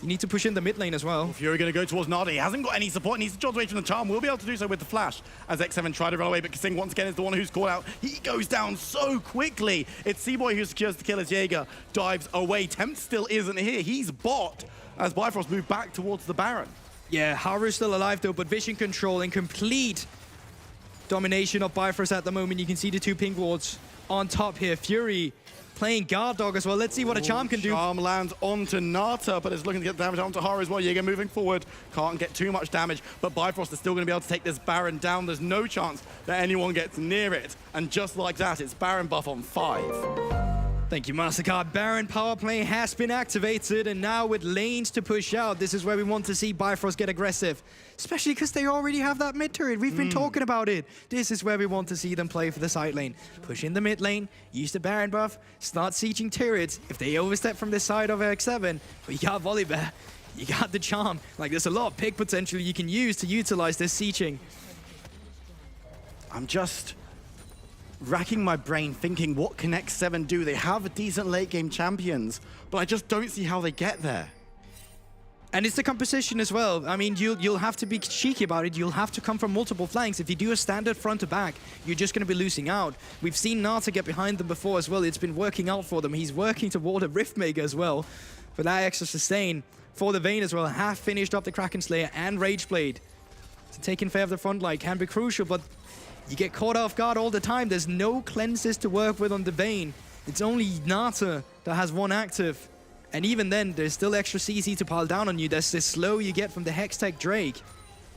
You need to push in the mid lane as well.
Fury going to go towards Nada. He hasn't got any support. Needs to dodge away from the charm. Will be able to do so with the flash as X7 try to run away, but Kasing once again is the one who's caught out. He goes down so quickly. It's C-Boy who secures the kill as Jaeger dives away. Tempt still isn't here. He's bot as Bifrost move back towards the Baron.
Yeah, Haru's still alive though, but vision control and complete domination of Bifrost at the moment. You can see the 2 pink wards on top here. Fury playing guard dog as well. Let's see what a charm can do.
Charm lands onto Nata, but is looking to get damage onto Haru as well. Jaeger moving forward. Can't get too much damage, but Bifrost is still going to be able to take this Baron down. There's no chance that anyone gets near it. And just like that, it's Baron buff on 5.
Thank you, Mastercard. Baron power play has been activated, and now with lanes to push out, this is where we want to see Bifrost get aggressive. Especially because they already have that mid turret. We've been talking about it. This is where we want to see them play for the side lane. Push in the mid lane, use the Baron buff, start sieging turrets. If they overstep from the side of X7, well, you got Volibear, you got the charm. Like, there's a lot of pick potential you can use to utilize this sieging.
I'm just racking my brain thinking, what can X7 do? They have a decent late game champions, but I just don't see how they get there.
And it's the composition as well. I mean, you'll have to be cheeky about it. You'll have to come from multiple flanks. If you do a standard front to back, you're just going to be losing out. We've seen Nata get behind them before as well. It's been working out for them. He's working toward a Riftmaker as well. But that extra sustain for the Vayne as well. Have finished off the Kraken Slayer and Rageblade. So taking care of the front line can be crucial, but you get caught off guard all the time. There's no cleanses to work with on the Vayne. It's only Nata that has one active. And even then, there's still extra CC to pile down on you. There's this slow you get from the Hextech Drake.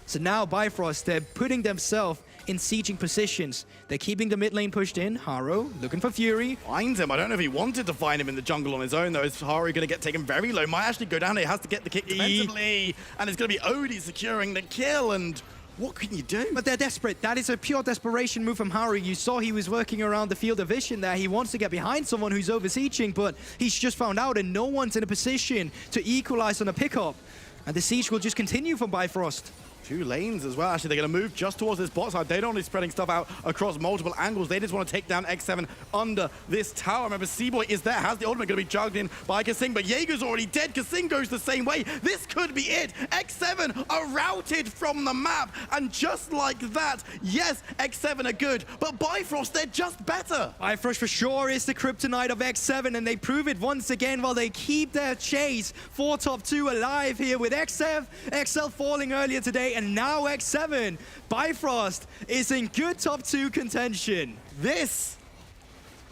So now Bifrost, they're putting themselves in sieging positions. They're keeping the mid lane pushed in. Haro looking for Fury.
Finds him. I don't know if he wanted to find him in the jungle on his own, though. Is Haro going to get taken very low? Might actually go down. He has to get the kick defensively. And it's going to be Odie securing the kill. And what can you do?
But they're desperate. That is a pure desperation move from Haru. You saw he was working around the field of vision there. He wants to get behind someone who's oversieging, but he's just found out and no one's in a position to equalize on a pickup. And the siege will just continue from Bifrost.
Two lanes as well. Actually, they're going to move just towards this bot side. They don't want to be spreading stuff out across multiple angles. They just want to take down X7 under this tower. Remember, Seaboy is there. Has the ultimate going to be jugged in by Kasing, but Jaeger's already dead. Kasing goes the same way. This could be it. X7 are routed from the map. And just like that, yes, X7 are good, but Bifrost, they're just better.
Bifrost for sure is the kryptonite of X7, and they prove it once again while they keep their chase for top 2 alive here with XL falling earlier today, and now X7. Bifrost is in good top 2 contention.
There's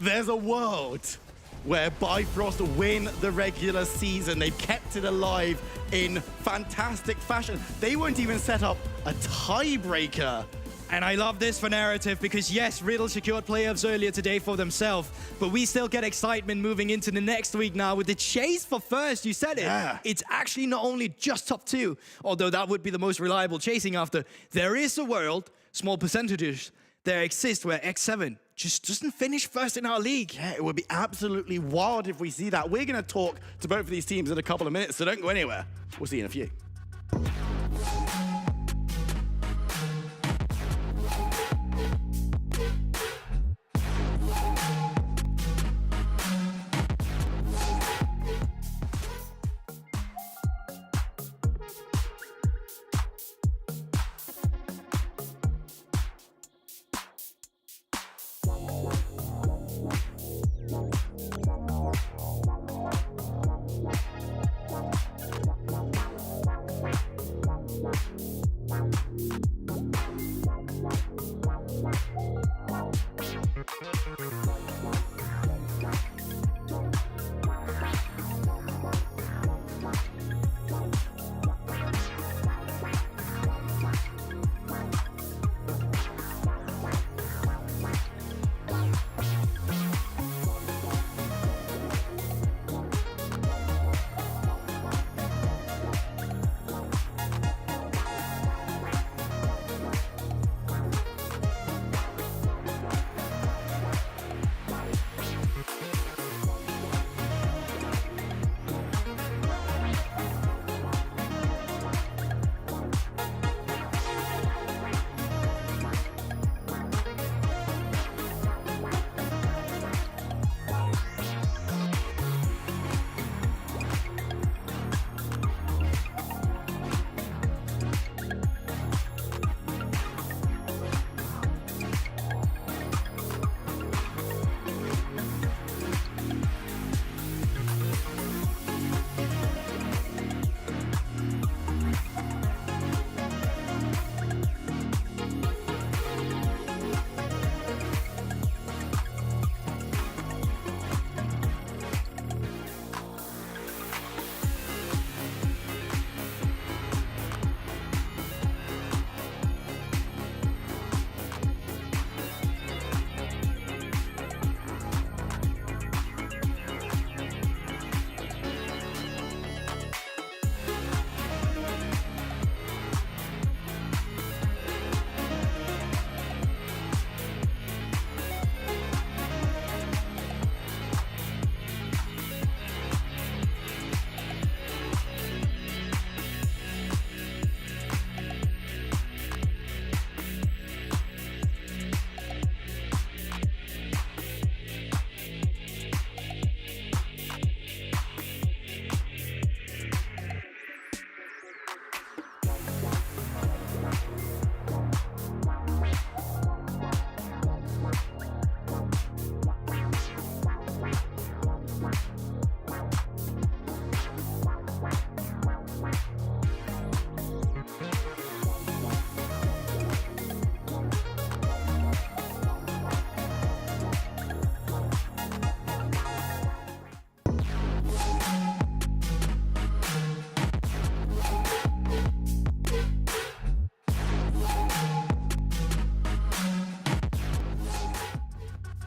a world where Bifrost win the regular season. They've kept it alive in fantastic fashion. They won't even set up a tiebreaker.
And I love this for narrative because yes, Riddle secured playoffs earlier today for themselves, but we still get excitement moving into the next week now with the chase for first. You said it.
Yeah.
It's actually not only just top 2, although that would be the most reliable chasing after. There is a world, small percentages, there exist where X7 just doesn't finish first in our league.
Yeah, it would be absolutely wild if we see that. We're going to talk to both of these teams in a couple of minutes, so don't go anywhere. We'll see you in a few.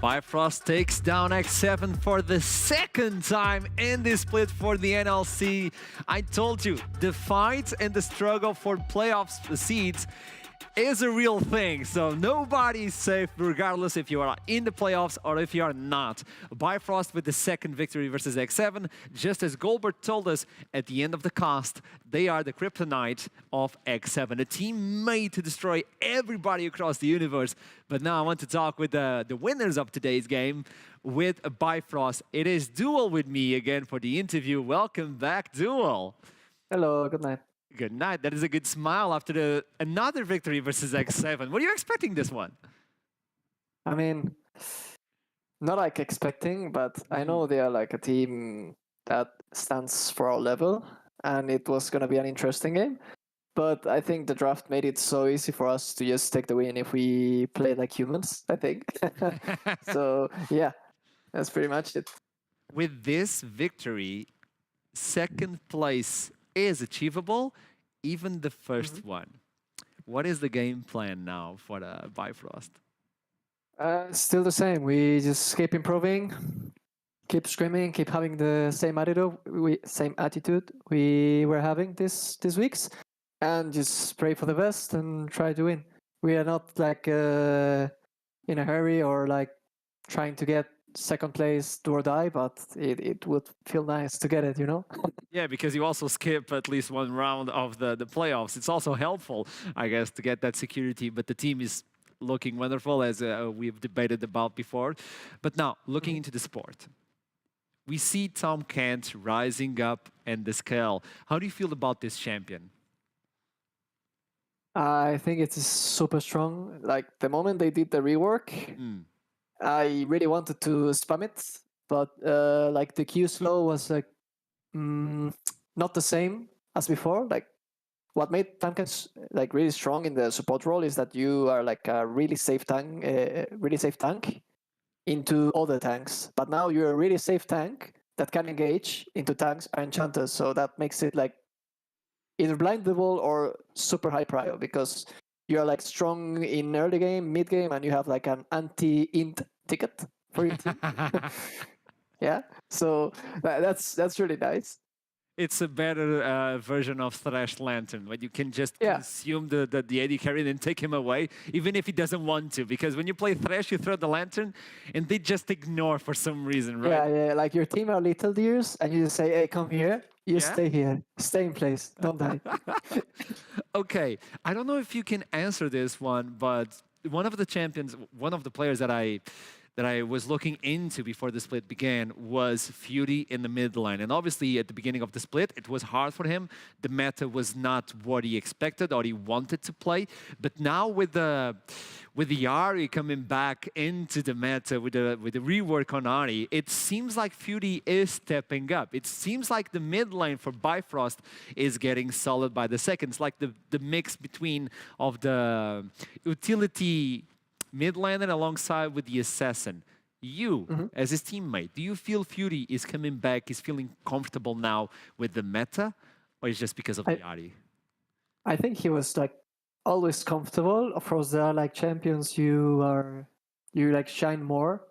Bifrost takes down X7 for the second time in this split for the NLC. I told you, the fight and the struggle for playoffs seeds is a real thing, so nobody is safe regardless if you are in the playoffs or if you are not. Bifrost with the second victory versus X7, just as Goldberg told us at the end of the cast, they are the kryptonite of X7, a team made to destroy everybody across the universe. But now I want to talk with the winners of today's game with Bifrost. It is Duel with me again for the interview. Welcome back, Duel.
Hello, good night.
Good night. That is a good smile after another victory versus X7. What are you expecting this one?
I mean, not like expecting, but I know they are like a team that stands for our level, and it was going to be an interesting game. But I think the draft made it so easy for us to just take the win if we play like humans, I think. So, yeah, that's pretty much it.
With this victory, second place is achievable, even the first one. What is the game plan now for the Bifrost?
Still the same. We just keep improving, keep screaming, keep having the same attitude we were having this weeks, and just pray for the best and try to win. We are not like in a hurry or like trying to get second place do or die, but it would feel nice to get it, you know?
Yeah, because you also skip at least one round of the playoffs. It's also helpful, I guess, to get that security, but the team is looking wonderful, as we've debated about before. But now, looking into the sport, we see Tom Kent rising up in the scale. How do you feel about this champion?
I think it's super strong. Like, the moment they did the rework, I really wanted to spam it, but like the Q slow was like not the same as before. Like what made Tankens like really strong in the support role is that you are like a really safe tank into other tanks. But now you're a really safe tank that can engage into tanks or enchanters. So that makes it like either blindable or super high prio, because you're like strong in early game, mid game, and you have like an anti-int ticket for your team. Yeah, so that's really nice.
It's a better version of Thresh Lantern, where you can just consume the AD carry and then take him away, even if he doesn't want to. Because when you play Thresh, you throw the Lantern, and they just ignore for some reason, right?
Yeah, like your team are little deers, and you just say, hey, come here. You stay here. Stay in place. Don't die.
Okay, I don't know if you can answer this one, but one of the champions, one of the players that I was looking into before the split began was Fury in the mid lane. And obviously at the beginning of the split, it was hard for him. The meta was not what he expected or he wanted to play. But now with the Ahri coming back into the meta, with the rework on Ahri, it seems like Fury is stepping up. It seems like the mid lane for Bifrost is getting solid by the seconds, like the mix between of the utility mid laner alongside with the assassin. You, as his teammate, do you feel Fury is coming back, is feeling comfortable now with the meta, or is it just because of the Ahri?
I think he was like always comfortable. Of course, there are like champions you like shine more.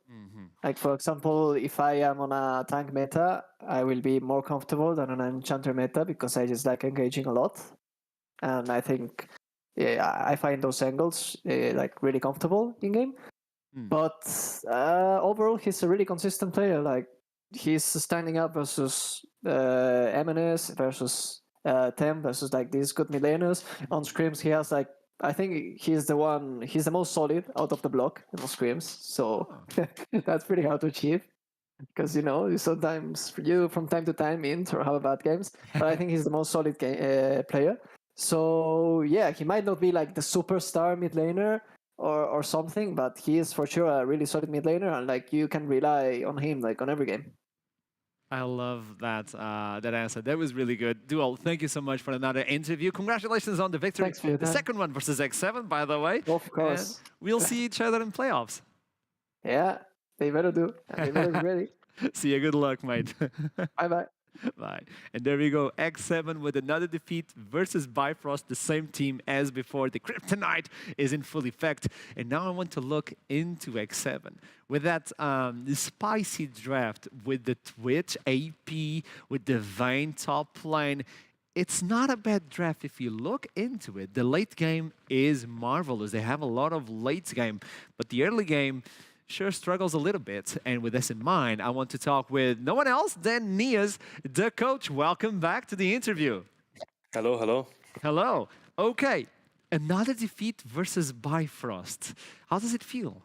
Like for example, if I am on a tank meta, I will be more comfortable than on an enchanter meta because I just like engaging a lot, and I think I find those angles like really comfortable in game. But overall, he's a really consistent player. Like he's standing up versus MNS versus Tem versus like these good mid laners on scrims. He has like, I think he's the most solid out of the block on scrims. So that's pretty hard to achieve, because sometimes from time to time int or have bad games. But I think he's the most solid player. So yeah, he might not be like the superstar mid laner or something, but he is for sure a really solid mid laner, and like you can rely on him like on every game.
I love that answer. That was really good. Duel, thank you so much for another interview. Congratulations on the victory.
Thanks for your
the
time.
second one versus X7, by the way.
Of course.
And we'll see each other in playoffs.
Yeah, they better do. They better be ready.
See you. Good luck, mate.
Bye-bye.
Right. And there we go. X7 with another defeat versus Bifrost, the same team as before. The Kryptonite is in full effect. And now I want to look into X7. With that spicy draft with the Twitch AP, with the Vayne top lane, it's not a bad draft if you look into it. The late game is marvelous. They have a lot of late game, but the early game sure struggles a little bit. And with this in mind, I want to talk with no one else than Nias, the coach. Welcome back to the interview.
Hello, hello.
Hello. Okay, another defeat versus Bifrost. How does it feel?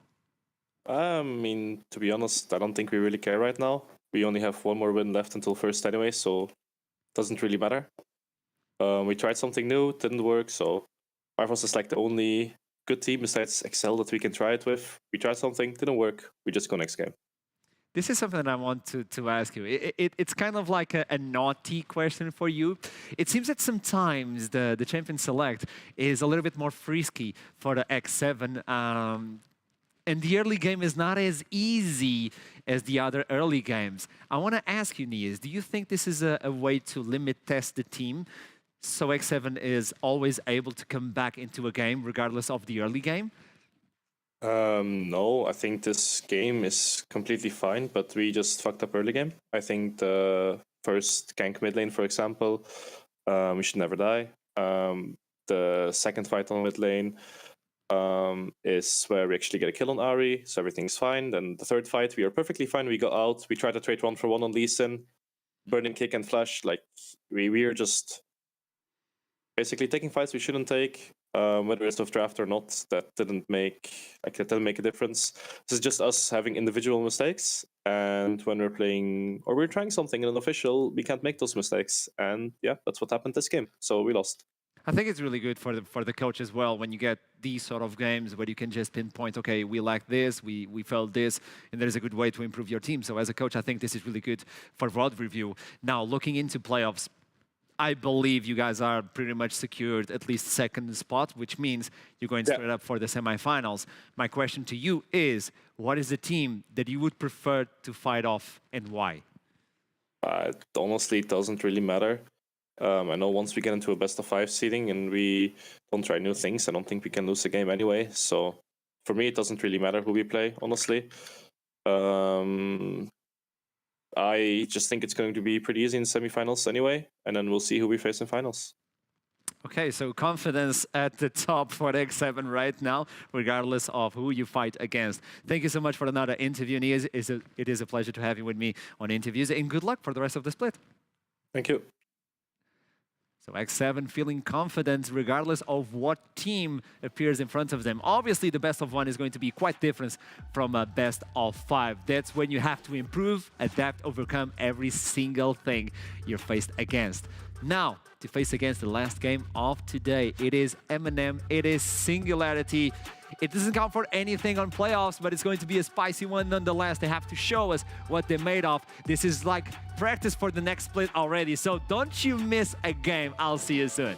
I mean, to be honest, I don't think we really care right now. We only have one more win left until first anyway, so it doesn't really matter. We tried something new, didn't work, so Bifrost is like the only good team besides Excel that we can try it with. We tried something, didn't work, we just go next game.
This is something that I want to ask you. It's kind of like a naughty question for you. It seems that sometimes the champion select is a little bit more frisky for the X7. And the early game is not as easy as the other early games. I want to ask you, Nias, do you think this is a way to limit test the team so X7 is always able to come back into a game regardless of the early game?
No, I think this game is completely fine, but we just fucked up early game. I think the first gank mid lane, for example, we should never die. The second fight on mid lane is where we actually get a kill on Ahri, so everything's fine. Then the third fight, we are perfectly fine. We got out. We tried to trade 1-for-1 on Lee Sin, burning kick and flash. Like we are just basically taking fights we shouldn't take. Whether it's of draft or not, that didn't make a difference. This is just us having individual mistakes, and when we're playing or we're trying something in an official, we can't make those mistakes. And yeah, that's what happened this game. So we lost.
I think it's really good for the coach as well when you get these sort of games where you can just pinpoint, okay, we lack this, we felt this, and there's a good way to improve your team. So as a coach, I think this is really good for VOD review. Now, looking into playoffs, I believe you guys are pretty much secured at least second spot, which means you're going straight up for the semifinals. My question to you is, what is the team that you would prefer to fight off and why?
Honestly, it doesn't really matter. I know once we get into a best of 5 seeding and we don't try new things, I don't think we can lose the game anyway. So for me, it doesn't really matter who we play, honestly. I just think it's going to be pretty easy in semifinals anyway, and then we'll see who we face in finals.
Okay, so confidence at the top for X7 right now, regardless of who you fight against. Thank you so much for another interview, Nias. It is a pleasure to have you with me on interviews, and good luck for the rest of the split.
Thank you.
So X7 feeling confident regardless of what team appears in front of them. Obviously, the best of 1 is going to be quite different from a best of 5. That's when you have to improve, adapt, overcome every single thing you're faced against. Now, to face against the last game of today, it is Eminem, it is Singularity. It doesn't count for anything on playoffs, but it's going to be a spicy one nonetheless. They have to show us what they're made of. This is like practice for the next split already, so don't you miss a game. I'll see you soon.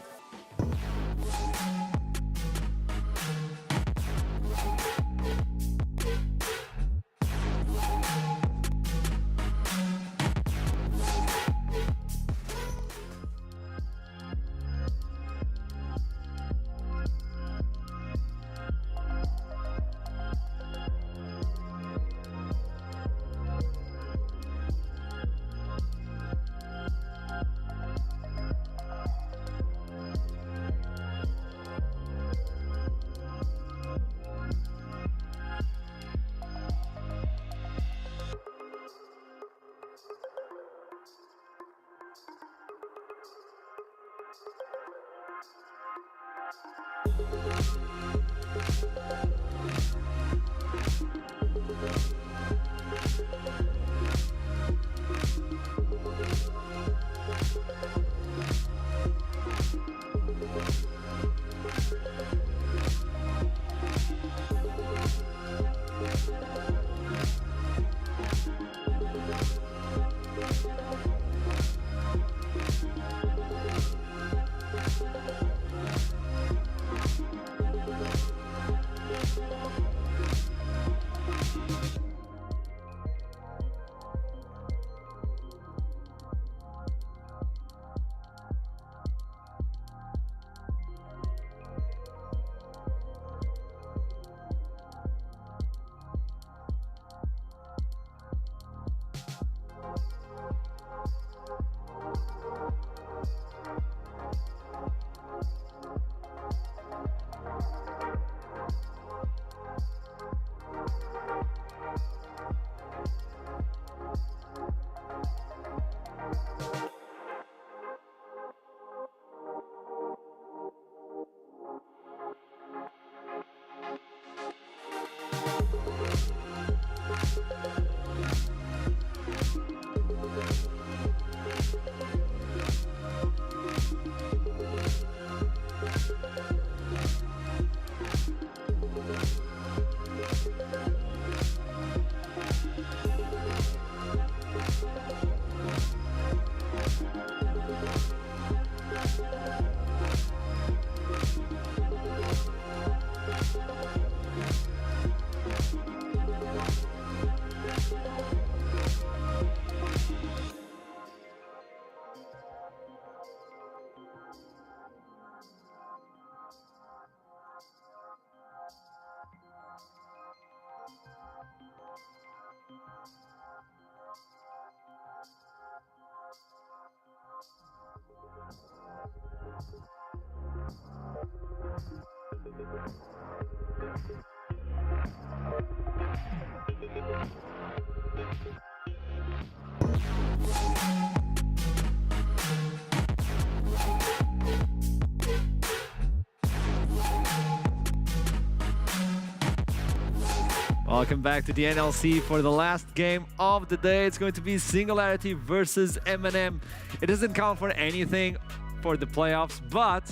Welcome back to the NLC for the last game of the day. It's going to be Singularity versus M&M. It doesn't count for anything for the playoffs, but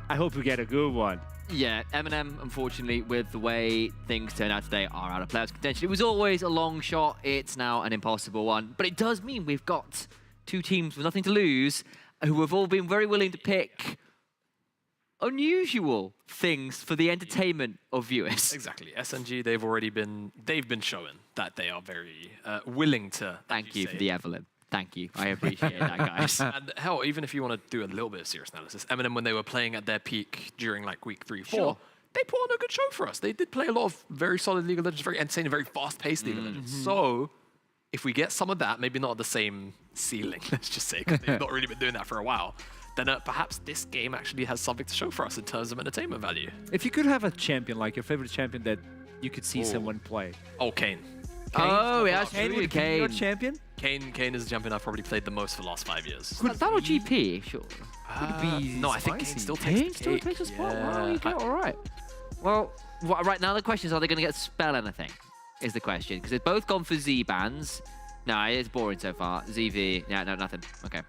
I hope we get a good one.
Yeah, M&M, unfortunately, with the way things turn out today, are out of playoffs contention. It was always a long shot. It's now an impossible one. But it does mean we've got two teams with nothing to lose who have all been very willing to pick unusual things for the entertainment of viewers.
Exactly. SNG, they've been showing that they are very willing to.
Thank you for the Evelyn. Thank you. I appreciate that, guys.
And hell, even if you want to do a little bit of serious analysis, M&M, when they were playing at their peak during like week 3, 4,
Sure.
they put on a good show for us. They did play a lot of very solid League of Legends, very entertaining, very fast-paced League of Legends. So if we get some of that, maybe not at the same ceiling, let's just say, because they've not really been doing that for a while, then perhaps this game actually has something to show for us in terms of entertainment value.
If you could have a champion, like your favorite champion that you could see someone play.
Oh, Kane.
Oh, yeah, that's
Kane
true.
would be your champion?
Kane is the champion I've probably played the most for the last 5 years.
Is that or GP? Sure.
No, I think Kane still takes
a spot. Wow, you get all right. Well, right now the question is, are they going to get spell anything? Is the question, because they've both gone for Z bans. No, it's boring so far. ZV, yeah, no, nothing. Okay.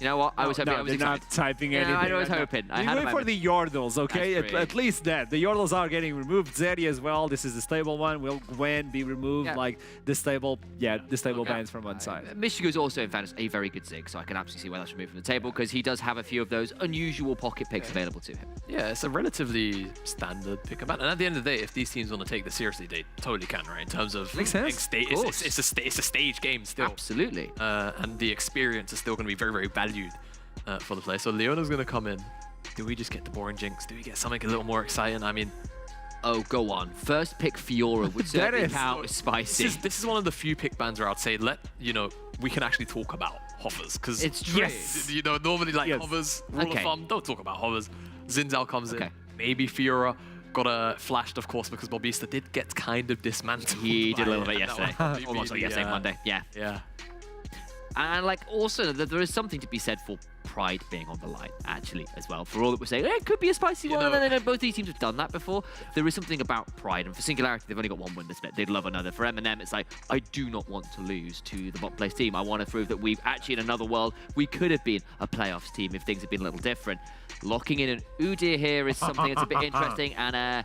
You know what? I was hoping. I was
they're
excited.
not typing anything.
I was
right
hoping.
now.
I
We
had a
wait for
moment.
the Yordles, okay?
That's
At least that. The Yordles are getting removed. Zeri as well. This is the stable one. Will Gwen be removed?
Yeah.
Like the stable bans from one side.
Michigo's also, in fact, a very good Zig, so I can absolutely see why that's removed from the table, because he does have a few of those unusual pocket picks available to him.
Yeah, it's a relatively standard pick and ban. And at the end of the day, if these teams want to take this seriously, they totally can, right? In terms of
Makes sense.
It's a stage game still.
Absolutely.
And the experience is still going to be very, very valued for the player. So Leona's going to come in. Do we just get the boring Jinx? Do we get something a little more exciting? I mean,
oh, go on. First pick Fiora would certainly count as spicy.
This is one of the few pick bans where I'd say, we can actually talk about hovers. Because
it's true.
Normally hovers, rule of thumb, don't talk about hovers. Zinzal comes in. Maybe Fiora got flashed, of course, because Bobista did get kind of dismantled.
He did a little bit yesterday. Almost like yesterday, Monday. Yeah.
Yeah.
And also, there is something to be said for pride being on the line, actually, as well. For all that we're saying, it could be a spicy one, and then both these teams have done that before. There is something about pride, and for Singularity, they've only got one win to split. They'd love another. For M&M, it's like, I do not want to lose to the bottom place team. I want to prove that we've actually, in another world, we could have been a playoffs team if things had been a little different. Locking in an Udyr here is something that's a bit interesting, and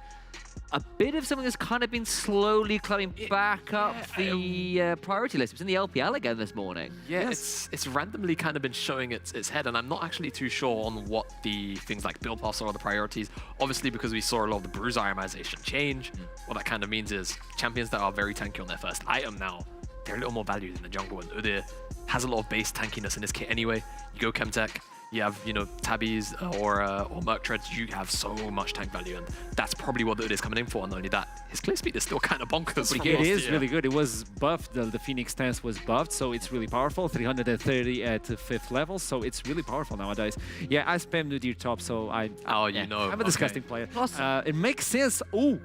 a bit of something that's kind of been slowly climbing back up the priority list. It was in the LPL again this morning.
Yeah, it's randomly kind of been showing its head, and I'm not actually too sure on what the things like build pass are, the priorities. Obviously, because we saw a lot of the bruise itemization change, what that kind of means is champions that are very tanky on their first item now, they're a little more valued in the jungle, and Udyr has a lot of base tankiness in his kit anyway. You go Chemtech, you have, Tabbies or Merc Treads, you have so much tank value, and that's probably what it is coming in for. And not only that, his clear speed is still kind of bonkers.
It is really good. It was buffed. The Phoenix stance was buffed, so it's really powerful. 330 at 5th level, so it's really powerful nowadays. Yeah, I spam Udyr top, so I'm a disgusting player. It makes sense. Ooh.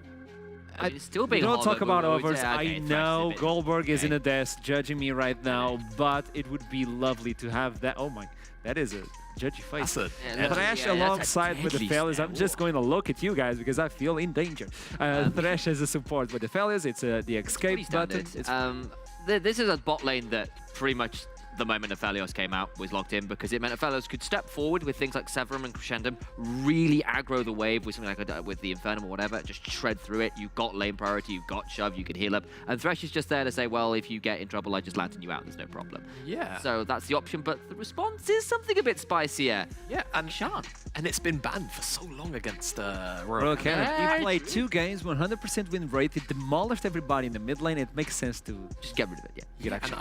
It's still being
don't talk about overs.
Yeah,
I know Goldberg is in a desk judging me right now, but it would be lovely to have that. Oh my, that is a judgy face. Thresh alongside with the failures. I'm just going to look at you guys because I feel in danger. Thresh as a support with the failures. It's the escape button.
This is a bot lane that pretty much the moment Aphelios came out was locked in, because it meant Aphelios could step forward with things like Severum and Crescendum, really aggro the wave with something like with the Infernum or whatever, just shred through it. You've got lane priority, you've got shove, you can heal up, and Thresh is just there to say, well, if you get in trouble, I just lantern you out, there's no problem.
Yeah.
So that's the option, but the response is something a bit spicier.
Yeah, and
Sean.
And it's been banned for so long against
Royal Cannon. He played 2 games, 100% win rate. He demolished everybody in the mid lane. It makes sense to
just get rid of it. Yeah.
And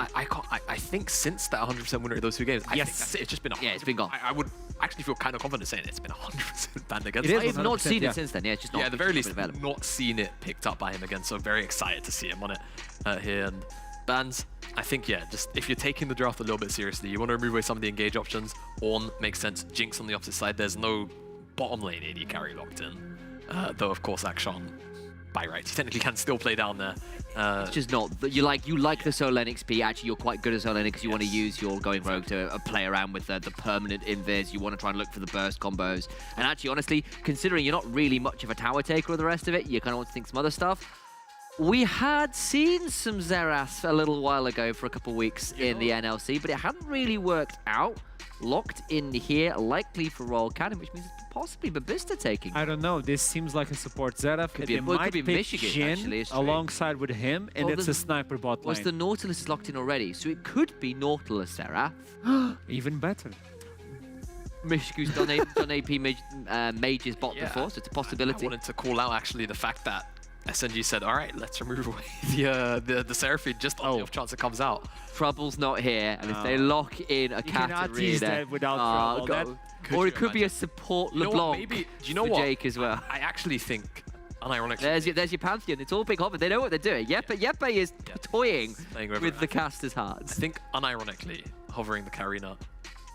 I think since that 100% win rate of those 2 games, I think that's it. It's just been
it's been gone.
I would actually feel kind of confident saying it's been 100% banned against.
I have not seen it since then. Yeah, it's just not.
Yeah, at the very least, not seen it picked up by him again. So very excited to see him on it here. And bans, I think, just if you're taking the draft a little bit seriously, you want to remove away some of the engage options. Ornn makes sense. Jinx on the opposite side. There's no bottom lane AD carry locked in. Though, of course, Akshan, by rights, he technically can still play down there.
It's just not. You like the solo lane XP. Actually, you're quite good at solo lane because you want to use your going rogue to play around with the permanent invis. You want to try and look for the burst combos. And actually, honestly, considering you're not really much of a tower taker or the rest of it, you kind of want to think some other stuff. We had seen some Xerath a little while ago for a couple weeks in the NLC, but it hadn't really worked out. Locked in here, likely for Royal Cannon, which means possibly Babista taking.
I don't know. This seems like a support Xerath.
Could
They
be, well, it
might
could be
pick
Michigan,
Jhin
actually. It's true.
alongside with him, and
Well,
it's a sniper bot line.
Was the Nautilus is locked in already, so it could be Nautilus Xerath.
Even better.
Michigu's done AP Mage's bot before, so it's a possibility.
I wanted to call out actually the fact that SNG said, all right, let's remove away the Seraphine just on the off chance it comes out.
Trouble's not here, and if they lock in a
cannot tease
Katarina,
that without Trouble.
or it could be a support LeBlanc
Do you know
for
what?
Jake as well.
I actually think, unironically,
There's your Pantheon. It's all big hover. They know what they're doing. Yeppe is toying
playing
with the caster's hearts.
I think unironically, hovering the Karina,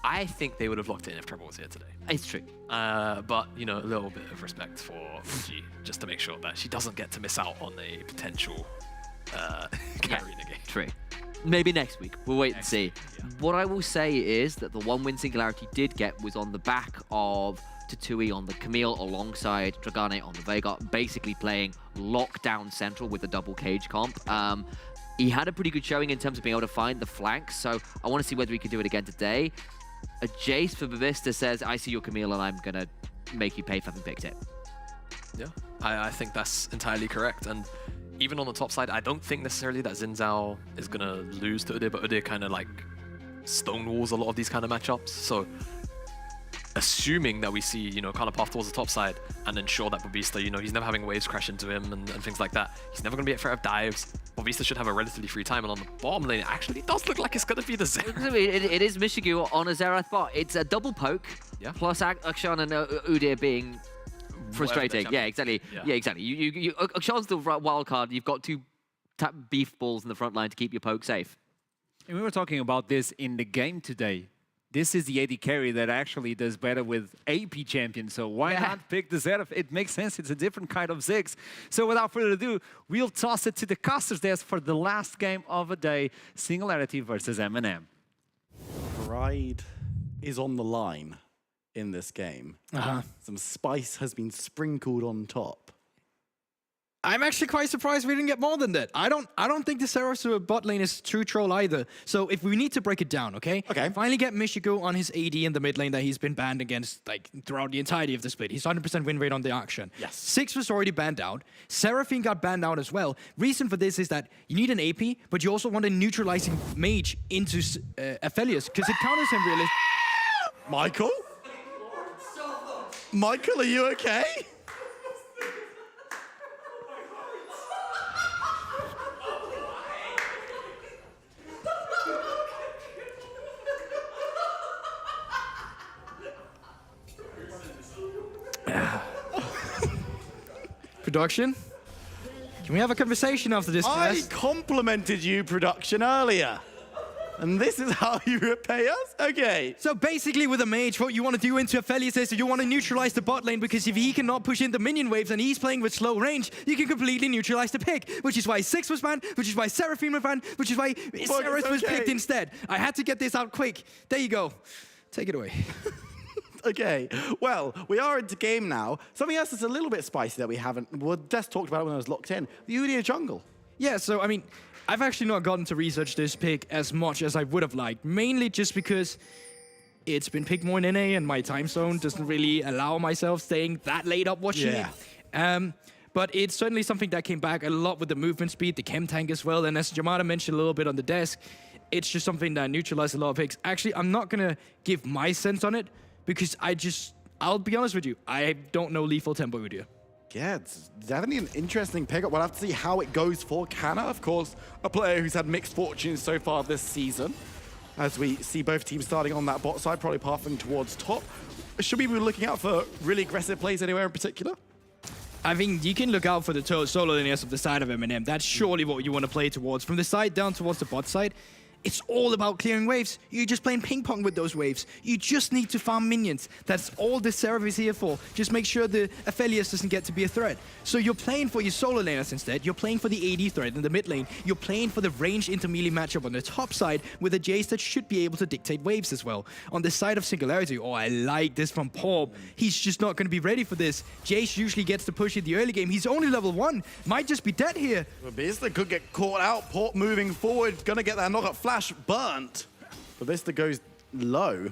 I think they would have locked it in if Trouble was here today.
It's true.
But, you know, a little bit of respect for Fuji, just to make sure that she doesn't get to miss out on a potential Karina game.
True. Maybe next week. We'll wait and see. What I will say is that the one win Singularity did get was on the back of Tatui on the Camille alongside Dragane on the Vega, basically playing lockdown central with a double cage comp. He had a pretty good showing in terms of being able to find the flanks, so I want to see whether he can do it again today. A Jace for Babista says, I see your Camille and I'm going to make you pay for having picked it.
Yeah, I think that's entirely correct. And even on the top side, I don't think necessarily that Xin Zhao is going to lose to Udyr, but Udyr kind of like stonewalls a lot of these kind of matchups. So assuming that we see, you know, kind of path towards the top side and ensure that Babista, you know, he's never having waves crash into him and things like that. He's never going to be at threat of dives. Babista should have a relatively free time, and on the bottom lane, it actually does look like it's going to be the Xerath.
It is Michigu on a Xerath bot. It's a double poke, plus Akshan and Udyr being frustrating. Yeah, exactly. Yeah, exactly. Akshan's the wild card. You've got two beef balls in the front line to keep your poke safe.
And we were talking about this in the game today. This is the AD carry that actually does better with AP champions, so why not pick the Xerath? It makes sense, it's a different kind of Ziggs. So without further ado, we'll toss it to the casters desk for the last game of the day, Singularity versus M&M.
Pride is on the line in this game. Some spice has been sprinkled on top.
I'm actually quite surprised we didn't get more than that. I don't think the Xerath bot lane is true troll either. So if we need to break it down, okay? Finally get Michigu on his AD in the mid lane that he's been banned against like throughout the entirety of the split. He's 100% win rate on the auction.
Yes.
6 was already banned out. Seraphine got banned out as well. Reason for this is that you need an AP, but you also want a neutralizing mage into Aphelios because it counters him really.
Michael? Michael, are you okay?
Production? Can we have a conversation after this,
I
guys?
complimented you, production, earlier. And this is how you repay us? Okay.
So basically with a mage, what you want to do into Aphelios is you want to neutralize the bot lane, because if he cannot push in the minion waves and he's playing with slow range, you can completely neutralize the pick, which is why 6 was banned, which is why Seraphine was banned, which is why Xerath was picked instead. I had to get this out quick. There you go. Take it away.
Okay, well, we are into game now. Something else that's a little bit spicy that we haven't, well, Des talked about it when I was locked in, the Udyr jungle.
Yeah, so, I mean, I've actually not gotten to research this pick as much as I would have liked, mainly just because it's been picked more in NA and my time zone doesn't really allow myself staying that late up watching it. But it's certainly something that came back a lot with the movement speed, the chem tank as well, and as Jamada mentioned a little bit on the desk, it's just something that neutralized a lot of picks. Actually, I'm not going to give my sense on it, because I'll be honest with you, I don't know lethal tempo Udyr.
Yeah, it's definitely an interesting pickup. We'll have to see how it goes for Canna, of course, a player who's had mixed fortunes so far this season. As we see both teams starting on that bot side, probably pathing towards top. Should we be looking out for really aggressive plays anywhere in particular?
I think you can look out for the solo linears of the side of M&M. That's surely what you want to play towards. From the side down towards the bot side, It's all about clearing waves. You're just playing ping pong with those waves. You just need to farm minions. That's all this Seraph is here for. Just make sure the Aphelios doesn't get to be a threat. So you're playing for your solo laners instead. You're playing for the AD threat in the mid lane. You're playing for the ranged intermelee matchup on the top side with a Jace that should be able to dictate waves as well. On the side of Singularity, oh, I like this from Porb. He's just not going to be ready for this. Jace usually gets to push in the early game. He's only level 1. Might just be dead here.
Babista could get caught out. Porb moving forward. Gonna get that knockup flash burnt. Babista goes low.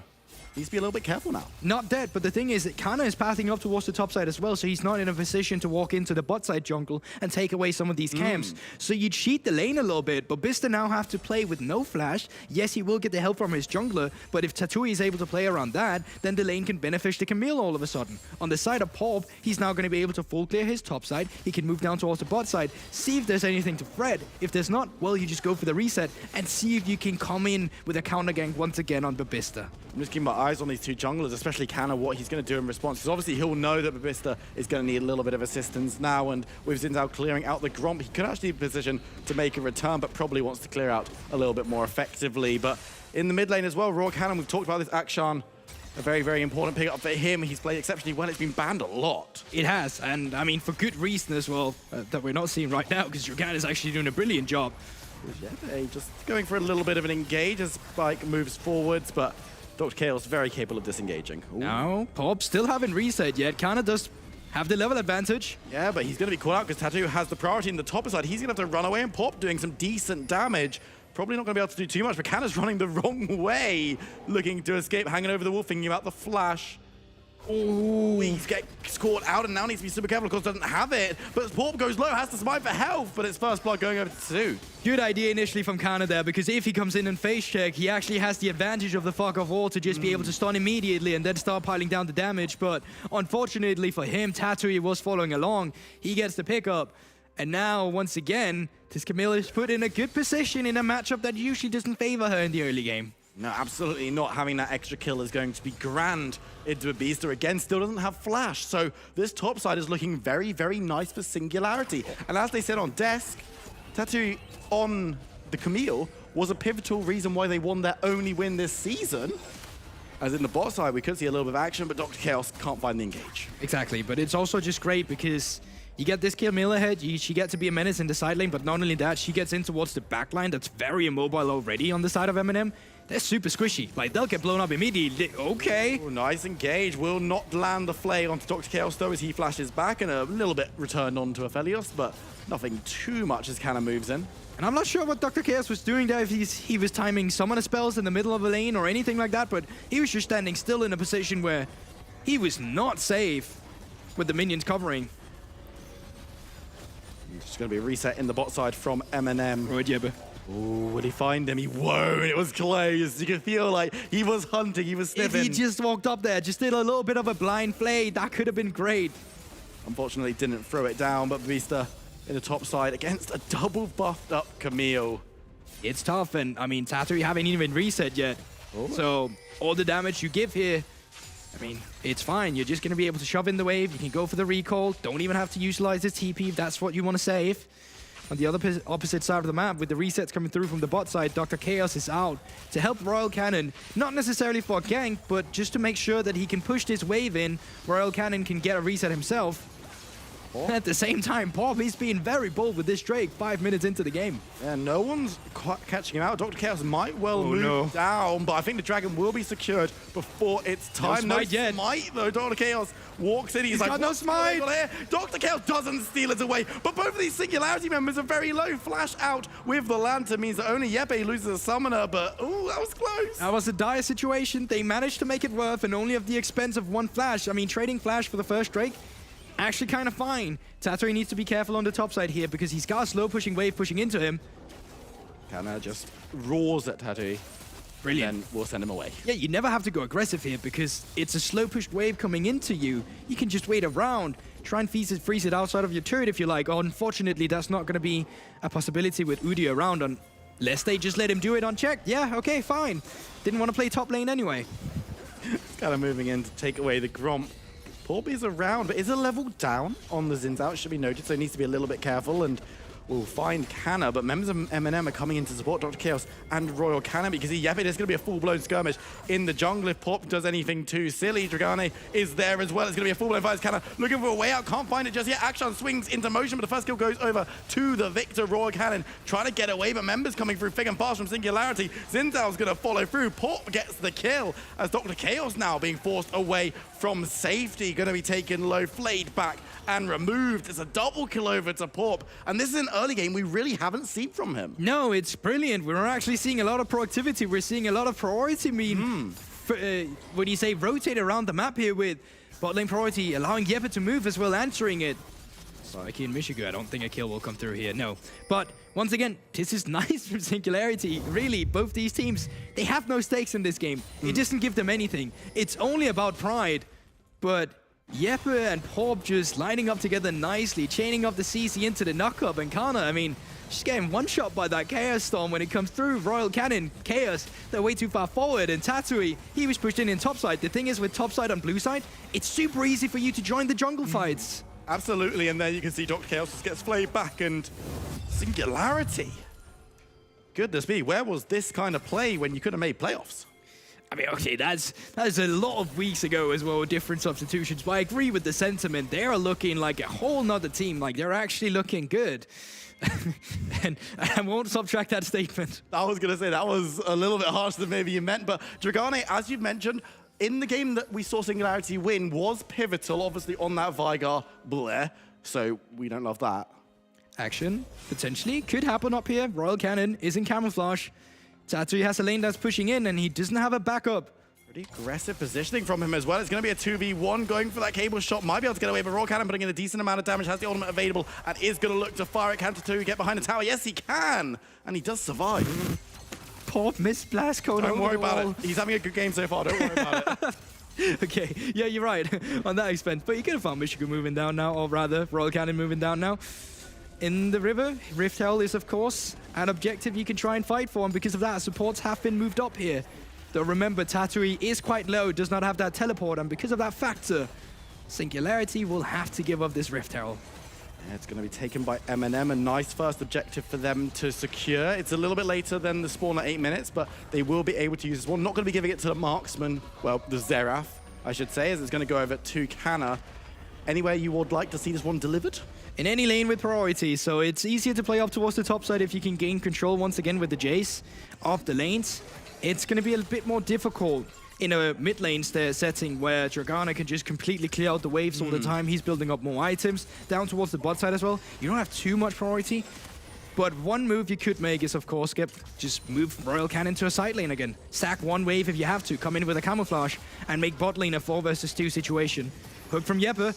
Needs to be a little bit careful now.
Not dead, but the thing is that Kana is pathing up towards the top side as well, so he's not in a position to walk into the bot side jungle and take away some of these camps. So you cheat the lane a little bit, but Bista now have to play with no flash. Yes, he will get the help from his jungler, but if Tatui is able to play around that, then the lane can benefit the Camille all of a sudden. On the side of Porb, he's now going to be able to full clear his top side. He can move down towards the bot side, see if there's anything to Fred. If there's not, well, you just go for the reset and see if you can come in with a counter gank once again on Babista.
I'm just keeping my eyes on these two junglers, especially Kana, what he's going to do in response. Because obviously he'll know that Babista is going to need a little bit of assistance now. And with Zinzao clearing out the Gromp, he could actually be in position to make a return, but probably wants to clear out a little bit more effectively. But in the mid lane as well, Raw Cannon, we've talked about this Akshan. A very, very important pickup for him. He's played exceptionally well. It's been banned a lot.
It has, and I mean, for good reason as well, that we're not seeing right now, because Dragan is actually doing a brilliant job.
Yeah, just going for a little bit of an engage as Spike moves forwards, but Dr. Chaos very capable of disengaging. Ooh.
No, Porb still haven't reset yet. Kana does have the level advantage.
Yeah, but he's going to be caught out because Tattoo has the priority in the top side. He's going to have to run away, and Porb doing some decent damage. Probably not going to be able to do too much, but Kana's running the wrong way, looking to escape, hanging over the wall, thinking about the flash. Ooh, he's getting caught out and now needs to be super careful, of course doesn't have it. But Porb goes low, has to smite for health, but it's first blood going over to Tattoo.
Good idea initially from Kana there, because if he comes in and face check, he actually has the advantage of the fuck off wall to just be able to stun immediately and then start piling down the damage. But unfortunately for him, Tatui was following along. He gets the pickup. And now, once again, this Camille is put in a good position in a matchup that usually doesn't favor her in the early game.
No, absolutely not. Having that extra kill is going to be grand into Babista. Again, still doesn't have flash. So this top side is looking very, very nice for Singularity. And as they said on Desk, Tattoo on the Camille was a pivotal reason why they won their only win this season. As in the bot side, we could see a little bit of action, but Dr. Chaos can't find the engage.
Exactly, but it's also just great because you get this Camille ahead, she gets to be a menace in the side lane, but not only that, she gets in towards the back line that's very immobile already on the side of Eminem. They're super squishy. Like, they'll get blown up immediately. Okay.
Ooh, nice engage. Will not land the flay onto Dr. Chaos, though, as he flashes back and a little bit returned onto Aphelios, but nothing too much as Kana moves in.
And I'm not sure what Dr. Chaos was doing there, if he was timing summoner spells in the middle of a lane or anything like that, but he was just standing still in a position where he was not safe with the minions covering.
It's going to be a reset in the bot side from Eminem.
Right, yeah, but
ooh, will he find him? He won't. It was close. You can feel like he was hunting, he was sniffing.
If he just walked up there, just did a little bit of a blind flay, that could have been great.
Unfortunately, didn't throw it down, but Babista in the top side against a double buffed up Camille.
It's tough, and I mean, Tatui haven't even reset yet.
Oh.
So all the damage you give here, I mean, it's fine. You're just going to be able to shove in the wave. You can go for the recall. Don't even have to utilize this TP if that's what you want to save. On the other opposite side of the map, with the resets coming through from the bot side, Dr. Chaos is out to help Royal Cannon, not necessarily for a gank, but just to make sure that he can push this wave in. Royal Cannon can get a reset himself. At the same time, Porb, he's being very bold with this Drake 5 minutes into the game.
Yeah, no one's quite catching him out. Dr. Chaos might well move down, but I think the dragon will be secured before it's time.
No smite yet.
Smite, though. Dr. Chaos walks in. He's like,
got no smite.
Dr. Chaos doesn't steal it away, but both of these Singularity members are very low. Flash out with the Lantern means that only Yepe loses a summoner, but ooh, that was close.
That was a dire situation. They managed to make it worth, and only at the expense of one flash. I mean, trading flash for the first Drake, actually kind of fine. Tatui needs to be careful on the top side here because he's got a slow pushing wave pushing into him.
Kana just roars at Tatui.
Brilliant.
And we'll send him away.
Yeah, you never have to go aggressive here because it's a slow pushed wave coming into you. You can just wait around, try and freeze it outside of your turret if you like. Unfortunately, that's not going to be a possibility with Udi around unless they just let him do it unchecked. Yeah, okay, fine. Didn't want to play top lane anyway.
It's kind of moving in to take away the Gromp. Porb is around, but is a level down on the Zinzao. It should be noted, so he needs to be a little bit careful. And will find Canna, but members of M&M are coming in to support Dr. Chaos and Royal Cannon because yep, it is going to be a full-blown skirmish in the jungle. If Pop does anything too silly, Dragane is there as well. It's going to be a full-blown fight. Canna looking for a way out, can't find it just yet. Action swings into motion, but the first kill goes over to the victor. Royal Cannon trying to get away, but members coming through thick and fast from Singularity. Zinzal's going to follow through. Pop gets the kill as Dr. Chaos now being forced away from safety. Going to be taken low, flayed back and removed. It's a double kill over to Porp, and this is an early game we really haven't seen from him.
No, it's brilliant. We're actually seeing a lot of proactivity. We're seeing a lot of priority when you say rotate around the map here with bot lane priority, allowing Yeppe to move as well, answering it. Psyche and Michigu, I don't think a kill will come through here, no. But once again, this is nice from Singularity. Really, both these teams, they have no stakes in this game. It doesn't give them anything. It's only about pride, but Yeppe and Porp just lining up together nicely, chaining up the CC into the knock-up, and Kana, I mean, she's getting one-shot by that Chaos Storm when it comes through. Royal Cannon, Chaos, they're way too far forward, and Tatui, he was pushed in topside. The thing is, with topside on blue side, it's super easy for you to join the jungle fights.
Absolutely, and there you can see Dr. Chaos just gets flayed back, and Singularity. Goodness me, where was this kind of play when you could have made playoffs?
I mean, okay, that's a lot of weeks ago as well, different substitutions, but I agree with the sentiment. They're looking like a whole nother team, like they're actually looking good. And I won't subtract that statement.
I was going to say that was a little bit harsher than maybe you meant, but Dragane, as you've mentioned, in the game that we saw Singularity win was pivotal, obviously, on that Vigar Blair, so we don't love that.
Action, potentially, could happen up here. Royal Cannon is in camouflage. Tatui has a lane that's pushing in, and he doesn't have a backup.
Pretty aggressive positioning from him as well. It's going to be a 2v1 going for that cable shot. Might be able to get away, but Royal Cannon putting in a decent amount of damage, has the ultimate available, and is going to look to fire it. Can Tatui get behind the tower? Yes, he can, and he does survive.
Poor missed blast cone.
Don't worry about it. He's having a good game so far. Don't worry about it.
Okay, yeah, you're right on that expense. But you could have found Michigan moving down now, or rather, Royal Cannon moving down now. In the river, Rift Hell is, of course, an objective you can try and fight for, and because of that, supports have been moved up here. Though remember, Tatui is quite low, does not have that teleport, and because of that factor, Singularity will have to give up this Rift Herald.
Yeah, it's going to be taken by M&M, a nice first objective for them to secure. It's a little bit later than the spawn at 8 minutes, but they will be able to use this one. Not going to be giving it to the marksman, well, the Xerath, I should say, as it's going to go over to Canna. Anywhere you would like to see this one delivered?
In any lane with priority, so it's easier to play up towards the top side if you can gain control once again with the Jace of the lanes. It's going to be a bit more difficult in a mid lane setting where Dragana can just completely clear out the waves all the time. He's building up more items down towards the bot side as well. You don't have too much priority, but one move you could make is, of course, just move Royal Cannon to a side lane again. Stack one wave if you have to, come in with a camouflage, and make bot lane a 4 versus 2 situation. Hook from Yeppe.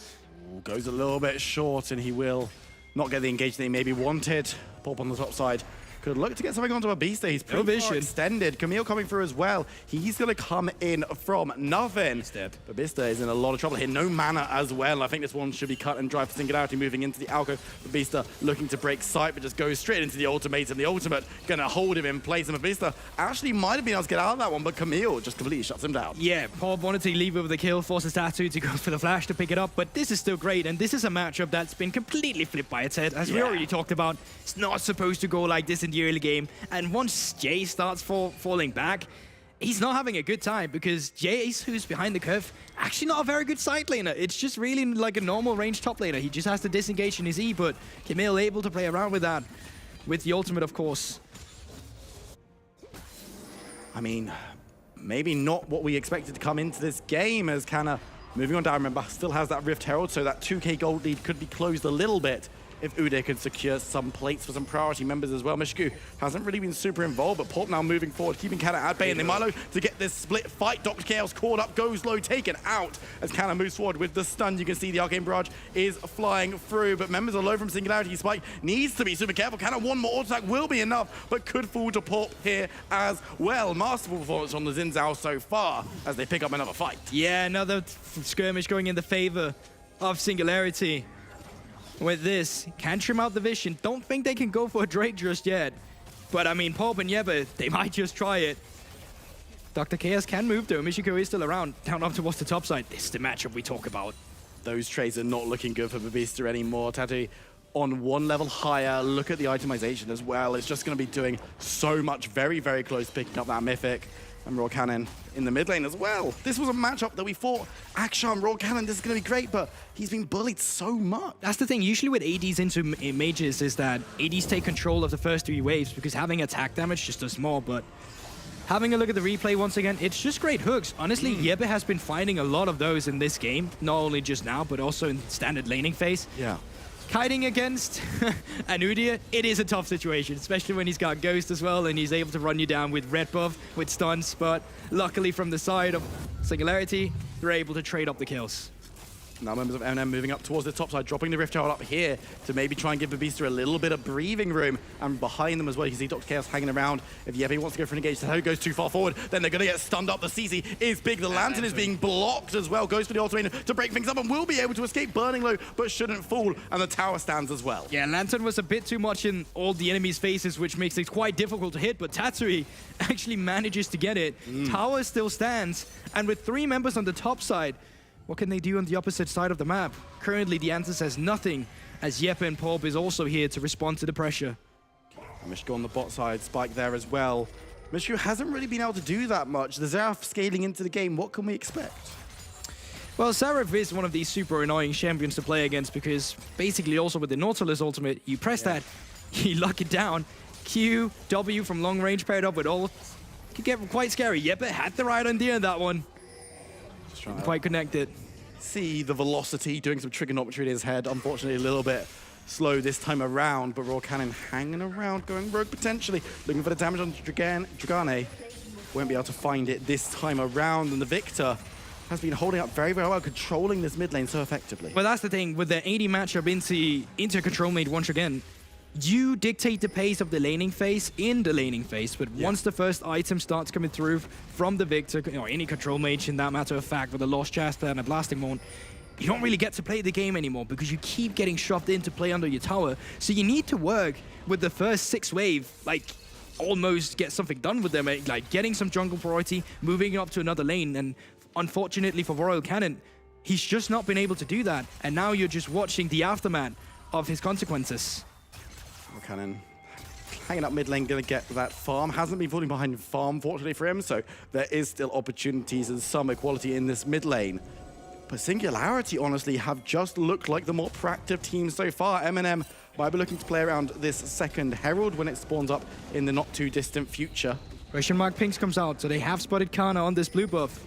Goes a little bit short, and he will not get the engagement that he maybe wanted. Pop on the top side. Could look to get something onto a beast there. He's pretty far extended. Camille coming through as well. He's going to come in from nothing. But Bista is in a lot of trouble here. No mana as well. I think this one should be cut and dry for Singularity moving into the alcove. But Bista looking to break sight, but just goes straight into the ultimate. And the ultimate going to hold him in place. And Bista actually might have been able to get out of that one, but Camille just completely shuts him down.
Yeah, Paul wanted to leave it with the kill, forces Tatui to go for the flash to pick it up. But this is still great. And this is a matchup that's been completely flipped by its head. As we already talked about, it's not supposed to go like this in the early game. And once Jay starts falling back, he's not having a good time because Jace, who's behind the curve, actually not a very good side laner. It's just really like a normal range top laner. He just has to disengage in his E, but Camille able to play around with that, with the ultimate, of course.
I mean, maybe not what we expected to come into this game, as Canna moving on down. Remember, still has that Rift Herald, so that 2k gold lead could be closed a little bit if Ude can secure some plates for some priority members as well. Michigu hasn't really been super involved, but Pop now moving forward, keeping Canna at bay, and they might low to get this split fight. Dr. Chaos caught up, goes low, taken out as Canna moves forward with the stun. You can see the Arcane Barrage is flying through, but members are low from Singularity. Spike needs to be super careful. Canna one more auto attack will be enough, but could fall to Pop here as well. Masterful performance from the Zinzao so far as they pick up another fight.
Yeah, another skirmish going in the favor of Singularity. With this, can trim out the vision. Don't think they can go for a Drake just yet. But I mean, Pop and Yeppe, they might just try it. Dr. Chaos can move though. Michiko is still around, down up towards the top side. This is the matchup we talk about.
Those trades are not looking good for Babista anymore. Tatui on one level higher. Look at the itemization as well. It's just going to be doing so much, very, very close picking up that Mythic. And Raw Cannon in the mid lane as well. This was a matchup that we thought, Aksham, Raw Cannon, this is going to be great, but he's been bullied so much.
That's the thing. Usually with ADs into mages is that ADs take control of the first 3 waves because having attack damage just does more, but having a look at the replay once again, it's just great hooks. Honestly, Jeppe has been finding a lot of those in this game, not only just now, but also in standard laning phase.
Yeah.
Kiting against Anudia, it is a tough situation, especially when he's got Ghost as well and he's able to run you down with red buff, with stuns, but luckily from the side of Singularity, they're able to trade up the kills.
Now members of M&M moving up towards the top side, dropping the Rift Herald up here to maybe try and give the Beaster a little bit of breathing room. And behind them as well, you can see Dr. Chaos hanging around. If Jeppe wants to go for an engage, Tato goes too far forward, then they're going to get stunned up. The CC is big. The Lantern is being blocked as well. Goes for the ultimate to break things up and will be able to escape burning low, but shouldn't fall. And the tower stands as well.
Yeah, Lantern was a bit too much in all the enemies' faces, which makes it quite difficult to hit, but Tatsui actually manages to get it. Tower still stands, and with 3 members on the top side, what can they do on the opposite side of the map? Currently, the answer says nothing, as Jeppe and Polp is also here to respond to the pressure.
Mishko on the bot side, Spike there as well. Mishko hasn't really been able to do that much. The Xerath scaling into the game, what can we expect?
Well, Xerath is one of these super annoying champions to play against because basically also with the Nautilus ultimate, you press that, you lock it down, Q, W from long range paired up with ult. Could get quite scary. Jeppe had the right idea in that one. Quite connected.
See the velocity, doing some trigonometry in his head. Unfortunately, a little bit slow this time around, but Raw Cannon hanging around, going rogue potentially, looking for the damage on Dragane. Won't be able to find it this time around, and the Victor has been holding up very, very well, controlling this mid lane so effectively.
Well, that's the thing, with the AD matchup into control made once again, you dictate the pace of the laning phase in the laning phase, but once the first item starts coming through from the Victor, or any control mage in that matter of fact, with a Lost Chasta and a Blasting Moan, you don't really get to play the game anymore because you keep getting shoved in to play under your tower. So you need to work with the first 6 wave, like almost get something done with them, like getting some jungle priority, moving up to another lane, and unfortunately for Royal Cannon, he's just not been able to do that, and now you're just watching the aftermath of his consequences.
Cannon hanging up mid lane, gonna get that farm. Hasn't been falling behind farm, fortunately for him, so there is still opportunities and some equality in this mid lane. But Singularity, honestly, have just looked like the more proactive team so far. M&M might be looking to play around this second Herald when it spawns up in the not too distant future.
Question mark Pinks comes out, so they have spotted Kana on this blue buff.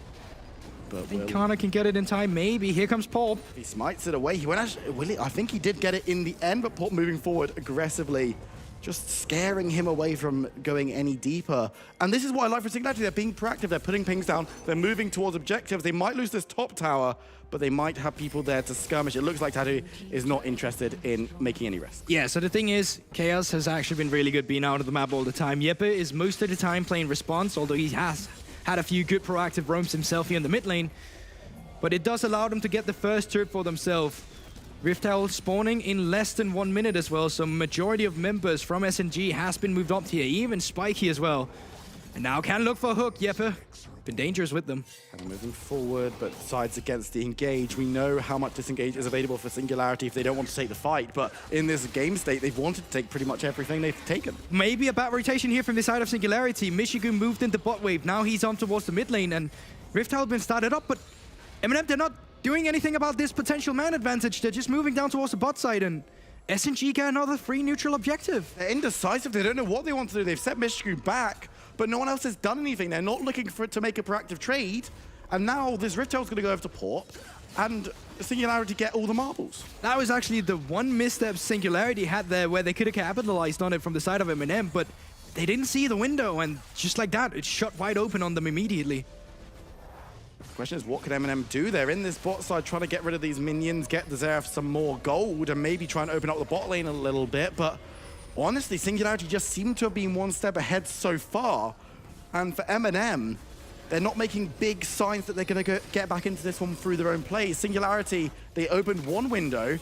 I think Kana can get it in time, maybe. Here comes Polp.
He smites it away. He went actually, I think he did get it in the end, but Polp moving forward aggressively, just scaring him away from going any deeper. And this is what I like for Singularity. They're being proactive. They're putting pings down. They're moving towards objectives. They might lose this top tower, but they might have people there to skirmish. It looks like Tattoo is not interested in making any rest.
Yeah, so the thing is, Chaos has actually been really good being out of the map all the time. Jeppe is most of the time playing response, although he has had a few good proactive roams himself here in the mid lane. But it does allow them to get the first turret for themselves. Rift Herald spawning in less than 1 minute as well, so majority of members from SNG has been moved up here, even Spiky as well. And now can look for a hook, Jeppe. Been dangerous with them.
And moving forward, but decides against the engage. We know how much disengage is available for Singularity if they don't want to take the fight, but in this game state, they've wanted to take pretty much everything they've taken.
Maybe a bad rotation here from the side of Singularity. Michigan moved into bot wave. Now he's on towards the mid lane, and Rift Herald been started up, but M&M, they're not doing anything about this potential man advantage. They're just moving down towards the bot side, and SNG get another free neutral objective.
They're indecisive. They don't know what they want to do. They've set Michigan back, but no one else has done anything. They're not looking for it to make a proactive trade. And now this Rift Herald's going to go over to port, and Singularity get all the marbles.
That was actually the one misstep Singularity had there where they could have capitalized on it from the side of M&M, but they didn't see the window, and just like that, it shut wide open on them immediately.
The question is, what can M&M do? They're in this bot side trying to get rid of these minions, get the Xerath some more gold, and maybe try and open up the bot lane a little bit, but honestly, Singularity just seem to have been one step ahead so far. And for M&M, they're not making big signs that they're going to get back into this one through their own plays. Singularity, they opened one window.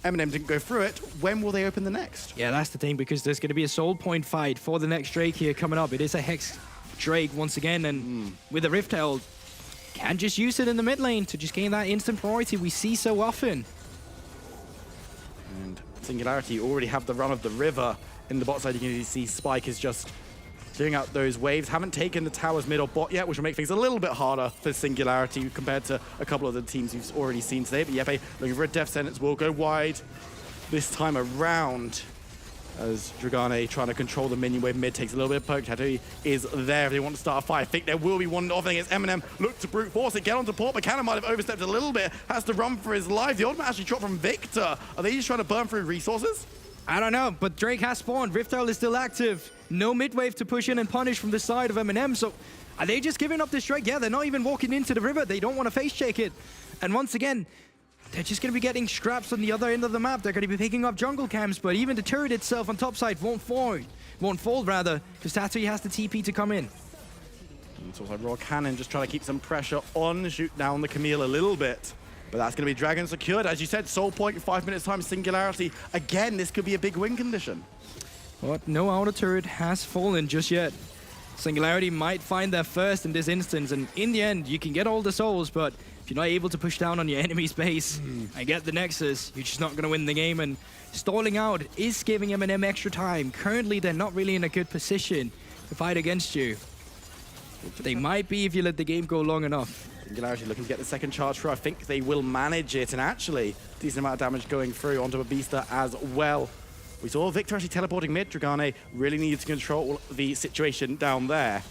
M&M didn't go through it. When will they open the next?
Yeah, that's the thing, because there's going to be a soul point fight for the next Drake here coming up. It is a Hex Drake once again, and with the Rift Herald, can just use it in the mid lane to just gain that instant priority we see so often.
And Singularity already have the run of the river. In the bot side, you can see Spike is just clearing out those waves. Haven't taken the towers mid or bot yet, which will make things a little bit harder for Singularity compared to a couple of the teams you've already seen today. But Yepe looking for a death sentence will go wide this time around. As Dragane trying to control the minion wave mid, takes a little bit of poke. Tattoo is there if they want to start a fight. I think there will be one off. I think it's Eminem. Look to brute force it, get onto port, but Cannon might have overstepped a little bit. Has to run for his life. The ultimate actually dropped from Victor. Are they just trying to burn through resources?
I don't know, but Drake has spawned. Rift Herald is still active. No mid-wave to push in and punish from the side of Eminem. So are they just giving up this Drake? Yeah, they're not even walking into the river. They don't want to face check it. And once again, they're just going to be getting scraps on the other end of the map. They're going to be picking up jungle camps, but even the turret itself on top side won't fall rather, because Tattoo has the TP to come in.
It's also Raw Cannon just trying to keep some pressure on, shoot down the Camille a little bit. But that's going to be Dragon secured. As you said, Soul Point in 5 minutes time, Singularity. Again, this could be a big win condition.
But no outer turret has fallen just yet. Singularity might find their first in this instance, and in the end, you can get all the souls, but if you're not able to push down on your enemy's base and get the Nexus, you're just not going to win the game, and stalling out is giving Eminem extra time. Currently, they're not really in a good position to fight against you. They might be if you let the game go long enough.
Singularity looking to get the second charge through. I think they will manage it, and actually, decent amount of damage going through onto a Beaster as well. We saw Victor actually teleporting mid. Dragane really needed to control the situation down there.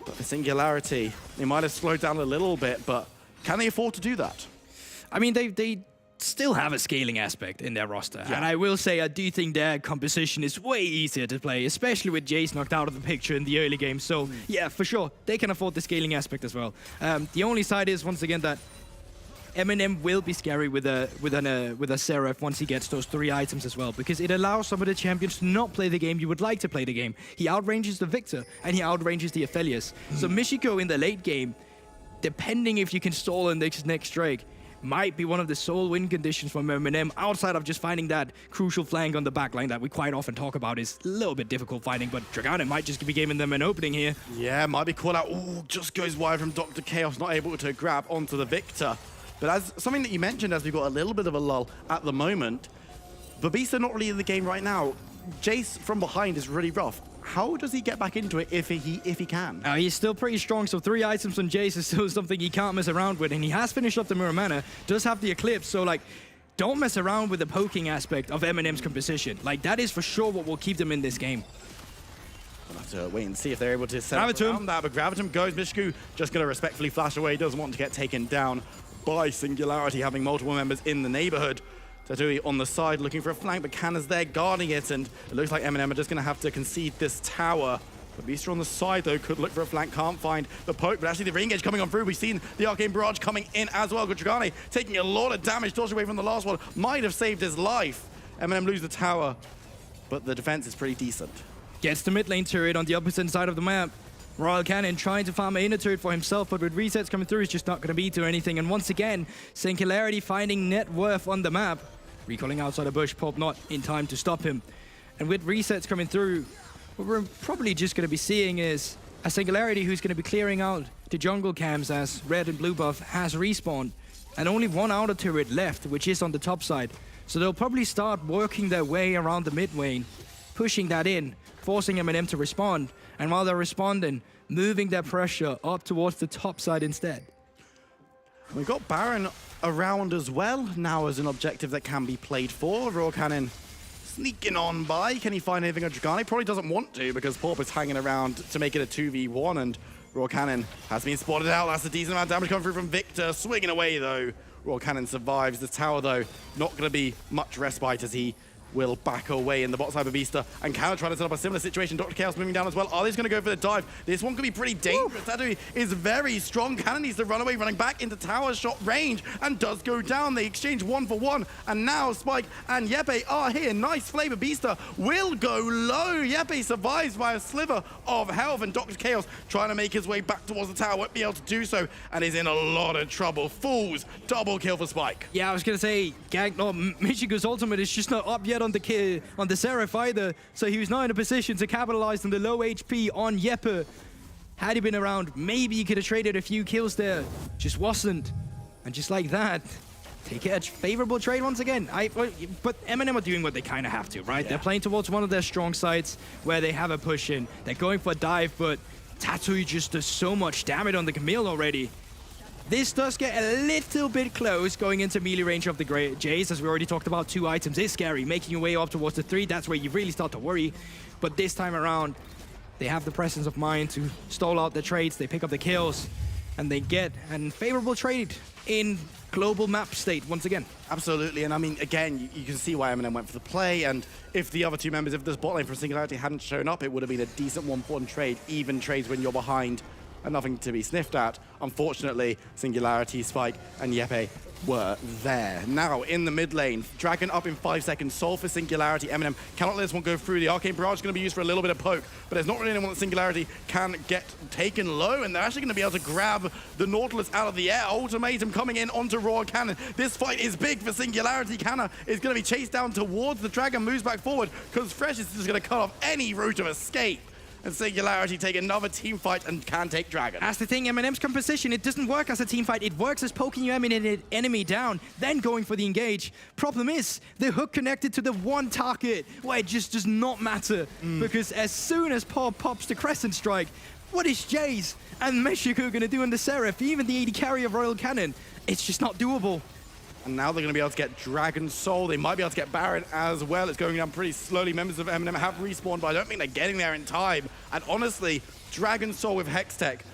But for Singularity, they might have slowed down a little bit, but can they afford to do that?
I mean, they still have a scaling aspect in their roster. Yeah. And I will say, I do think their composition is way easier to play, especially with Jace knocked out of the picture in the early game. So, yeah, for sure, they can afford the scaling aspect as well. The only side is, once again, that Eminem will be scary with a Seraph once he gets those 3 items as well, because it allows some of the champions to not play the game you would like to play the game. He outranges the Victor, and he outranges the Aphelios. So Michiko in the late game, depending if you can stall in this next Drake, might be one of the sole win conditions for Eminem, outside of just finding that crucial flank on the backline that we quite often talk about is a little bit difficult finding, but Dragane might just be giving them an opening here.
Yeah, might be caught out. Ooh, just goes wide from Dr. Chaos, not able to grab onto the Victor. But as something that you mentioned, as we've got a little bit of a lull at the moment, Babisa not really in the game right now. Jace from behind is really rough. How does he get back into it if he can?
He's still pretty strong, so 3 items on Jace is still something he can't mess around with, and he has finished off the Mirror Mana, does have the Eclipse, so like, don't mess around with the poking aspect of Eminem's composition. Like, that is for sure what will keep them in this game.
We'll have to wait and see if they're able to set up around that, but Gravitum goes. Michiku just going to respectfully flash away, doesn't want to get taken down by Singularity, having multiple members in the neighborhood. Tatui on the side looking for a flank, but Canna's there guarding it, and it looks like Eminem are just going to have to concede this tower. But Beaster on the side, though, could look for a flank, can't find the poke, but actually the re-engage coming on through. We've seen the Arcane Barrage coming in as well. Dragane taking a lot of damage, dodged away from the last one, might have saved his life. Eminem lose the tower, but the defense is pretty decent.
Gets the mid lane turret on the opposite side of the map. Royal Cannon trying to farm an inner turret for himself, but with resets coming through, it's just not going to be to anything. And once again, Singularity finding net worth on the map. Recalling outside a bush, Pop not in time to stop him. And with resets coming through, what we're probably just going to be seeing is a Singularity who's going to be clearing out the jungle camps as red and blue buff has respawned. And only 1 outer turret left, which is on the top side. So they'll probably start working their way around the mid lane, pushing that in, forcing Eminem to respond. And while they're responding, moving their pressure up towards the top side instead.
We've got Baron around as well now as an objective that can be played for. Raw Cannon sneaking on by. Can he find anything on Dragane? Probably doesn't want to, because Porp is hanging around to make it a 2v1, and Raw Cannon has been spotted out. That's a decent amount of damage coming through from Victor. Swinging away, though. Raw Cannon survives. The tower, though, not going to be much respite as he will back away in the bot side of Beaster, and Cannon trying to set up a similar situation. Dr. Chaos moving down as well. Are they going to go for the dive? This one could be pretty dangerous. Tattoo is very strong. Cannon needs to run away, running back into tower shot range, and does go down. They exchange 1 for 1, and now Spike and Yepe are here. Nice flavor. Beaster will go low. Yepe survives by a sliver of health, and Dr. Chaos trying to make his way back towards the tower. Won't be able to do so, and is in a lot of trouble. Fools. Double kill for Spike.
Yeah, I was going to say, Michiko's ultimate is just not up yet on the Seraph either, so he was not in a position to capitalize on the low HP on Yepe. Had he been around, maybe he could have traded a few kills there. Just wasn't. And just like that, take a favorable trade once again. But MNM are doing what they kind of have to, right? They're playing towards one of their strong sides where they have a push in. They're going for a dive, but Tatui just does so much damage on the Camille already. This does get a little bit close going into melee range of the Jays, as we already talked about. 2 items is scary. Making your way up towards the 3, that's where you really start to worry. But this time around, they have the presence of mind to stall out the trades. They pick up the kills, and they get a favorable trade in global map state once again.
Absolutely, and I mean, again, you can see why Eminem went for the play, and if the other 2 members of this bot lane from Singularity hadn't shown up, it would have been a decent 1-for-1 trade, even trades when you're behind and nothing to be sniffed at. Unfortunately, Singularity, Spike, and Yepe were there. Now, in the mid lane, Dragon up in 5 seconds, Soul for Singularity. Eminem cannot let this one go through. The Arcane Barrage is going to be used for a little bit of poke, but there's not really anyone that Singularity can get taken low, and they're actually going to be able to grab the Nautilus out of the air. Ultimatum coming in onto Raw Cannon. This fight is big for Singularity. Canna is going to be chased down towards the Dragon, moves back forward, because Fresh is just going to cut off any route of escape. And Singularity take another team fight and can take Dragon.
That's the thing, Eminem's composition, it doesn't work as a team fight. It works as poking your enemy down, then going for the engage. Problem is, the hook connected to the one target, where it just does not matter. Because as soon as Paul pops the Crescent Strike, what is Jays and Mexico going to do on the Seraph, even the AD carry of Royal Cannon? It's just not doable.
And now they're going to be able to get Dragon Soul. They might be able to get Baron as well. It's going down pretty slowly. Members of Eminem have respawned, but I don't think they're getting there in time. And honestly, Dragon Soul with Hex Tech,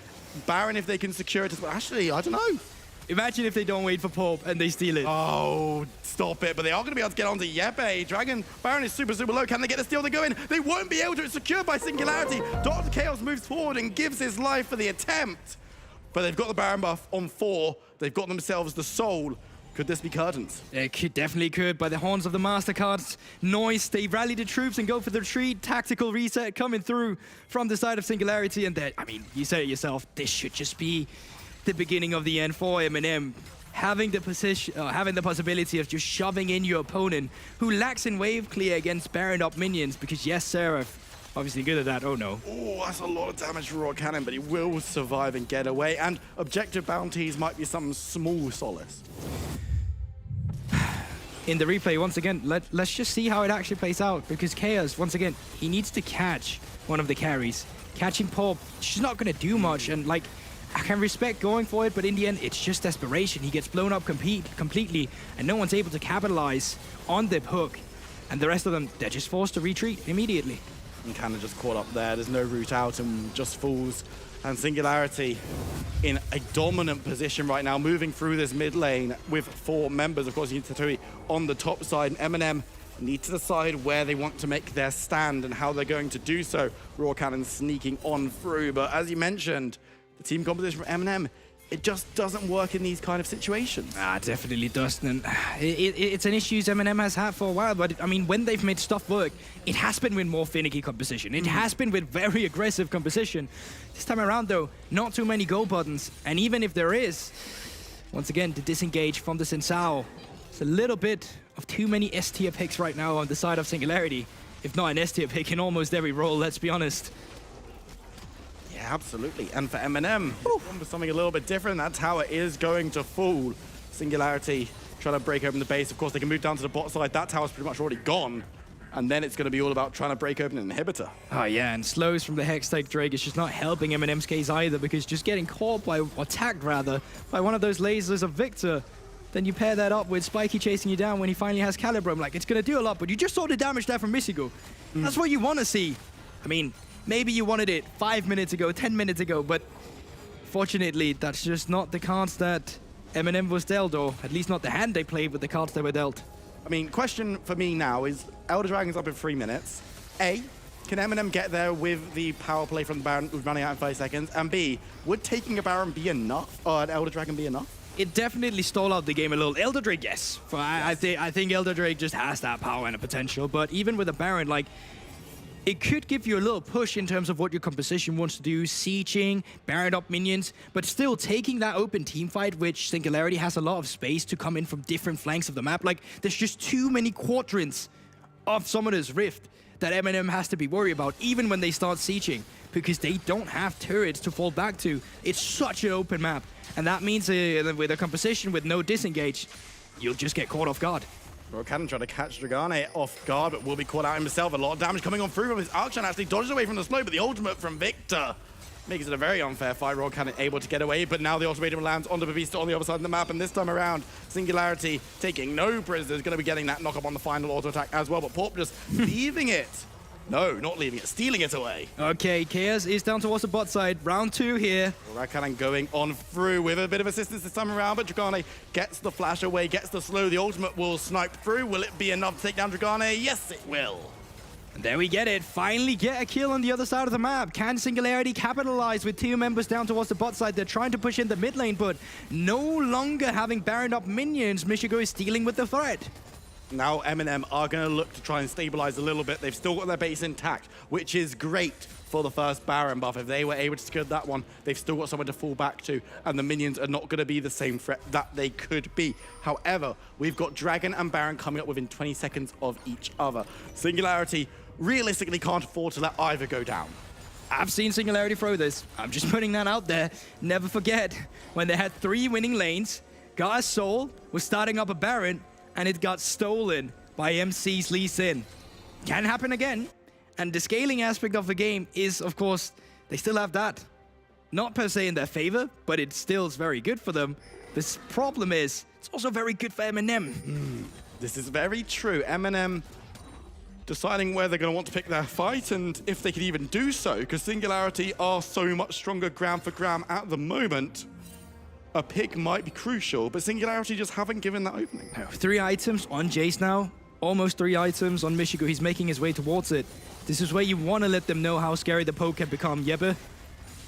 Baron if they can secure it as well. Actually, I don't know.
Imagine if they don't wait for Pulp and they steal it.
Oh, stop it. But they are going to be able to get onto Yepe. Baron is super, super low. Can they get the steal to go in? They won't be able to. It's secured by Singularity. Dr. Chaos moves forward and gives his life for the attempt. But they've got the Baron buff on 4. They've got themselves the Soul. Could this be curtains?
It definitely could. By the horns of the Mastercards, Noise, they rally the troops and go for the retreat. Tactical reset coming through from the side of Singularity. And that, I mean, you said it yourself, this should just be the beginning of the end for Eminem. Having the possibility of just shoving in your opponent who lacks in wave clear against Baron up minions. Because yes, Seraph, obviously good at that. Oh no.
Oh, that's a lot of damage for Raw Cannon, but he will survive and get away. And objective bounties might be some small solace.
In the replay, once again, let's just see how it actually plays out, because Chaos, once again, he needs to catch one of the carries. Catching Pulp, she's not going to do much, and like, I can respect going for it, but in the end, it's just desperation. He gets blown up completely, and no one's able to capitalize on the hook, and the rest of them, they're just forced to retreat immediately.
And Canna just caught up there. There's no route out and just falls. And Singularity in a dominant position right now, moving through this mid lane with 4 members. Of course, you need Tatui on the top side. And Eminem need to decide where they want to make their stand and how they're going to do so. Raw Cannon sneaking on through. But as you mentioned, the team composition from Eminem, it just doesn't work in these kind of situations.
It definitely doesn't. And it's an issue Eminem has had for a while, but I mean, when they've made stuff work, it has been with more finicky composition. It has been with very aggressive composition. This time around, though, not too many go buttons. And even if there is, once again, the disengage from the Sensao. It's a little bit of too many S-tier picks right now on the side of Singularity. If not an S-tier pick in almost every role, let's be honest.
Yeah, absolutely. And for Eminem, for something a little bit different, that tower is going to fall. Singularity trying to break open the base. Of course, they can move down to the bot side. That tower's pretty much already gone. And then it's going to be all about trying to break open an inhibitor.
Oh yeah, and slows from the Hextech Drake is just not helping Eminem's case either, because just getting caught by, attacked rather, by one of those lasers of Victor, then you pair that up with Spiky chasing you down when he finally has Calibrum. Like, it's going to do a lot, but you just saw the damage there from Michigo. That's what you want to see. I mean, maybe you wanted it 5 minutes ago, 10 minutes ago, but fortunately, that's just not the cards that Eminem was dealt, or at least not the hand they played with the cards they were dealt.
I mean, question for me now is, Elder Dragon's up in 3 minutes. A, can Eminem get there with the power play from the Baron running out in 5 seconds? And B, would taking a Baron be enough, or an Elder Dragon be enough?
It definitely stalled out the game a little. Elder Drake, yes. I think Elder Drake just has that power and a potential, but even with a Baron, like, it could give you a little push in terms of what your composition wants to do, sieging, Baron up minions, but still taking that open team fight, which Singularity has a lot of space to come in from different flanks of the map. Like, there's just too many quadrants of Summoner's Rift that Eminem has to be worried about, even when they start sieging, because they don't have turrets to fall back to. It's such an open map, and that means with a composition with no disengage, you'll just get caught off guard.
Cannon trying to catch Dragane off guard, but will be caught out himself. A lot of damage coming on through from his Archon, actually dodges away from the slow, but the ultimate from Victor makes it a very unfair fight. Raw Cannon able to get away, but now the ultimatum lands onto Babista on the other side of the map, and this time around, Singularity taking no prisoners, going to be getting that knock up on the final auto attack as well, but Porp just leaving it. No, not leaving it, stealing it away.
Okay, Chaos is down towards the bot side. Round 2 here.
Rakanan going on through with a bit of assistance this time around, but Dragane gets the flash away, gets the slow. The ultimate will snipe through. Will it be enough to take down Dragane? Yes, it will.
And there we get it. Finally get a kill on the other side of the map. Can Singularity capitalize with 2 members down towards the bot side? They're trying to push in the mid lane, but no longer having Baron up minions. Michigo is dealing with the threat.
Now M&M are going to look to try and stabilize a little bit. They've still got their base intact, which is great for the first Baron buff. If they were able to secure that one, they've still got someone to fall back to, and the minions are not going to be the same threat that they could be. However, we've got Dragon and Baron coming up within 20 seconds of each other. Singularity realistically can't afford to let either go down.
I've seen Singularity throw this. I'm just putting that out there. Never forget, when they had 3 winning lanes, got a soul, was starting up a Baron, and it got stolen by MC's Lee Sin. Can happen again. And the scaling aspect of the game is, of course, they still have that. Not per se in their favor, but it still is very good for them. This problem is, it's also very good for M&M.
This is very true. M&M deciding where they're going to want to pick their fight, and if they can even do so, because Singularity are so much stronger ground for ground at the moment. A pick might be crucial, but Singularity just haven't given that opening.
3 items on Jace now. Almost 3 items on Michigo. He's making his way towards it. This is where you want to let them know how scary the poke can become. Yebe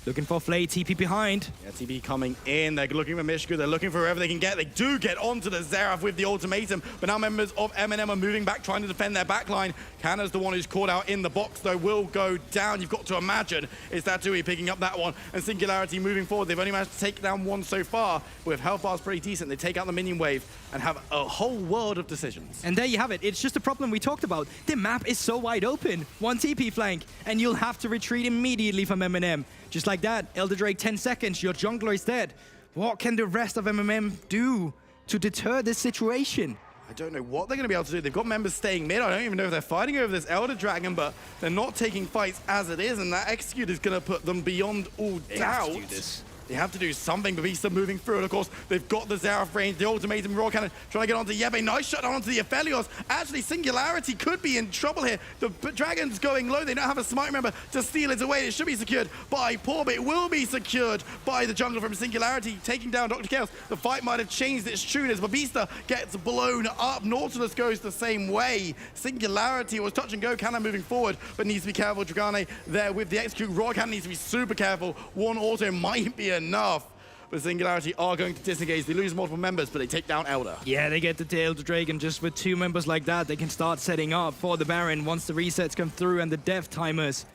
looking for Flay, TP behind.
Yeah, TP coming in. They're looking for Michigo. They're looking for wherever they can get. They do get onto the Xerath with the ultimatum, but now members of M&M are moving back, trying to defend their backline. Canna's the one who's caught out in the box, though, will go down. You've got to imagine it's Tatui picking up that one, and Singularity moving forward. They've only managed to take down 1 so far. With health bars pretty decent, they take out the minion wave and have a whole world of decisions.
And there you have it. It's just a problem we talked about. The map is so wide open. 1 TP flank, and you'll have to retreat immediately from M&M. Just like that, Elder Drake, 10 seconds, your jungler is dead. What can the rest of M&M do to deter this situation?
I don't know what they're going to be able to do. They've got members staying mid. I don't even know if they're fighting over this Elder Dragon, but they're not taking fights as it is, and that execute is going to put them beyond all doubt.
They have to do this.
They have to do something. Babista moving through, and of course, they've got the Xerath range, the ultimatum Raw Cannon trying to get onto Yebe. Nice shot onto the Aphelios. Actually, Singularity could be in trouble here. The Dragon's going low. They don't have a smite member to steal it away. It should be secured by Porb. It will be secured by the jungler from Singularity, taking down Dr. Chaos. The fight might have changed its tune as Babista gets blown up. Nautilus goes the same way. Singularity was touch and go. Cannon moving forward, but needs to be careful. Dragane there with the execute. Raw Cannon needs to be super careful. 1 auto might be enough. But Singularity are going to disengage. They lose multiple members, but they take down Elder.
Yeah, they get the Elder Dragon. Just with 2 members like that, they can start setting up for the Baron once the resets come through and the death timers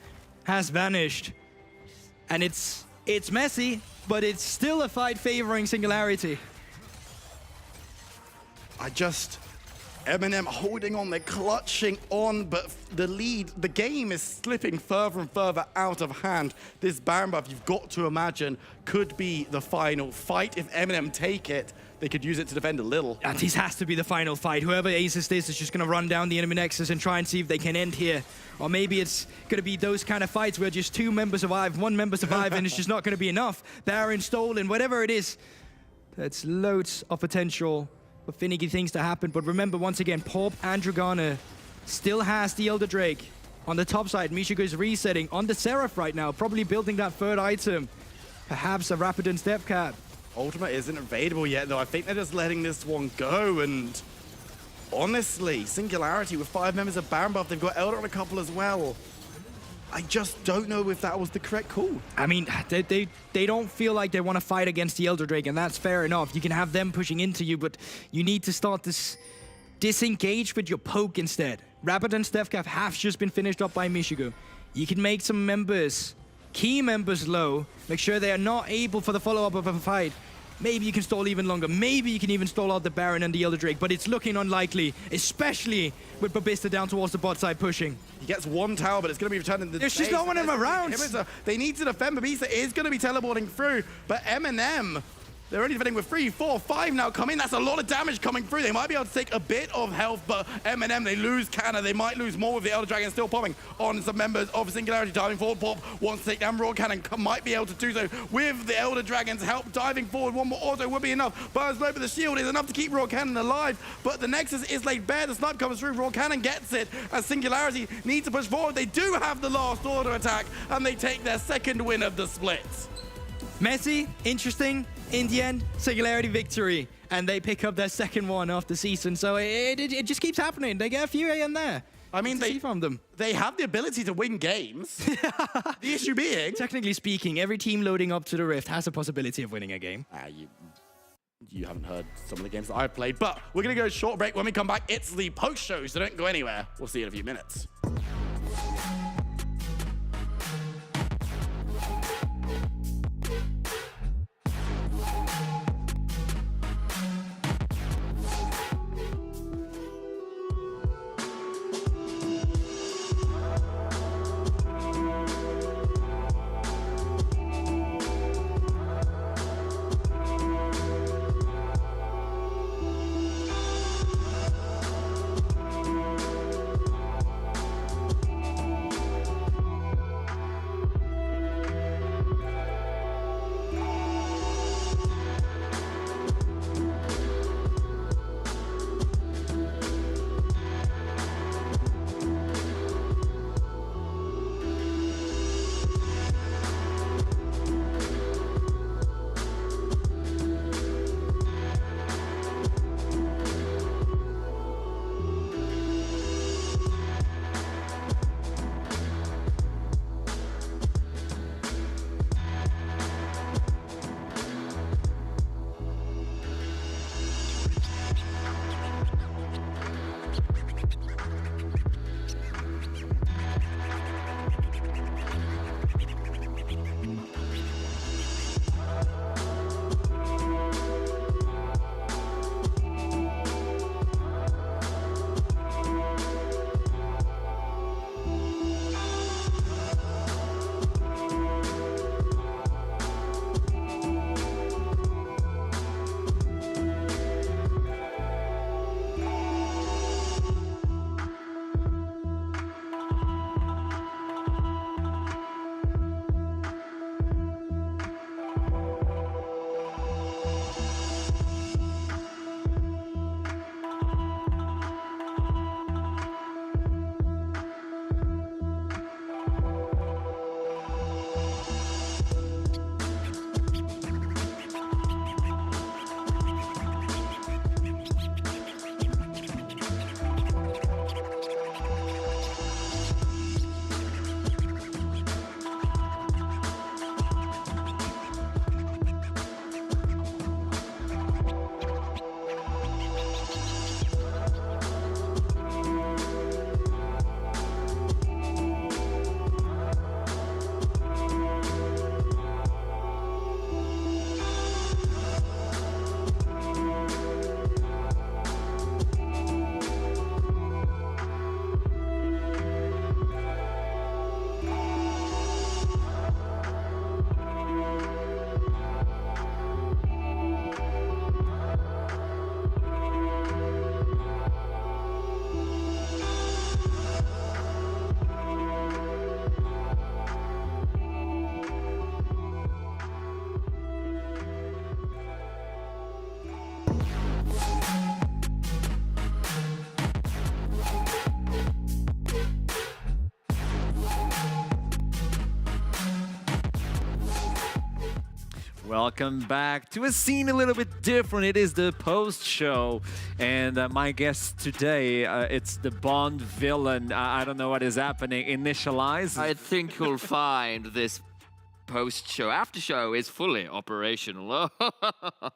has vanished. And it's messy, but it's still a fight favoring Singularity.
M&M holding on, they're clutching on, but the game is slipping further and further out of hand. This Baron buff, you've got to imagine, could be the final fight. If M&M take it, they could use it to defend a little.
And this has to be the final fight. Whoever aces this is just going to run down the enemy nexus and try and see if they can end here. Or maybe it's going to be those kind of fights where just 2 members survive, 1 member survive, and it's just not going to be enough. Baron stolen, whatever it is. That's loads of potential for finicky things to happen. But remember, once again, Porp and Dragana still has the Elder Drake. On the top side, Michigo is resetting on the Seraph right now, probably building that 3rd item. Perhaps a Rapidon Step Cap.
Ultimate isn't available yet, though. I think they're just letting this one go, and honestly, Singularity with 5 members of Baron buff, they've got Elder on a couple as well. I just don't know if that was the correct call.
I mean, they don't feel like they want to fight against the Elder Drake, and that's fair enough. You can have them pushing into you, but you need to start this disengage with your poke instead. Rapid and Stefcaf have just been finished up by Michigo. You can make some members, key members low, make sure they are not able for the follow-up of a fight. Maybe you can stall even longer. Maybe you can even stall out the Baron and the Elder Drake, but it's looking unlikely, especially with Babista down towards the bot side pushing.
He gets 1 tower, but it's going to be returned in the
There's just no one in around.
They need to defend. Babista is going to be teleporting through, but M&M They're only defending with 3, 4, 5 now coming. That's a lot of damage coming through. They might be able to take a bit of health, but M&M, they lose Canna. They might lose more with the Elder Dragon still popping on some members of Singularity. Diving forward, Pop wants to take down Raw Cannon. Might be able to do so with the Elder Dragon's help. Diving forward, one more auto would be enough. Burns low, but the shield is enough to keep Raw Cannon alive. But the Nexus is laid bare. The snipe comes through. Raw Cannon gets it as Singularity need to push forward. They do have the last order attack, and they take their second win of the split.
Messy, interesting. In the end, Singularity victory, and they pick up their second one off the season. So it just keeps happening. They get a few in there.
I mean, they have the ability to win games. The issue being,
technically speaking, every team loading up to the Rift has a possibility of winning a game.
You haven't heard some of the games that I've played, but we're going to go short break. When we come back, it's the post show, so don't go anywhere. We'll see you in a few minutes.
Welcome back to a scene a little bit different. It is the post show, and my guest today, it's the Bond villain. I don't know what is happening. Initialize.
I think you'll find this post show, after show is fully operational.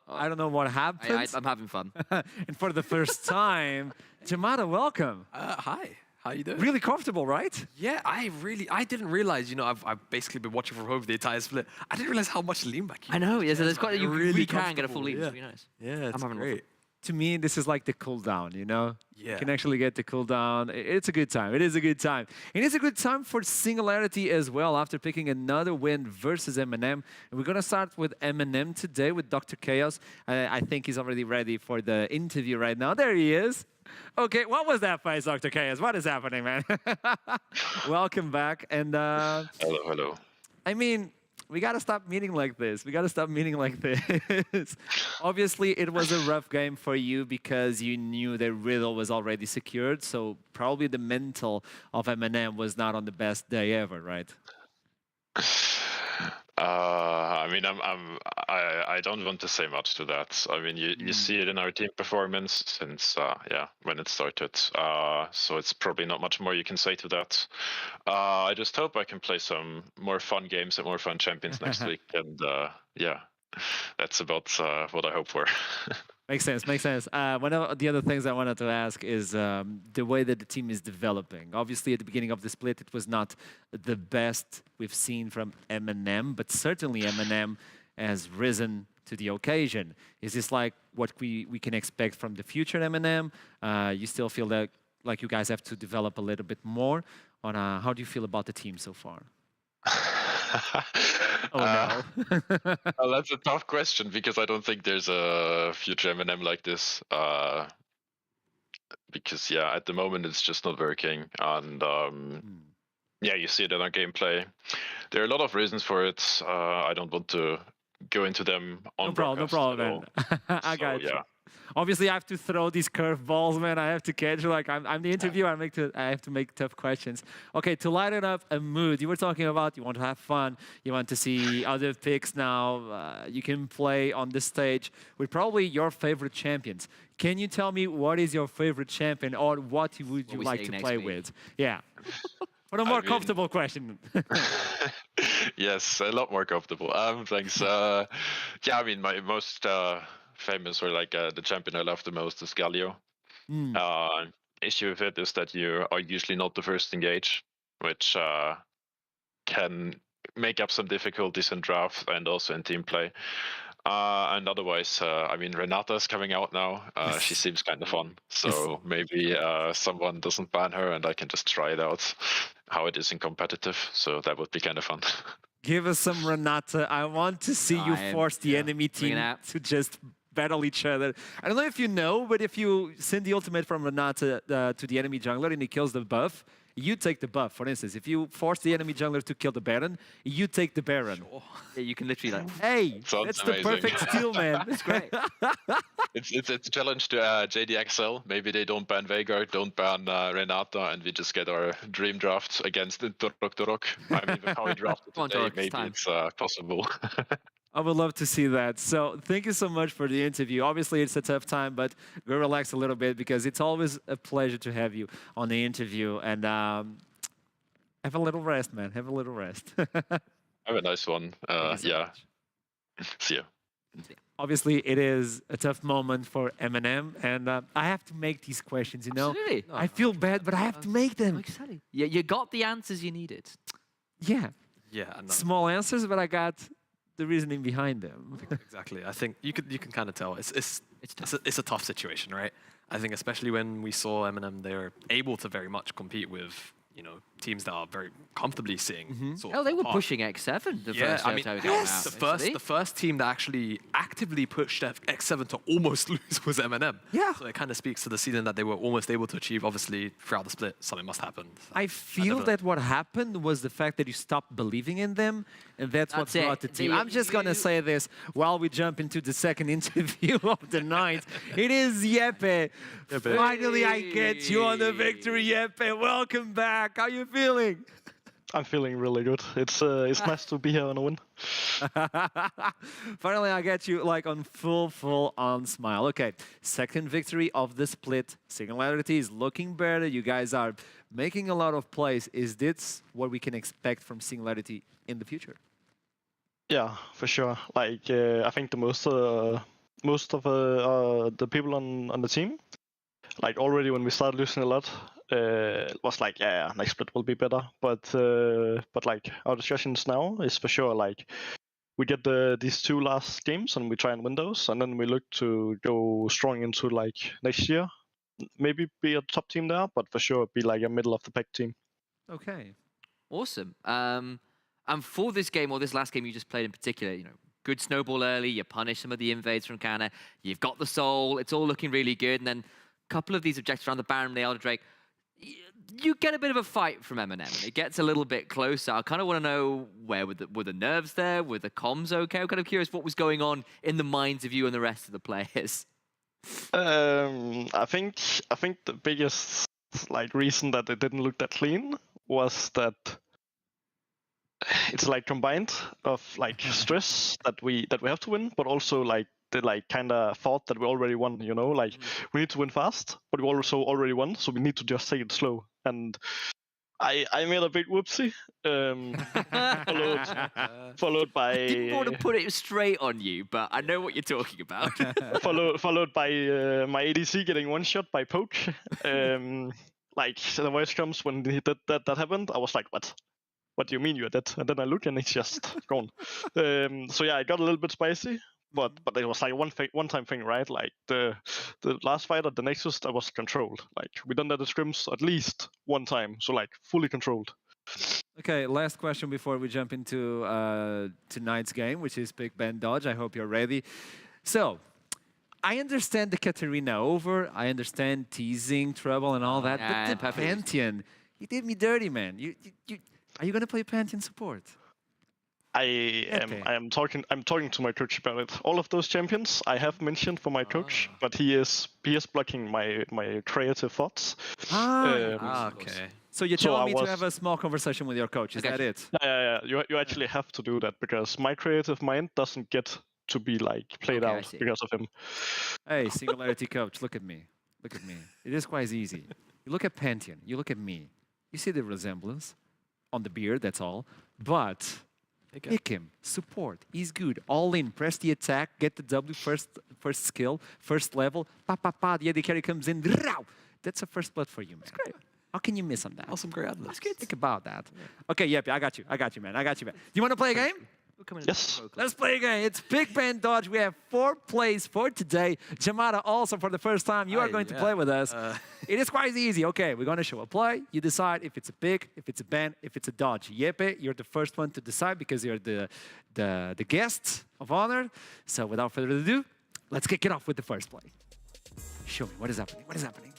I don't know what happened.
I'm having fun.
And for the first time, Jamada, welcome.
Hi. How you doing?
Really comfortable, right?
Yeah, I didn't realize, you know, I've basically been watching from home the entire split. I didn't realize how much lean back you
I know, yeah, so there's quite, you
really
really can get a full lean,
yeah.
it's really nice.
Yeah, it's
I'm having
great.
to me, this is like the cooldown, you know?
Yeah.
You can actually get the cooldown. It's a good time. It is a good time. And it's a good time for Singularity as well after picking another win versus Eminem. And we're going to start with Eminem today with Dr. Chaos. I think he's already ready for the interview right now. There he is. Okay, what was that face, Dr. Chaos? What is happening, man? Welcome back. And
hello.
I mean, we got to stop meeting like this. We got to stop meeting like this. Obviously, it was a rough game for you because you knew that Riddle was already secured. So probably the mental of Eminem was not on the best day ever, right?
I mean, I don't want to say much to that. I mean, you see it in our team performance since when it started. So it's probably not much more you can say to that. I just hope I can play some more fun games and more fun champions next week. And that's about what I hope for.
Makes sense, makes sense. One of the other things I wanted to ask is the way that the team is developing. Obviously, at the beginning of the split, it was not the best we've seen from Eminem, but certainly Eminem has risen to the occasion. Is this like what we can expect from the future Eminem? You still feel that like you guys have to develop a little bit more? On how do you feel about the team so far? Oh no.
Well, that's a tough question because I don't think there's a future Eminem like this. Because at the moment it's just not working, and you see it in our gameplay. There are a lot of reasons for it. I don't want to go into them on
no problem, man. I got you. Obviously, I have to throw these curveballs, man. I have to catch. Like I'm the interviewer. I have to make tough questions. Okay, to lighten up a mood, you were talking about you want to have fun. You want to see other picks now. You can play on the stage with probably your favorite champions. Can you tell me what is your favorite champion, or what would you like to play with? Yeah. For a more comfortable question.
Yes, a lot more comfortable. Thanks. I mean, my most famous or like the champion I love the most is Galio. Issue with it is that you are usually not the first to engage, which can make up some difficulties in draft and also in team play. And otherwise, I mean, Renata's coming out now. She seems kind of fun. So maybe someone doesn't ban her and I can just try it out how it is in competitive. So that would be kind of fun.
Give us some Renata. I want to see you force the enemy team to just battle each other. I don't know if you know, but if you send the ultimate from Renata to the enemy jungler and he kills the buff, you take the buff. For instance, if you force the enemy jungler to kill the Baron, you take the Baron.
Sure. Yeah, you can literally like.
Hey, that's the perfect steal, man.
It's great.
It's a challenge to JDXL. Maybe they don't ban Veigar, don't ban Renata, and we just get our dream draft against Turok. I mean, with how we drafted today, maybe it's possible.
I would love to see that. So thank you so much for the interview. Obviously, it's a tough time, but go relax a little bit because it's always a pleasure to have you on the interview. And have a little rest, man. Have a little rest.
Have a nice one. See you.
Obviously, it is a tough moment for Eminem, and I have to make these questions, you know?
Absolutely.
I feel bad, but I have to make them.
Exactly. Yeah, you got the answers you needed.
Yeah.
Yeah.
Small answers, but I got the reasoning behind them.
Exactly. I think you can kind of tell it's a tough situation, right? I think especially when we saw Eminem, they're able to very much compete with teams that are very comfortably seeing.
They were pushing X7 the first
time. The first team that actually actively pushed X7 to almost lose was Eminem.
Yeah.
So it kind of speaks to the season that they were almost able to achieve. Obviously, throughout the split, something must happen. So
I feel that what happened was the fact that you stopped believing in them, and that's what brought the team. I'm just going to say this while we jump into the second interview of the night. It is Yeppe. Finally, I get you on the victory, Yeppe. Welcome back. How are you feeling?
I'm feeling really good. It's nice to be here on a win.
Finally, I get you like on full on smile. Okay, second victory of the split. Singularity is looking better. You guys are making a lot of plays. Is this what we can expect from Singularity in the future?
Yeah, for sure. Like I think the most of the people on the team, like already when we started losing a lot, it was like, next split will be better. But like our discussions now is for sure like we get these 2 last games and we try and win those, and then we look to go strong into like next year. Maybe be a top team there, but for sure be like a middle of the pack team.
Okay. Awesome. And for this game, or this last game you just played in particular, you know, good snowball early, you punish some of the invades from Kana, you've got the soul, it's all looking really good, and then a couple of these objectives around the Baron and the Elder Drake, you get a bit of a fight from M&M. It gets a little bit closer. I kind of want to know where were the nerves there? Were the comms okay? I'm kind of curious what was going on in the minds of you and the rest of the players.
I think the biggest like reason that it didn't look that clean was that it's like combined of like stress that we have to win, but also like the like kind of thought that we already won. You know, like we need to win fast, but we also already won, so we need to just take it slow. And I made a big whoopsie, followed by.
I didn't want to put it straight on you, but I know what you're talking about.
followed by my ADC getting one shot by poke. Like the voice comes when that happened. I was like, what? What do you mean you're dead? And then I look and it's just gone. So yeah, I got a little bit spicy, but it was like one time thing, right? Like the last fight at the Nexus, that was controlled. Like we done that at scrims at least one time, so like fully controlled.
Okay, last question before we jump into tonight's game, which is Big Ben Dodge. I hope you're ready. So, I understand the Katarina over. I understand teasing, trouble, and all that.
Yeah,
but the Pantheon, you did me dirty, man. Are you gonna play Pantheon support?
I am talking to my coach about it. All of those champions I have mentioned for my coach, but he is blocking my creative thoughts.
Okay. So you're telling me to have a small conversation with your coach. Is that it?
Yeah. You actually have to do that because my creative mind doesn't get to be like played out because of him.
Hey, Singularity coach, look at me. Look at me. It is quite easy. You look at Pantheon. You look at me. You see the resemblance on the beard. That's all. But pick him. Support. He's good. All in. Press the attack. Get the W first skill. First level. The AD carry comes in. That's a first blood for you, man. That's great. How can you miss on that?
Awesome, great analyst.
That's good. Think about that. Yeah. Okay, yep, I got you, man. Do you want to play a game?
Yes.
Let's play a game. It's Big Ben Dodge. We have 4 plays for today. Jamada also for the first time. You are going to play with us. It is quite easy. Okay, we're going to show a play. You decide if it's a pick, if it's a ban, if it's a dodge. Yepe, you're the first one to decide because you're the guest of honor. So without further ado, let's kick it off with the first play. Show me what is happening. What is happening?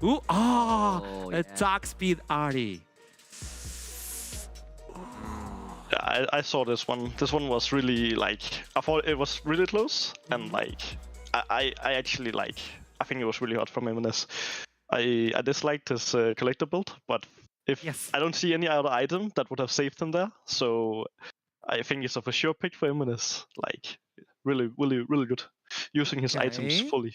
Ooh, attack speed Ari.
I saw this one. This one was really like, I thought it was really close, and like I actually like, I think it was really hard from MNS. I disliked his collector build, but I don't see any other item that would have saved him there, so I think it's a for sure pick for MNS. Like really good, using his items fully.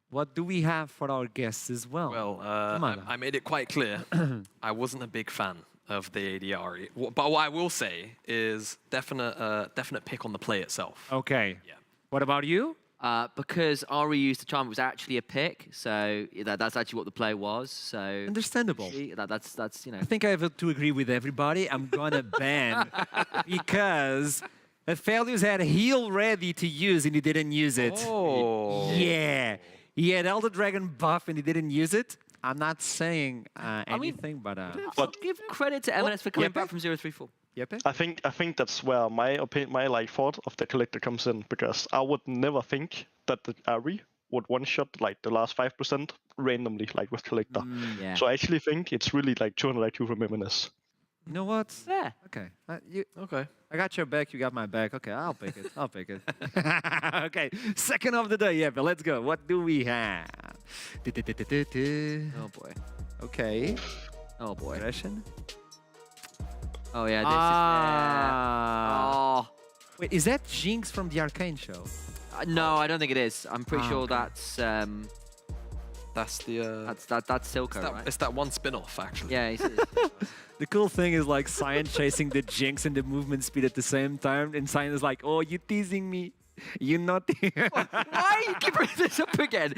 What do we have for our guests as well?
Well, I made it quite clear. I wasn't a big fan of the ADR. But what I will say is definite pick on the play itself.
Okay. Yeah. What about you?
Because Ari used the charm, it was actually a pick, so that's actually what the play was. So
understandable.
That's you know.
I think I have to agree with everybody. I'm gonna ban because Aphelios had heal ready to use and he didn't use it.
Oh.
Yeah. He had Elder Dragon buff and he didn't use it. I'm not saying anything, but
give credit to MNS for coming back from 0-3-4.
Yepe?
I think that's where my like thought of the collector comes in, because I would never think that the Ari would one shot like the last 5% randomly, like with collector. So I actually think it's really like 200 IQ from MNS.
You know what?
Yeah.
Okay. Okay. I got your back. You got my back. Okay, I'll pick it. I'll pick it. Okay. Second of the day. Yeah, but let's go. What do we have?
Oh boy.
Okay.
Oh boy.
Aggression.
Oh yeah. This is. Oh.
Wait, is that Jinx from the Arcane show?
No, I don't think it is. I'm pretty sure that's.
That's the.
That's Silco, right?
It's that one spin-off, actually.
Yeah.
The cool thing is like Cyan chasing the Jinx and the movement speed at the same time, and Cyan is like, "Oh, you teasing me? You not?"
Why you keep bringing this up again?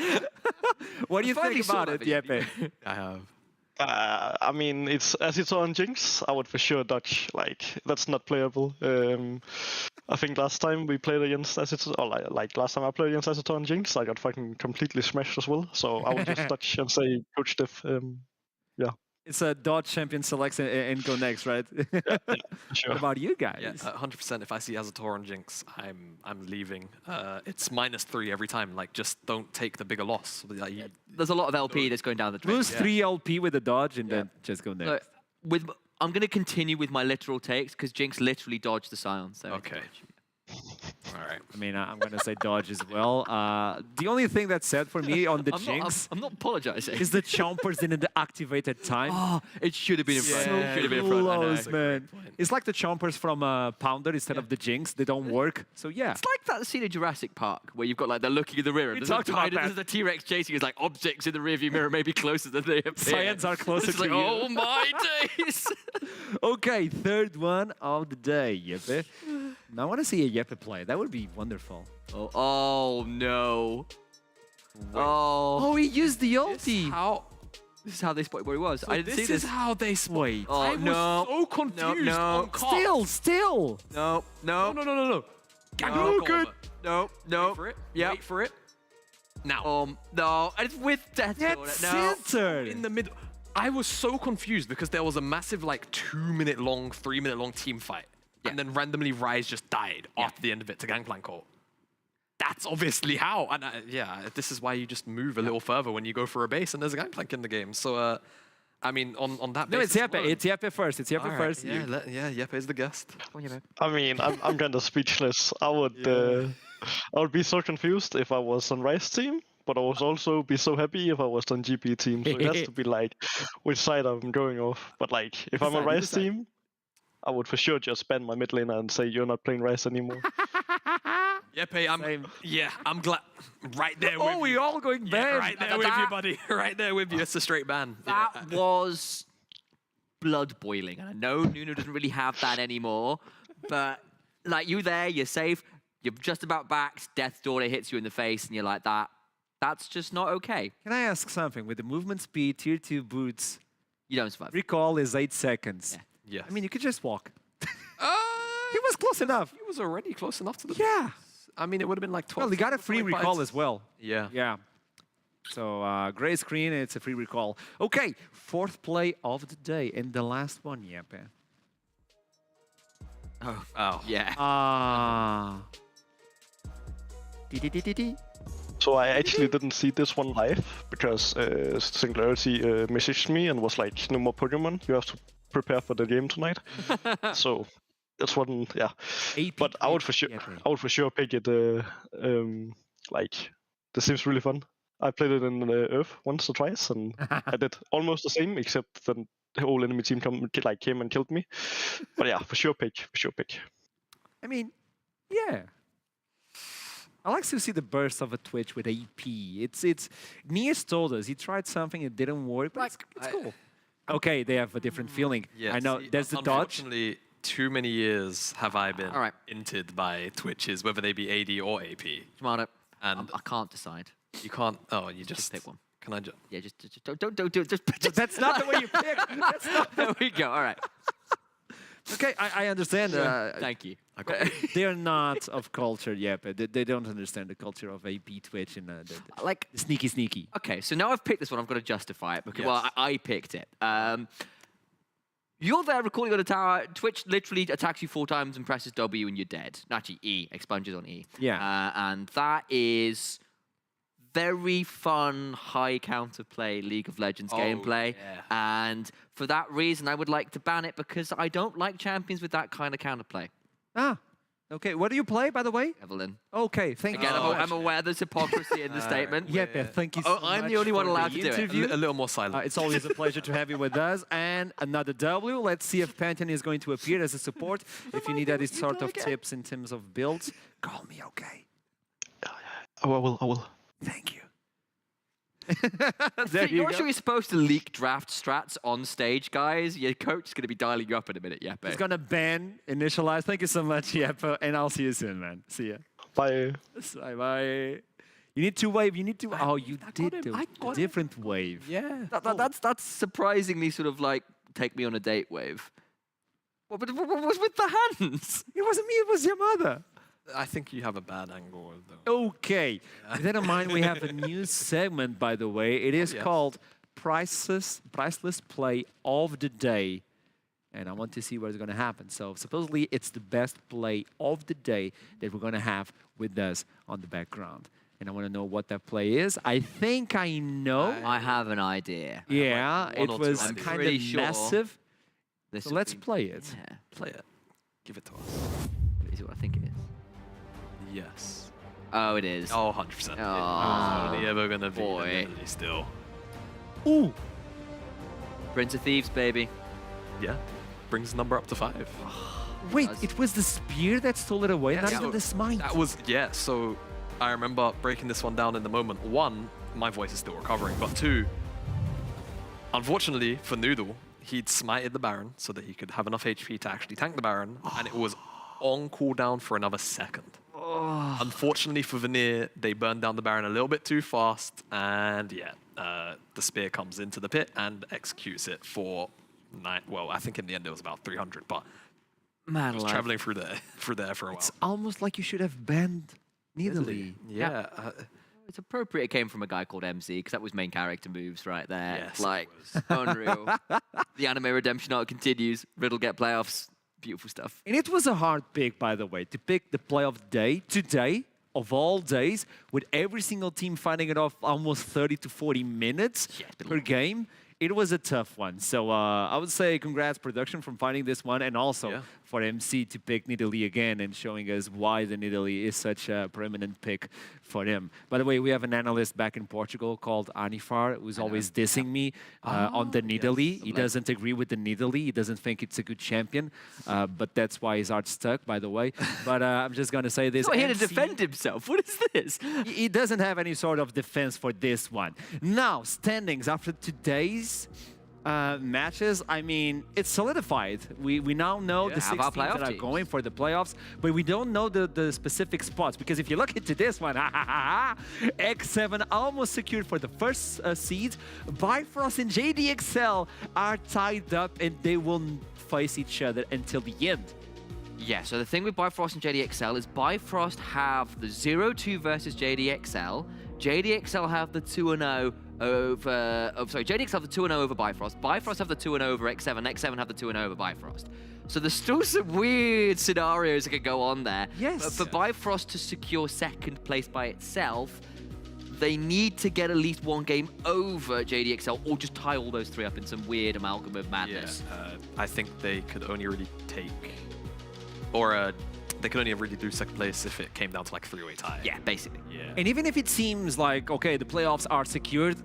What do you think about it, Yepe?
I have.
I mean, it's on Jinx. I would for sure dodge. Like that's not playable. I think last time we played against Aceton, or like last time I played against Aceton on Jinx, I got fucking completely smashed as well. So I would just dodge and say coach diff. Yeah.
It's a dodge champion selects and go next, right?
Sure.
What about you guys?
Yeah, 100%. If I see Azator on Jinx, I'm leaving. It's -3 every time. Like, just don't take the bigger loss. Like,
There's a lot of LP that's going down the drain.
Lose 3 LP with a dodge and then just go next.
Look, I'm going to continue with my literal takes because Jinx literally dodged the Scion. So
okay.
All right. I mean, I'm going to say dodge as well. The only thing that's said for me on the Jinx
I'm not apologizing.
is the Chompers didn't activate at time.
Oh, it should have been in front.
So
Should have been in front. I know.
close, man. It's like the Chompers from Pounder instead of the Jinx. They don't work. So yeah.
It's like that scene in Jurassic Park where you've got like they're looking in the mirror.
We
There's
talked about that.
There's a T-Rex chasing us like objects in the rearview mirror, maybe closer than they appear.
Science are closer
It's
to
like,
you.
oh my days.
Okay, third one of the day, Jeppe. Now I want to see a Jeppe play. That would be wonderful.
Oh no.
Oh, he used the ulti.
This is how they spotted where he was.
So
I didn't see
this
this.
is how they spotted.
Oh,
I was
no.
so confused.
No.
On cards.
Still.
No.
No.
No,
good.
No.
Wait for it.
Yep.
Wait for it. Now.
No. And it's with Death
Get
Sword. No.
centered.
In the middle. I was so confused because there was a massive, like, 2-minute long, 3-minute long team fight.
Yeah.
And then randomly Ryze just died after the end of it to Gangplank ult. That's obviously how. And yeah, this is why you just move a little further when you go for a base and there's a Gangplank in the game. So, I mean, on that
No,
basis...
it's Jeppe. It's Jeppe first. It's Jeppe
All right,
first.
Yeah, Jeppe is the guest.
I mean, I'm kind of speechless. I would be so confused if I was on Rice team, but I would also be so happy if I was on GP team. So it has to be like which side I'm going off. But like, if I'm on Rice team, I would for sure just ban my mid laner and say you're not playing Rice anymore.
Jeppe, I'm glad. Right there with you.
we all going bad.
Right there with you, buddy. Right there with you. It's a straight ban.
That was blood boiling. And I know Nuno doesn't really have that anymore, but like you there, you're safe. You're just about backed. Death's Daughter hits you in the face, and you're like that. That's just not okay.
Can I ask something? With the movement speed, tier 2 boots,
you don't survive.
Recall is 8 seconds.
Yeah.
Yes.
I mean, you could just walk. He was close enough.
He was already close enough to the...
Yeah.
I mean, it would have been like 12.
Well, he got a free recall as well.
Yeah.
Yeah. So, gray screen, it's a free recall. Okay, fourth play of the day, and the last one, Jeppe.
Oh. Yeah.
So I actually didn't see this one live because Singularity messaged me and was like, "No more Pokemon. You have to prepare for the game tonight." So that's one, yeah. But I would for sure pick it. Like this seems really fun. I played it in Earth once or twice, and I did almost the same, except then the whole enemy team came and killed me. But yeah, for sure pick.
I mean, yeah. I like to see the burst of a Twitch with AP. It's Nias told us he tried something, it didn't work, but it's cool. Okay, they have a different feeling.
Yeah,
I know. There's the dodge.
Unfortunately, too many years have I been inted by Twitches, whether they be AD or AP.
Tomato.
And
I can't decide.
You can't. Oh, you just
pick one.
Can I just?
Yeah, just don't do it. Just
That's not the way you pick. That's not
there we go. All right.
Okay, I understand.
Thank you.
They're not of culture yet, but they don't understand the culture of AP Twitch and the sneaky.
Okay, so now I've picked this one, I've got to justify it because well, I picked it. You're there recording on a tower. Twitch literally attacks you 4 times and presses W and you're dead. Actually, E expunges on E.
Yeah.
And that is very fun, high counterplay League of Legends gameplay.
Yeah.
And for that reason, I would like to ban it because I don't like champions with that kind of counterplay.
Okay. What do you play, by the way?
Evelyn.
Okay, thank you.
Again, I'm aware there's hypocrisy in the statement.
Yeah, thank you so much.
I'm the only one
for
allowed
the
to do
interview.
it.
A little more silent.
It's always a pleasure to have you with us. And another W. Let's see if Pantheon is going to appear as a support. If you need any sort of tips in terms of builds, call me, okay?
I will.
Thank you.
You're actually supposed to leak draft strats on stage, guys. Your coach is going to be dialing you up in a minute, Jeppe.
He's going to ban initialize. Thank you so much, Jeppe. And I'll see you soon, man. See ya.
Bye.
Bye-bye. You need to wave. You need to. Oh, you did a different wave.
Yeah.
That's surprisingly sort of like take me on a date wave. What was with the hands?
It wasn't me. It was your mother.
I think you have a bad angle, though.
Okay. With that in mind, we have a new segment, by the way. It is called Priceless Play of the Day. And I want to see what's going to happen. So supposedly, it's the best play of the day that we're going to have with us on the background. And I want to know what that play is. I think I know.
I have an idea.
Yeah, it was kind of massive. So let's play it.
Yeah.
Play it. Give it to us.
Is it what I think it is?
Yes.
Oh, it is.
Oh, 100%.
Oh,
only ever going to be
boy.
still.
Ooh.
Prince of Thieves, baby.
Yeah. Brings the number up to 5.
Wait, it was the spear that stole it away, not
Yeah,
even the smite.
That was, yeah, so I remember breaking this one down in the moment. 1, my voice is still recovering, but 2, unfortunately for Noodle, he'd smited the Baron so that he could have enough HP to actually tank the Baron, and it was on cooldown for another second. Unfortunately for Vanir, they burned down the Baron a little bit too fast, and yeah, the spear comes into the pit and executes it for 9. Well, I think in the end it was about 300, but
Man,
it was traveling through there for a while.
It's almost like you should have banned Nidalee.
Yeah.
It's appropriate it came from a guy called MC, because that was main character moves right there.
Yes,
like, unreal. The anime redemption arc continues. Riddle get playoffs. Beautiful stuff.
And it was a hard pick, by the way, to pick the play of the day today, of all days, with every single team fighting it off almost 30 to 40 minutes per game. It was a tough one. So I would say congrats, production, from finding this one, and also for MC to pick Nidalee again and showing us why the Nidalee is such a preeminent pick for him. By the way, we have an analyst back in Portugal called Anifar, who's always dissing me on the Nidalee. He doesn't agree with the Nidalee. He doesn't think it's a good champion, but that's why his heart's stuck, by the way. But I'm just going to say this.
He's not here to defend himself. What is this?
He doesn't have any sort of defense for this one. Now, standings after today's matches, I mean, it's solidified. We now know the 6 teams that are going for the playoffs, but we don't know the specific spots, because if you look into this one, X7 almost secured for the first seed. Bifrost and JDXL are tied up, and they will face each other until the end.
Yeah, so the thing with Bifrost and JDXL is Bifrost have the 0-2 versus JDXL. JDXL have the 2-0 over... JDXL have the 2-0 over Bifrost. Bifrost have the 2-0 over X7. X7 have the 2-0 over Bifrost. So there's still some weird scenarios that could go on there.
Yes.
But for Bifrost to secure second place by itself, they need to get at least one game over JDXL, or just tie all those 3 up in some weird amalgam of madness.
Yeah, I think they could only really take... Or they could only really do second place if it came down to like a 3-way tie.
Yeah, basically.
Yeah.
And even if it seems like, okay, the playoffs are secured,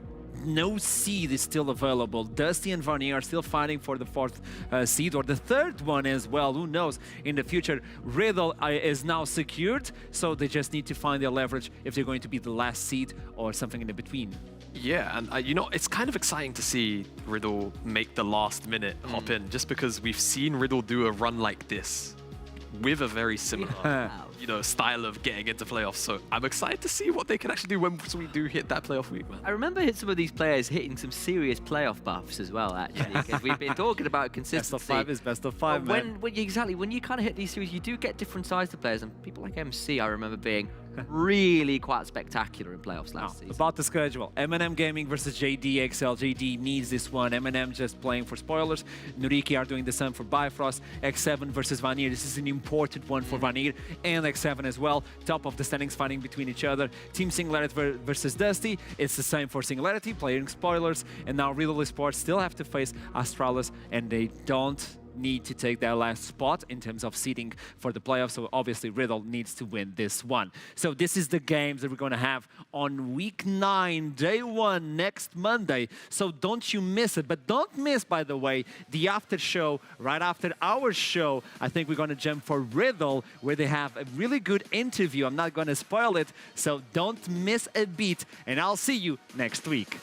no seed is still available. Dusty and Varney are still fighting for the 4th seed, or the 3rd one as well. Who knows? In the future, Riddle is now secured, so they just need to find their leverage if they're going to be the last seed or something in the between.
Yeah, and you know, it's kind of exciting to see Riddle make the last minute hop in, just because we've seen Riddle do a run like this with a very similar, you know, style of getting into playoffs. So I'm excited to see what they can actually do once we do hit that playoff week, man.
I remember some of these players hitting some serious playoff buffs as well, actually, because we've been talking about consistency.
Best of 5 is best of 5, man.
When you kind of hit these series, you do get different sized players, and people like MC, I remember being really quite spectacular in playoffs last season.
About the schedule, M&M Gaming versus JDXL. JD needs this one. M&M just playing for spoilers. Nuriki are doing the same for Bifrost. X7 versus Vanir. This is an important one for Vanir and X7 as well. Top of the standings fighting between each other. Team Singularity versus Dusty. It's the same for Singularity, playing spoilers. And now Riddle Sports still have to face Astralis, and they don't need to take their last spot in terms of seeding for the playoffs, so obviously Riddle needs to win this one. So this is the games that we're going to have on week 9, day 1, next Monday. So don't you miss it. But don't miss, by the way, the after show right after our show. I think we're going to jump for Riddle, where they have a really good interview. I'm not going to spoil it, so don't miss a beat, and I'll see you next week.